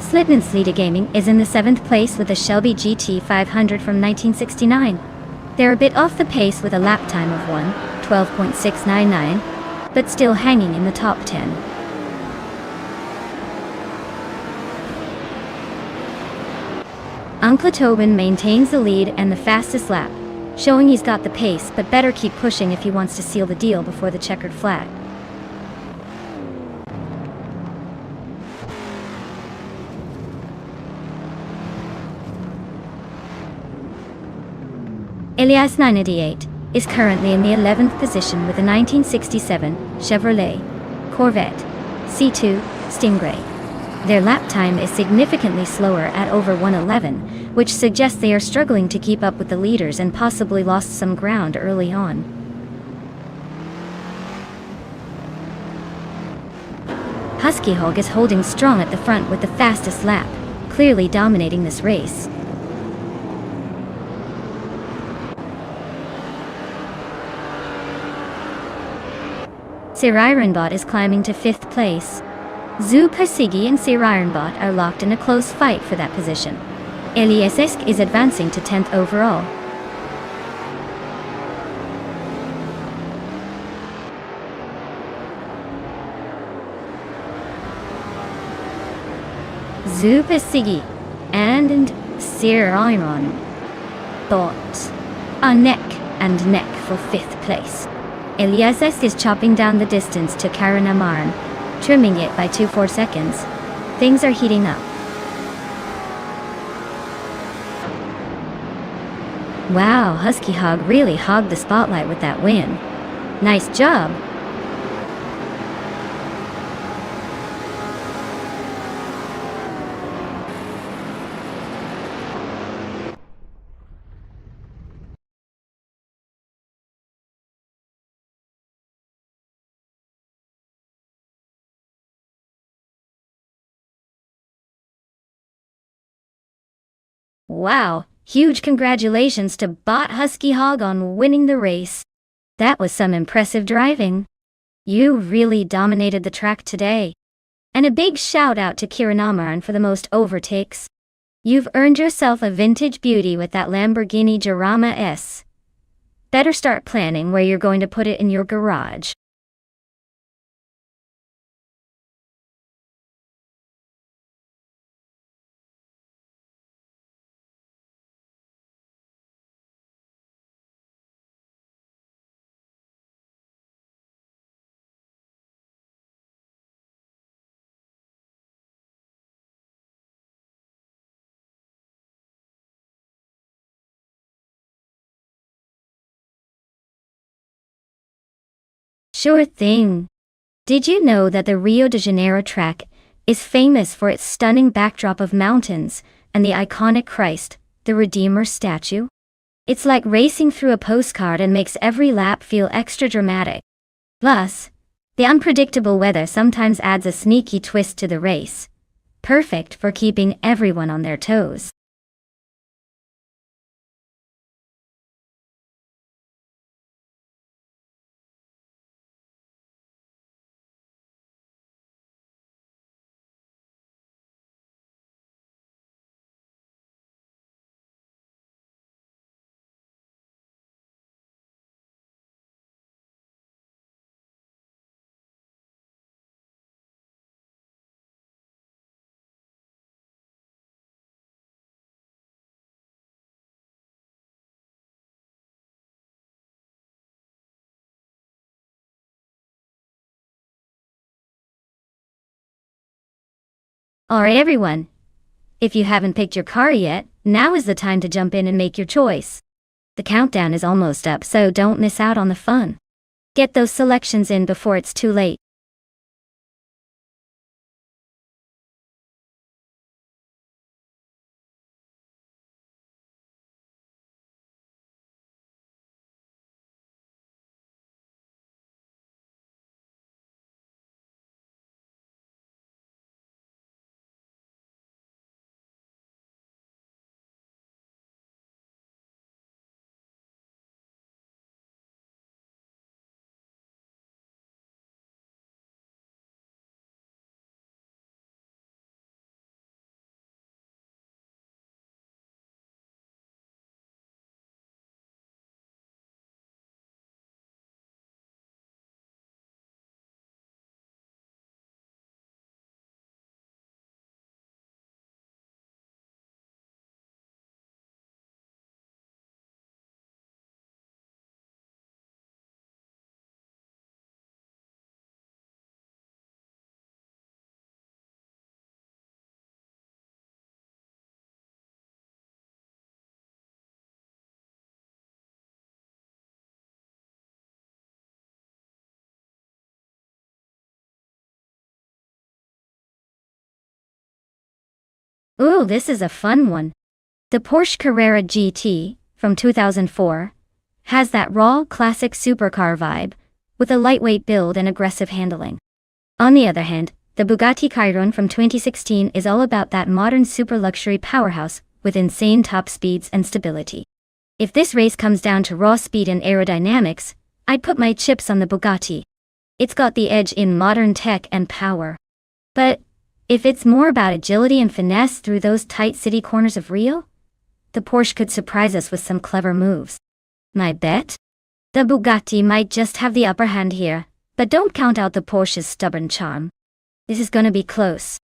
Slipknot's Leader Gaming is in the 7th place with a Shelby GT 500 from 1969. They're a bit off the pace with a lap time of 1:12.699, but still hanging in the top 10. Anka Tobin maintains the lead and the fastest lap, showing he's got the pace but better keep pushing if he wants to seal the deal before the checkered flag. Elias 98 is currently in the 11th position with a 1967 Chevrolet Corvette C2 Stingray. Their lap time is significantly slower at over 1:11, which suggests they are struggling to keep up with the leaders and possibly lost some ground early on. Husky Hog is holding strong at the front with the fastest lap, clearly dominating this race. Sirironbot is climbing to 5th place. Zu Pasigi and Sirironbot are locked in a close fight for that position. Eliesesk is advancing to 10th overall. Zu Pasigi and Sirironbot are neck and neck for 5th place. Eliesesk is chopping down the distance to Karanamaran, trimming it by 2-4 seconds. Things are heating up. Wow, Husky Hog really hogged the spotlight with that win. Nice job! Wow, huge congratulations to Bot Husky Hog on winning the race. That was some impressive driving. You really dominated the track today. And a big shout out to Kiranamaran for the most overtakes. You've earned yourself a vintage beauty with that Lamborghini Jarama S. Better start planning where you're going to put it in your garage. Sure thing. Did you know that the Rio de Janeiro track is famous for its stunning backdrop of mountains and the iconic Christ, the Redeemer statue? It's like racing through a postcard and makes every lap feel extra dramatic. Plus, the unpredictable weather sometimes adds a sneaky twist to the race. Perfect for keeping everyone on their toes. Alright everyone, if you haven't picked your car yet, now is the time to jump in and make your choice. The countdown is almost up, so don't miss out on the fun. Get those selections in before it's too late. Ooh, this is a fun one. The Porsche Carrera GT, from 2004, has that raw, classic supercar vibe, with a lightweight build and aggressive handling. On the other hand, the Bugatti Chiron from 2016 is all about that modern super luxury powerhouse, with insane top speeds and stability. If this race comes down to raw speed and aerodynamics, I'd put my chips on the Bugatti. It's got the edge in modern tech and power. But if it's more about agility and finesse through those tight city corners of Rio, the Porsche could surprise us with some clever moves. My bet? The Bugatti might just have the upper hand here, but don't count out the Porsche's stubborn charm. This is gonna be close.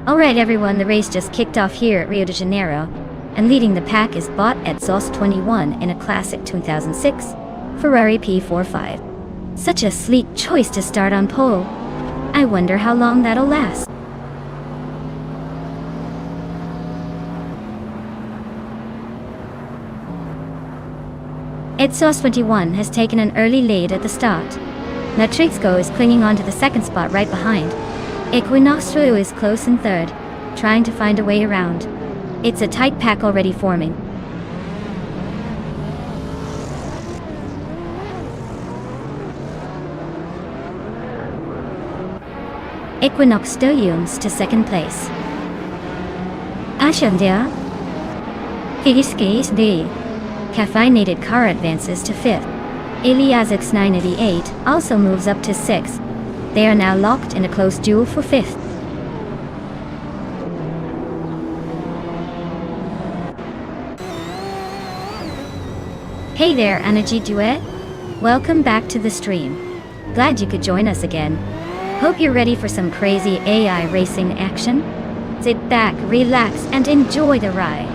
Alright everyone, the race just kicked off here at Rio de Janeiro, and leading the pack is Bot at Sauce 21 in a classic 2006 Ferrari P45. Such a sleek choice to start on pole. I wonder how long that'll last. Sauce 21 has taken an early lead at the start. Matrixco is clinging on to the second spot right behind. Equinostro is close in third, trying to find a way around. It's a tight pack already forming. Equinox Stallions to second place. Ashandia Figiskis Caffeinated Car advances to fifth. Iliazix 988 also moves up to sixth. They are now locked in a close duel for fifth. Hey there, Energy Duet! Welcome back to the stream. Glad you could join us again. Hope you're ready for some crazy AI racing action. Sit back, relax, and enjoy the ride.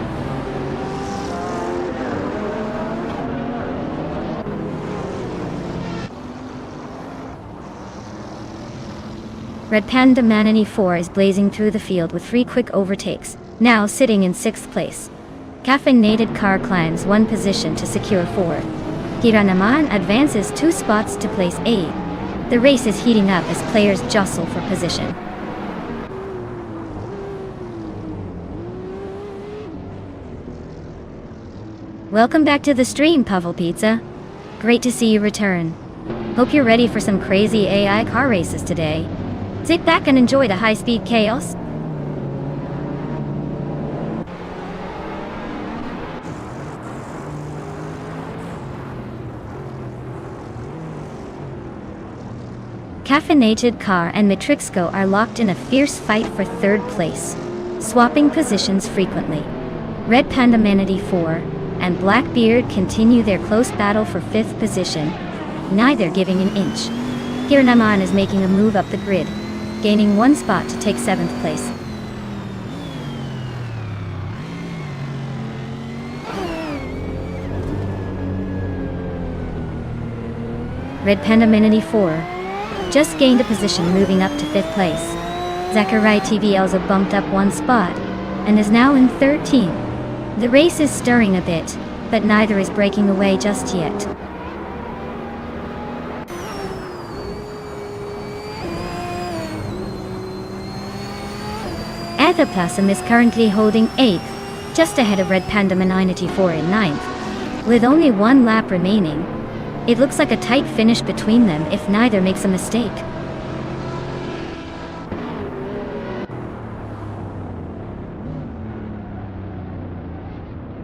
Red Panda Manini 4 is blazing through the field with 3 quick overtakes, now sitting in 6th place. Caffeinated Car climbs 1 position to secure 4th. Hiranaman advances 2 spots to place 8. The race is heating up as players jostle for position. Welcome back to the stream, Pavel Pizza. Great to see you return. Hope you're ready for some crazy AI car races today. Sit back and enjoy the high-speed chaos. Caffeinated Car and Matrixco are locked in a fierce fight for third place, swapping positions frequently. Red Panda Manatee 4 and Blackbeard continue their close battle for fifth position, neither giving an inch. Kiranaman is making a move up the grid, gaining one spot to take seventh place. Red Panda Manatee 4 just gained a position, moving up to fifth place. Zachary TV also bumped up one spot and is now in 13th. The race is stirring a bit, but neither is breaking away just yet. Athaplasm is currently holding 8th, just ahead of Red Panda Manatee 4 in 9th. With only one lap remaining, it looks like a tight finish between them if neither makes a mistake.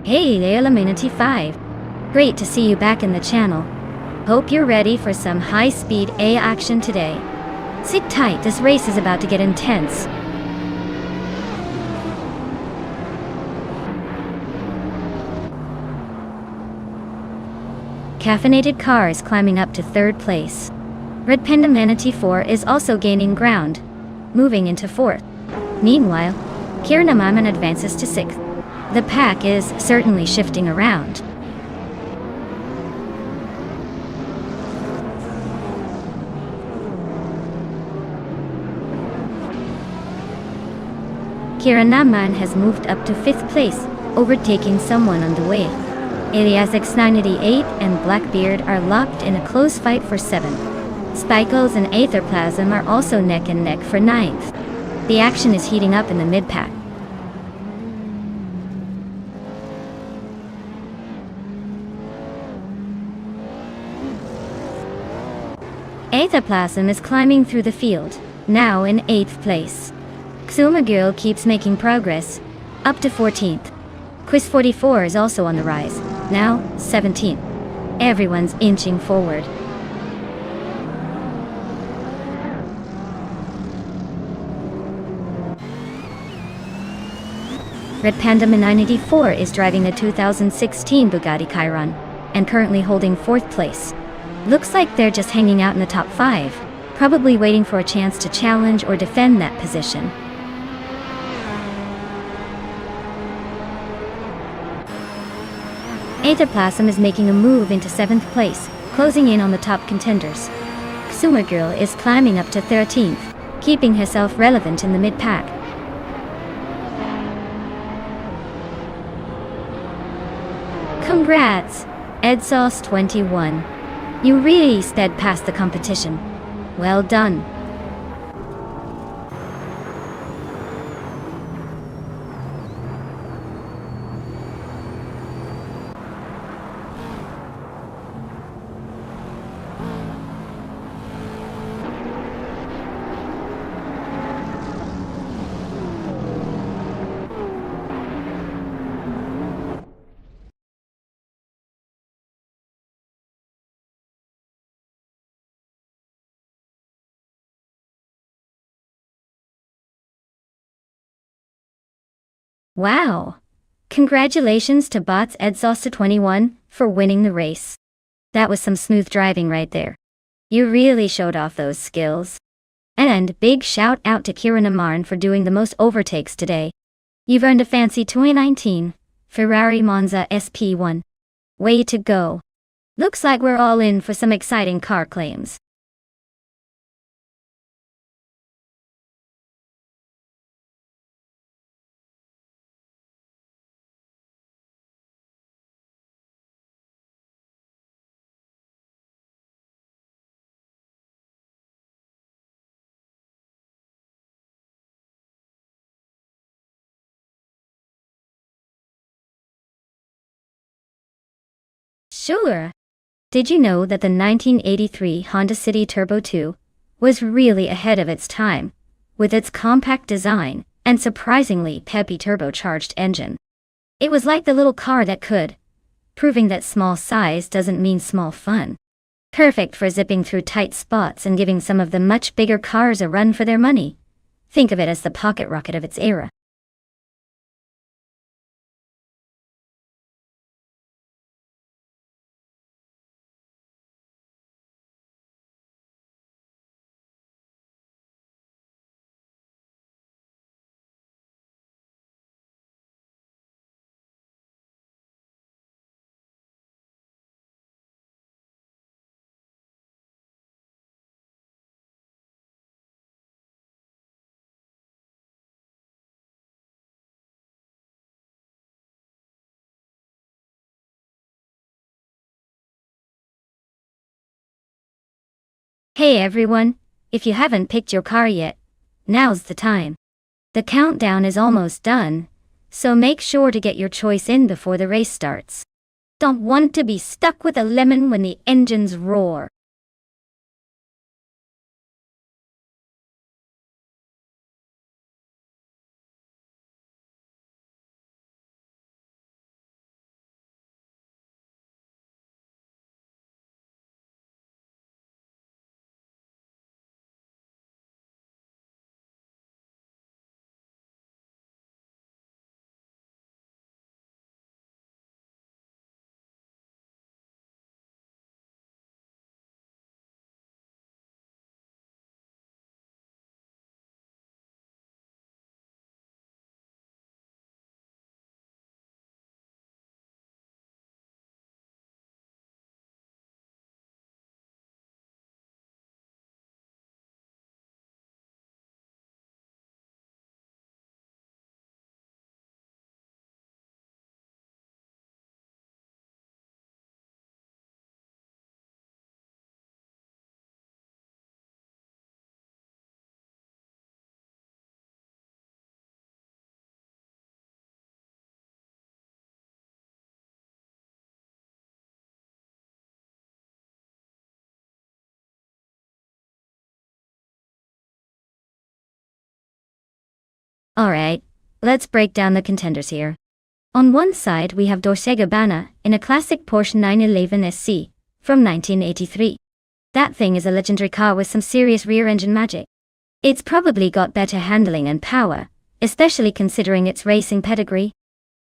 Hey there, Manatee 5. Great to see you back in the channel. Hope you're ready for some high-speed A action today. Sit tight, this race is about to get intense. Caffeinated Car is climbing up to third place. Red Panda Manatee 4 is also gaining ground, moving into fourth. Meanwhile, Kiranamaman advances to sixth. The pack is certainly shifting around. Kiranaman has moved up to fifth place, overtaking someone on the way. Elias X988 and Blackbeard are locked in a close fight for 7th. Spikles and Aetherplasm are also neck and neck for 9th. The action is heating up in the mid-pack. Aetherplasm is climbing through the field, now in 8th place. Xumagirl keeps making progress, up to 14th. Quiz 44 is also on the rise, now 17th. Everyone's inching forward. Red Panda Manatee 4 is driving the 2016 Bugatti Chiron, and currently holding 4th place. Looks like they're just hanging out in the top 5, probably waiting for a chance to challenge or defend that position. Aetherplasm is making a move into 7th place, closing in on the top contenders. Xumagirl is climbing up to 13th, keeping herself relevant in the mid-pack. Congrats, Edsauce21. You really sped past the competition. Well done. Wow! Congratulations to Bots EdsauceTo21 for winning the race. That was some smooth driving right there. You really showed off those skills. And big shout out to Kiranaman for doing the most overtakes today. You've earned a fancy 2019 Ferrari Monza SP1. Way to go. Looks like we're all in for some exciting car claims. Sure. Did you know that the 1983 Honda City Turbo 2 was really ahead of its time, with its compact design and surprisingly peppy turbocharged engine? It was like the little car that could, proving that small size doesn't mean small fun. Perfect for zipping through tight spots and giving some of the much bigger cars a run for their money. Think of it as the pocket rocket of its era. Hey everyone, if you haven't picked your car yet, now's the time. The countdown is almost done, so make sure to get your choice in before the race starts. Don't want to be stuck with a lemon when the engines roar. Alright, let's break down the contenders here. On one side we have Dolce & Gabbana in a classic Porsche 911 SC from 1983. That thing is a legendary car with some serious rear-engine magic. It's probably got better handling and power, especially considering its racing pedigree.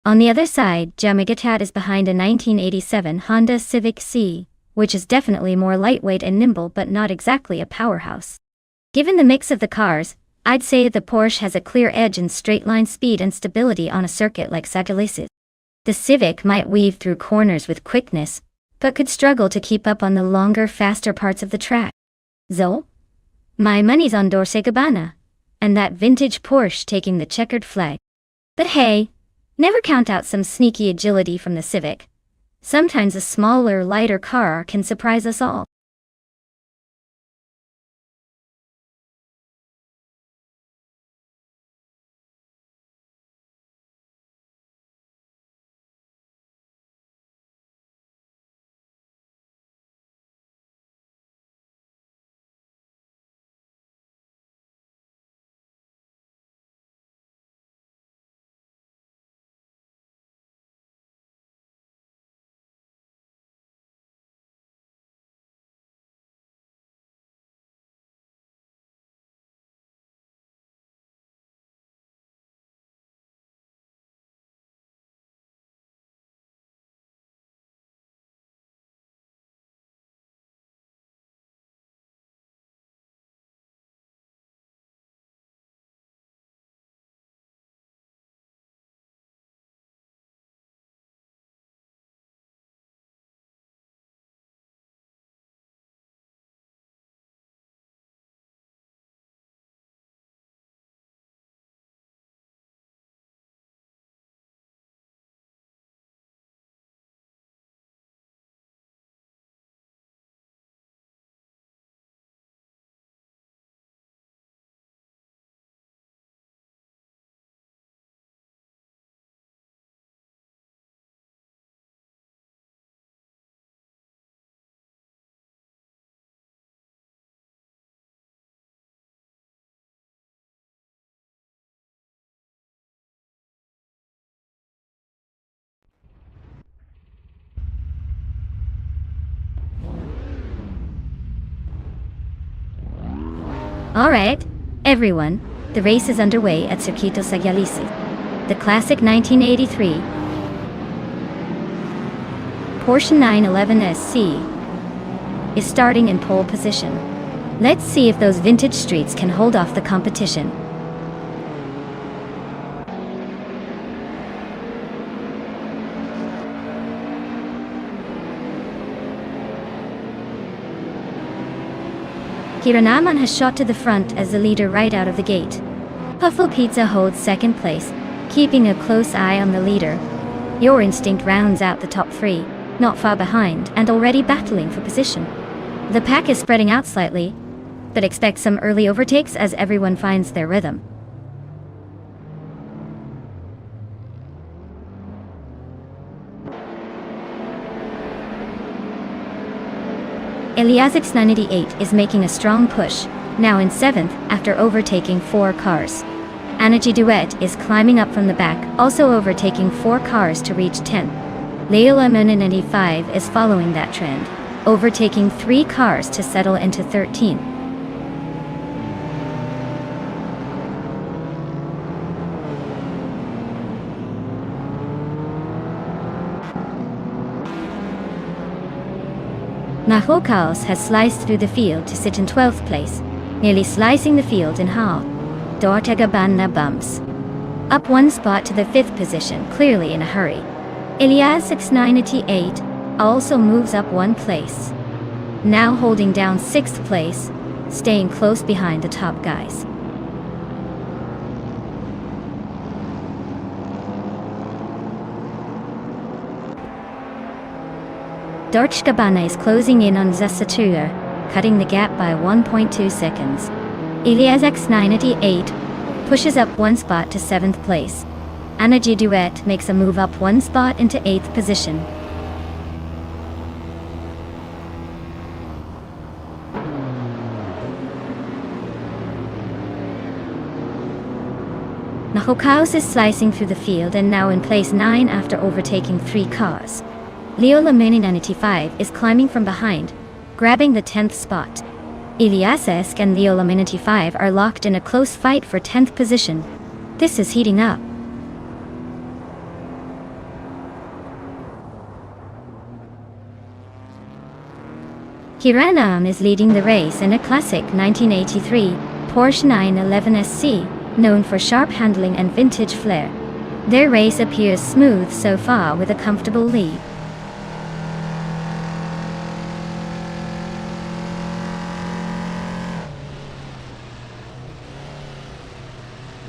On the other side, Jamagatad is behind a 1987 Honda Civic C, which is definitely more lightweight and nimble but not exactly a powerhouse. Given the mix of the cars, I'd say the Porsche has a clear edge in straight-line speed and stability on a circuit like Sagalices. The Civic might weave through corners with quickness, but could struggle to keep up on the longer, faster parts of the track. So, my money's on Dolce & Gabbana, and that vintage Porsche taking the checkered flag. But hey, never count out some sneaky agility from the Civic. Sometimes a smaller, lighter car can surprise us all. Alright, everyone, the race is underway at Circuito Sagialisi. The classic 1983 Porsche 911 SC is starting in pole position. Let's see if those vintage streets can hold off the competition. Hiranaman has shot to the front as the leader right out of the gate. Puffle Pizza holds second place, keeping a close eye on the leader. Your Instinct rounds out the top three, not far behind and already battling for position. The pack is spreading out slightly, but expect some early overtakes as everyone finds their rhythm. Eliasix 988 is making a strong push, now in 7th after overtaking 4 cars. Energy Duet is climbing up from the back, also overtaking 4 cars to reach 10th. Leola 995 is following that trend, overtaking 3 cars to settle into 13th. Nahokaos has sliced through the field to sit in 12th place, nearly slicing the field in half. Dortegabana bumps up 1 spot to the 5th position, clearly in a hurry. Elias 698 also moves up 1 place, now holding down 6th place, staying close behind the top guys. Dorchgabana is closing in on Zasatura, cutting the gap by 1.2 seconds. Elias X988 pushes up 1 spot to 7th place. Energy Duet makes a move up 1 spot into 8th position. Nahokaos is slicing through the field and now in place 9 after overtaking 3 cars. Leo Lamini 95 is climbing from behind, grabbing the 10th spot. Eliasesk and Leo Lamini 95 are locked in a close fight for 10th position. This is heating up. Hiranam is leading the race in a classic 1983 Porsche 911 SC, known for sharp handling and vintage flair. Their race appears smooth so far with a comfortable lead.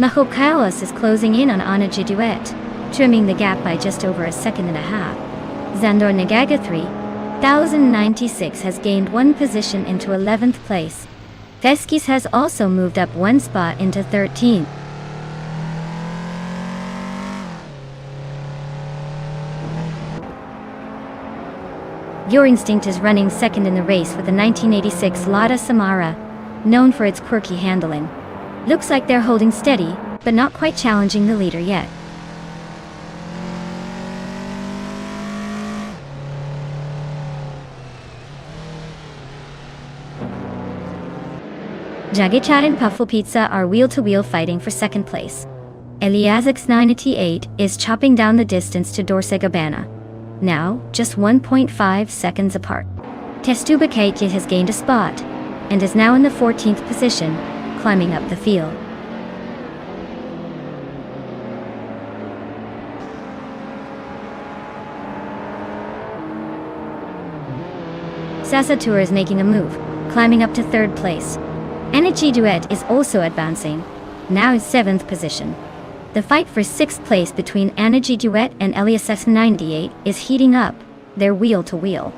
Nahokaos is closing in on Energy Duet, trimming the gap by just over a second and a half. Zandor Nagaga 3096 has gained 1 position into 11th place. Veskis has also moved up 1 spot into 13th. Your Instinct is running second in the race with the 1986 Lada Samara, known for its quirky handling. Looks like they're holding steady, but not quite challenging the leader yet. Jagichat and Puffle Pizza are wheel-to-wheel fighting for 2nd place. Eliasix 988 is chopping down the distance to Dorsegabana, now just 1.5 seconds apart. Testuba Kate has gained a spot, and is now in the 14th position, climbing up the field. Sasatur is making a move, climbing up to 3rd place. Energy Duet is also advancing, now in 7th position. The fight for 6th place between Energy Duet and Elias S98 is heating up. They're wheel to wheel.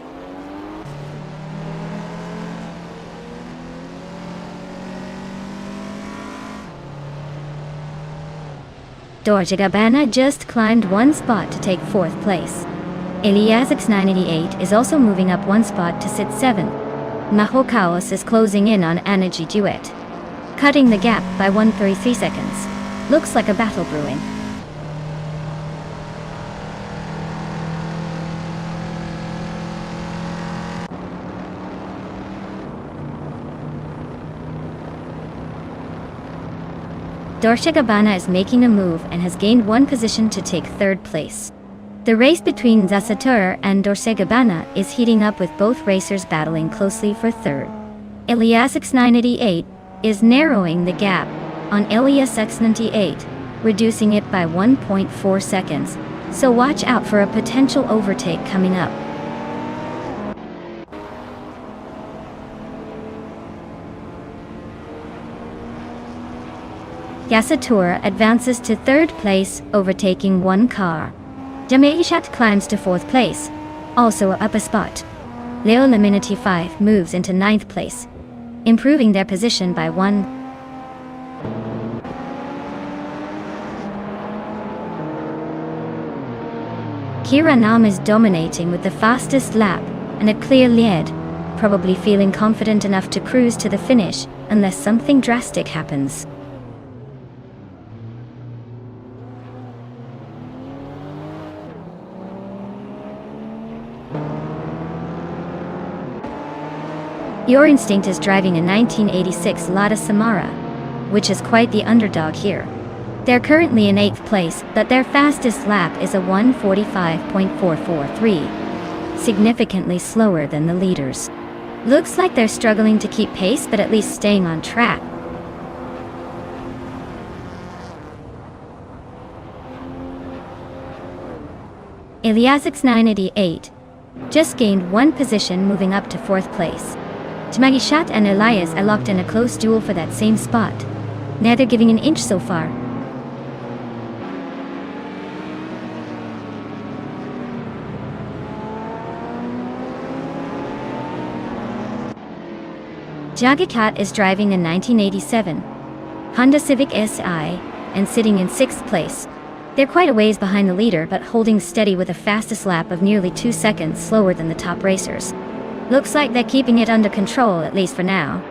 Dorjigabana just climbed 1 spot to take 4th place. Eliasix 988 is also moving up 1 spot to sit 7th. Nahokaos is closing in on Energy Duet, cutting the gap by 1.33 seconds. Looks like a battle brewing. Gabbana is making a move and has gained one position to take third place. The race between Zasatura and Gabbana is heating up with both racers battling closely for third. Elias X988 is narrowing the gap on Elias X98, reducing it by 1.4 seconds, so watch out for a potential overtake coming up. Yasatura advances to third place, overtaking one car. Jamaishat climbs to fourth place, also up a spot. Leo Laminity 5 moves into ninth place, improving their position by one. Kira Nam is dominating with the fastest lap and a clear lead, probably feeling confident enough to cruise to the finish unless something drastic happens. Your Instinct is driving a 1986 Lada Samara, which is quite the underdog here. They're currently in 8th place, but their fastest lap is a 1:45.443, significantly slower than the leaders. Looks like they're struggling to keep pace, but at least staying on track. Elias X988 just gained one position, moving up to 4th place. Jamagishat and Elias are locked in a close duel for that same spot, neither giving an inch so far. Jagakat is driving a 1987 Honda Civic SI and sitting in 6th place. They're quite a ways behind the leader, but holding steady with a fastest lap of nearly 2 seconds slower than the top racers. Looks like they're keeping it under control, at least for now.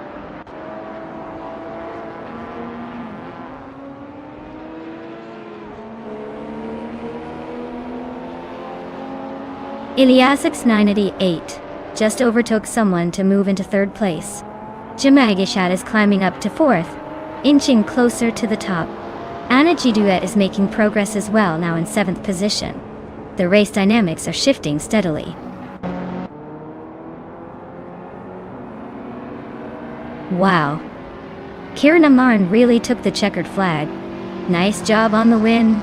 Elias X988 just overtook someone to move into 3rd place. Jamagishat is climbing up to 4th, inching closer to the top. Anna Duet is making progress as well, now in 7th position. The race dynamics are shifting steadily. Wow. Kiran Amaran really took the checkered flag. Nice job on the win.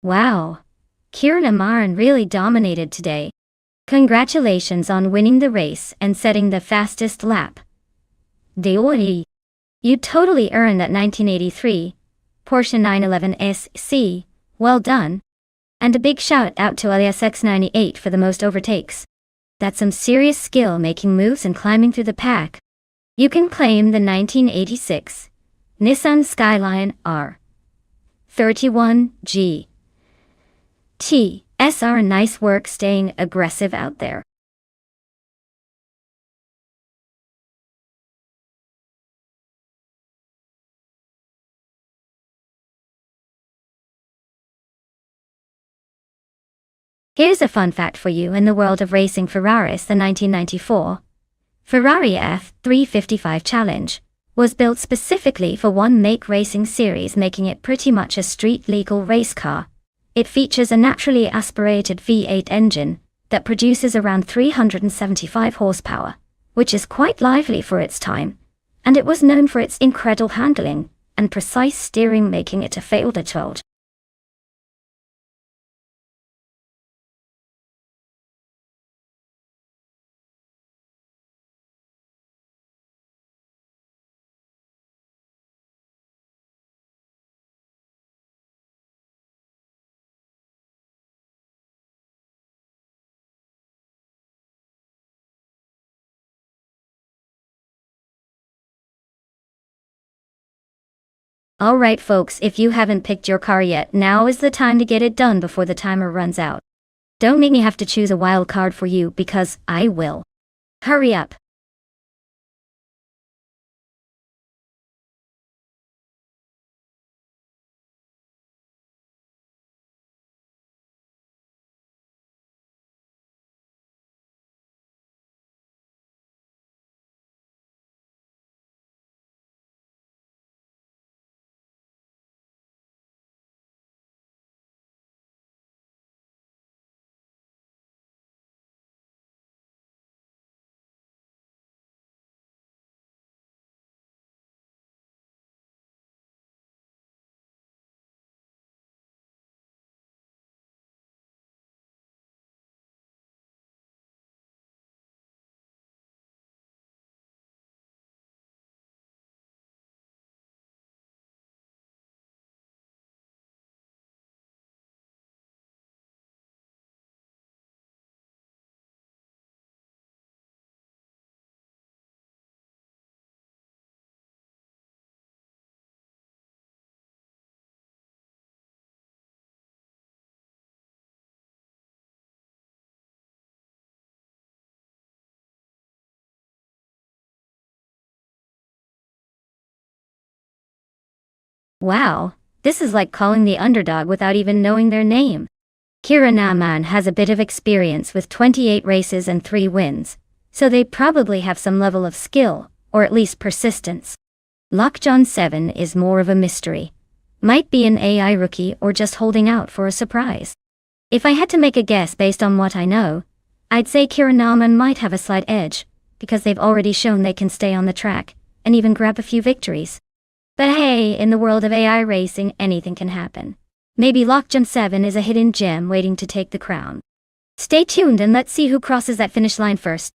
Wow. Kiran Amaran really dominated today. Congratulations on winning the race and setting the fastest lap. Deori. You totally earned that 1983 Porsche 911 SC. Well done. And a big shout out to Elias X98 for the most overtakes. That's some serious skill making moves and climbing through the pack. You can claim the 1986 Nissan Skyline R31G. TSR. Nice work staying aggressive out there. Here's a fun fact for you in the world of racing. Ferraris, the 1994 Ferrari F355 Challenge, was built specifically for one-make racing series, making it pretty much a street-legal race car. It features a naturally aspirated V8 engine that produces around 375 horsepower, which is quite lively for its time, and it was known for its incredible handling and precise steering, making it a favorite child. Alright folks, if you haven't picked your car yet, now is the time to get it done before the timer runs out. Don't make me have to choose a wild card for you, because I will. Hurry up. Wow, this is like calling the underdog without even knowing their name. Kira Naaman has a bit of experience with 28 races and 3 wins, so they probably have some level of skill, or at least persistence. Lockjaw 7 is more of a mystery. Might be an AI rookie or just holding out for a surprise. If I had to make a guess based on what I know, I'd say Kira Naaman might have a slight edge, because they've already shown they can stay on the track, and even grab a few victories. But hey, in the world of AI racing, anything can happen. Maybe Lockjaw 7 is a hidden gem waiting to take the crown. Stay tuned and let's see who crosses that finish line first.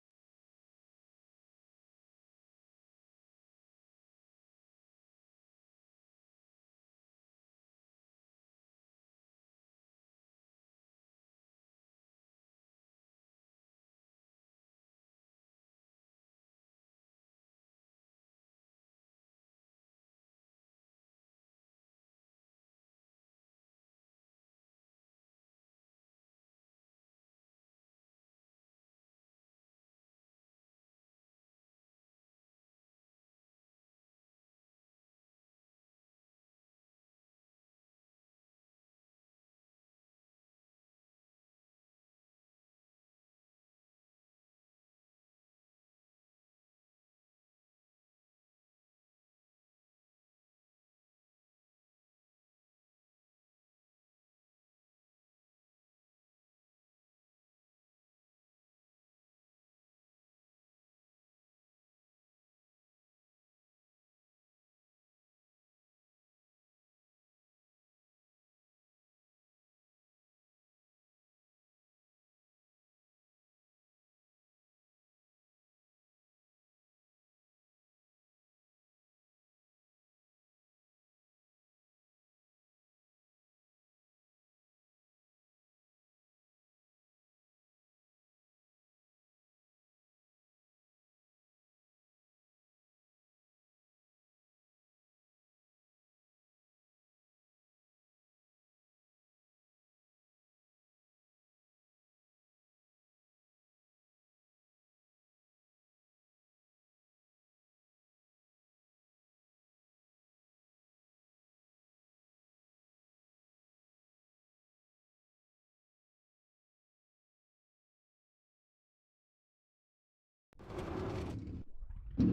Alright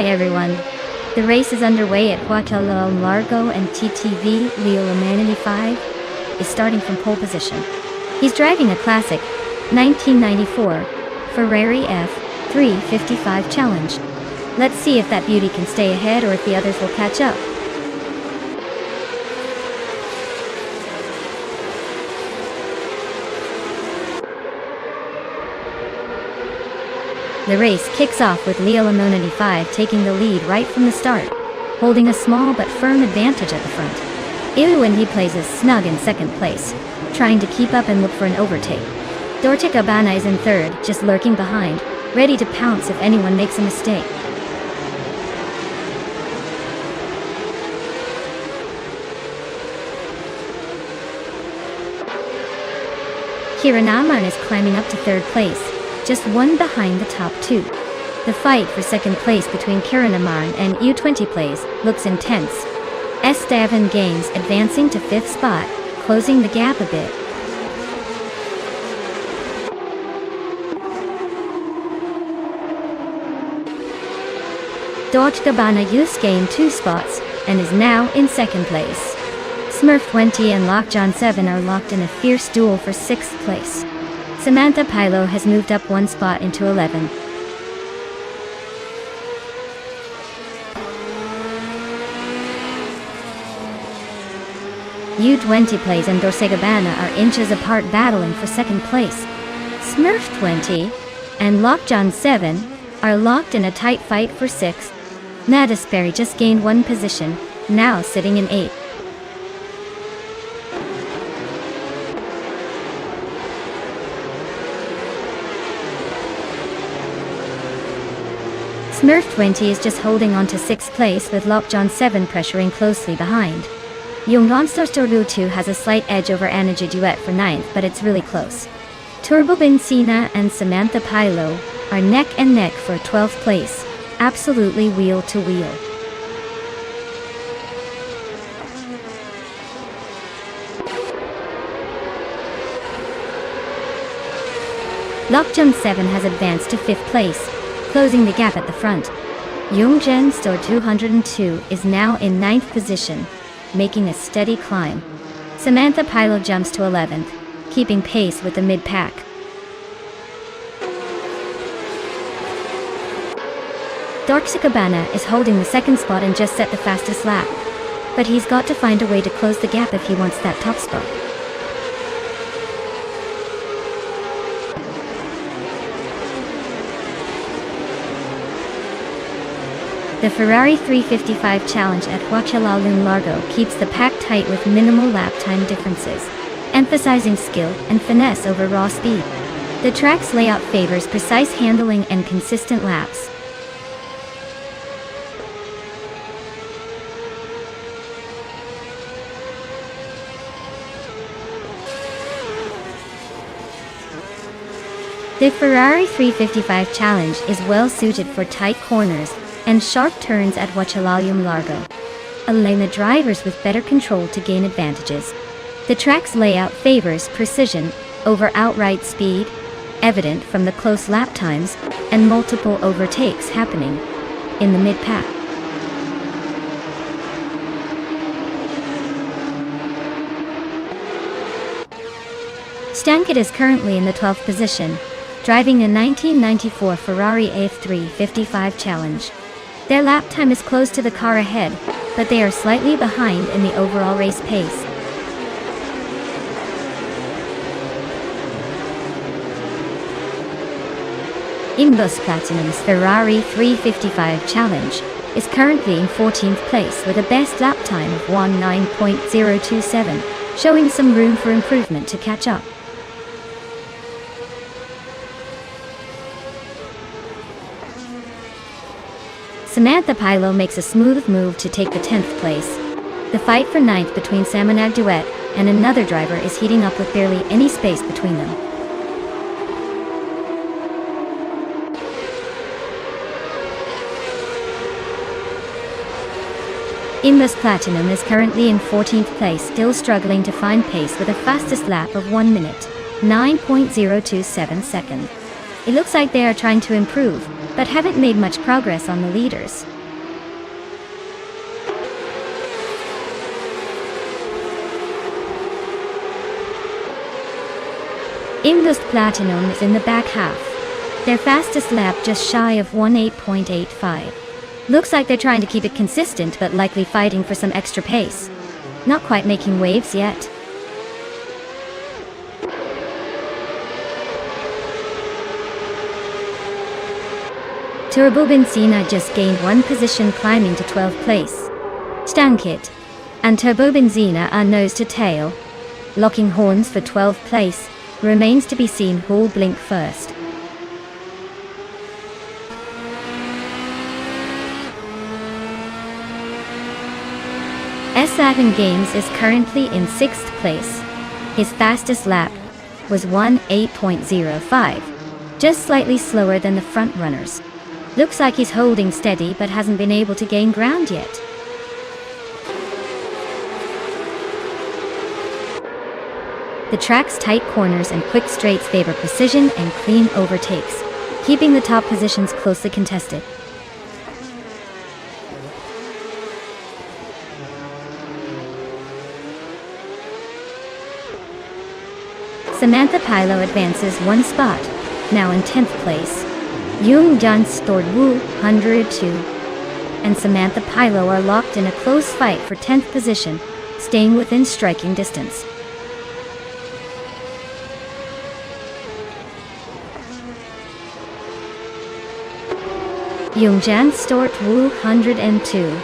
everyone, the race is underway at Guatemala Largo and TTV Leo Humanity 5 is starting from pole position. He's driving a classic 1994 Ferrari F355 Challenge. Let's see if that beauty can stay ahead or if the others will catch up. The race kicks off with Leo Humanity 5 taking the lead right from the start, holding a small but firm advantage at the front. Ewan he plays as snug in second place, trying to keep up and look for an overtake. Dorte Gabbana is in third, just lurking behind, ready to pounce if anyone makes a mistake. Kiranaman is climbing up to third place, just one behind the top two. The fight for second place between Kiranaman and U20 plays looks intense. Estevan Games advancing to fifth spot, closing the gap a bit. Dorte Gabbana Youth gained 2 spots and is now in second place. Smurf 20 and Lockjohn 7 are locked in a fierce duel for 6th place. Samantha Pilo has moved up 1 spot into 11. U20 plays and Dorte Gabbana are inches apart battling for second place. Smurf 20 and Lockjohn 7 are locked in a tight fight for 6th. Nadisberry just gained 1 position, now sitting in 8th. Smurf 20 is just holding on to 6th place with Lockjohn 7 pressuring closely behind. Nonstop Racing has a slight edge over Energy Duet for 9th, but it's really close. Turbo Benzina and Samantha Pilo are neck and neck for 12th place, absolutely wheel to wheel. Lockjohn 7 has advanced to 5th place, closing the gap at the front. Youngjen Store 202 is now in 9th position, making a steady climb. Samantha Pilo jumps to 11th, keeping pace with the mid-pack. Dorte Gabbana is holding the 2nd spot and just set the fastest lap, but he's got to find a way to close the gap if he wants that top spot. The Ferrari 355 Challenge at Guatemala Largo keeps the pack tight with minimal lap time differences, emphasizing skill and finesse over raw speed. The track's layout favors precise handling and consistent laps. The Ferrari 355 Challenge is well suited for tight corners and sharp turns at Guatemala Largo, allowing the drivers with better control to gain advantages. The track's layout favors precision over outright speed, evident from the close lap times and multiple overtakes happening in the mid-pack. Stankett is currently in the 12th position, driving a 1994 Ferrari F355 Challenge. Their lap time is close to the car ahead, but they are slightly behind in the overall race pace. Imbus Platinum's Ferrari 355 Challenge is currently in 14th place with a best lap time of 19.027, showing some room for improvement to catch up. Samantha Pilo makes a smooth move to take the 10th place. The fight for 9th between Samanag Duet and another driver is heating up with barely any space between them. Imbus Platinum is currently in 14th place, still struggling to find pace with a fastest lap of 1 minute, 9.027 seconds. It looks like they are trying to improve, but haven't made much progress on the leaders. Imbus Platinum is in the back half. Their fastest lap just shy of 18.85. Looks like they're trying to keep it consistent but likely fighting for some extra pace. Not quite making waves yet. Turbobenzina just gained 1 position, climbing to 12th place. Stankit and Turbobenzina are nose to tail, locking horns for 12th place. Remains to be seen who'll blink first. S7 Games is currently in 6th place. His fastest lap was 18.05, just slightly slower than the front runners. Looks like he's holding steady but hasn't been able to gain ground yet. The track's tight corners and quick straights favor precision and clean overtakes, keeping the top positions closely contested. Samantha Pilo advances 1 spot, now in 10th place. Jung Jan stored Wu 102, and Samantha Pilo are locked in a close fight for 10th position, staying within striking distance. Jungjan Stort Wu 102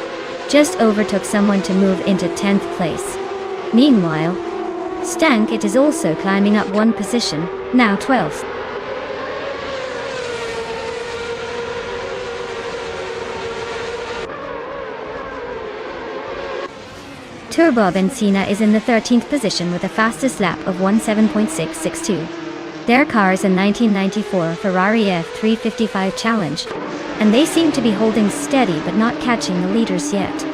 just overtook someone to move into 10th place. Meanwhile, Stankit is also climbing up 1 position, now 12th. Turbobenzina is in the 13th position with a fastest lap of 17.662. Their car is a 1994 Ferrari F355 Challenge, and they seem to be holding steady but not catching the leaders yet.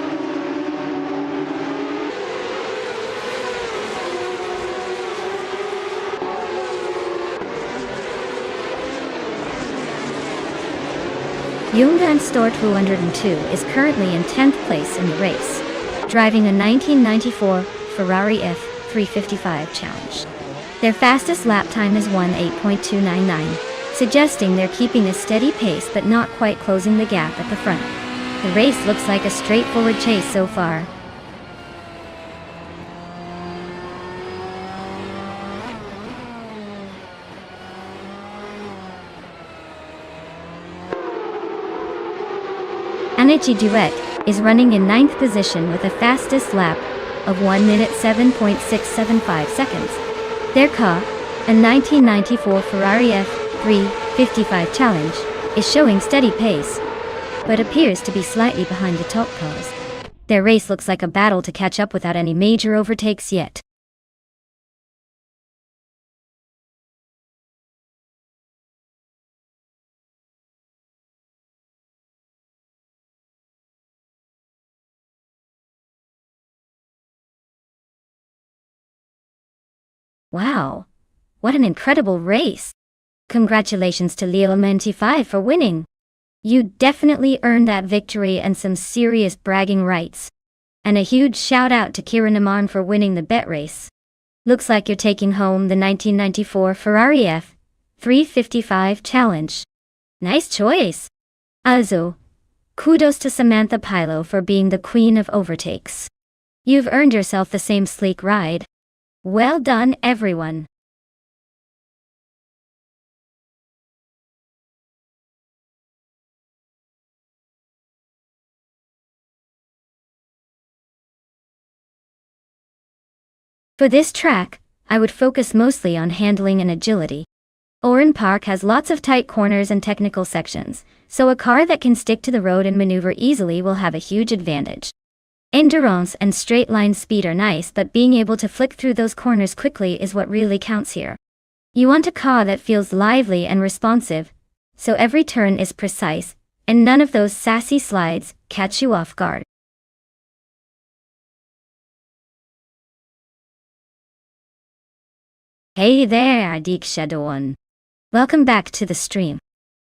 Jungdan Stort 202 is currently in 10th place in the race, driving a 1994 Ferrari F355 Challenge. Their fastest lap time is 18.299, suggesting they're keeping a steady pace but not quite closing the gap at the front. The race looks like a straightforward chase so far. Anichi Duet is running in 9th position with a fastest lap of 1 minute 7.675 seconds. Their car, a 1994 Ferrari F355 Challenge, is showing steady pace, but appears to be slightly behind the top cars. Their race looks like a battle to catch up without any major overtakes yet. Wow, what an incredible race! Congratulations to Leo95 for winning. You definitely earned that victory and some serious bragging rights. And a huge shout out to Kieran Aman for winning the bet race. Looks like you're taking home the 1994 Ferrari F355 Challenge. Nice choice. Also, kudos to Samantha Pilo for being the queen of overtakes. You've earned yourself the same sleek ride. Well done, everyone. For this track, I would focus mostly on handling and agility. Oran Park has lots of tight corners and technical sections, so a car that can stick to the road and maneuver easily will have a huge advantage. Endurance and straight line speed are nice, but being able to flick through those corners quickly is what really counts here. You want a car that feels lively and responsive, so every turn is precise, and none of those sassy slides catch you off guard. Hey there, Adik Shadowon. Welcome back to the stream.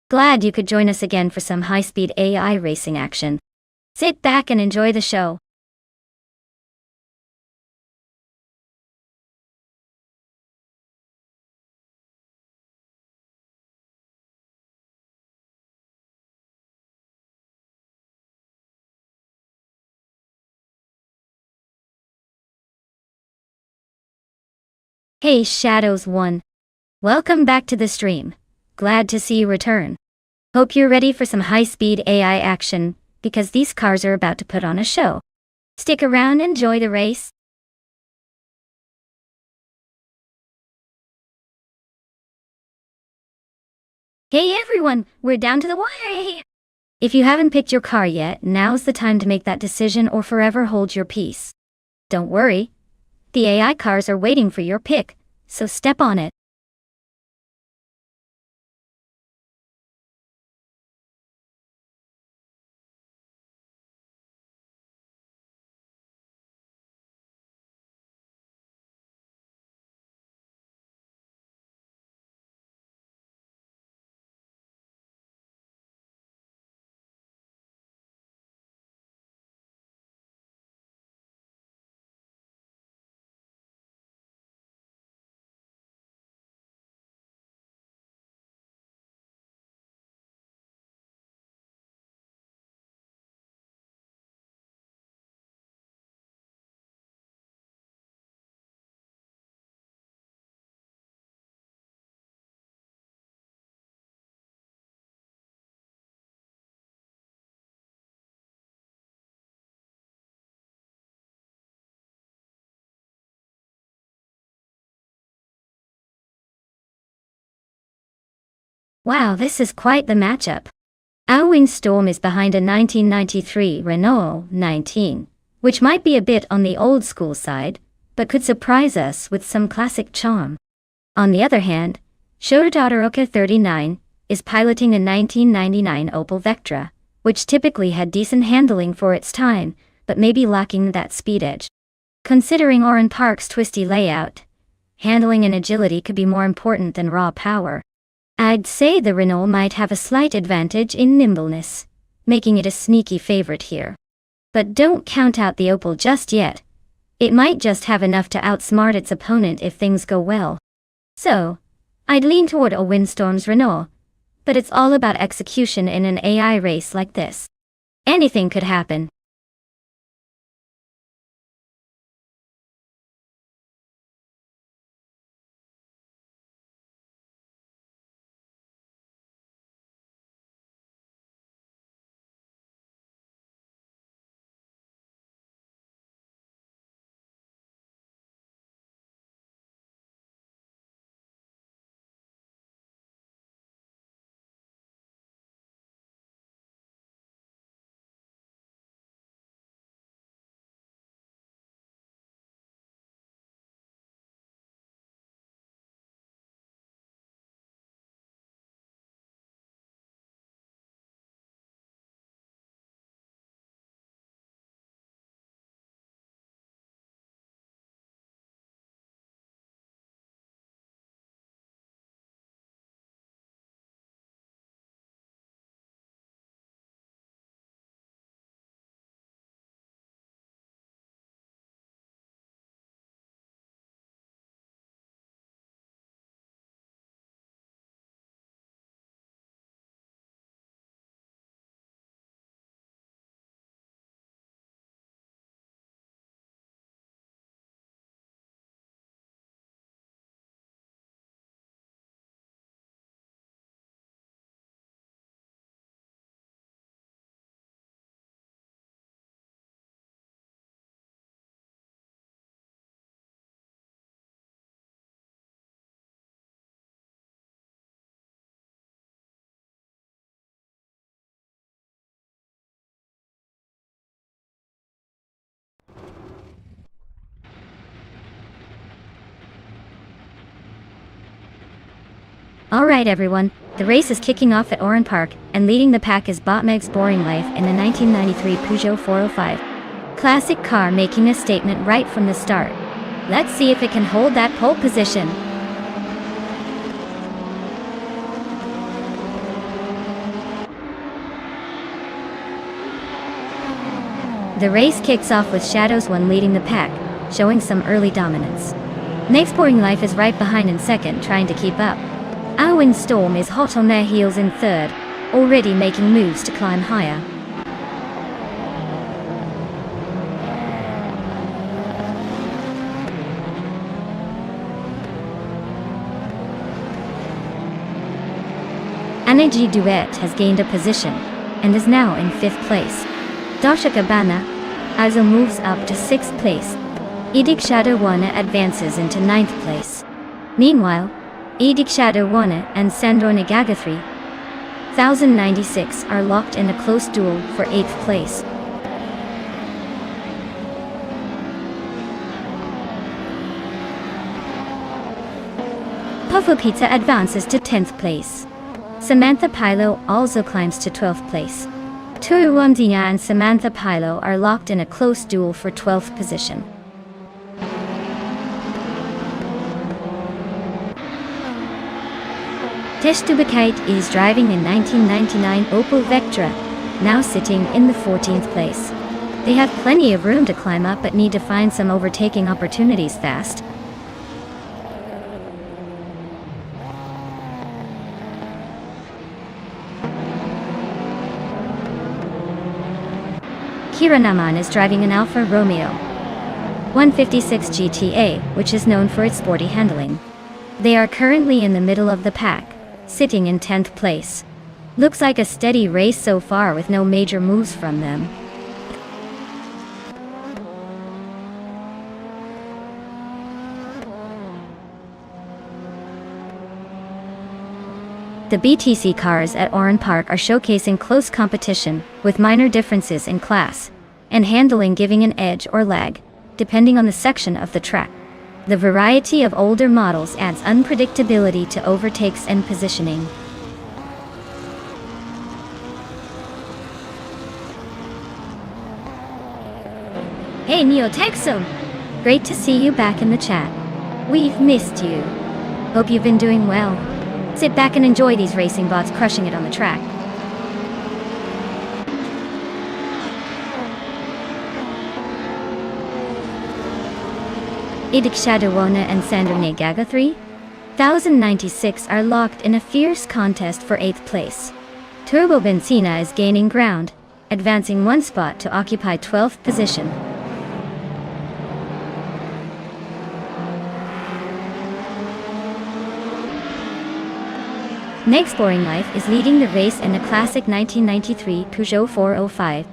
Glad you could join us again for some high-speed AI racing action. Sit back and enjoy the show. Hey Shadows 1. Welcome back to the stream. Glad to see you return. Hope you're ready for some high-speed AI action, because these cars are about to put on a show. Stick around and enjoy the race. Hey everyone, we're down to the wire. If you haven't picked your car yet, now's the time to make that decision or forever hold your peace. Don't worry. The AI cars are waiting for your pick, so step on it. Wow, this is quite the matchup. Our windstorm is behind a 1993 Renault 19, which might be a bit on the old school side, but could surprise us with some classic charm. On the other hand, Shota 39 is piloting a 1999 Opel Vectra, which typically had decent handling for its time, but maybe lacking that speed edge. Considering Oran Park's twisty layout, handling and agility could be more important than raw power. I'd say the Renault might have a slight advantage in nimbleness, making it a sneaky favorite here. But don't count out the Opel just yet. It might just have enough to outsmart its opponent if things go well. So, I'd lean toward a Windstorm's Renault, but it's all about execution in an AI race like this. Anything could happen. Alright everyone, the race is kicking off at Oran Park, and leading the pack is Botmeg's Boring Life in a 1993 Peugeot 405. Classic car making a statement right from the start. Let's see if it can hold that pole position. The race kicks off with Shadows 1 leading the pack, showing some early dominance. Next Boring Life is right behind in second, trying to keep up. Our Storm is hot on their heels in third, already making moves to climb higher. Energy Duet has gained a position, and is now in 5th place. Dasha Cabana also moves up to 6th place. Edic Shadow 1 advances into 9th place. Meanwhile, Edic Shadow 1 and Sandro Negaga 3096 are locked in a close duel for 8th place. Puffo Pizza advances to 10th place. Samantha Pilo also climbs to 12th place. Turuwamdina and Samantha Pilo are locked in a close duel for 12th position. Teshtubakite is driving a 1999 Opel Vectra, now sitting in the 14th place. They have plenty of room to climb up but need to find some overtaking opportunities fast. Kira Naman is driving an Alfa Romeo 156 GTA, which is known for its sporty handling. They are currently in the middle of the pack, sitting in 10th place. Looks like a steady race so far with no major moves from them. The BTC cars at Oran Park are showcasing close competition, with minor differences in class and handling giving an edge or lag, depending on the section of the track. The variety of older models adds unpredictability to overtakes and positioning. Hey Neo Texum! Great to see you back in the chat. We've missed you. Hope you've been doing well. Sit back and enjoy these racing bots crushing it on the track. Idik Shadowona and Sandrine Gaga 3096 are locked in a fierce contest for 8th place. Turbo Benzina is gaining ground, advancing 1 spot to occupy 12th position. Next Boring Life is leading the race in a classic 1993 Peugeot 405.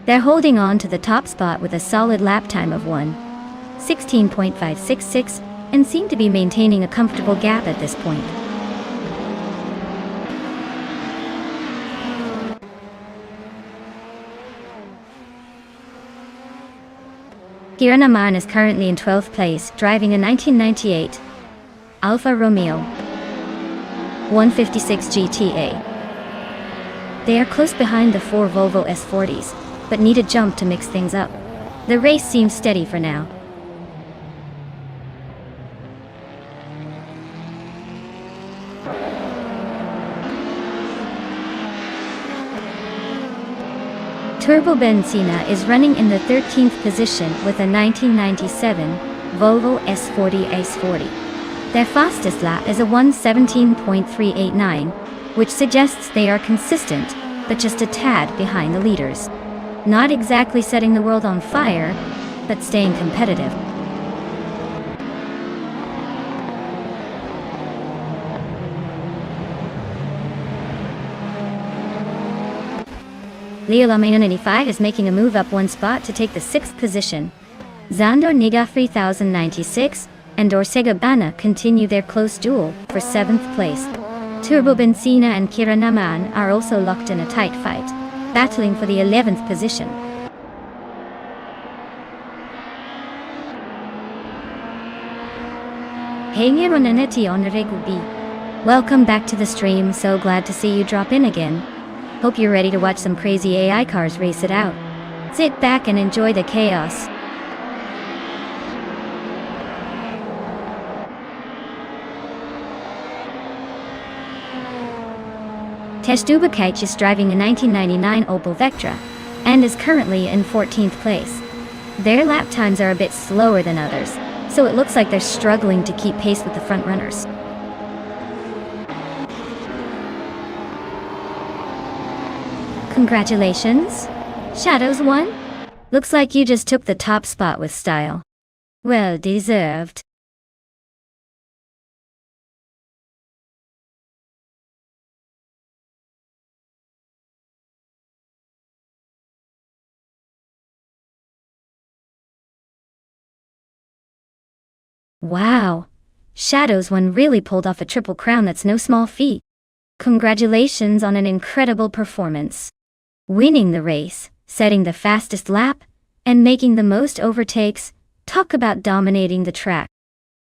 They're holding on to the top spot with a solid lap time of 1:16.566 and seem to be maintaining a comfortable gap at this point. Kiran Aman is currently in 12th place, driving a 1998 Alfa Romeo 156 GTA. They are close behind the 4 Volvo S40s, but need a jump to mix things up. The race seems steady for now. Turbo Benzina is running in the 13th position with a 1997 Volvo S40 Ace40. Their fastest lap is a 1:17.389, which suggests they are consistent, but just a tad behind the leaders. Not exactly setting the world on fire, but staying competitive. Leolamena 95 is making a move up 1 spot to take the 6th position. Zando Niga 3096 and Orsega Bana continue their close duel for 7th place. Turbo Benzina and Kira Naman are also locked in a tight fight, battling for the 11th position. Welcome back to the stream, so glad to see you drop in again. Hope you're ready to watch some crazy AI cars race it out. Sit back and enjoy the chaos. Teshtubakite is driving a 1999 Opel Vectra, and is currently in 14th place. Their lap times are a bit slower than others, so it looks like they're struggling to keep pace with the front runners. Congratulations! Shadows won? Looks like you just took the top spot with style. Well deserved. Wow! Shadows one really pulled off a triple crown. That's no small feat. Congratulations on an incredible performance. Winning the race, setting the fastest lap, and making the most overtakes, talk about dominating the track.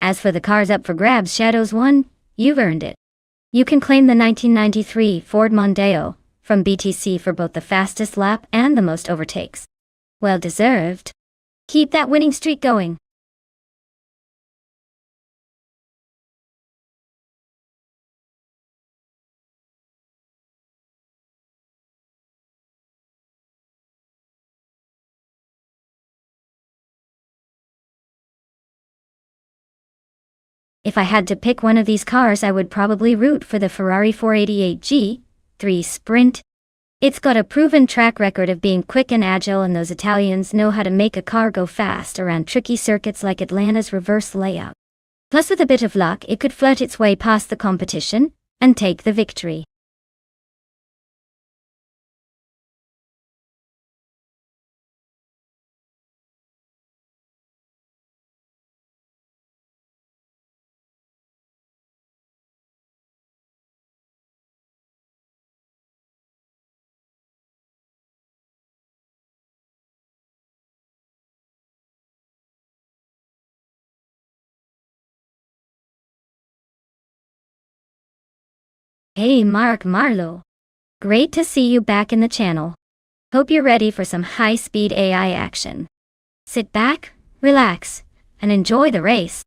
As for the cars up for grabs, Shadows one, you've earned it. You can claim the 1993 Ford Mondeo from BTC for both the fastest lap and the most overtakes. Well deserved. Keep that winning streak going. If I had to pick one of these cars, I would probably root for the Ferrari 488 G3 Sprint. It's got a proven track record of being quick and agile, and those Italians know how to make a car go fast around tricky circuits like Atlanta's reverse layout. Plus, with a bit of luck, it could flirt its way past the competition and take the victory. Hey Mark Marlowe. Great to see you back in the channel. Hope you're ready for some high-speed AI action. Sit back, relax, and enjoy the race.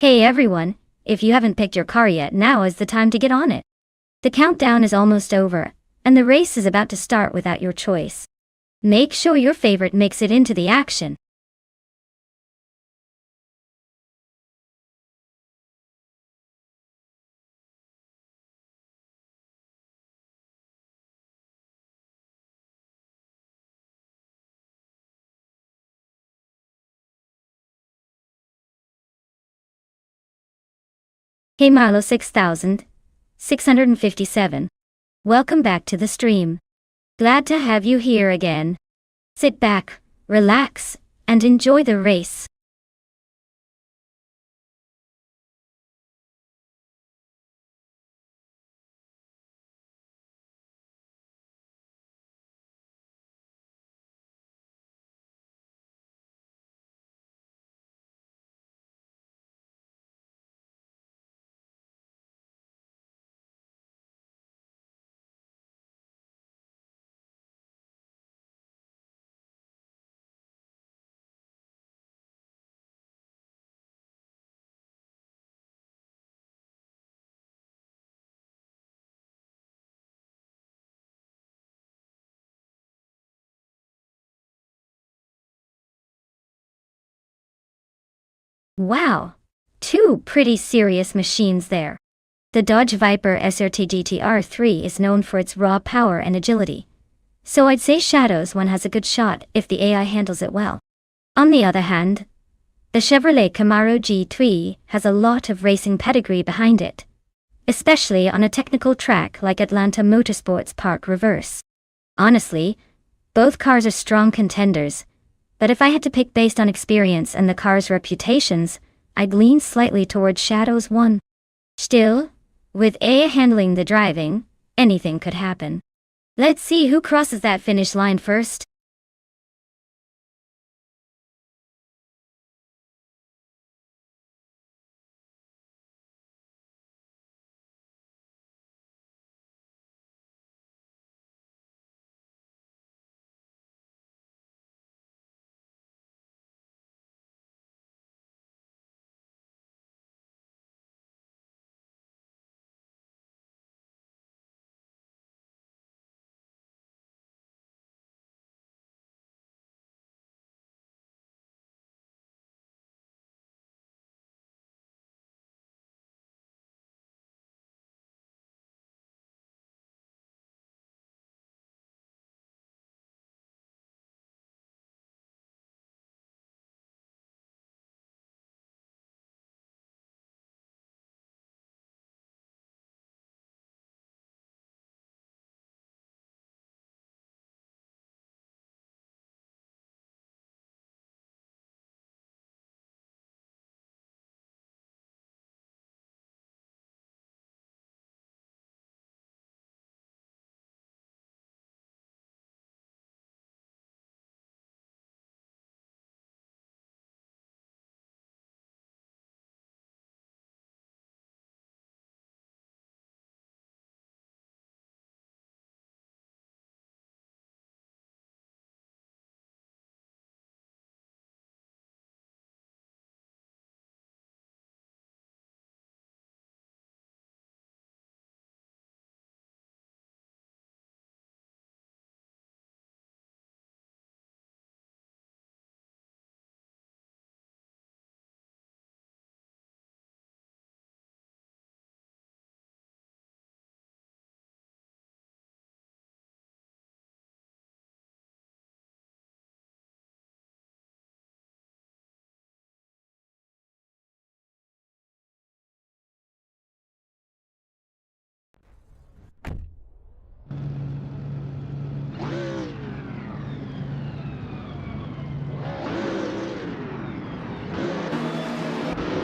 Hey everyone, if you haven't picked your car yet, now is the time to get on it. The countdown is almost over, and the race is about to start without your choice. Make sure your favorite makes it into the action. Hey Marlo 6657. Welcome back to the stream. Glad to have you here again. Sit back, relax, and enjoy the race. Wow! Two pretty serious machines there. The Dodge Viper SRT GTR3 is known for its raw power and agility, so I'd say Shadows one has a good shot if the AI handles it well. On the other hand, the Chevrolet Camaro G3 has a lot of racing pedigree behind it, especially on a technical track like Atlanta Motorsports Park Reverse. Honestly, both cars are strong contenders, but if I had to pick based on experience and the cars' reputations, I'd lean slightly towards Shadows one. Still, with AI handling the driving, anything could happen. Let's see who crosses that finish line first.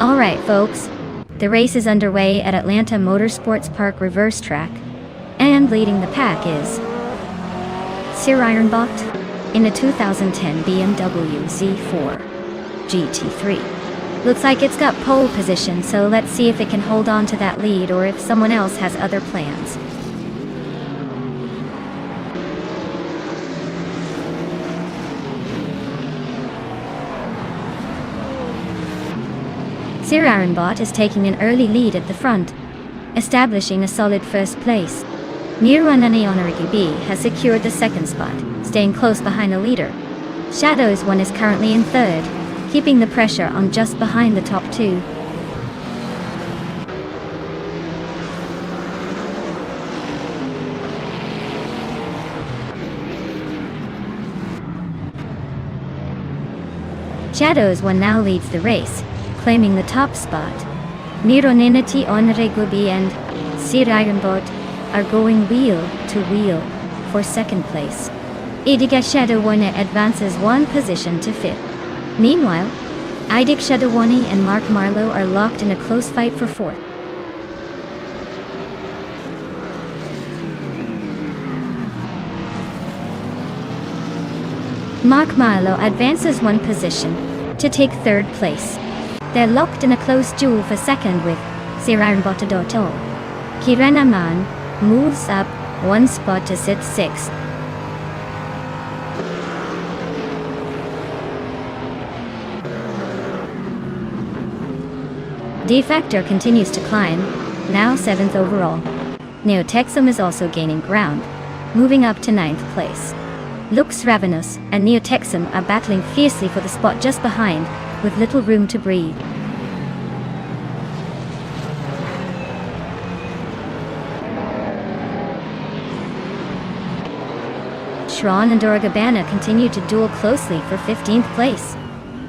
Alright folks, the race is underway at Atlanta Motorsports Park reverse track, and leading the pack is Sir Ironbot in a 2010 BMW Z4 GT3. Looks like it's got pole position, so let's see if it can hold on to that lead or if someone else has other plans. Sir Ironbot is taking an early lead at the front, establishing a solid first place. Nirwanani Honorigubi has secured the second spot, staying close behind the leader. Shadows 1 is currently in third, keeping the pressure on just behind the top two. Shadows 1 now leads the race, claiming the top spot. Nironinati Honorigubi and Sir Ironbot are going wheel to wheel for second place. Idiga Shadowani advances one position to fifth. Meanwhile, Idik Shadowani and Mark Marlowe are locked in a close fight for fourth. Mark Marlowe advances one position to take third place. They're locked in a close duel for second with Sir Ironbot Doto. Kiranaman moves up one spot to sit sixth. Defector continues to climb, now 7th overall. Neotexum is also gaining ground, moving up to 9th place. Lux Ravenous and Neotexum are battling fiercely for the spot just behind, with little room to breathe. Shron and Doragabana continue to duel closely for 15th place.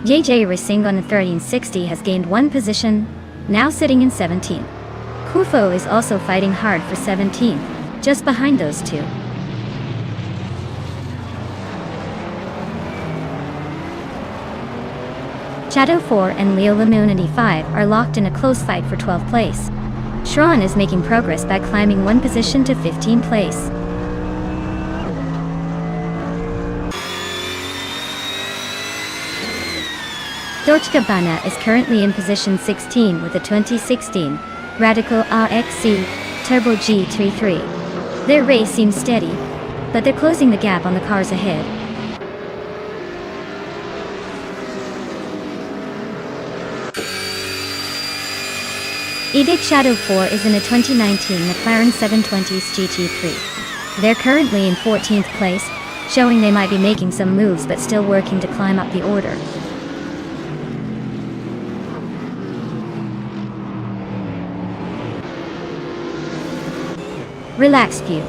JJ Racing on the 1360 has gained one position, now sitting in 17th. Kufo is also fighting hard for 17th, just behind those two. Shadow 4 and Leo Lemonity 5 are locked in a close fight for 12th place. Shron is making progress by climbing one position to 15th place. Dorchgabana is currently in position 16 with a 2016 Radical RXC Turbo G33. Their race seems steady, but they're closing the gap on the cars ahead. Edict Shadow 4 is in a 2019 McLaren 720s GT3. They're currently in 14th place, showing they might be making some moves but still working to climb up the order. Relaxed View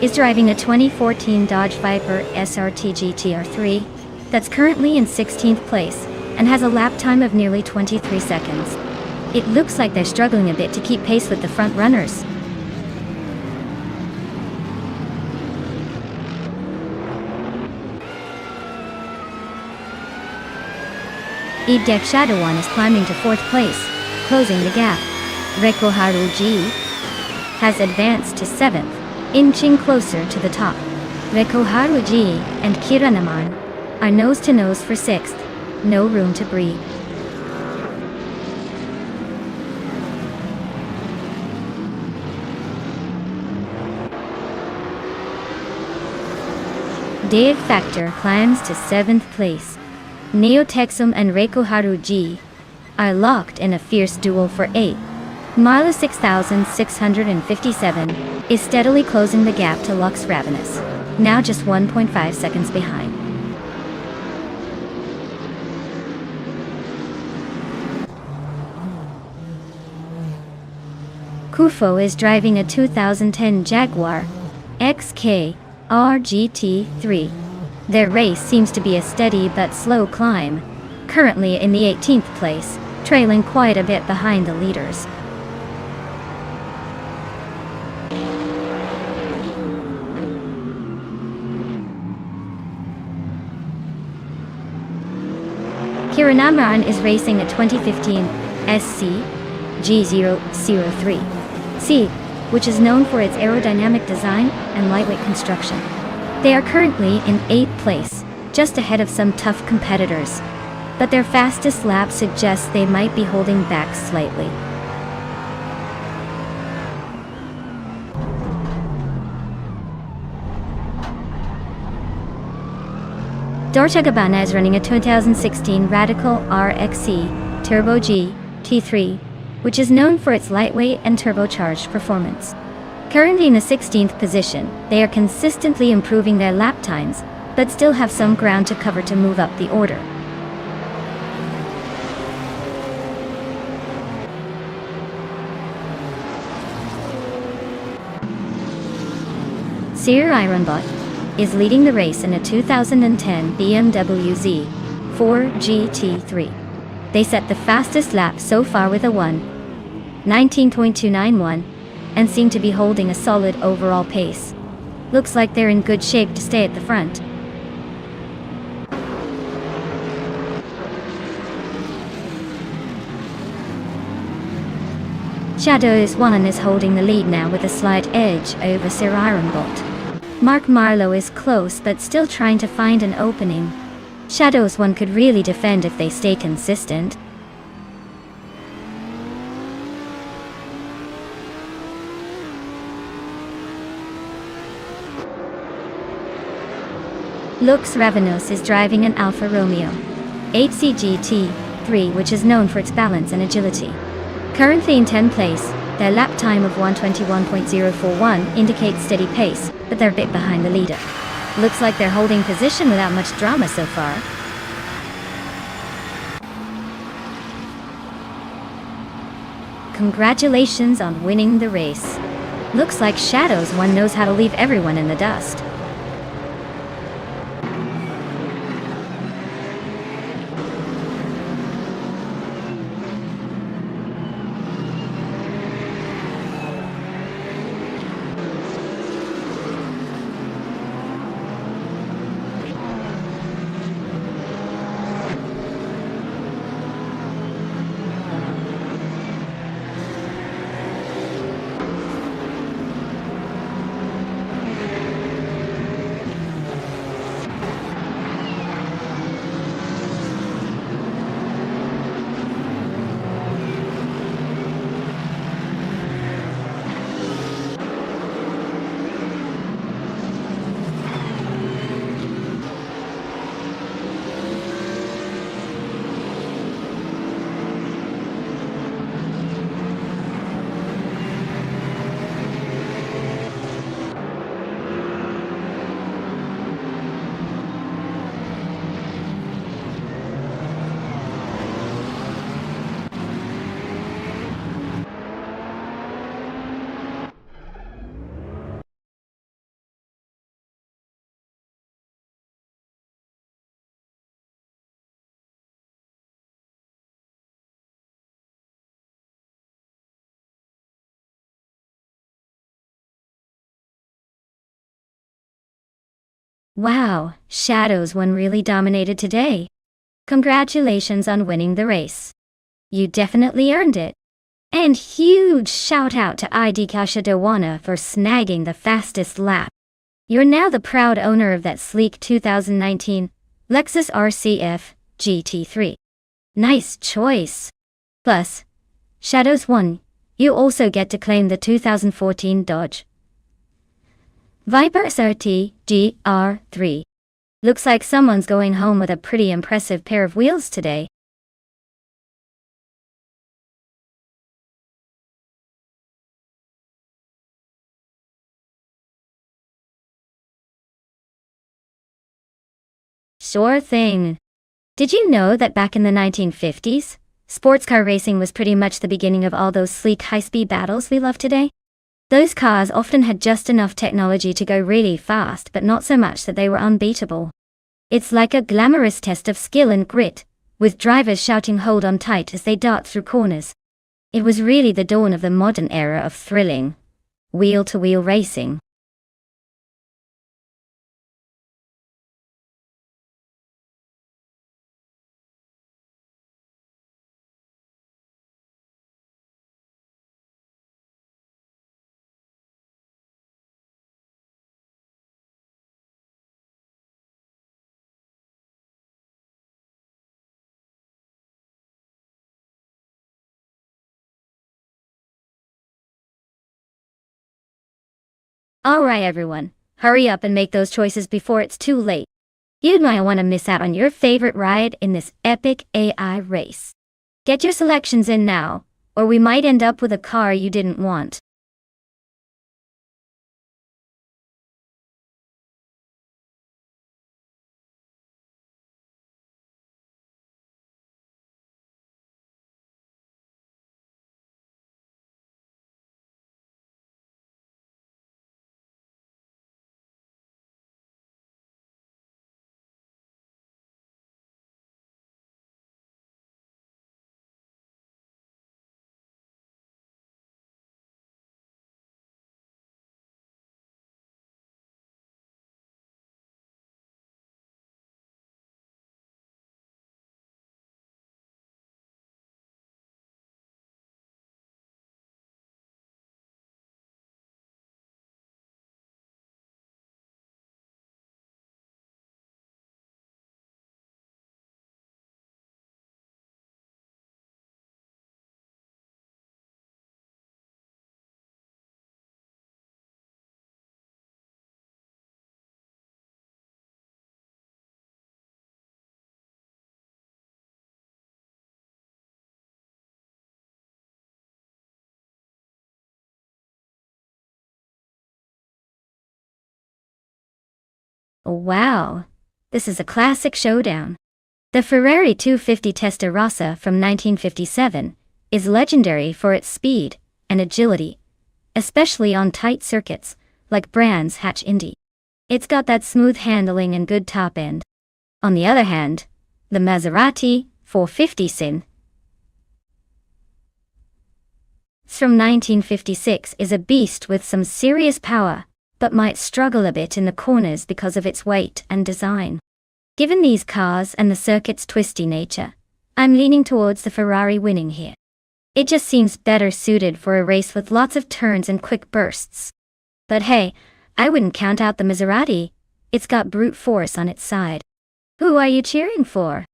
is driving a 2014 Dodge Viper SRT GTR3 that's currently in 16th place and has a lap time of nearly 23 seconds. It looks like they're struggling a bit to keep pace with the front runners. Idek Shadowwan is climbing to 4th place, closing the gap. Reko Haruji has advanced to 7th, inching closer to the top. Reko Haruji and Kiranaman are nose to nose for 6th, no room to breathe. Dave Factor climbs to 7th place. Neotexum and Reiko Haruji are locked in a fierce duel for 8th. Marla 6657 is steadily closing the gap to Lux Ravenous, now just 1.5 seconds behind. Kufo is driving a 2010 Jaguar XK RGT3. Their race seems to be a steady but slow climb, currently in the 18th place, trailing quite a bit behind the leaders. Kiranamaran is racing a 2015 SC G003 C, which is known for its aerodynamic design and lightweight construction. They are currently in 8th place, just ahead of some tough competitors, but their fastest lap suggests they might be holding back slightly. Dolce & Gabbana is running a 2016 Radical RXE Turbo G T3, which is known for its lightweight and turbocharged performance. Currently in the 16th position, they are consistently improving their lap times, but still have some ground to cover to move up the order. Sir Ironbot is leading the race in a 2010 BMW Z4 GT3. They set the fastest lap so far with a 1:19.291, and seem to be holding a solid overall pace. Looks like they're in good shape to stay at the front. Shadows 1 is holding the lead now with a slight edge over Sir Ironbot. Mark Marlowe is close but still trying to find an opening. Shadows 1 could really defend if they stay consistent. Lux Ravenous is driving an Alfa Romeo 8CGT3, which is known for its balance and agility. Currently in 10th place, their lap time of 1:21.041 indicates steady pace, but they're a bit behind the leader. Looks like they're holding position without much drama so far. Congratulations on winning the race. Looks like Shadows 1 knows how to leave everyone in the dust. Wow, Shadows 1 really dominated today. Congratulations on winning the race. You definitely earned it. And huge shout out to IDK Shadow 1 for snagging the fastest lap. You're now the proud owner of that sleek 2019 Lexus RCF GT3. Nice choice. Plus, Shadows 1, you also get to claim the 2014 Dodge Viper SRT GR3. Looks like someone's going home with a pretty impressive pair of wheels today. Sure thing. Did you know that back in the 1950s, sports car racing was pretty much the beginning of all those sleek high-speed battles we love today? Those cars often had just enough technology to go really fast, but not so much that they were unbeatable. It's like a glamorous test of skill and grit, with drivers shouting "hold on tight" as they dart through corners. It was really the dawn of the modern era of thrilling wheel-to-wheel racing. Alright everyone, hurry up and make those choices before it's too late. You might want to miss out on your favorite ride in this epic AI race. Get your selections in now, or we might end up with a car you didn't want. Wow, this is a classic showdown. The Ferrari 250 Testarossa from 1957 is legendary for its speed and agility, especially on tight circuits, like Brands Hatch Indy. It's got that smooth handling and good top end. On the other hand, the Maserati 450 Sin from 1956 is a beast with some serious power, but might struggle a bit in the corners because of its weight and design. Given these cars and the circuit's twisty nature, I'm leaning towards the Ferrari winning here. It just seems better suited for a race with lots of turns and quick bursts. But hey, I wouldn't count out the Maserati. It's got brute force on its side. Who are you cheering for?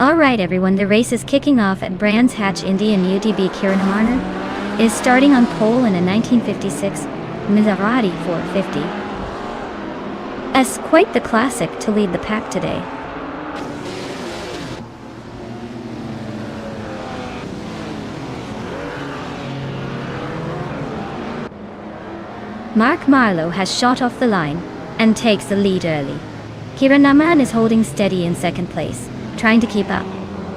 Alright everyone, the race is kicking off at Brands Hatch Indy and UTB. Kieran Horner is starting on pole in a 1956 Maserati 450. As quite the classic to lead the pack today. Mark Marlowe has shot off the line and takes the lead early. Kieran Naman is holding steady in second place, trying to keep up.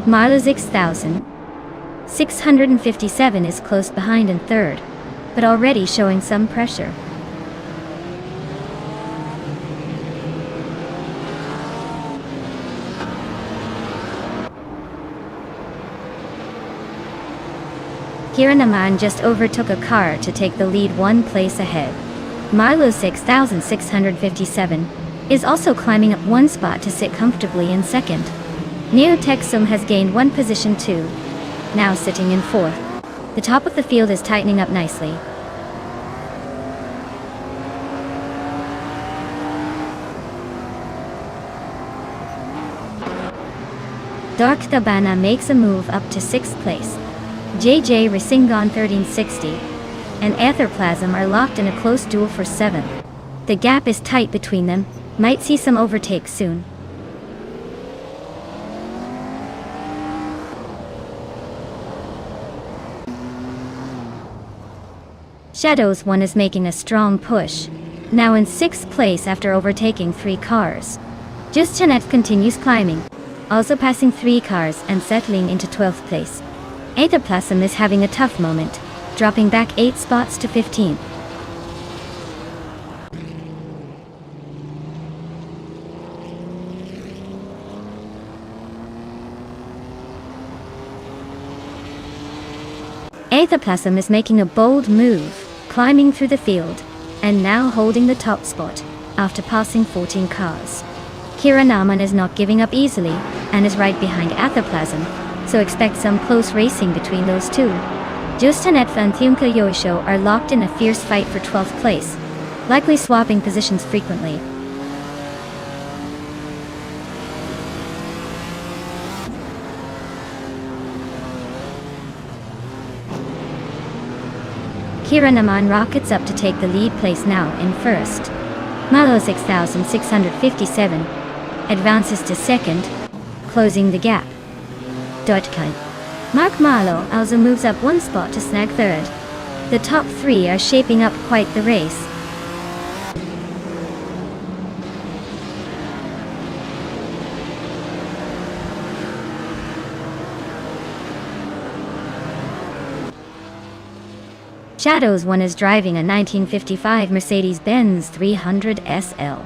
Marlowe's 6,657 is close behind in third, but already showing some pressure. Hiranaman just overtook a car to take the lead one place ahead. Milo 6657 is also climbing up one spot to sit comfortably in second. Neotexum has gained one position too, now sitting in fourth. The top of the field is tightening up nicely. Dark Tabana makes a move up to 6th place. JJ Rasingon 1360 and Aetherplasm are locked in a close duel for 7th. The gap is tight between them, might see some overtakes soon. Shadows 1 is making a strong push, now in 6th place after overtaking 3 cars. Justanet continues climbing, also passing 3 cars and settling into 12th place. Aetherplasm is having a tough moment, dropping back 8 spots to 15th. Aetherplasm is making a bold move, climbing through the field, and now holding the top spot, after passing 14 cars. Kiranaman is not giving up easily, and is right behind Aetherplasm, so expect some close racing between those two. Justanet and Thunka Yoisho are locked in a fierce fight for 12th place, likely swapping positions frequently. Kiranaman rockets up to take the lead place now in first. Malo 6657 advances to second, closing the gap. Mark Malo also moves up one spot to snag third. The top 3 are shaping up quite the race. Shadows 1 is driving a 1955 Mercedes-Benz 300 SL.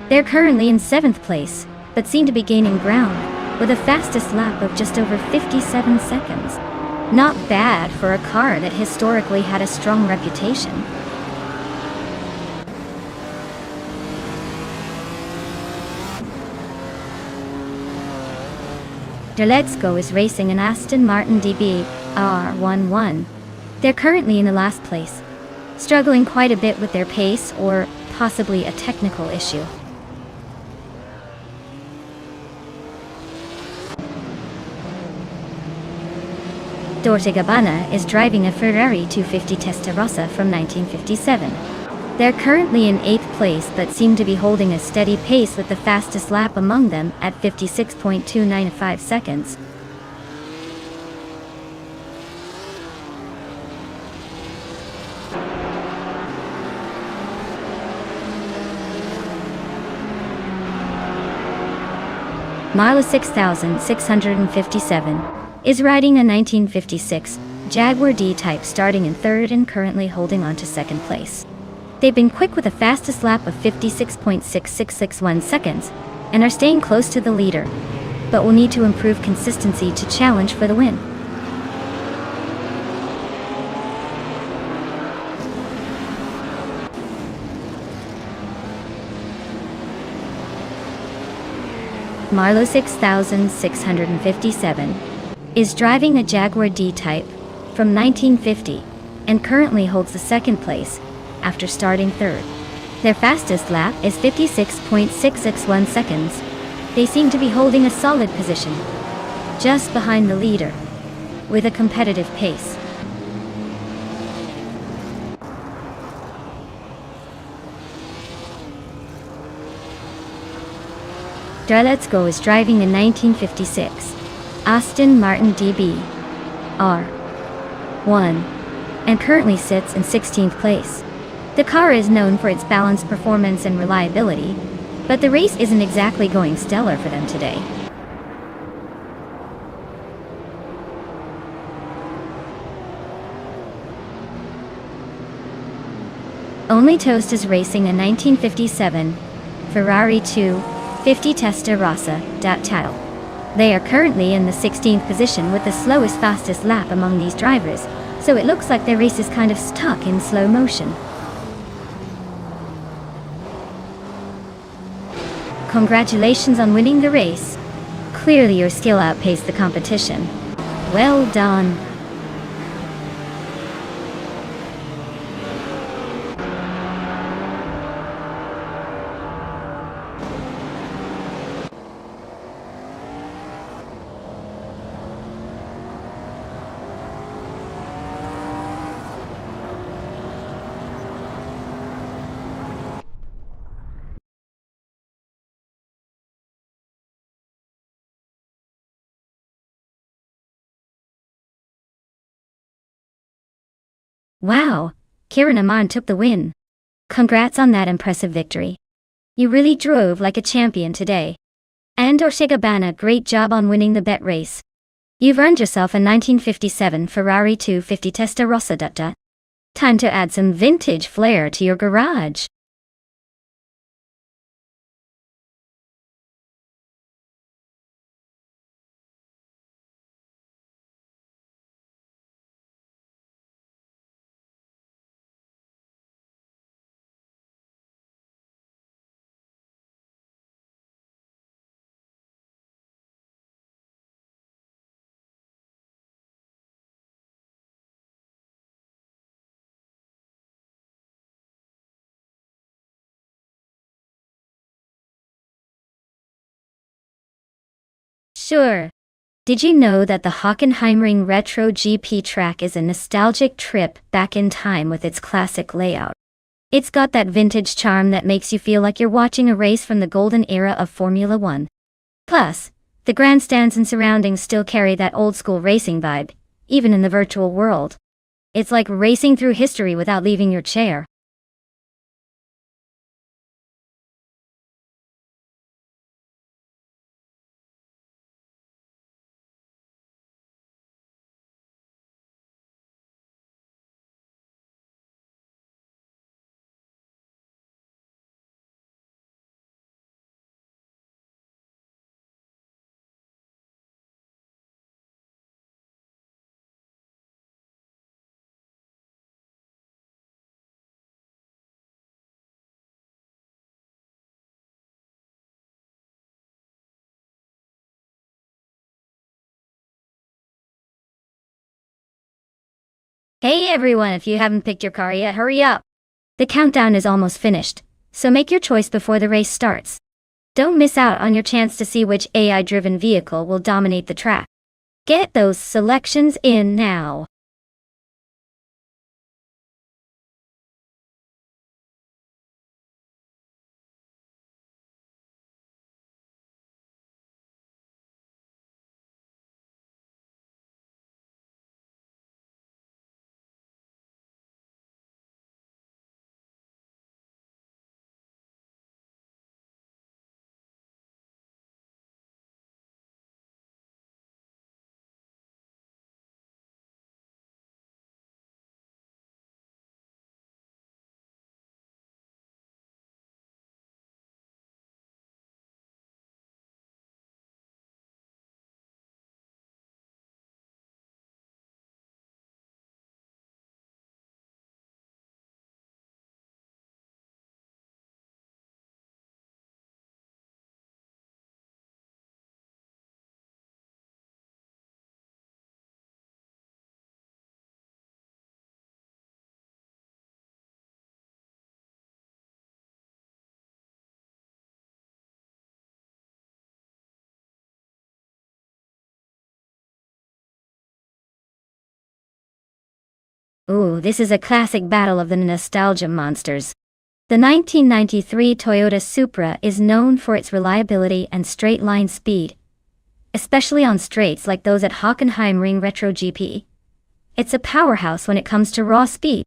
They're currently in 7th place, but seem to be gaining ground, with a fastest lap of just over 57 seconds. Not bad for a car that historically had a strong reputation. Let's Go is racing an Aston Martin DB R11. They're currently in the last place, struggling quite a bit with their pace or possibly a technical issue. Dortegabana is driving a Ferrari 250 Testarossa from 1957. They're currently in 8th place but seem to be holding a steady pace with the fastest lap among them at 56.295 seconds. Milo 6657 is riding a 1956 Jaguar D-Type starting in 3rd and currently holding on to 2nd place. They've been quick with a fastest lap of 56.6661 seconds and are staying close to the leader, but will need to improve consistency to challenge for the win. Marlo 6657 is driving a Jaguar D-Type from 1950 and currently holds the 2nd place after starting 3rd. Their fastest lap is 56.661 seconds. They seem to be holding a solid position, just behind the leader, with a competitive pace. Let's Go is driving a 1956 Aston Martin DB R1 and currently sits in 16th place. The car is known for its balanced performance and reliability, but the race isn't exactly going stellar for them today. Only Toast is racing a 1957 Ferrari 250 Testarossa. They are currently in the 16th position with the slowest fastest lap among these drivers, so it looks like their race is kind of stuck in slow motion. Congratulations on winning the race. Clearly your skill outpaced the competition. Well done. Wow, Kiran Aman took the win. Congrats on that impressive victory. You really drove like a champion today. And Orshigabana, great job on winning the bet race. You've earned yourself a 1957 Ferrari 250 Testarossa Dutta. Time to add some vintage flair to your garage. Sure. Did you know that the Hockenheimring Retro GP track is a nostalgic trip back in time with its classic layout? It's got that vintage charm that makes you feel like you're watching a race from the golden era of Formula One. Plus, the grandstands and surroundings still carry that old-school racing vibe, even in the virtual world. It's like racing through history without leaving your chair. Hey everyone, if you haven't picked your car yet, hurry up! The countdown is almost finished, so make your choice before the race starts. Don't miss out on your chance to see which AI-driven vehicle will dominate the track. Get those selections in now. Ooh, this is a classic battle of the nostalgia monsters. The 1993 Toyota Supra is known for its reliability and straight-line speed, especially on straights like those at Hockenheimring Retro GP. It's a powerhouse when it comes to raw speed.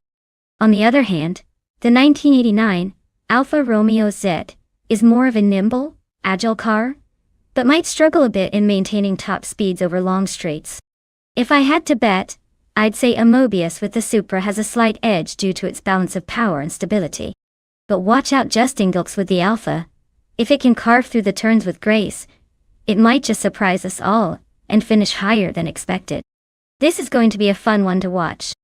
On the other hand, the 1989 Alfa Romeo Z is more of a nimble, agile car, but might struggle a bit in maintaining top speeds over long straights. If I had to bet, I'd say a Mobius with the Supra has a slight edge due to its balance of power and stability. But watch out Justin Gilks with the Alfa. If it can carve through the turns with grace, It might just surprise us all and finish higher than expected. This is going to be a fun one to watch.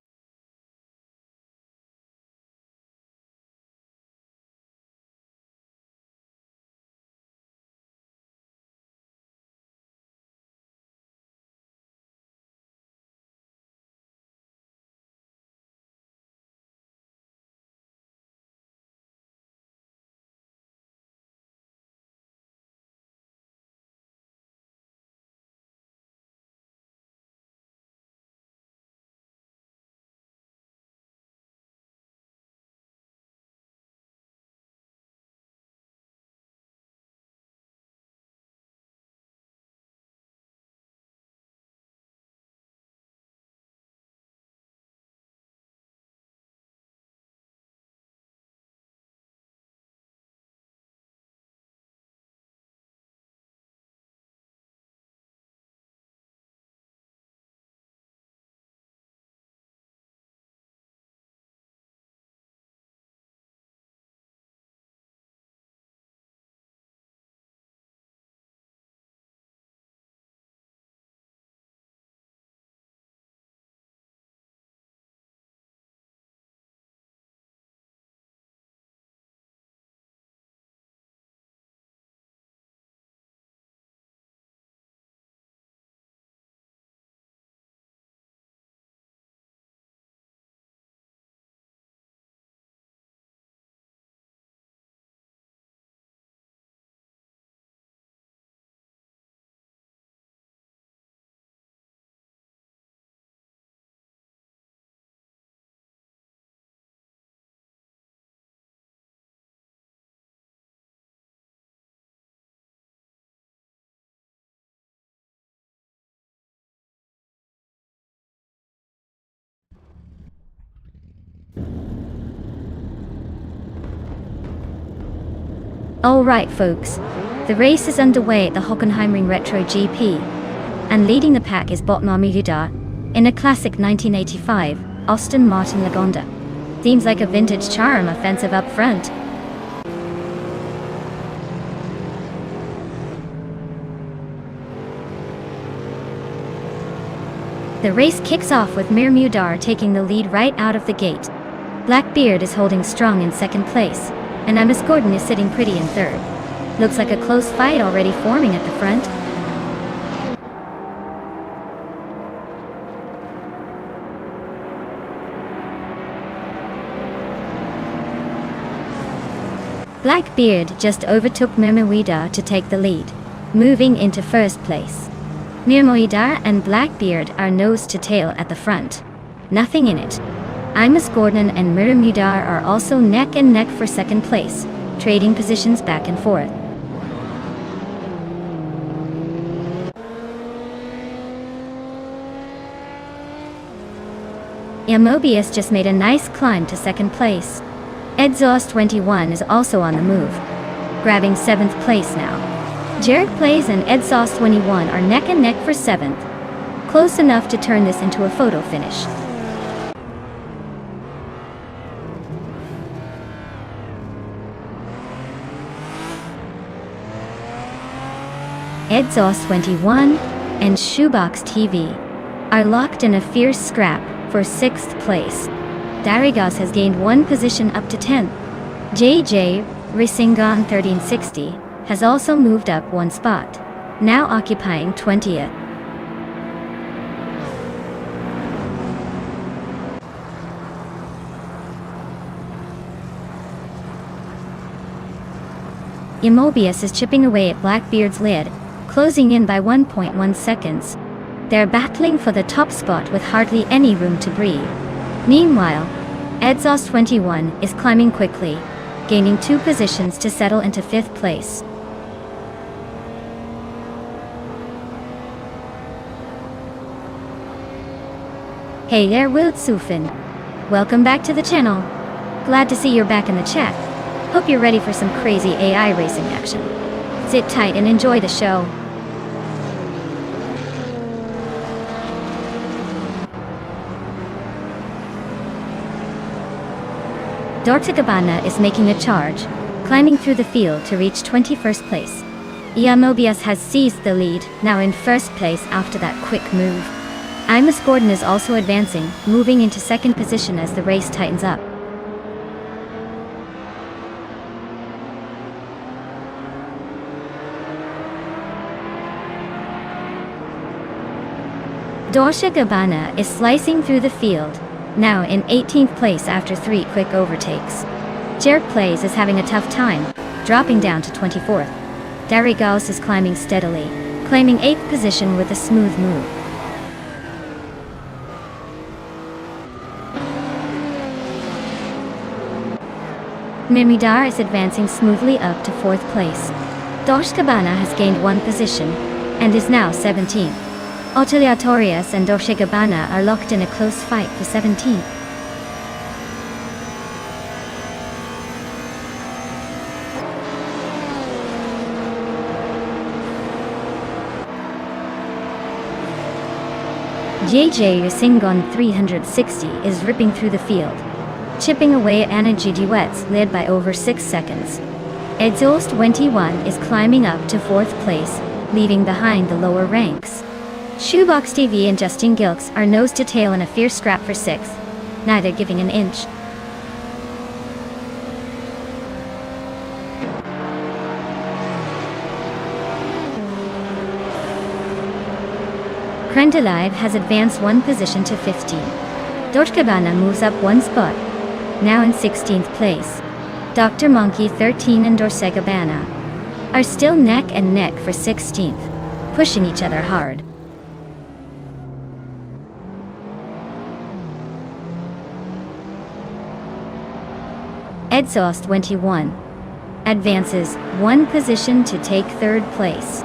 Alright folks, the race is underway at the Hockenheimring Retro GP, and leading the pack is Botmar Muda in a classic 1985 Aston Martin Lagonda. Seems like a vintage charm offensive up front. The race kicks off with Mir Mudar taking the lead right out of the gate. Blackbeard is holding strong in second place, and Amos Gordon is sitting pretty in third. Looks like a close fight already forming at the front. Blackbeard just overtook Mirmoidar to take the lead, moving into first place. Mirmoidar and Blackbeard are nose to tail at the front. Nothing in it. Amos Gordon and Mirmoidar are also neck and neck for second place, trading positions back and forth. Mobius just made a nice climb to second place. Exhaust 21 is also on the move, grabbing 7th place now. Jarek Plays and Exhaust 21 are neck and neck for 7th, close enough to turn this into a photo finish. Exhaust 21 and Shoebox TV are locked in a fierce scrap for 6th place. Darigas has gained 1 position up to 10th. JJ Risingan 1360 has also moved up 1 spot, now occupying 20th. Mobius is chipping away at Blackbeard's lead, closing in by 1.1 seconds. They're battling for the top spot with hardly any room to breathe. Meanwhile, Exhaust 21 is climbing quickly, gaining 2 positions to settle into 5th place. Hey there Wildsufin. Welcome back to the channel. Glad to see you're back in the chat. Hope you're ready for some crazy AI racing action. Sit tight and enjoy the show. Dortagabana is making a charge, climbing through the field to reach 21st place. Mobius has seized the lead, now in first place after that quick move. Imus Gordon is also advancing, moving into second position as the race tightens up. Dolce Gabbana is slicing through the field, now in 18th place after 3 quick overtakes. Jerk Plays is having a tough time, dropping down to 24th. Darigos is climbing steadily, claiming 8th position with a smooth move. Mimidar is advancing smoothly up to 4th place. Dolce Gabbana has gained 1 position, and is now 17th. Otiliatorius and Dolce Gabbana are locked in a close fight for 17th. JJ Yusingon 360 is ripping through the field, chipping away at Energy Duets led by over 6 seconds. Exhaust 21 is climbing up to 4th place, leaving behind the lower ranks. Shoebox TV and Justin Gilks are nose to tail in a fierce scrap for 6th, neither giving an inch. Krendelive has advanced 1 position to 15. Dolce Gabbana moves up 1 spot, now in 16th place. Dr. Monkey 13 and Dolce Gabbana are still neck and neck for 16th, pushing each other hard. Exhaust 21 advances 1 position to take 3rd place.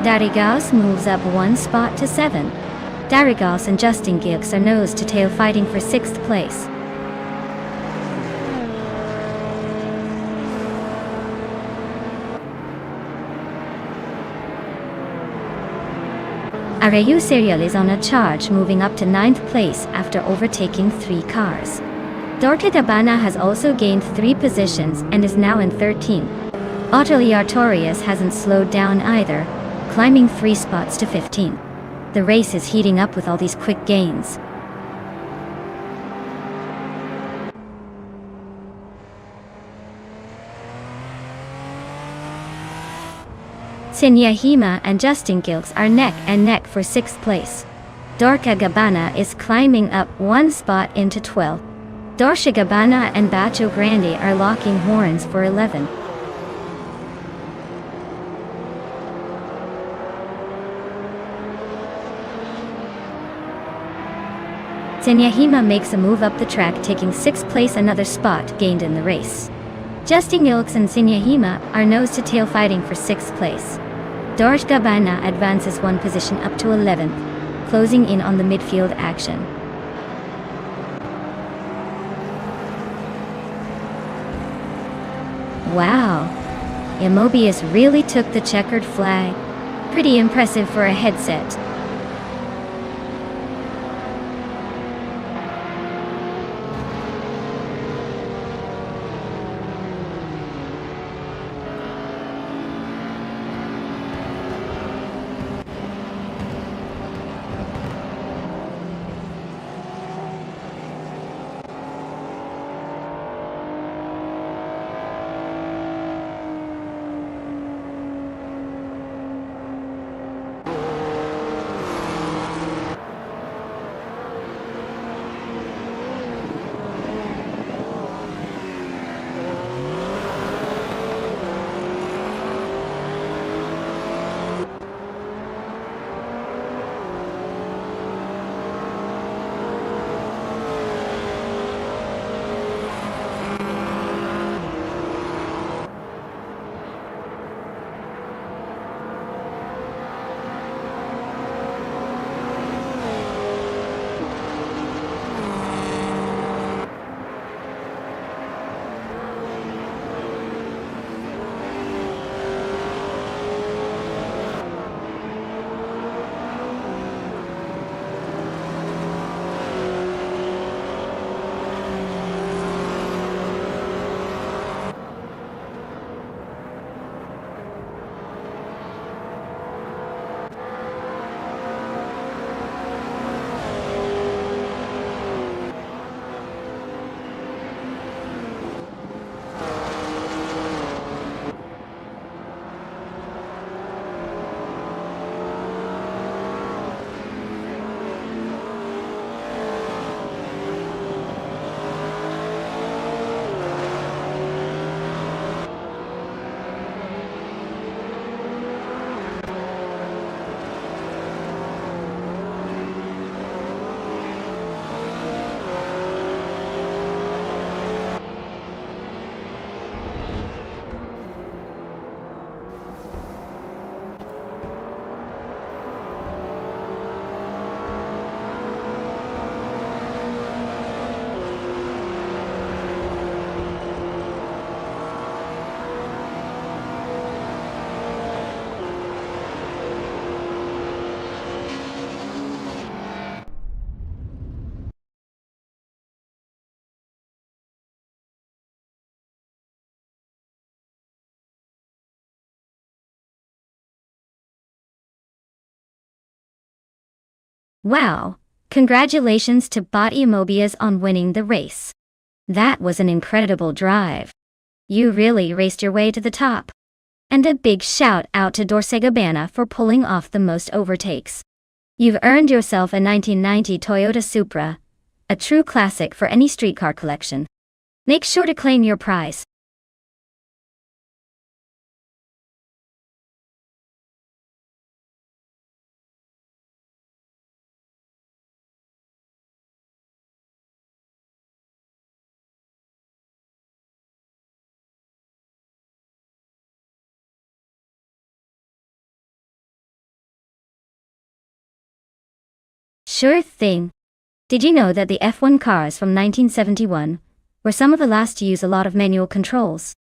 Darigos moves up 1 spot to 7. Darigos and Justin Gilks are nose to tail fighting for 6th place. Arayu Serial is on a charge, moving up to 9th place after overtaking 3 cars. Dolce Gabbana has also gained 3 positions and is now in 13th. Otiliatorius hasn't slowed down either, climbing 3 spots to 15th. The race is heating up with all these quick gains. Sinyahima and Justin Gilks are neck and neck for 6th place. Dolce Gabbana is climbing up 1 spot into 12th. Dolce Gabbana and Bacio Grande are locking horns for 11th. Sinyahima makes a move up the track, taking 6th place, another spot gained in the race. Justin Gilks and Sinyahima are nose to tail fighting for 6th place. Dolce Gabbana advances 1 position up to 11th, closing in on the midfield action. Wow, Mobius really took the checkered flag. Pretty impressive for a headset. Wow, congratulations to Bati Mobius on winning the race. That was an incredible drive. You really raced your way to the top. And a big shout out to Dorsegabana for pulling off the most overtakes. You've earned yourself a 1990 Toyota Supra, a true classic for any streetcar collection. Make sure to claim your prize. Sure thing. Did you know that the F1 cars from 1971 were some of the last to use a lot of manual controls?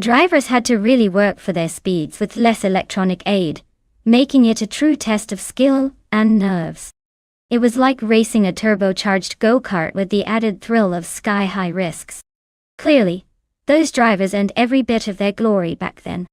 Drivers had to really work for their speeds with less electronic aid, making it a true test of skill and nerves. It was like racing a turbocharged go-kart with the added thrill of sky-high risks. Clearly, those drivers earned every bit of their glory back then.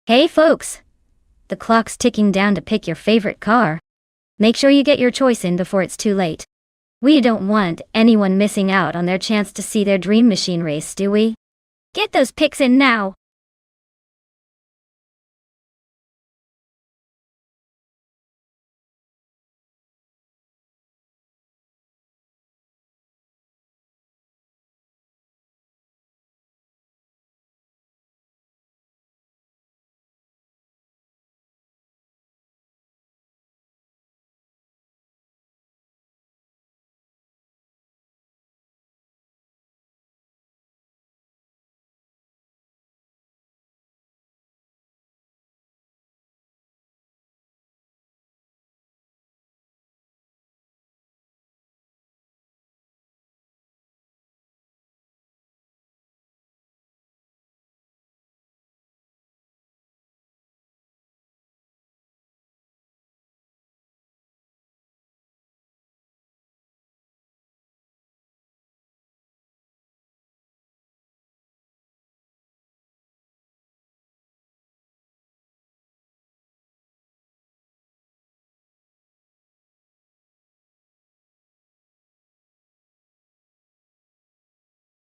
Hey folks! The clock's ticking down to pick your favorite car. Make sure you get your choice in before it's too late. We don't want anyone missing out on their chance to see their dream machine race, do we? Get those picks in now!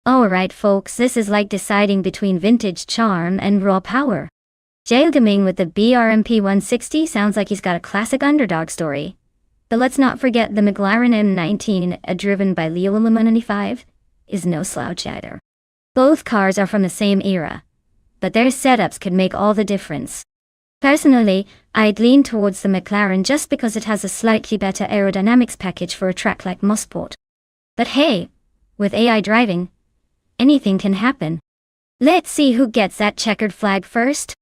Alright folks, this is like deciding between vintage charm and raw power. Jail Gaming with the BRMP 160 sounds like he's got a classic underdog story. But let's not forget the McLaren M19, driven by Leo 95, is no slouch either. Both cars are from the same era, but their setups could make all the difference. Personally, I'd lean towards the McLaren just because it has a slightly better aerodynamics package for a track like Mosport. But hey, with AI driving, anything can happen. Let's see who gets that checkered flag first.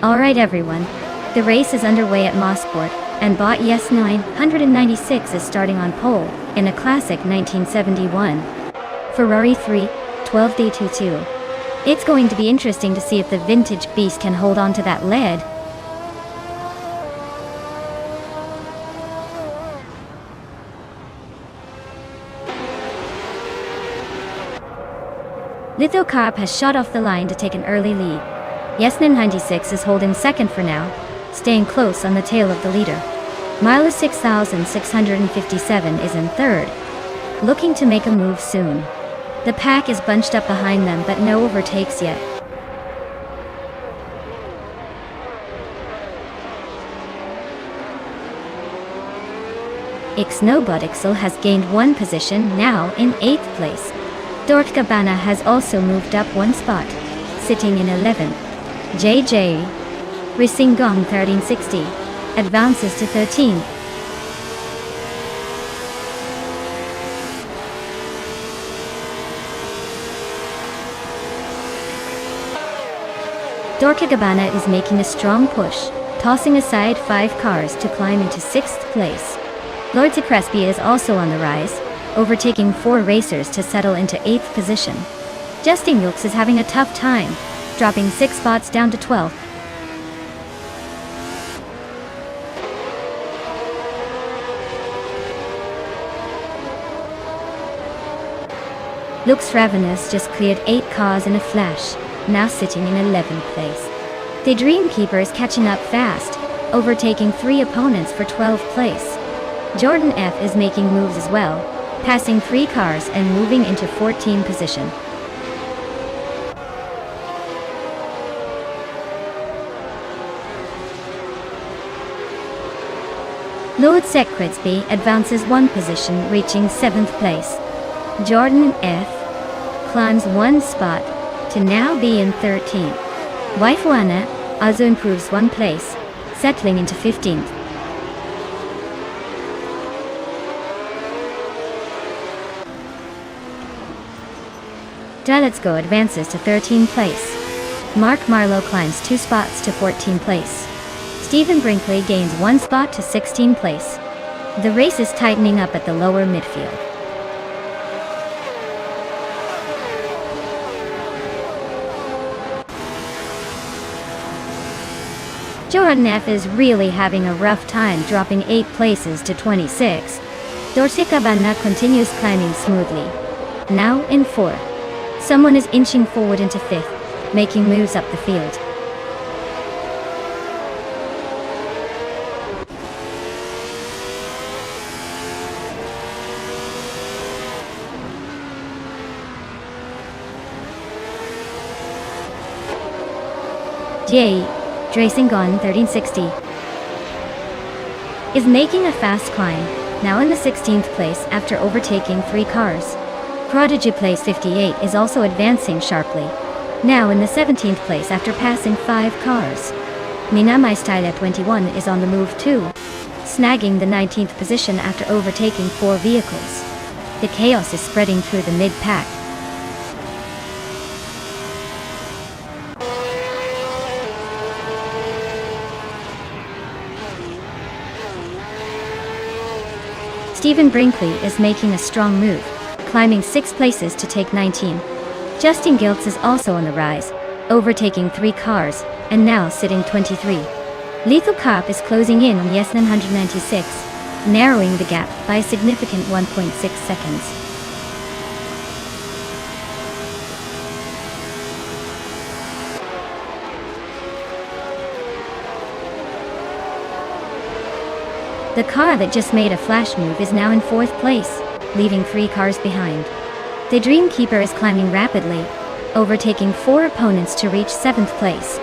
Alright everyone, the race is underway at Mosport, and bot Yes 996 is starting on pole, in a classic 1971 Ferrari 312D22. It's going to be interesting to see if the vintage beast can hold on to that lead. Lithocarp has shot off the line to take an early lead. Yes 996 is holding second for now, staying close on the tail of the leader. Milo 6657 is in third, looking to make a move soon. The pack is bunched up behind them, but no overtakes yet. Ixnobotixel has gained one position, now in 8th place. Dortgabana has also moved up one spot, sitting in 11th. JJ Racing 1360 advances to 13th. Dortgabana is making a strong push, tossing aside 5 cars to climb into 6th place. Lord Crespi is also on the rise, overtaking 4 racers to settle into 8th position. Justin Wilkes is having a tough time, dropping 6 spots down to 12th. Lux Ravenous just cleared 8 cars in a flash, now sitting in 11th place. The Dreamkeeper is catching up fast, overtaking 3 opponents for 12th place. Jordan F is making moves as well, passing 3 cars and moving into 14th position. Lord Sekritzby advances 1 position, reaching 7th place. Jordan F climbs 1 spot to now be in 13th. Waifuana also improves 1 place, settling into 15th. Daletsko advances to 13th place. Mark Marlowe climbs 2 spots to 14th place. Stephen Brinkley gains 1 spot to 16th place. The race is tightening up at the lower midfield. Jordan F is really having a rough time, dropping 8 places to 26. Dortgabana continues climbing smoothly, now in 4th. Someone is inching forward into 5th, making moves up the field. J. Racing 1360 is making a fast climb, now in the 16th place after overtaking 3 cars. Prodigy Place 58 is also advancing sharply, now in the 17th place after passing 5 cars. Minamai Style 21 is on the move too, snagging the 19th position after overtaking 4 vehicles. The chaos is spreading through the mid-pack. Stephen Brinkley is making a strong move, climbing 6 places to take 19. Justin Giltz is also on the rise, overtaking 3 cars, and now sitting 23. Lethal Cop is closing in on Yes 996, narrowing the gap by a significant 1.6 seconds. The car that just made a flash move is now in 4th place, leaving 3 cars behind. The Dreamkeeper is climbing rapidly, overtaking 4 opponents to reach 7th place.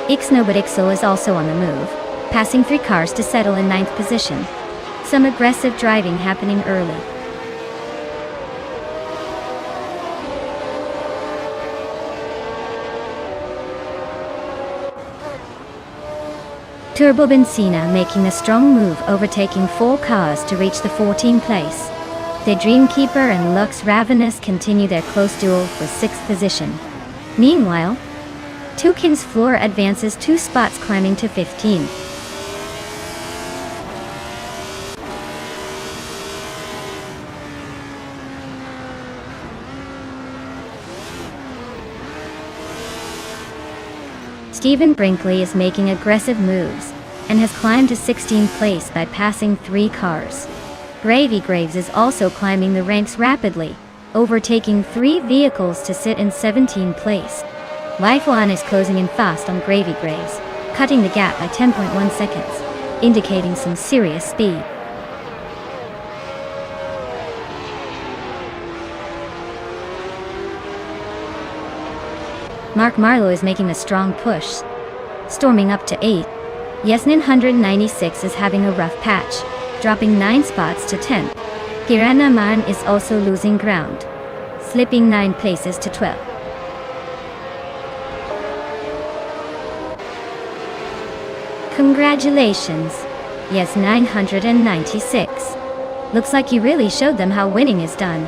Ixnobotixel is also on the move, passing 3 cars to settle in 9th position. Some aggressive driving happening early. Turbo Benzina making a strong move, overtaking 4 cars to reach the 14th place. The Dreamkeeper and Lux Ravenous continue their close duel for 6th position. Meanwhile, Tukin's floor advances 2 spots, climbing to 15. Stephen Brinkley is making aggressive moves and has climbed to 16th place by passing 3 cars. Gravy Graves is also climbing the ranks rapidly, overtaking 3 vehicles to sit in 17th place. Life One is closing in fast on Gravy Graves, cutting the gap by 10.1 seconds, indicating some serious speed. Mark Marlowe is making a strong push, storming up to 8. Yasnin 196 is having a rough patch, dropping 9 spots to 10th. Kirana Man is also losing ground, slipping 9 places to 12th. Congratulations, Yes 996. Looks like you really showed them how winning is done.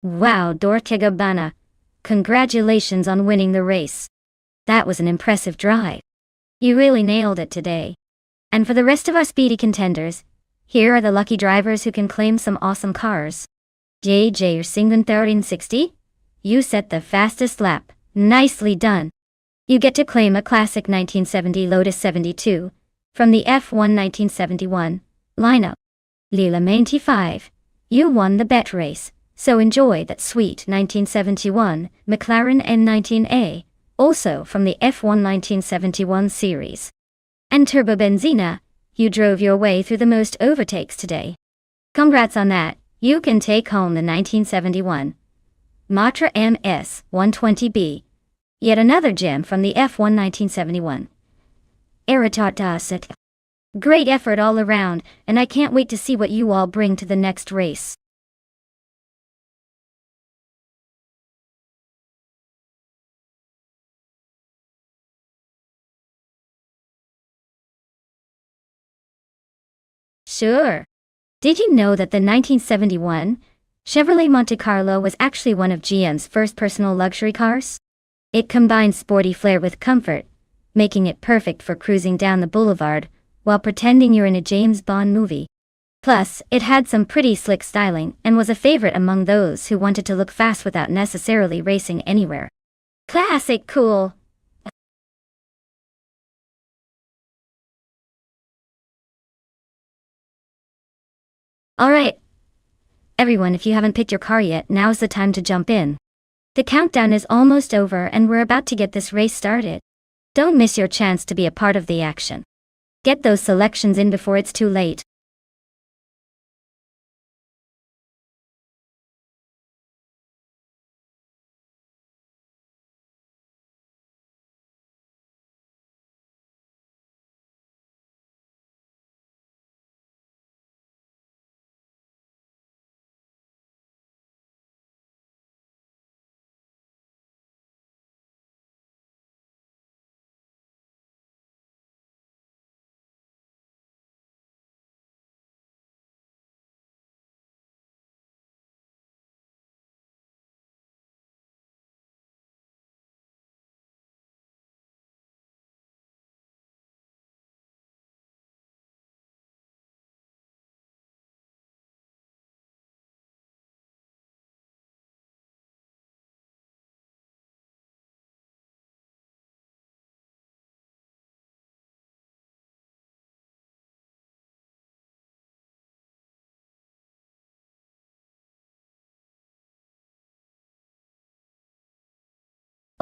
Wow, Dortegabana. Congratulations on winning the race. That was an impressive drive. You really nailed it today. And for the rest of our speedy contenders, here are the lucky drivers who can claim some awesome cars. JJ Singhan 1360? You set the fastest lap. Nicely done. You get to claim a classic 1970 Lotus 72 from the F1 1971 lineup. Lila 95. You won the bet race, so enjoy that sweet 1971 McLaren N19A, also from the F1 1971 series. And Turbo Benzina, you drove your way through the most overtakes today. Congrats on that, you can take home the 1971 Matra MS 120B. Yet another gem from the F1 1971. Aritot. Great effort all around, and I can't wait to see what you all bring to the next race. Sure. Did you know that the 1971 Chevrolet Monte Carlo was actually one of GM's first personal luxury cars? It combines sporty flair with comfort, making it perfect for cruising down the boulevard while pretending you're in a James Bond movie. Plus, it had some pretty slick styling and was a favorite among those who wanted to look fast without necessarily racing anywhere. Classic cool. Alright. Everyone, if you haven't picked your car yet, now's the time to jump in. The countdown is almost over and we're about to get this race started. Don't miss your chance to be a part of the action. Get those selections in before it's too late.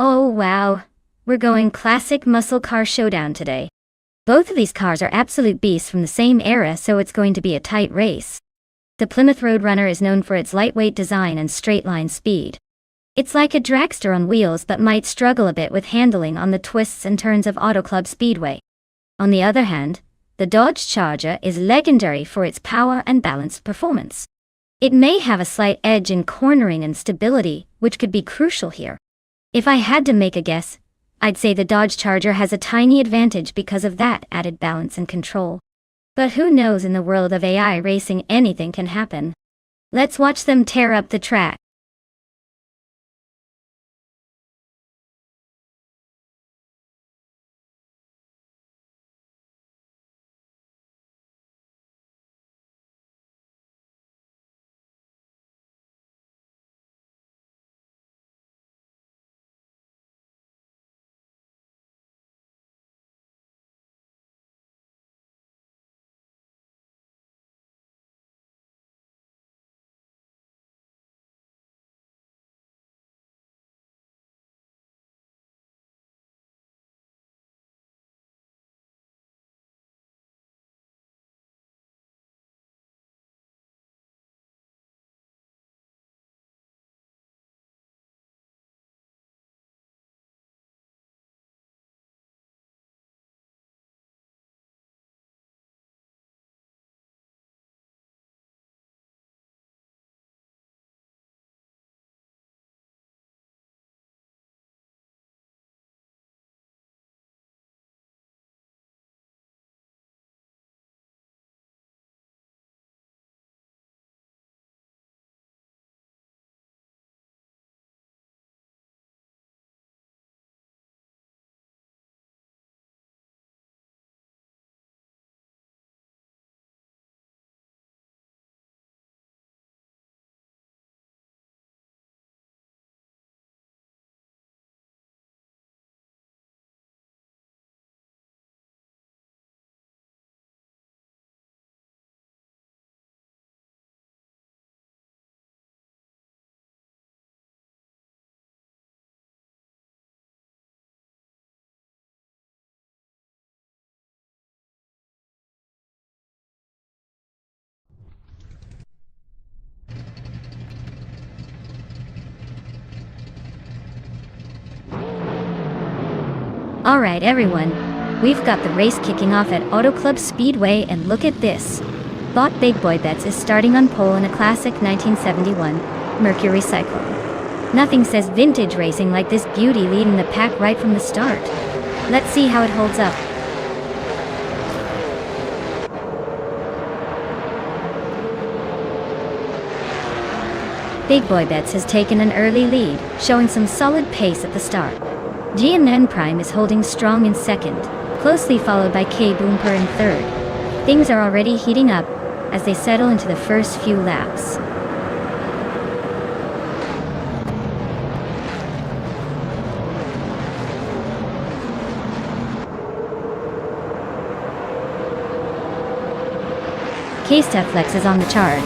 Oh wow, we're going classic muscle car showdown today. Both of these cars are absolute beasts from the same era, so it's going to be a tight race. The Plymouth Roadrunner is known for its lightweight design and straight-line speed. It's like a dragster on wheels but might struggle a bit with handling on the twists and turns of Auto Club Speedway. On the other hand, the Dodge Charger is legendary for its power and balanced performance. It may have a slight edge in cornering and stability, which could be crucial here. If I had to make a guess, I'd say the Dodge Charger has a tiny advantage because of that added balance and control. But who knows, in the world of AI racing anything can happen. Let's watch them tear up the track. Alright everyone, we've got the race kicking off at Auto Club Speedway, and look at this. Bot Big Boy Bets is starting on pole in a classic 1971 Mercury Cyclone. Nothing says vintage racing like this beauty leading the pack right from the start. Let's see how it holds up. Big Boy Bets has taken an early lead, showing some solid pace at the start. GNN Prime is holding strong in second, closely followed by K Boomper in third. Things are already heating up as they settle into the first few laps. K-Stepflex is on the charge,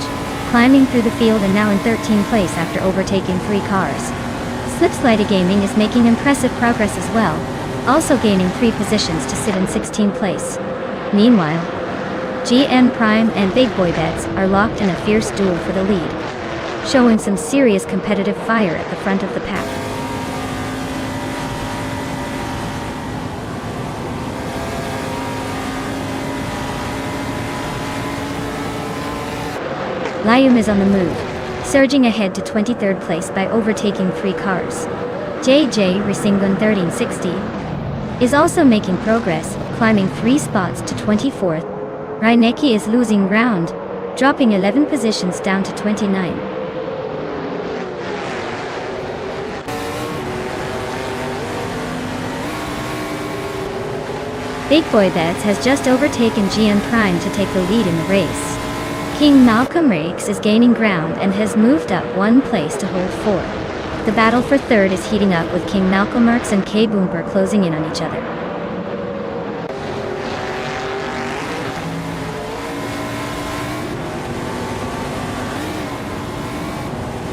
climbing through the field and now in 13th place after overtaking 3 cars. Slipslider Gaming is making impressive progress as well, also gaining 3 positions to sit in 16th place. Meanwhile, GN Prime and Big Boy Bets are locked in a fierce duel for the lead, showing some serious competitive fire at the front of the pack. Liam is on the move, surging ahead to 23rd place by overtaking 3 cars. JJ Racingun 1360 is also making progress, climbing 3 spots to 24th. Reinecke is losing ground, dropping 11 positions down to 29. Big Boy Bets has just overtaken GN Prime to take the lead in the race. King Malcolm Rakes is gaining ground and has moved up 1 place to hold 4th. The battle for 3rd is heating up with King Malcolm Merckx and K Boomper closing in on each other.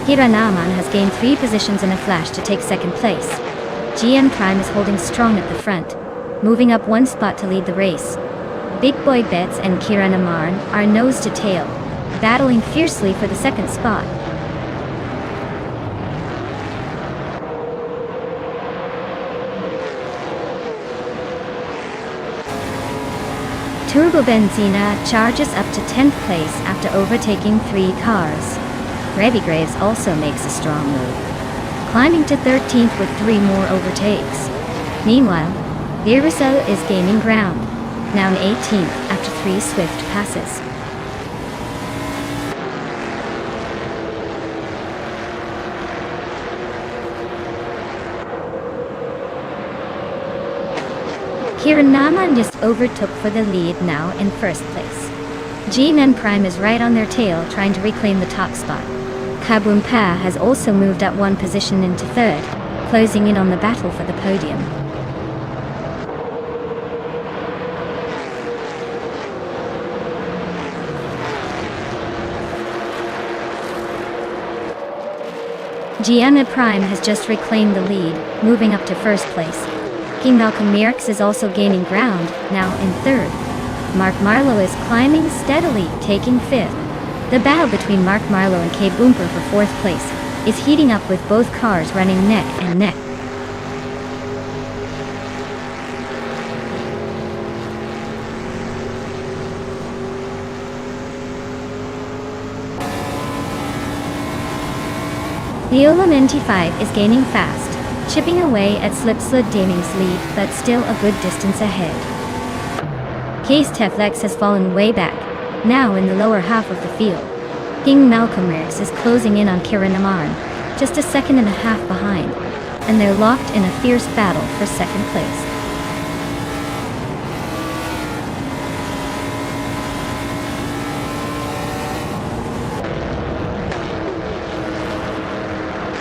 Hiranaman has gained 3 positions in a flash to take 2nd place. GN Prime is holding strong at the front, moving up 1 spot to lead the race. Big Boy Bets and Kiranaman are nose to tail, battling fiercely for the 2nd spot. Turbo Benzina charges up to 10th place after overtaking 3 cars. Revy Graves also makes a strong move, climbing to 13th with 3 more overtakes. Meanwhile, Virusel is gaining ground, now in 18th after 3 swift passes. Kiranaman just overtook for the lead now in 1st place. GN Prime is right on their tail trying to reclaim the top spot. Kaboom Pa has also moved up 1 position into 3rd, closing in on the battle for the podium. Gianna Prime has just reclaimed the lead, moving up to 1st place. King Malcolm Merckx is also gaining ground, now in 3rd. Mark Marlowe is climbing steadily, taking 5th. The battle between Mark Marlowe and K Boomper for 4th place is heating up with both cars running neck and neck. Leola 95 is gaining fast, chipping away at Slipslide Gaming's lead, but still a good distance ahead. Case Teflex has fallen way back, now in the lower half of the field. King Malcolm Merckx is closing in on Kiranaman, just a 1.5 seconds behind, and they're locked in a fierce battle for 2nd place.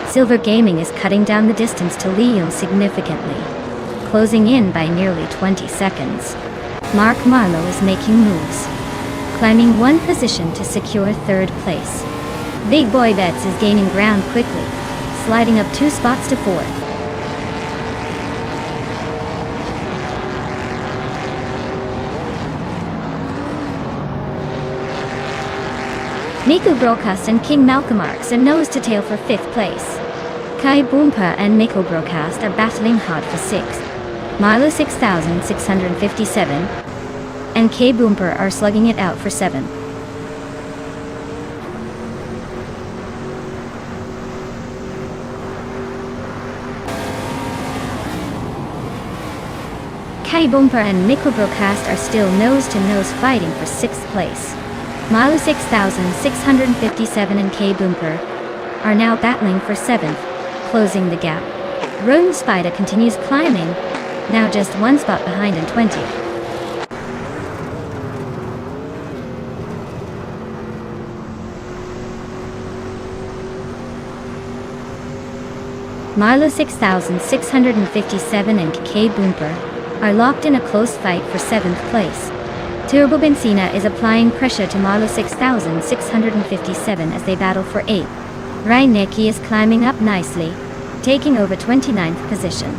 Silver Gaming is cutting down the distance to Leo significantly, closing in by nearly 20 seconds. Mark Marlowe is making moves, climbing 1 position to secure 3rd place. Big Boy Bets is gaining ground quickly, sliding up 2 spots to 4th. Miku Broadcast and King Malcolm Merckx are nose to tail for 5th place. Kai Boompa and Miku Broadcast are battling hard for 6th. Milo 6657 and K Boomper are slugging it out for 7th. Kai Boomper and Miku Broadcast are still nose-to-nose fighting for 6th place. Milo 6657 and K Boomper are now battling for 7th, closing the gap. Roan Spider continues climbing, now just 1 spot behind in 20th. Milo 6657 and K Boomper are locked in a close fight for 7th place. Turbo Benzina is applying pressure to Milo 6657 as they battle for 8th. Reinecke is climbing up nicely, taking over 29th position.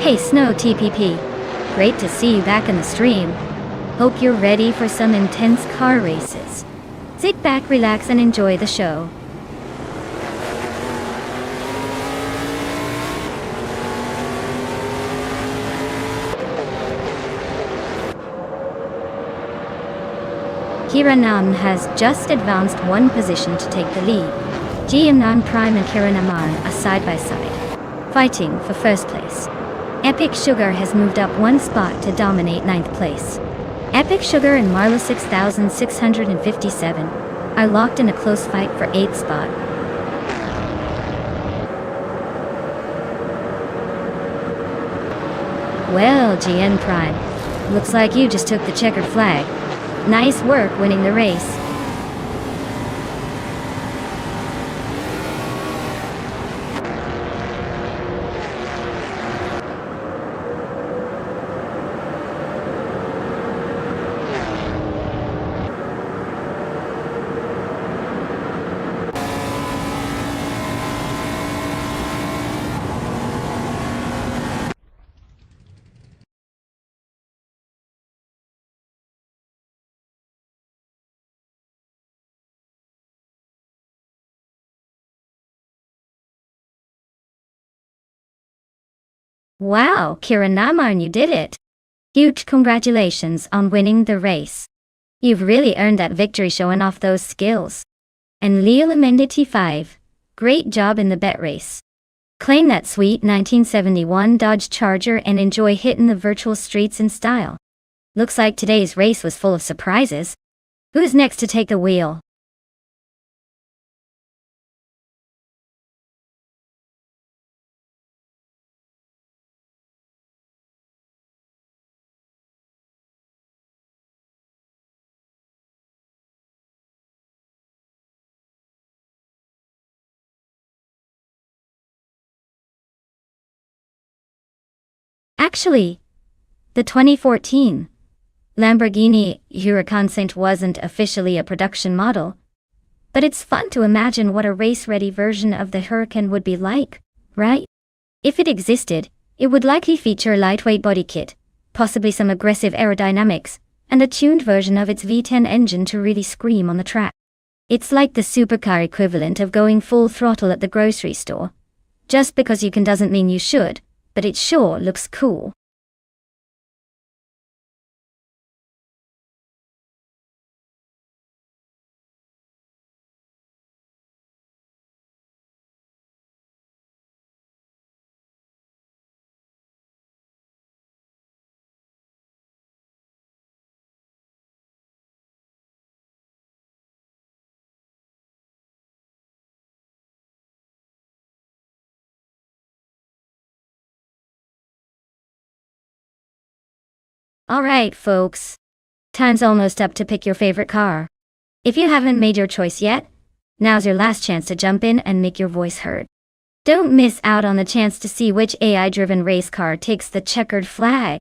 Hey Snow TPP, great to see you back in the stream. Hope you're ready for some intense car races. Sit back, relax, and enjoy the show. Kiranam has just advanced one position to take the lead. Giannan Prime and Kiranaman are side by side, fighting for first place. Epic Sugar has moved up one spot to dominate 9th place. Epic Sugar and Marla 6657 are locked in a close fight for 8th spot. Well, GN Prime, looks like you just took the checkered flag. Nice work winning the race. Wow, Kiranaman, you did it! Huge congratulations on winning the race. You've really earned that victory showing off those skills. And Leo Amended T5, great job in the bet race. Claim that sweet 1971 Dodge Charger and enjoy hitting the virtual streets in style. Looks like today's race was full of surprises. Who's next to take the wheel? Actually, the 2014 Lamborghini Huracan Saint wasn't officially a production model, but it's fun to imagine what a race-ready version of the Huracan would be like, right? If it existed, it would likely feature a lightweight body kit, possibly some aggressive aerodynamics, and a tuned version of its V10 engine to really scream on the track. It's like the supercar equivalent of going full throttle at the grocery store. Just because you can doesn't mean you should, but it sure looks cool. Alright folks, time's almost up to pick your favorite car. If you haven't made your choice yet, now's your last chance to jump in and make your voice heard. Don't miss out on the chance to see which AI-driven race car takes the checkered flag.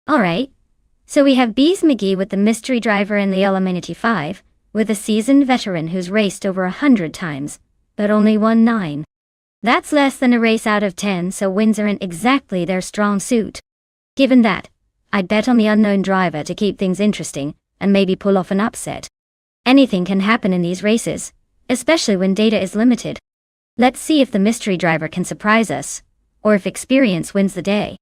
Alright, so we have Bees McGee with the mystery driver in the Amenity 5, with a seasoned veteran who's raced over 100 times, but only won 9. That's less than a race out of 10, so wins aren't exactly their strong suit. Given that, I'd bet on the unknown driver to keep things interesting, and maybe pull off an upset. Anything can happen in these races, especially when data is limited. Let's see if the mystery driver can surprise us, or if experience wins the day.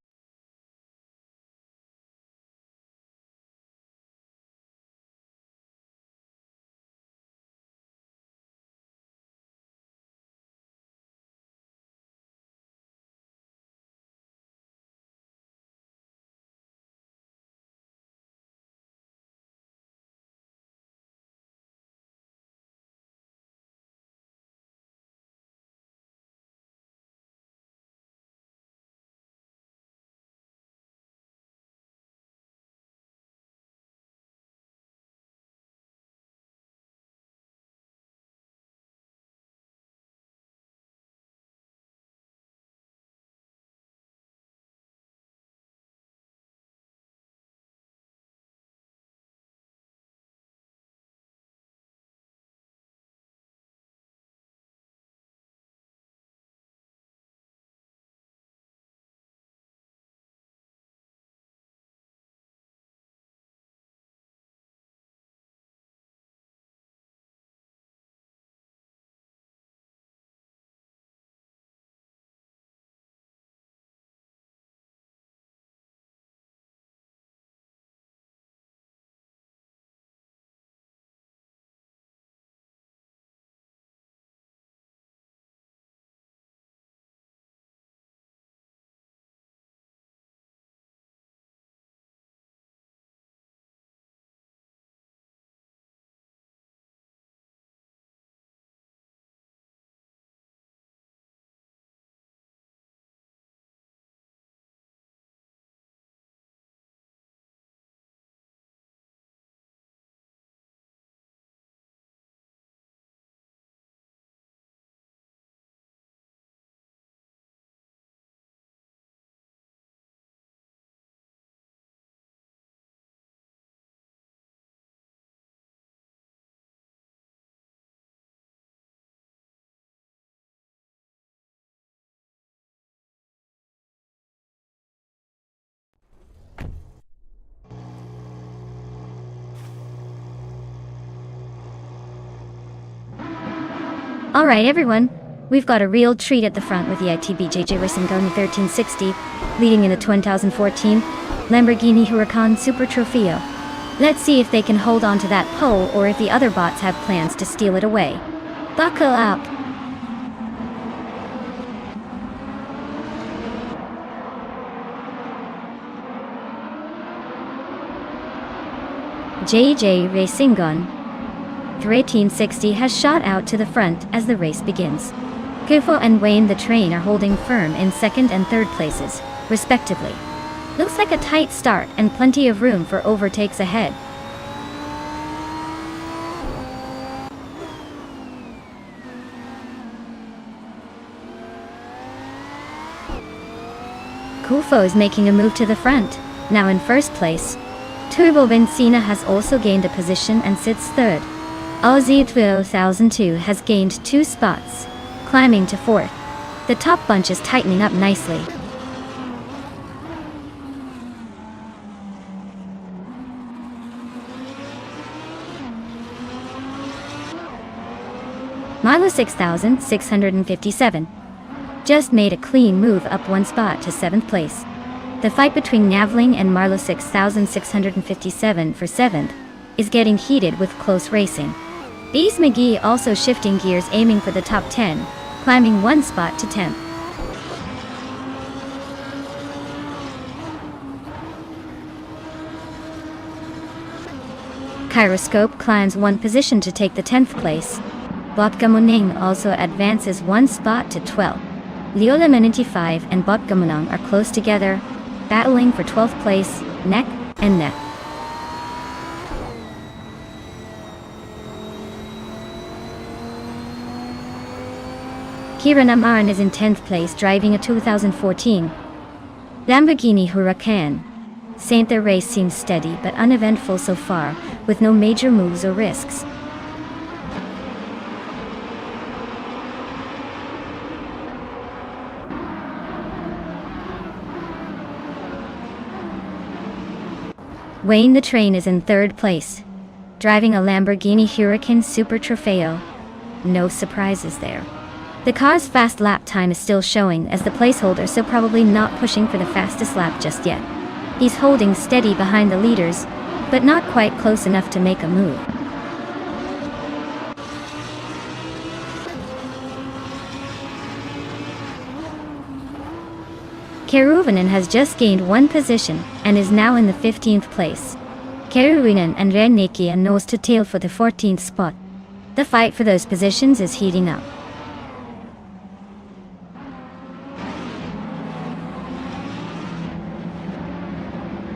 Alright everyone, we've got a real treat at the front with the ITB Racing going 1360, leading in the 2014 Lamborghini Huracan Super Trofeo. Let's see if they can hold on to that pole or if the other bots have plans to steal it away. Buckle up! JJ Racing Gun 1360 has shot out to the front as the race begins. Kufo and Wayne the Train are holding firm in second and third places, respectively. Looks like a tight start and plenty of room for overtakes ahead. Kufo is making a move to the front, now in first place. Turbo Benzina has also gained a position and sits third. Aussie 2002 has gained 2 spots, climbing to fourth. The top bunch is tightening up nicely. Milo 6657 just made a clean move up 1 spot to 7th place. The fight between Navling and Marlow 6657 for 7th is getting heated with close racing. Bees McGee also shifting gears, aiming for the top 10, climbing 1 spot to 10th. Kyroscope climbs 1 position to take the 10th place. Botgamuning also advances 1 spot to 12th. Leola 95 and Botgamunang are close together, battling for 12th place, neck and neck. Kiran Amaran is in 10th place, driving a 2014 Lamborghini Huracan. The race seems steady but uneventful so far, with no major moves or risks. Wayne the Train is in third place, driving a Lamborghini Huracan Super Trofeo. No surprises there. The car's fast lap time is still showing as the placeholder, so probably not pushing for the fastest lap just yet. He's holding steady behind the leaders, but not quite close enough to make a move. Keruvanen has just gained one position and is now in the 15th place. Keruvanen and Renniki are nose to tail for the 14th spot. The fight for those positions is heating up.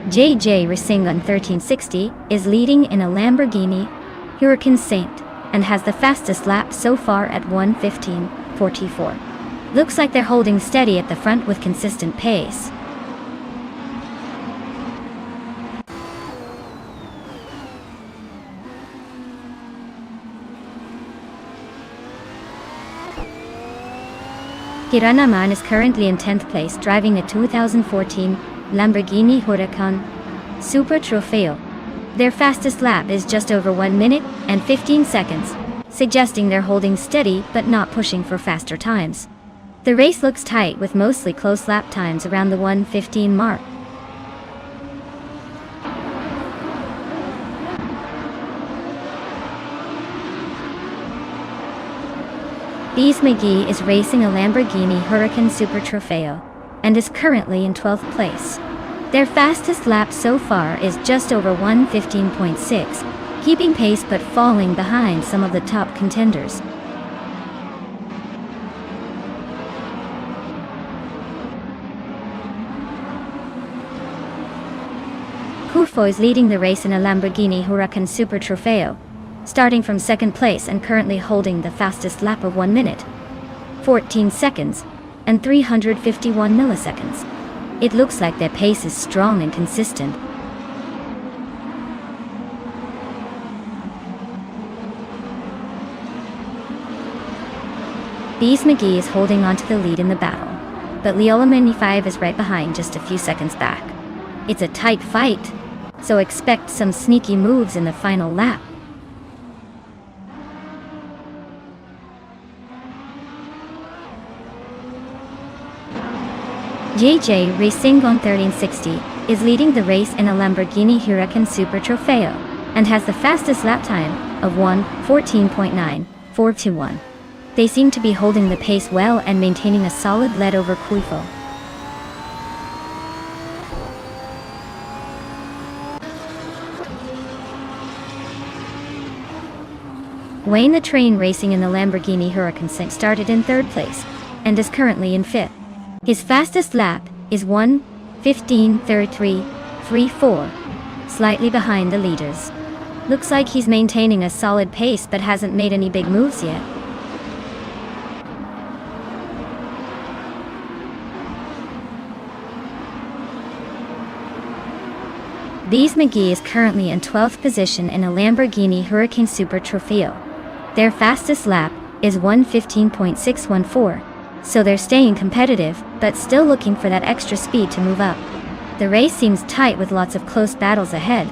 JJ Racing on 1360 is leading in a Lamborghini Huracan Saint and has the fastest lap so far at 1:15:44. Looks like they're holding steady at the front with consistent pace. Hiranaman is currently in 10th place, driving a 2014 Lamborghini Huracan Super Trofeo. Their fastest lap is just over 1 minute and 15 seconds, suggesting they're holding steady but not pushing for faster times. The race looks tight with mostly close lap times around the 1:15 mark. Bees McGee is racing a Lamborghini Huracan Super Trofeo and is currently in 12th place. Their fastest lap so far is just over 1:15.6, keeping pace but falling behind some of the top contenders. Kufo is leading the race in a Lamborghini Huracan Super Trofeo, starting from second place and currently holding the fastest lap of 1 minute, 14 seconds, and 351 milliseconds. It looks like their pace is strong and consistent. Bees McGee is holding onto the lead in the battle, but Leola Mini 5 is right behind, just a few seconds back. It's a tight fight, so expect some sneaky moves in the final lap. JJ Racing on 1360 is leading the race in a Lamborghini Huracan Super Trofeo and has the fastest lap time of 1:14.9421. They seem to be holding the pace well and maintaining a solid lead over Kuifo. Wayne the Train racing in the Lamborghini Huracan Saint started in third place and is currently in fifth. His fastest lap is 1:15:33.34, slightly behind the leaders. Looks like he's maintaining a solid pace but hasn't made any big moves yet. Bees McGee is currently in 12th position in a Lamborghini Huracan Super Trofeo. Their fastest lap is 1:15.614. So they're staying competitive, but still looking for that extra speed to move up. The race seems tight with lots of close battles ahead.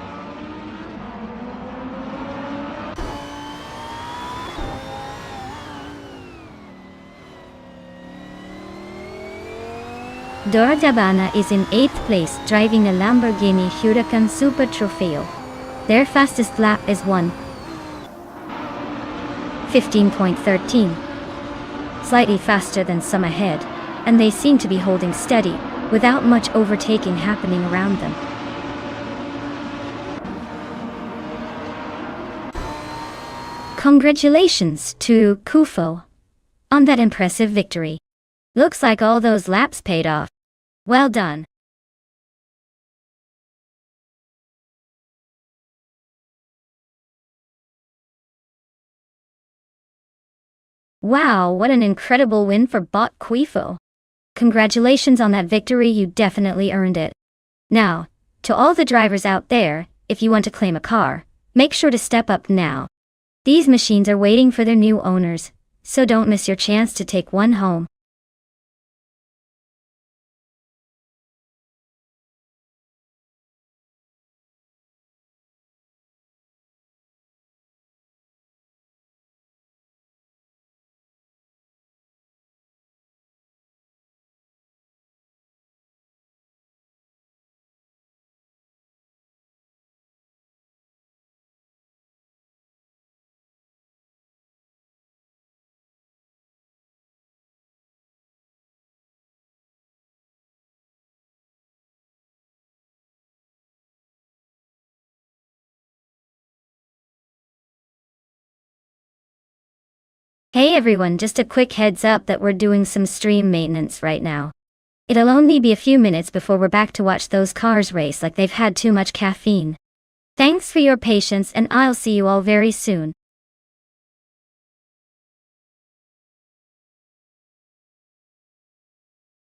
Dora Dabana is in 8th place, driving a Lamborghini Huracan Super Trofeo. Their fastest lap is 1:15.13. Slightly faster than some ahead, and they seem to be holding steady, without much overtaking happening around them. Congratulations to Kufo on that impressive victory. Looks like all those laps paid off. Well done. Wow, what an incredible win for Bot Kuifo. Congratulations on that victory, you definitely earned it. Now, to all the drivers out there, if you want to claim a car, make sure to step up now. These machines are waiting for their new owners, so don't miss your chance to take one home. Hey everyone, just a quick heads up that we're doing some stream maintenance right now. It'll only be a few minutes before we're back to watch those cars race like they've had too much caffeine. Thanks for your patience and I'll see you all very soon.